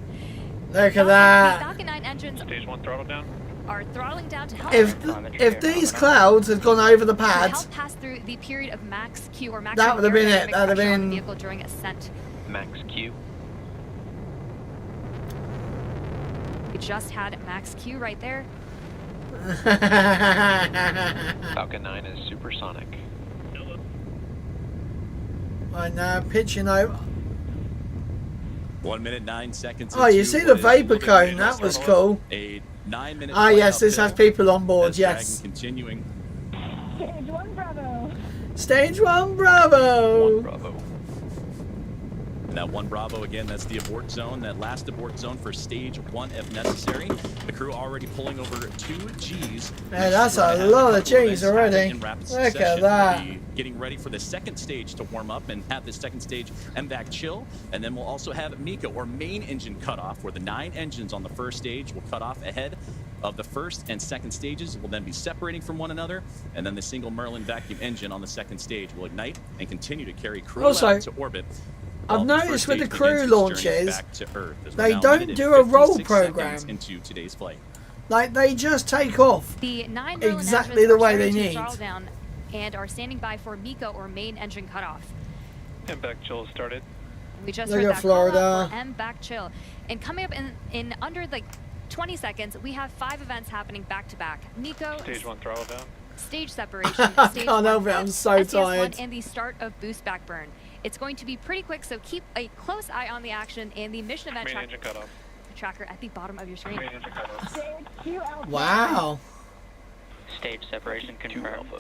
Look at that. The Falcon 9 engines Stage 1 throttle down. Are throttling down to help. If these clouds had gone over the pads, help pass through the period of max Q or max. That would have been it. That would have been vehicle during ascent. Max Q. We just had max Q right there. Falcon 9 is supersonic. Right now, pitching over. 1 minute 9 seconds. Oh, you see the vapor cone? That was cool. A 9-minute. Ah, yes, this has people on board. Yes. Continuing. Stage 1 Bravo. Stage 1 Bravo. 1 Bravo. And that 1 Bravo again. That's the abort zone. That last abort zone for stage 1 if necessary. The crew already pulling over 2 Gs. Yeah, that's a lot of Gs already. Look at that. Getting ready for the second stage to warm up and have the second stage MVAC chill. And then we'll also have MECA or main engine cutoff, where the 9 engines on the first stage will cut off ahead of the first and second stages. Will then be separating from one another. And then the single Merlin vacuum engine on the second stage will ignite and continue to carry crew out to orbit. I've noticed with the crew launches, they don't do a roll program. Into today's flight. Like, they just take off the 9 exactly the way they need. Down and are standing by for MECA or main engine cutoff. MVAC chill started. We just Look heard at that Florida. call out for MVAC chill. And coming up in under like 20 seconds, we have 5 events happening back to back. MECO. Stage 1 throttle down. Stage separation. Stage Can't help it, I'm so tired. And the start of boost back burn. It's going to be pretty quick, so keep a close eye on the action and the mission event tracker at the bottom of your screen. Wow. Stage separation confirmed.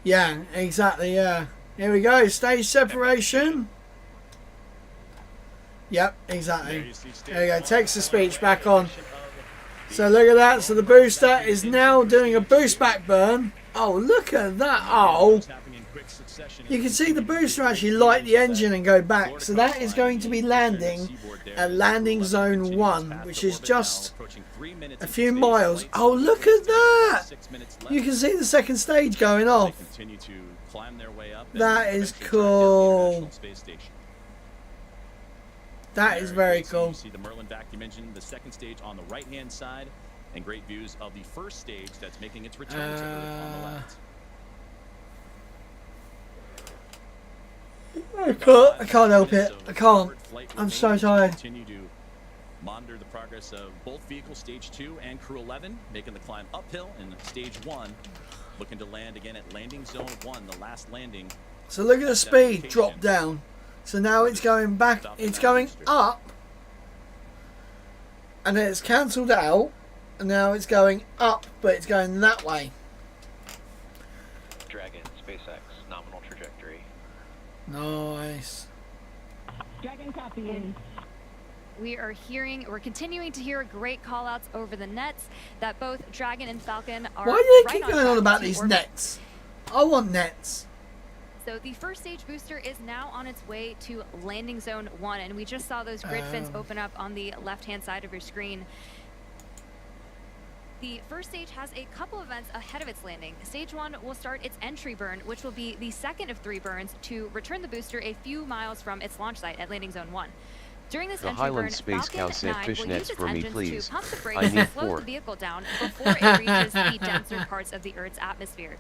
Yeah, exactly, yeah. Here we go, stage separation. Yep, exactly. There we go, text to speech back on. So look at that, so the booster is now doing a boost back burn. Oh, look at that, oh. You can see the booster actually light the engine and go back. So that is going to be landing at landing zone 1, which is just a few miles. Oh, look at that! You can see the second stage going off. climb their way up. That is eventually track down the cool. International Space Station. That is very So cool. you see the Merlin vacuum engine, the second stage on the right-hand side, and great views of the first stage that's making its return to Earth on the left. I can't help it. I can't. I'm so tired. Continue to monitor the progress of both vehicles, stage 2 and crew 11, making the climb uphill in stage 1, looking to land again at landing zone 1, the last landing. So look at the speed drop down. So now it's going back, it's going up, and then it's cancelled out, and now it's going up, but it's going that way. Dragon, SpaceX, nominal trajectory. Nice. Dragon copy. We're continuing to hear great call outs over the nets that both Dragon and Falcon are. Why do they right keep going on track about to these orbit. nets? I want nets. So the first stage booster is now on its way to landing zone 1, and we just saw those grid fins open up on the left-hand side of your screen. The first stage has a couple events ahead of its landing. Stage 1 will start its entry burn, which will be the second of 3 burns to return the booster a few miles from its launch site at landing zone 1. During this The entry Highland burn, Space Falcon Cow 9 said will fish use nets its for me, engines please. to pump the I brakes need and slow 4. the vehicle down before it reaches the denser parts of the Earth's atmosphere.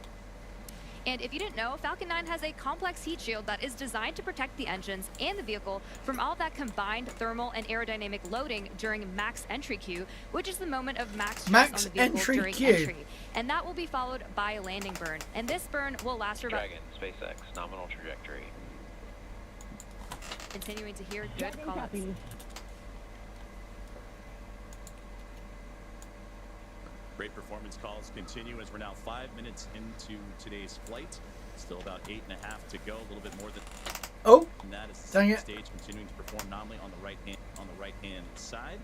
And if you didn't know, Falcon 9 has a complex heat shield that is designed to protect the engines and the vehicle from all that combined thermal and aerodynamic loading during max entry Q, which is the moment of max stress on the vehicle during entry. And that will be followed by a landing burn. And this burn will last for about... Dragon, SpaceX, nominal trajectory. Continuing to hear good call-outs. Great performance calls continue as we're now 5 minutes into today's flight. Still about 8.5 to go, a little bit more than. Oh, and that is the dang second it. stage continuing to perform nominally on the right hand side.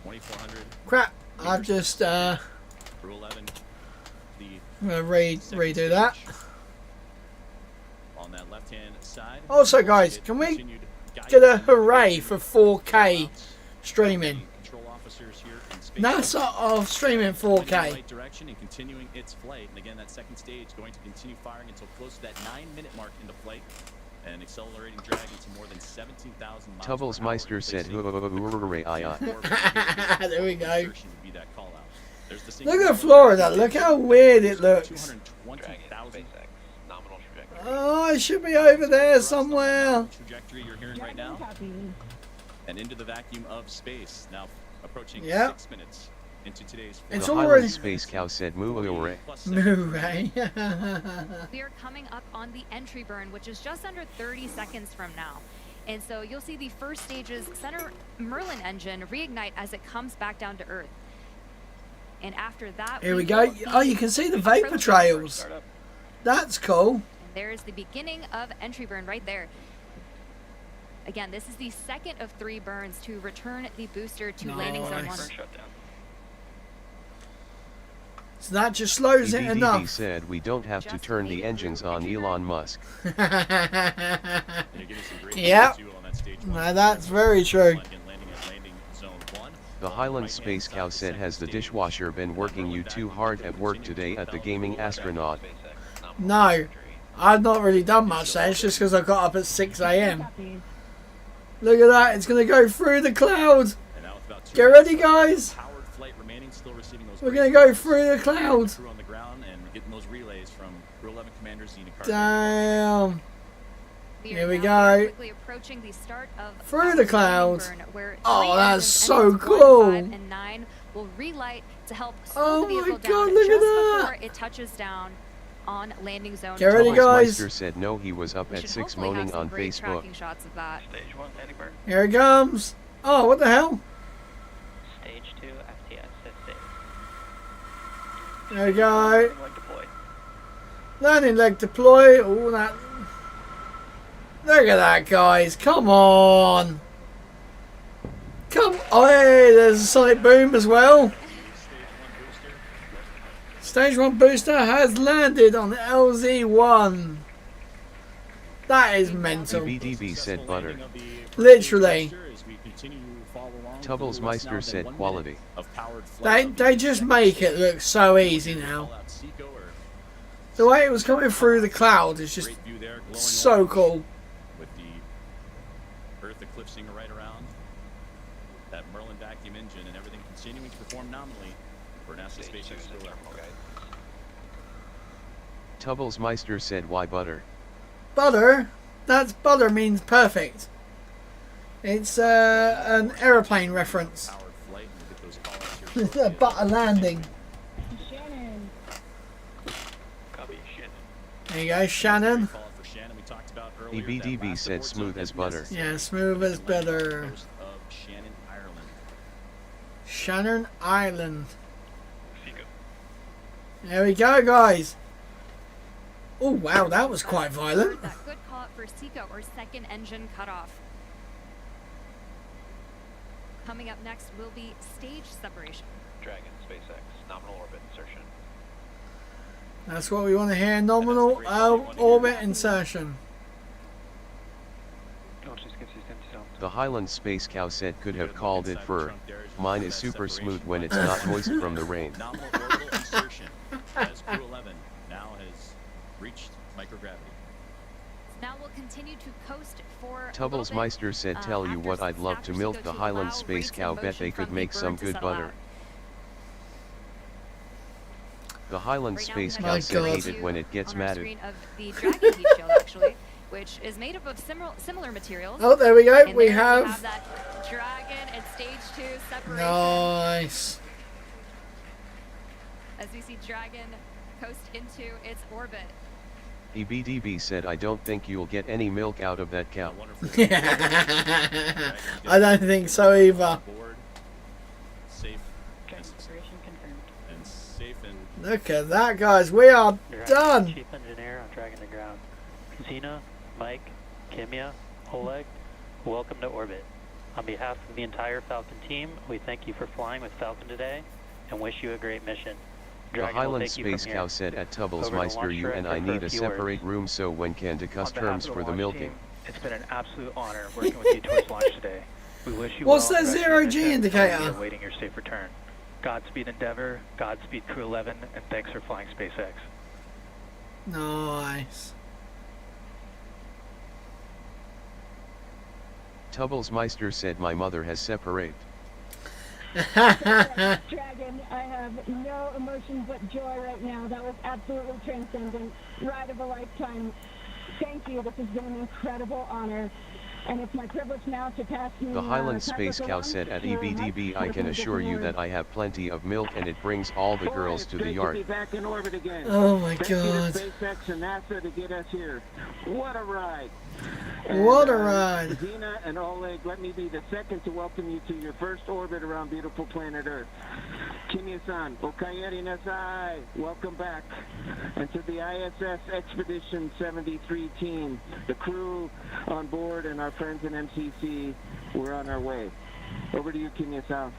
2400. Crap. I've just Crew 11. I'm gonna redo that. On that left hand side. Also, guys, can we get a hooray for 4K streaming? Control officers here in space. NASA of streaming Heading in the 4K. right direction and continuing its flight. And again, that second stage going to continue firing until close to that 9-minute mark into flight. And accelerating Dragon to more than 17,000 miles Tubbles per hour, Meister said, placing There we go. would be that call out. There's the Look at Florida. Look how weird it looks. 220,000 nominal trajectory. Oh, it should be over there somewhere. trajectory you're hearing right now. And into the vacuum of space. Now approaching Yep. 6 minutes into today's It's the already- Highland Space Cow said, moo hooray. Hooray. We are coming up on the entry burn, which is just under 30 seconds from now. And so you'll see the first stage's center Merlin engine reignite as it comes back down to Earth. And after that, Here we go. Oh, you can see the vapor trails. That's cool. And there's the beginning of entry burn right there. Again, this is the second of 3 burns to return the booster to landing zone 1. Nice. So that just slows it EBDB enough. said we don't have to turn the engines on Elon Musk. Yep. No, that's very true. The Highland Space Cow said, has the dishwasher been working you too hard at work today at the gaming astronaut? No, I've not really done much there. It's just because I got up at 6 a.m. Look at that. It's going to go through the clouds. Get ready, guys. We're going to go through the clouds. Crew on the ground and getting those relays from Crew 11 Commander Xena. Damn. We Here are we now go. quickly approaching the start of Through the clouds. burn, where Oh, 3 that's engines, so engines 1, cool. 5, and 9 will relight to help slow Oh the vehicle my down God, look at just that. before it touches down on landing zone. Get ready, 1. guys. Meister said no, he was up We at should 6 hopefully have moaning some on great Facebook. tracking shots of that. Stage 1 landing burn. Here it comes. Oh, what the hell? Stage 2 FTS assist. There we go. Landing leg deployed. Landing leg deploy. All that. Look at that, guys. Come on. Come. Oh, hey, there's a sonic boom as well. Stage 1 booster has landed on LZ1. That is mental. EBDB said butter. Literally. Tubbles Meister said quality. They just make it look so easy now. The way it was coming through the cloud is just Great view there, glowing so orange cool. with the Earth eclipsing right around that Merlin vacuum engine and everything continuing to perform nominally for NASA SpaceX Crew. Tubblesmeister said, why butter? Butter? That's butter means perfect. It's an aeroplane reference. Powered flight, and we'll get those call-outs here It's a butter landing. Shannon. Copy, Shannon. There you go, Shannon. Call out for Shannon we talked about earlier. that EBDB last said abort smooth zone as is butter. necessary. Yeah, smooth as butter. Coast of Shannon, Ireland. Shannon Island. Seco. There we go, guys. Oh, wow, that was quite violent. That good call out for Seco, or second engine cutoff. Coming up next will be stage separation. Dragon, SpaceX, nominal orbit insertion. That's what we want to hear. Nominal orbit insertion. The Highland Space Cow said could have called it fur. Mine is super smooth when it's not moist from the rain. Nominal orbital insertion as Crew 11 now has reached microgravity. Now we'll continue to coast for Tubblesmeister said, tell you what, I'd love to milk the Highland Space Cow. Bet they could make some good butter. The Highland Space Cow said, hate it when it gets matted. Of the Dragon heat shield, actually, which is made up of similar materials. Oh, there we go. And We there have that Dragon and stage 2 separation. nice. As we see Dragon coast into its orbit. EBDB said, I don't think you'll get any milk out of that cow. I don't think so either. Board, safe, and safe and Look at that, guys. We are done. Chief Engineer on Dragon to Ground. Zena, Mike, Kimya, Oleg, welcome to orbit. On behalf of the entire Falcon team, we thank you for flying with Falcon today and wish you a great mission. The Highland Space Cow said, at Tubblesmeister, you and I need a separate room so when can discuss terms for the milking. It's been an absolute honor working with you towards launch today. We wish you What's well that on the rest of your 0G mission, indicator? and we are awaiting your safe return. Godspeed Endeavour, Godspeed Crew 11, and thanks for flying SpaceX. Nice. Tubblesmeister said, my mother has separate. Dragon, I have no emotion but joy right now. That was absolutely transcendent. Ride of a lifetime. Thank you. This has been an incredible honor. And it's my privilege now to pass you The Highland Space Cow said, at EBDB, I can assure you that I have plenty of milk and it brings all the girls to the yard. Back in orbit again. Oh my Thank you God. to SpaceX and NASA to get us here. What a ride. What a ride. Zena and Oleg, let me be the second to welcome you to your first orbit around beautiful planet Earth. Kimya-san, Okayeri Nasai, welcome back. And to the ISS Expedition 73 team, the crew on board and our friends in MCC, we're on our way. Over to you, Kimya-san.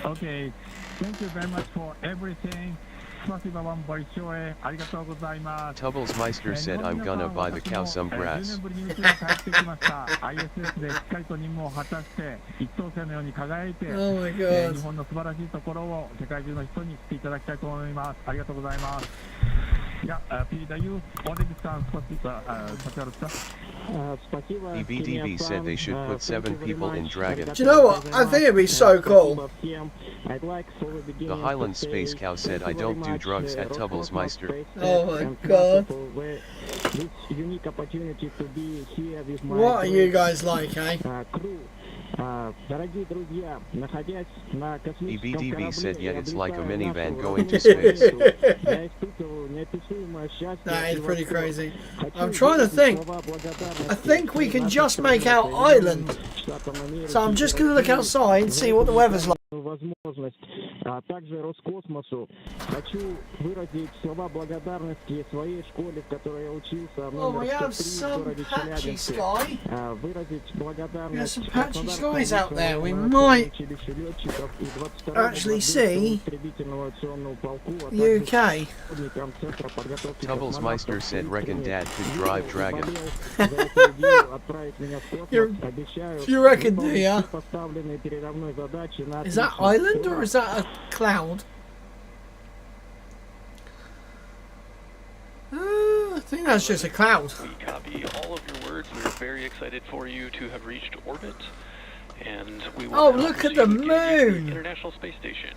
Okay, thank you very much for everything. Tubblesmeister said, I'm gonna buy the cow some grass. Oh my God. EBDB said they should put 7 people in Dragon. Do you know what? I think it'd be so cool. The Highland Space Cow said, I don't do drugs at Tubblesmeister. Oh my God. What are you guys like, eh? EBDB said, yeah, it's like a minivan going to space. That is pretty crazy. I'm trying to think. I think we can just make out island. So I'm just going to look outside and see what the weather's like. Также Роскосмосу хочу выразить слова благодарности своей школе, в которой я учился, номер 103 в городе Челябинске. Выразить благодарность patchy skies out there. We might actually see UK. Tubblesmeister said, reckon Dad could drive Dragon. You reckon, do ya? Is that island or is that a cloud? think that's just a cloud. We copy all of your words. We are very excited for you to have reached orbit. And we will Oh, now look at proceed the with getting you to moon. the International Space Station.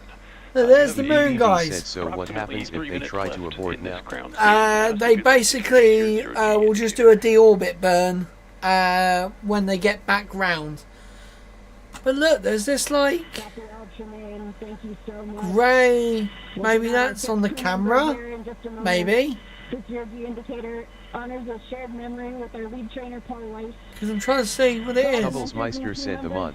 There's the moon, BBB guys. said, so what happens if they try to abort now? They basically will just do a deorbit burn when they get back round. But look, there's this like grey. Maybe that's on the camera. Maybe. This year's the indicator honors a shared memory with our lead trainer Paul Weiss. Because I'm trying to see what it is. Tubblesmeister said the mun.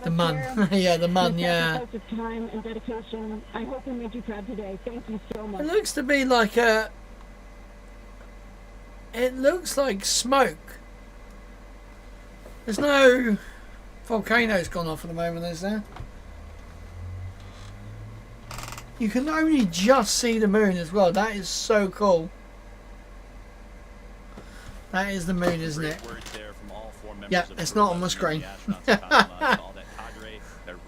The mun. Yeah, the mun, yeah. Sacrifice of time and dedication. I hope we made you proud today. Thank you so much. It looks to be like a... It looks like smoke. There's no volcanoes gone off at the moment, is there? You can only just see the moon as well. That is so cool. That is the moon, isn't it? Yeah, it's not on the screen.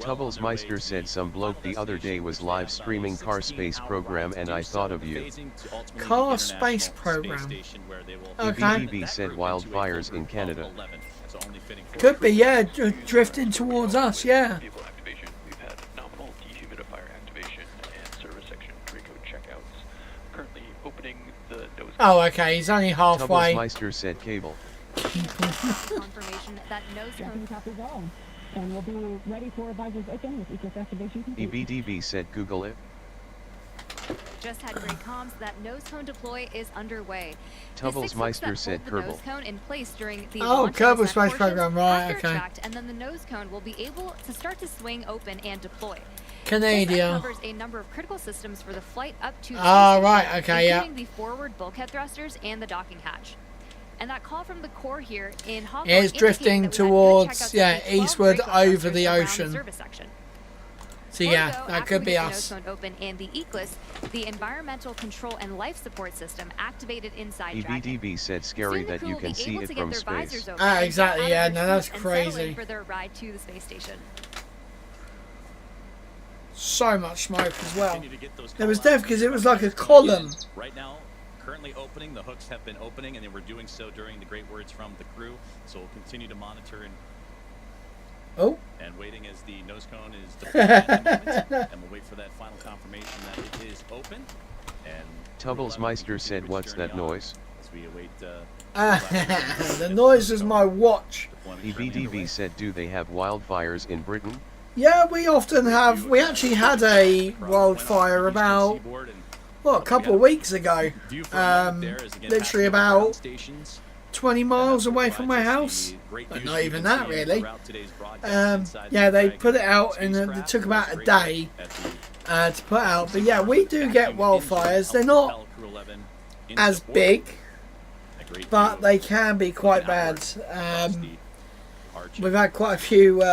Tubblesmeister said some bloke the other day was live streaming car space program and I thought of you. Car space program. Okay. BBB said wildfires in Canada. Could be, yeah, drifting towards us, yeah. Oh, okay, he's only halfway. Tubblesmeister said cable. Confirmation that nose cone copies all. And we'll be ready for advisors open with equal activation. BBDB said Google it. just had great comms that nose cone deploy is underway. Tubblesmeister said the Kerbal. nose cone in place during the Oh, Kerbal Space Program, right, okay. And then the nose cone will be able to start to swing open and deploy. Canadian. This covers a number of critical systems for the flight up to the oh, right, okay, yeah. including the forward bulkhead thrusters and the docking hatch. And that call from the core here in Hong Kong It's drifting towards, yeah, eastward over the ocean. So yeah, that could be us. Open and the ECLIS, the environmental control and life support system activated inside EBDB said scary that you can see it from space. Ah, exactly, yeah, no, that's crazy. For their ride to the space station. So much smoke as well. It was deaf because it was like a column. Right now, currently opening, the hooks have been opening and they were doing so during the great words from the crew. So we'll continue to monitor and waiting as the nose cone is deployed at the moment. And we'll wait for that final confirmation that it is open. And Tubblesmeister said, "What's that noise?" As we await the noise is my watch. EBDB said, "Do they have wildfires in Britain?" Yeah, we often have. We actually had a wildfire about, what, a couple of weeks ago. Literally about 20 miles away from my house. But not even that, really. Yeah, they put it out and it took about a day to put out. But yeah, we do get wildfires. They're not as big, but they can be quite bad. We've had quite a few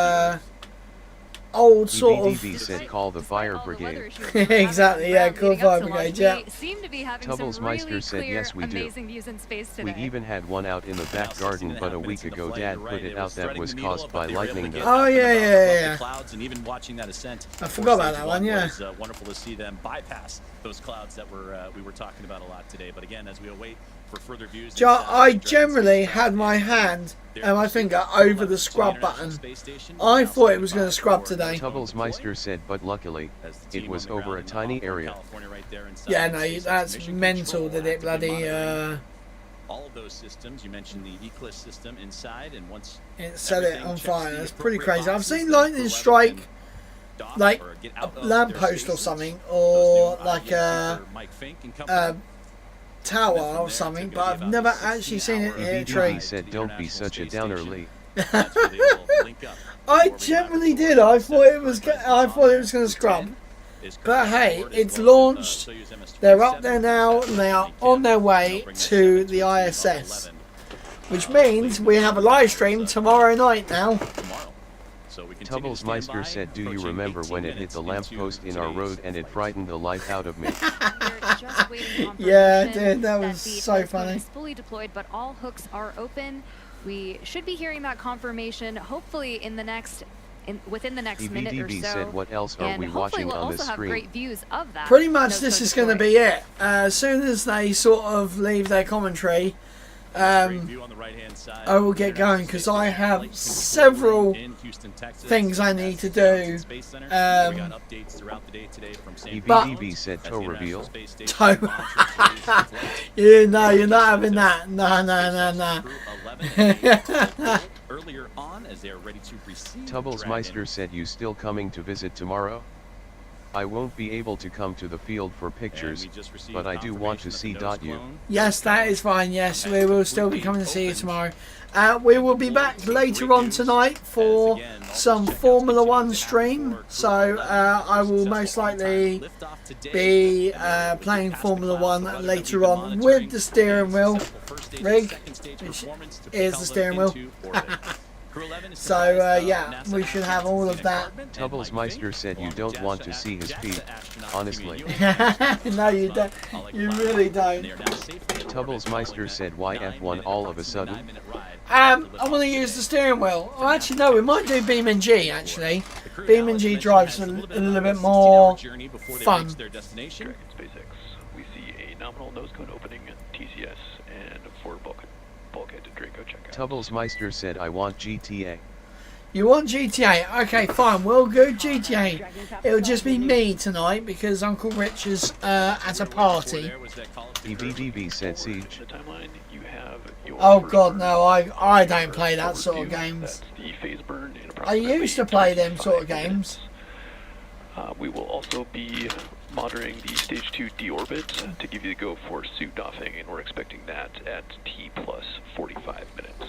old sort of EBDB said call the fire brigade. Exactly, yeah, call fire brigade, yeah. Tubblesmeister said yes we do. We even had one out in the back garden, but a week ago Dad put it out that was caused by lightning. Oh yeah. Clouds and even watching that ascent. I forgot about that one, yeah. It was wonderful to see them bypass those clouds that we were talking about a lot today. But again, as we await for further views, I generally had my hand and my finger over the scrub button. I thought it was going to scrub today. Tubblesmeister said, but luckily, it was over a tiny area. Yeah, no, that's mental that it bloody... all of those systems, you mentioned the ECLIS system inside, and once it set it on fire. That's pretty crazy. I've seen lightning strike like a lamppost or something, or like a tower or something, but I've never actually seen it hit a tree. He said, "Don't be such a downer, Lee." I generally did. I thought it was going to scrub, but hey, it's launched. They're up there now, and they are on their way to the ISS, which means we have a live stream tomorrow night now. Tubblesmeister said, "Do you remember when it hit the lamppost in our road and it frightened the life out of me?" Yeah, dude, that was so funny. Fully deployed, but all hooks are open. We should be hearing that confirmation hopefully in the next within the next minute or EBDB so. said, what else are and we hopefully watching we'll on also this have screen? great views of that. Pretty much nose this cone is going to deploy. be it. As soon as they sort of leave their commentary, I will get going because I have several things I need to do. EBDB said toe reveal. Toe. You know, you're not having that. No, no, no, no. Earlier on, as they are ready to receive Tubblesmeister said, you still coming to visit tomorrow? I won't be able to come to the field for pictures, but I do want to see you. Yes, that is fine. Yes, we will still be coming to see you tomorrow. We will be back later on tonight for some Formula 1 stream. So I will most likely be playing Formula 1 later on with the steering wheel rig, which is the steering wheel. So yeah, we should have all of that. Tubblesmeister said you don't want to see his feet, honestly. No, you don't. You really don't. Tubblesmeister said, why F1 all of a sudden? I want to use the steering wheel. Oh, actually, no, we might do Beam and G, actually. Beam and G drives a little bit more fun. SpaceX, we see a nominal nose cone opening at TCS and forward bulkhead to Draco checkout. Tubblesmeister said, I want GTA. You want GTA? Okay, fine. We'll go GTA. It'll just be me tonight because Uncle Rich is at a party. EBDB said Siege. Oh God, no! I don't play that sort of games. I used to play them sort of games. We will also be monitoring the stage 2 deorbit to give you the go for suit doffing, and we're expecting that at T plus 45 minutes.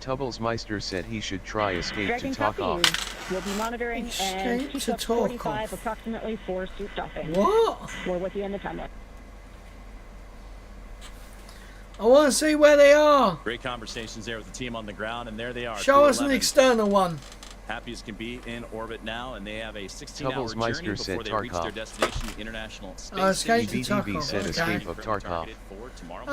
Tubblesmeister said he should try escape Dragon to talk off. We'll be monitoring and Escape keep to up talk 45 off. approximately for suit doffing. What? We're with you in the timeline. I want to see where they are. Great conversations there with the team on the ground, and there they are. Show us an 211. external one. Happy as can be in orbit now, and they have a 16-hour journey Tubblesmeister before said they reach their Tarkov. destination, the International Space Escape to Station. Tarkov. said Okay. escape of Tarkov.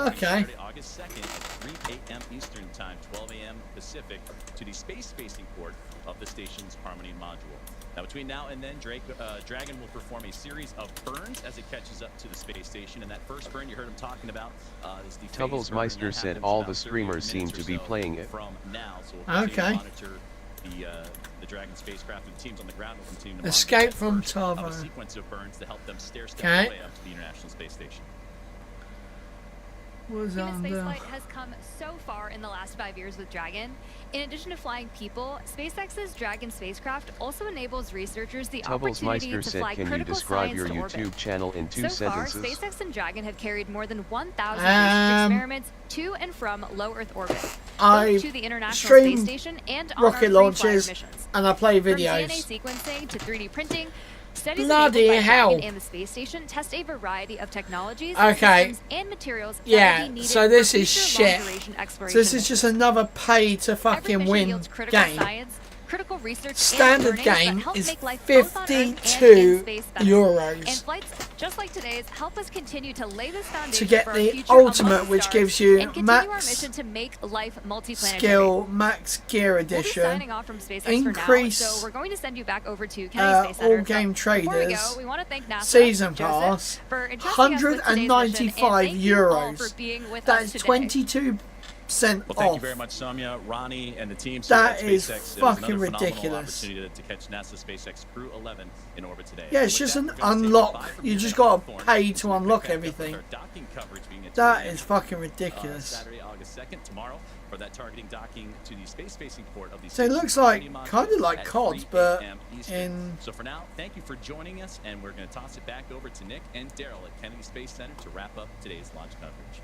Okay. August 2nd at 3 a.m. Eastern Time, 12 a.m. Pacific, to the space-facing port of the station's Harmony module. Now, between now and then, Dragon will perform a series of burns as it catches up to the space station. And that first burn you heard him talking about is the phase burn, and Tubblesmeister that said happens all about the 30 streamers seem minutes to or be so playing it. From now, so we'll continue Okay. to monitor the Dragon spacecraft, and the teams on the ground will continue to Escape monitor from that first of Tavo. a sequence of burns to help them stair-step Okay. their way up to the International Space Station. Was Human on the... spaceflight has come so far in the last 5 years with Dragon. In addition to flying people, SpaceX's Dragon spacecraft also enables researchers the opportunity Tubblesmeister to said, fly can you critical describe science your to orbit. YouTube channel in 2 So far, sentences? SpaceX and Dragon have carried more than 1,000 research experiments to and from low Earth orbit, I both to the International stream Space Station and on our rocket free-flyer launches missions. and I play From videos. DNA sequencing to 3D printing, studies Bloody enabled by hell. Dragon and the space station test a variety of technologies, Okay. systems, and materials that Yeah, will be needed so this for is future shit. long-duration So exploration this is just another pay to Every fucking mission win yields critical game. science, critical research, Standard and learnings that game help is make life both on Earth and in 52 space better. euros. And flights just like today's help us continue to lay this foundation To get for our the future among ultimate, the which stars gives you and continue our max mission to make life multiplanetary. skill, max gear We'll be edition, signing off from SpaceX increase for now, so we're going to send you back over to Kennedy Space Center. all game Before we go, traders, we want to thank NASA, season Joseph, pass, for entrusting us with today's mission, and 195 thank you all euros. for being with That us is today. 22% Well, thank off. you very much, Samya, Ronnie, and the team. That here at is SpaceX. It was fucking another phenomenal ridiculous. opportunity to catch NASA SpaceX Crew 11 in orbit today. Yeah, it's With just that, an we're gonna say unlock. goodbye from You here just at gotta California. pay We'll to be unlock back up with everything. our docking coverage being at 2 That a.m. is fucking ridiculous. Saturday, August 2nd, tomorrow, for that targeting docking to the space-facing port of the So it Space looks Station like Harmony kind of module like at COD, 3 but a.m. Eastern. in So for now, thank you for joining us, and we're going to toss it back over to Nick and Daryl at Kennedy Space Center to wrap up today's launch coverage.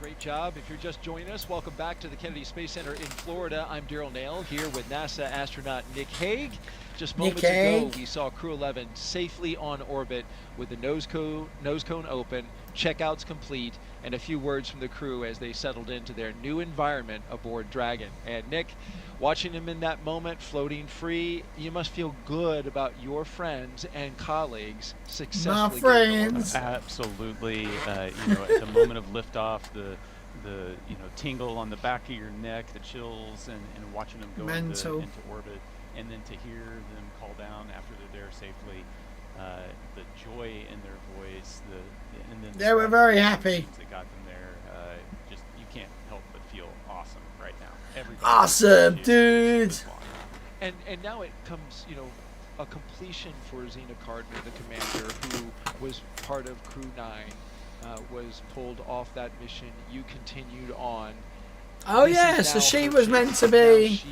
Great job. If you're just joining us, welcome back to the Kennedy Space Center in Florida. I'm Daryl Nail here with NASA astronaut Nick Hague. Just moments ago, Hague. we saw Crew 11 safely on orbit with the nose cone open, checkouts complete, and a few words from the crew as they settled into their new environment aboard Dragon. And Nick, watching him in that moment, floating free, you must feel good about your friends and colleagues successfully. friends. Absolutely. You know, at the moment of liftoff, the tingle on the back of your neck, the chills, and watching them go into orbit, and then to hear them call down after they're there safely, the joy in their voice, and then they were very happy. That got them there. Just you can't help but feel awesome right now. Everybody awesome, dude. And now it comes, a completion for Zena Cardman, the commander, who was part of Crew 9, was pulled off that mission. You continued on. Oh yeah, so she was meant to be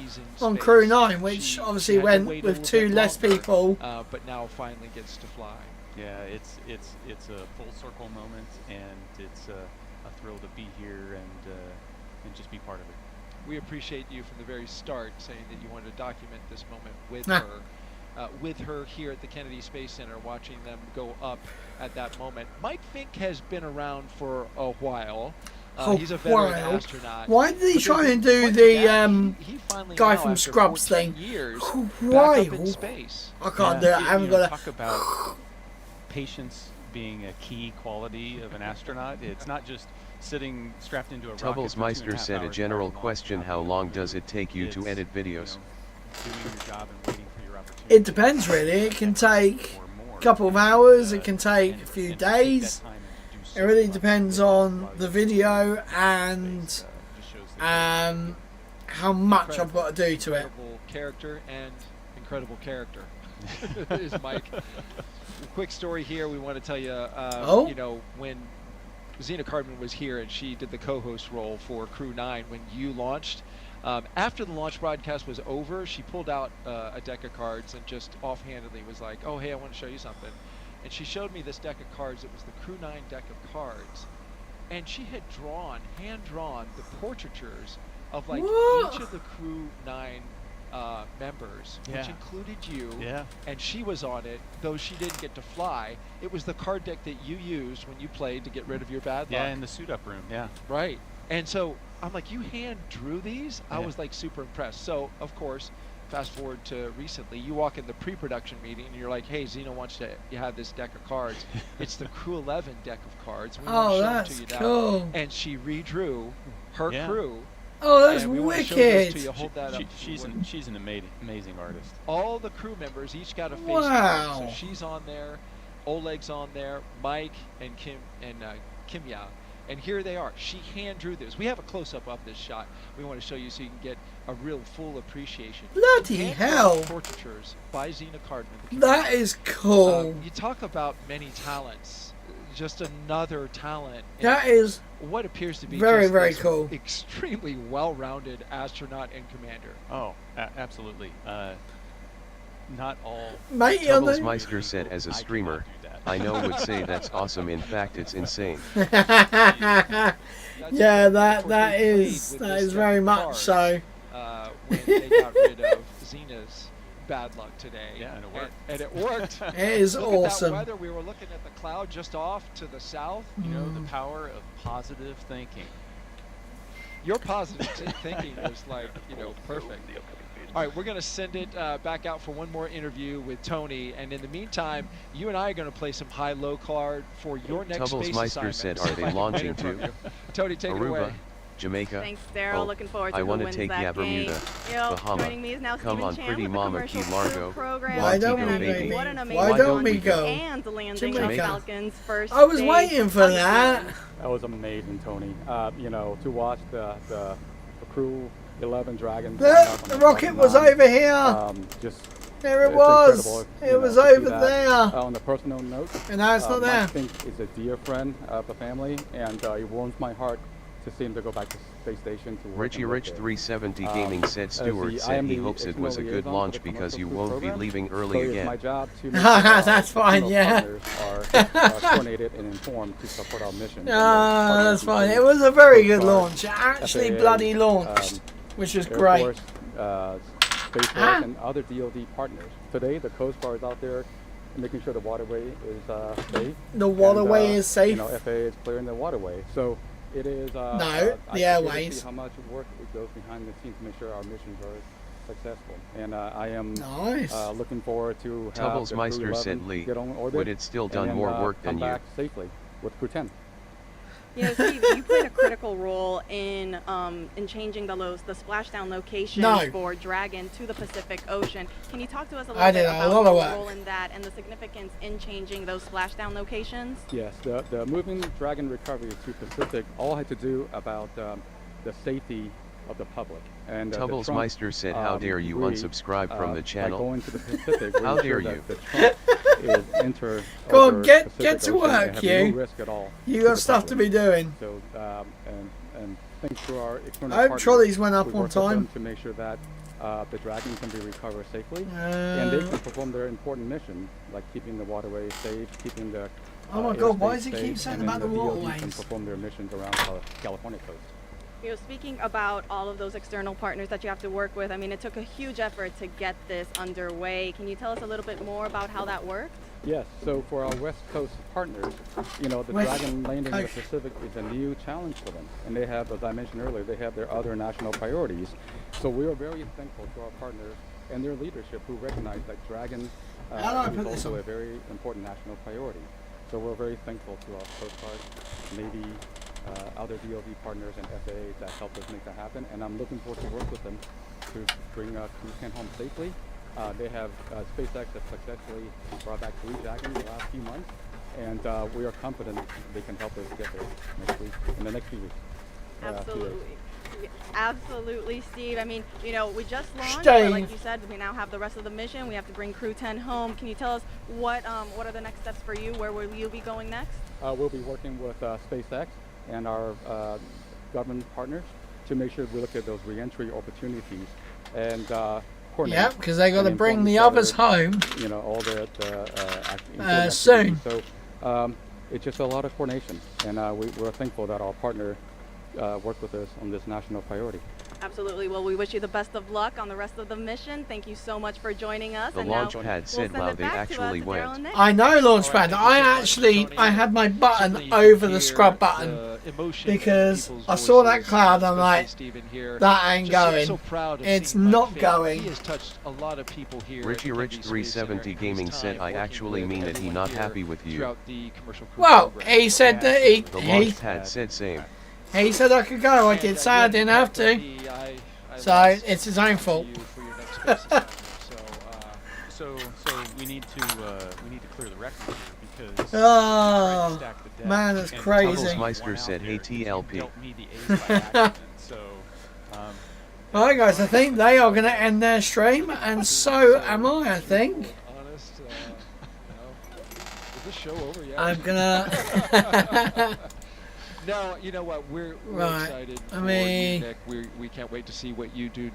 on Crew 9, which obviously went with 2 less people. But now finally gets to fly. Yeah, it's a full circle moment, and it's a thrill to be here and just be part of it. We appreciate you from the very start saying that you wanted to document this moment with her. With her here at the Kennedy Space Center, watching them go up at that moment. Mike Fink has been around for a while. He's a veteran astronaut. Why did he try and do the guy from Scrubs thing? Why? I can't do it. I haven't got talk about patience being a key quality of an astronaut. It's not just sitting strapped into a rocket. Tubbelsmeister said a general question: how long does it take you to edit videos? Doing your job and waiting for your opportunity. It depends, really. It can take a couple of hours. It can take a few days. It really depends on the video and how much I've got to do to it. Incredible character and incredible character is Mike. Quick story here. We want to tell you, when Zena Cardman was here and she did the co-host role for Crew 9 when you launched. After the launch broadcast was over, she pulled out a deck of cards and just offhandedly was like, oh, hey, I want to show you something. And she showed me this deck of cards. It was the Crew 9 deck of cards. And she had hand-drawn the portraitures of like each of the Crew 9 members, which included you. Yeah. And she was on it, though she didn't get to fly. It was the card deck that you used when you played to get rid of your bad luck. Yeah, in the suit-up room. Yeah. Right. And so I'm like, you hand drew these? I was like super impressed. So, of course, fast forward to recently, you walk in the pre-production meeting and you're like, hey, Zena wants you have this deck of cards. It's the Crew 11 deck of cards. We want to show it to you cool. Now. And she redrew her crew. Oh, that's wicked. Hold that up. She's an amazing artist. All the crew members each got a face. Wow. So she's on there, Oleg's on there, Mike and Kim and Kimya. And here they are. She hand drew this. We have a close-up of this shot. We want to show you so you can get a real full appreciation. Bloody hell! Portraitures by Zena Cardman. That is cool. You talk about many talents. Just another talent. That is what appears to be very, just very this cool. Extremely well-rounded astronaut and commander. Oh, absolutely. Not all. Tubbelsmeister said, as a streamer, I know would say that's awesome. In fact, it's insane. Yeah, that is very much so. When they got rid of Zena's bad luck today. Yeah, and it worked. And it worked. It is Look awesome. At that weather. We were looking at the cloud just off to the south. You know, the power of positive thinking. Your positive thinking was like, perfect. All right, we're going to send it back out for one more interview with Tony. And in the meantime, you and I are going to play some high-low card for your next space assignment. Said, are they launching to Tony, take Aruba, it away. Jamaica? Thanks, Daryl. Looking forward to I who want to wins take that game. Bermuda, Yo, joining me is now Come Stephen on, Chan pretty with the mama, Key commercial Largo. program. Why don't we, baby? What an amazing Why don't we go? And landing Jamaica. of Falcon's first I was stage. waiting for that. That was amazing, Tony. To watch the Crew 11 Dragons. The rocket was over here. There it was. It was over there. On a personal note, and now it's not there. I think is a dear friend of the family, and it warms my heart to see him to go back to space station to work. Richie Rich 370 Gaming said Stewart said he hopes it was a good launch because you won't be leaving early again. My job to that's fine, yeah. Are coordinated and informed to support our mission. That's fine. It was a very good launch. It actually bloody launched, which was great. Air Force, Space Force, and other DoD partners. Today, the Coast Guard is out there making sure the waterway is safe. The waterway is safe. FAA is clearing the waterway. So it is. No, the airways. See how much work it goes behind the scenes to make sure our missions are successful. And I am looking forward to have Tubbelsmeister said, Lee, would it still done more work than come you? back safely with Crew 10. Steve, you played a critical role in changing the splashdown location for Dragon to the Pacific Ocean. Can you talk to us a little bit about your role in that and the significance in changing those splashdown locations? Yes, the moving Dragon recovery to Pacific all had to do about the safety of the public. And Tubbles Meister said, how dare you unsubscribe from the channel? Going to the Pacific, how dare you? The trunk is enter Go on, get Pacific to Ocean work, no risk at all. You got stuff to be doing. So, and thanks to our external I hope partners, trolleys went up we on work with them time to make sure that the Dragon can be recovered safely, and they can perform their important mission, like keeping the waterways safe, keeping the oh my God, why does he safe, keep saying and about the then DOD waterways? can perform their missions around California coast. You know, speaking about all of those external partners that you have to work with, I mean, it took a huge effort to get this underway. Can you tell us a little bit more about how that worked? Yes, so for our West Coast partners, you know, the Dragon landing in the Pacific is a new challenge for them. And they have, as I mentioned earlier, they have their other national priorities. So we are very thankful to our partners and their leadership who recognize that Dragon is also a very important national priority. So we're very thankful to our Coast Guard, Navy, other DOD partners and FAA that helped us make that happen. And I'm looking forward to work with them to bring Crew 10 home safely. They have SpaceX has successfully brought back 3 Dragons in the last few months, and we are confident they can help us get there next week, in the next few weeks. Absolutely. Absolutely, Steve. I mean, you know, we just launched, but like you said, we now have the rest of the mission. We have to bring Crew 10 home. Can you tell us what are the next steps for you? Where will you be going next? We'll be working with SpaceX and our government partners to make sure we look at those reentry opportunities and yeah, because they got to bring the others home. You know, all the soon. So it's just a lot of coordination, and we're thankful that our partner worked with us on this national priority. Absolutely. Well, we wish you the best of luck on the rest of the mission. Thank you so much for joining us. The launch pad said, wow, they actually went. I know, Launchpad. I had my button over the scrub button because I saw that cloud. I'm like, that ain't going. It's not going. Richie Rich 370 Gaming said, I actually mean it. He not happy with you. Well, he said that the launch pad said same. He said I could go. I did say I didn't have to. So it's his own fault. So we need to clear the record here because oh man, that's crazy. Meister said, "Hey TLP." Alright guys, I think they are going to end their stream, and so am I think. Is this show over yet? I'm gonna. No, you know what? We're excited for you, Nick. We can't wait to see what you do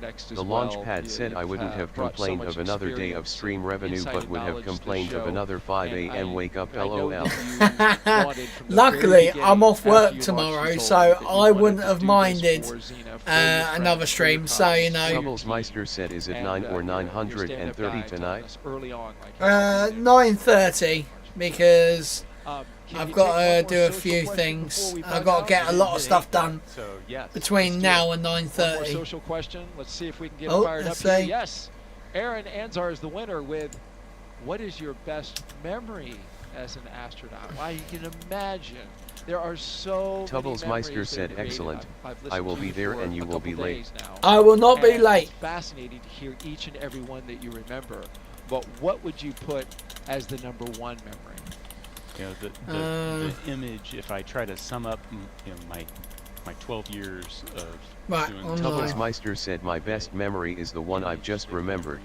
next as well. The launch pad said I wouldn't have complained of another day of stream revenue, but would have complained of another 5 a.m. wake up. LOL. Luckily, I'm off work tomorrow, so I wouldn't have minded another stream. So you know. Troubles Meister said, "Is it 9 or 930 tonight?" 9:30 because. I've got to do a few things. I've got to get a lot of stuff done between now and 9:30. Social question. Let's see if we can get it fired up here. Yes, Aaron Anzar is the winner with, what is your best memory as an astronaut? Well, you can imagine there are so Tubbles Meister said, excellent. I will be there and you will be late. I will not be late. It's fascinating to hear each and every one that you remember. But what would you put as the #1 memory? You know, the image, if I try to sum up my 12 years of doing Tubbles Meister said, my best memory is the one I've just remembered.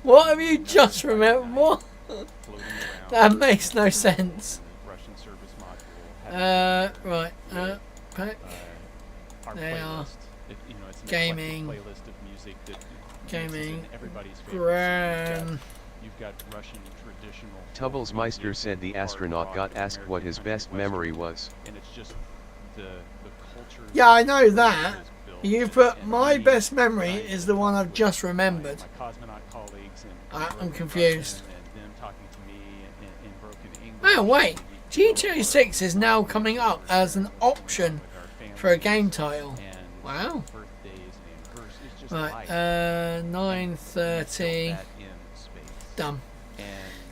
What have you just remembered? What? That makes no sense. Right. Pack. They are. Gaming. Gaming. Gran. Got Russian traditional. Tubbles Meister said the astronaut got asked what his best memory was. And it's just the culture. Yeah, I know that. You put my best memory is the one I've just remembered. My cosmonaut colleagues and I'm confused. And them talking to me in broken English. Oh wait, GTA 6 is now coming up as an option for a game title. Wow. Right, 9:30. Done.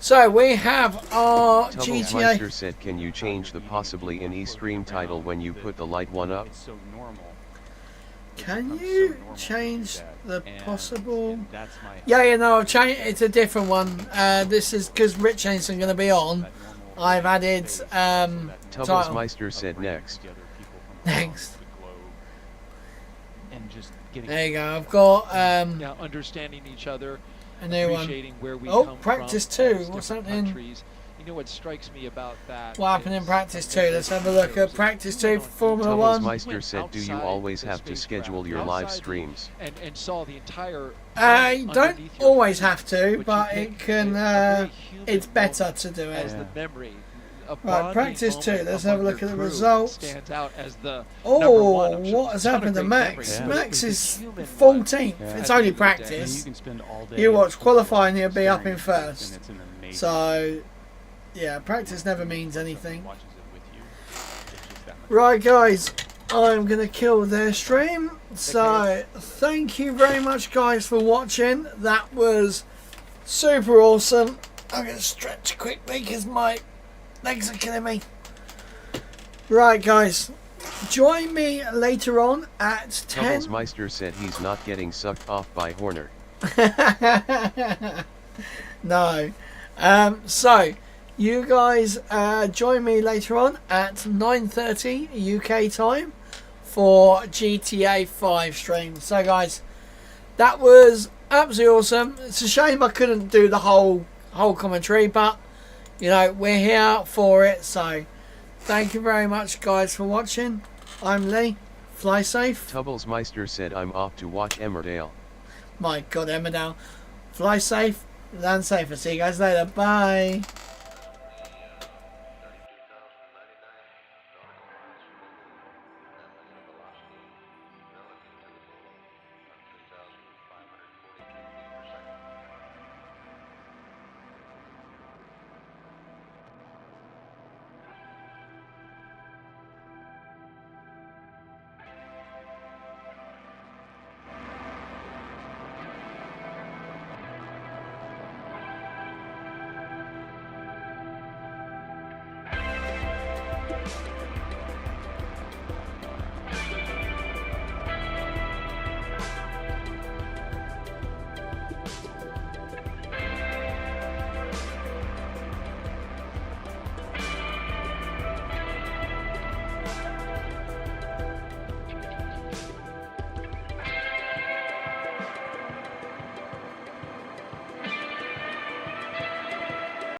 So we have our GTA. Meister said, can you change the possibly in e-stream title when you put the light one up? It's so normal. Can you change the possible? That's my Yeah, no, I've changed. It's a different one. This is because Rich ain't going to be on. I've added title. Meister said next. Next. And just getting There you go. I've got now understanding each other, a new one. appreciating where we Oh, come practice from as 2. What's different happening? countries. You know what strikes me about that? What happened in practice 2? Let's have a look at practice 2 for Formula 1. Meister said, do you always have to schedule your live streams? And saw the entire. You don't always have to, but it can. It's better to do it. As the memory. Right, practice 2. Let's have a look at the results. Stands out as the oh, what has happened to Max? Yeah. Max is 14th. Yeah. It's only You practice. can spend all day You watch qualifying, he'll be up in experience it, first. and it's an amazing So, yeah, practice never means anything. watches it with you. It's just that much. Right, guys, I'm going to kill their stream. So, thank you very much, guys, for watching. That was super awesome. I'm going to stretch quickly because my legs are killing me. Right, guys, join me later on at 10. Meister said he's not getting sucked off by Horner. No. So, you guys join me later on at 9:30 UK time for GTA 5 stream. So, guys, that was absolutely awesome. It's a shame I couldn't do the whole commentary, but you know, we're here for it. So, thank you very much, guys, for watching. I'm Lee. Fly safe. Tubbles Meister said, I'm off to watch Emmerdale. My God, Emmerdale. Fly safe. Land safe. I'll see you guys later. Bye.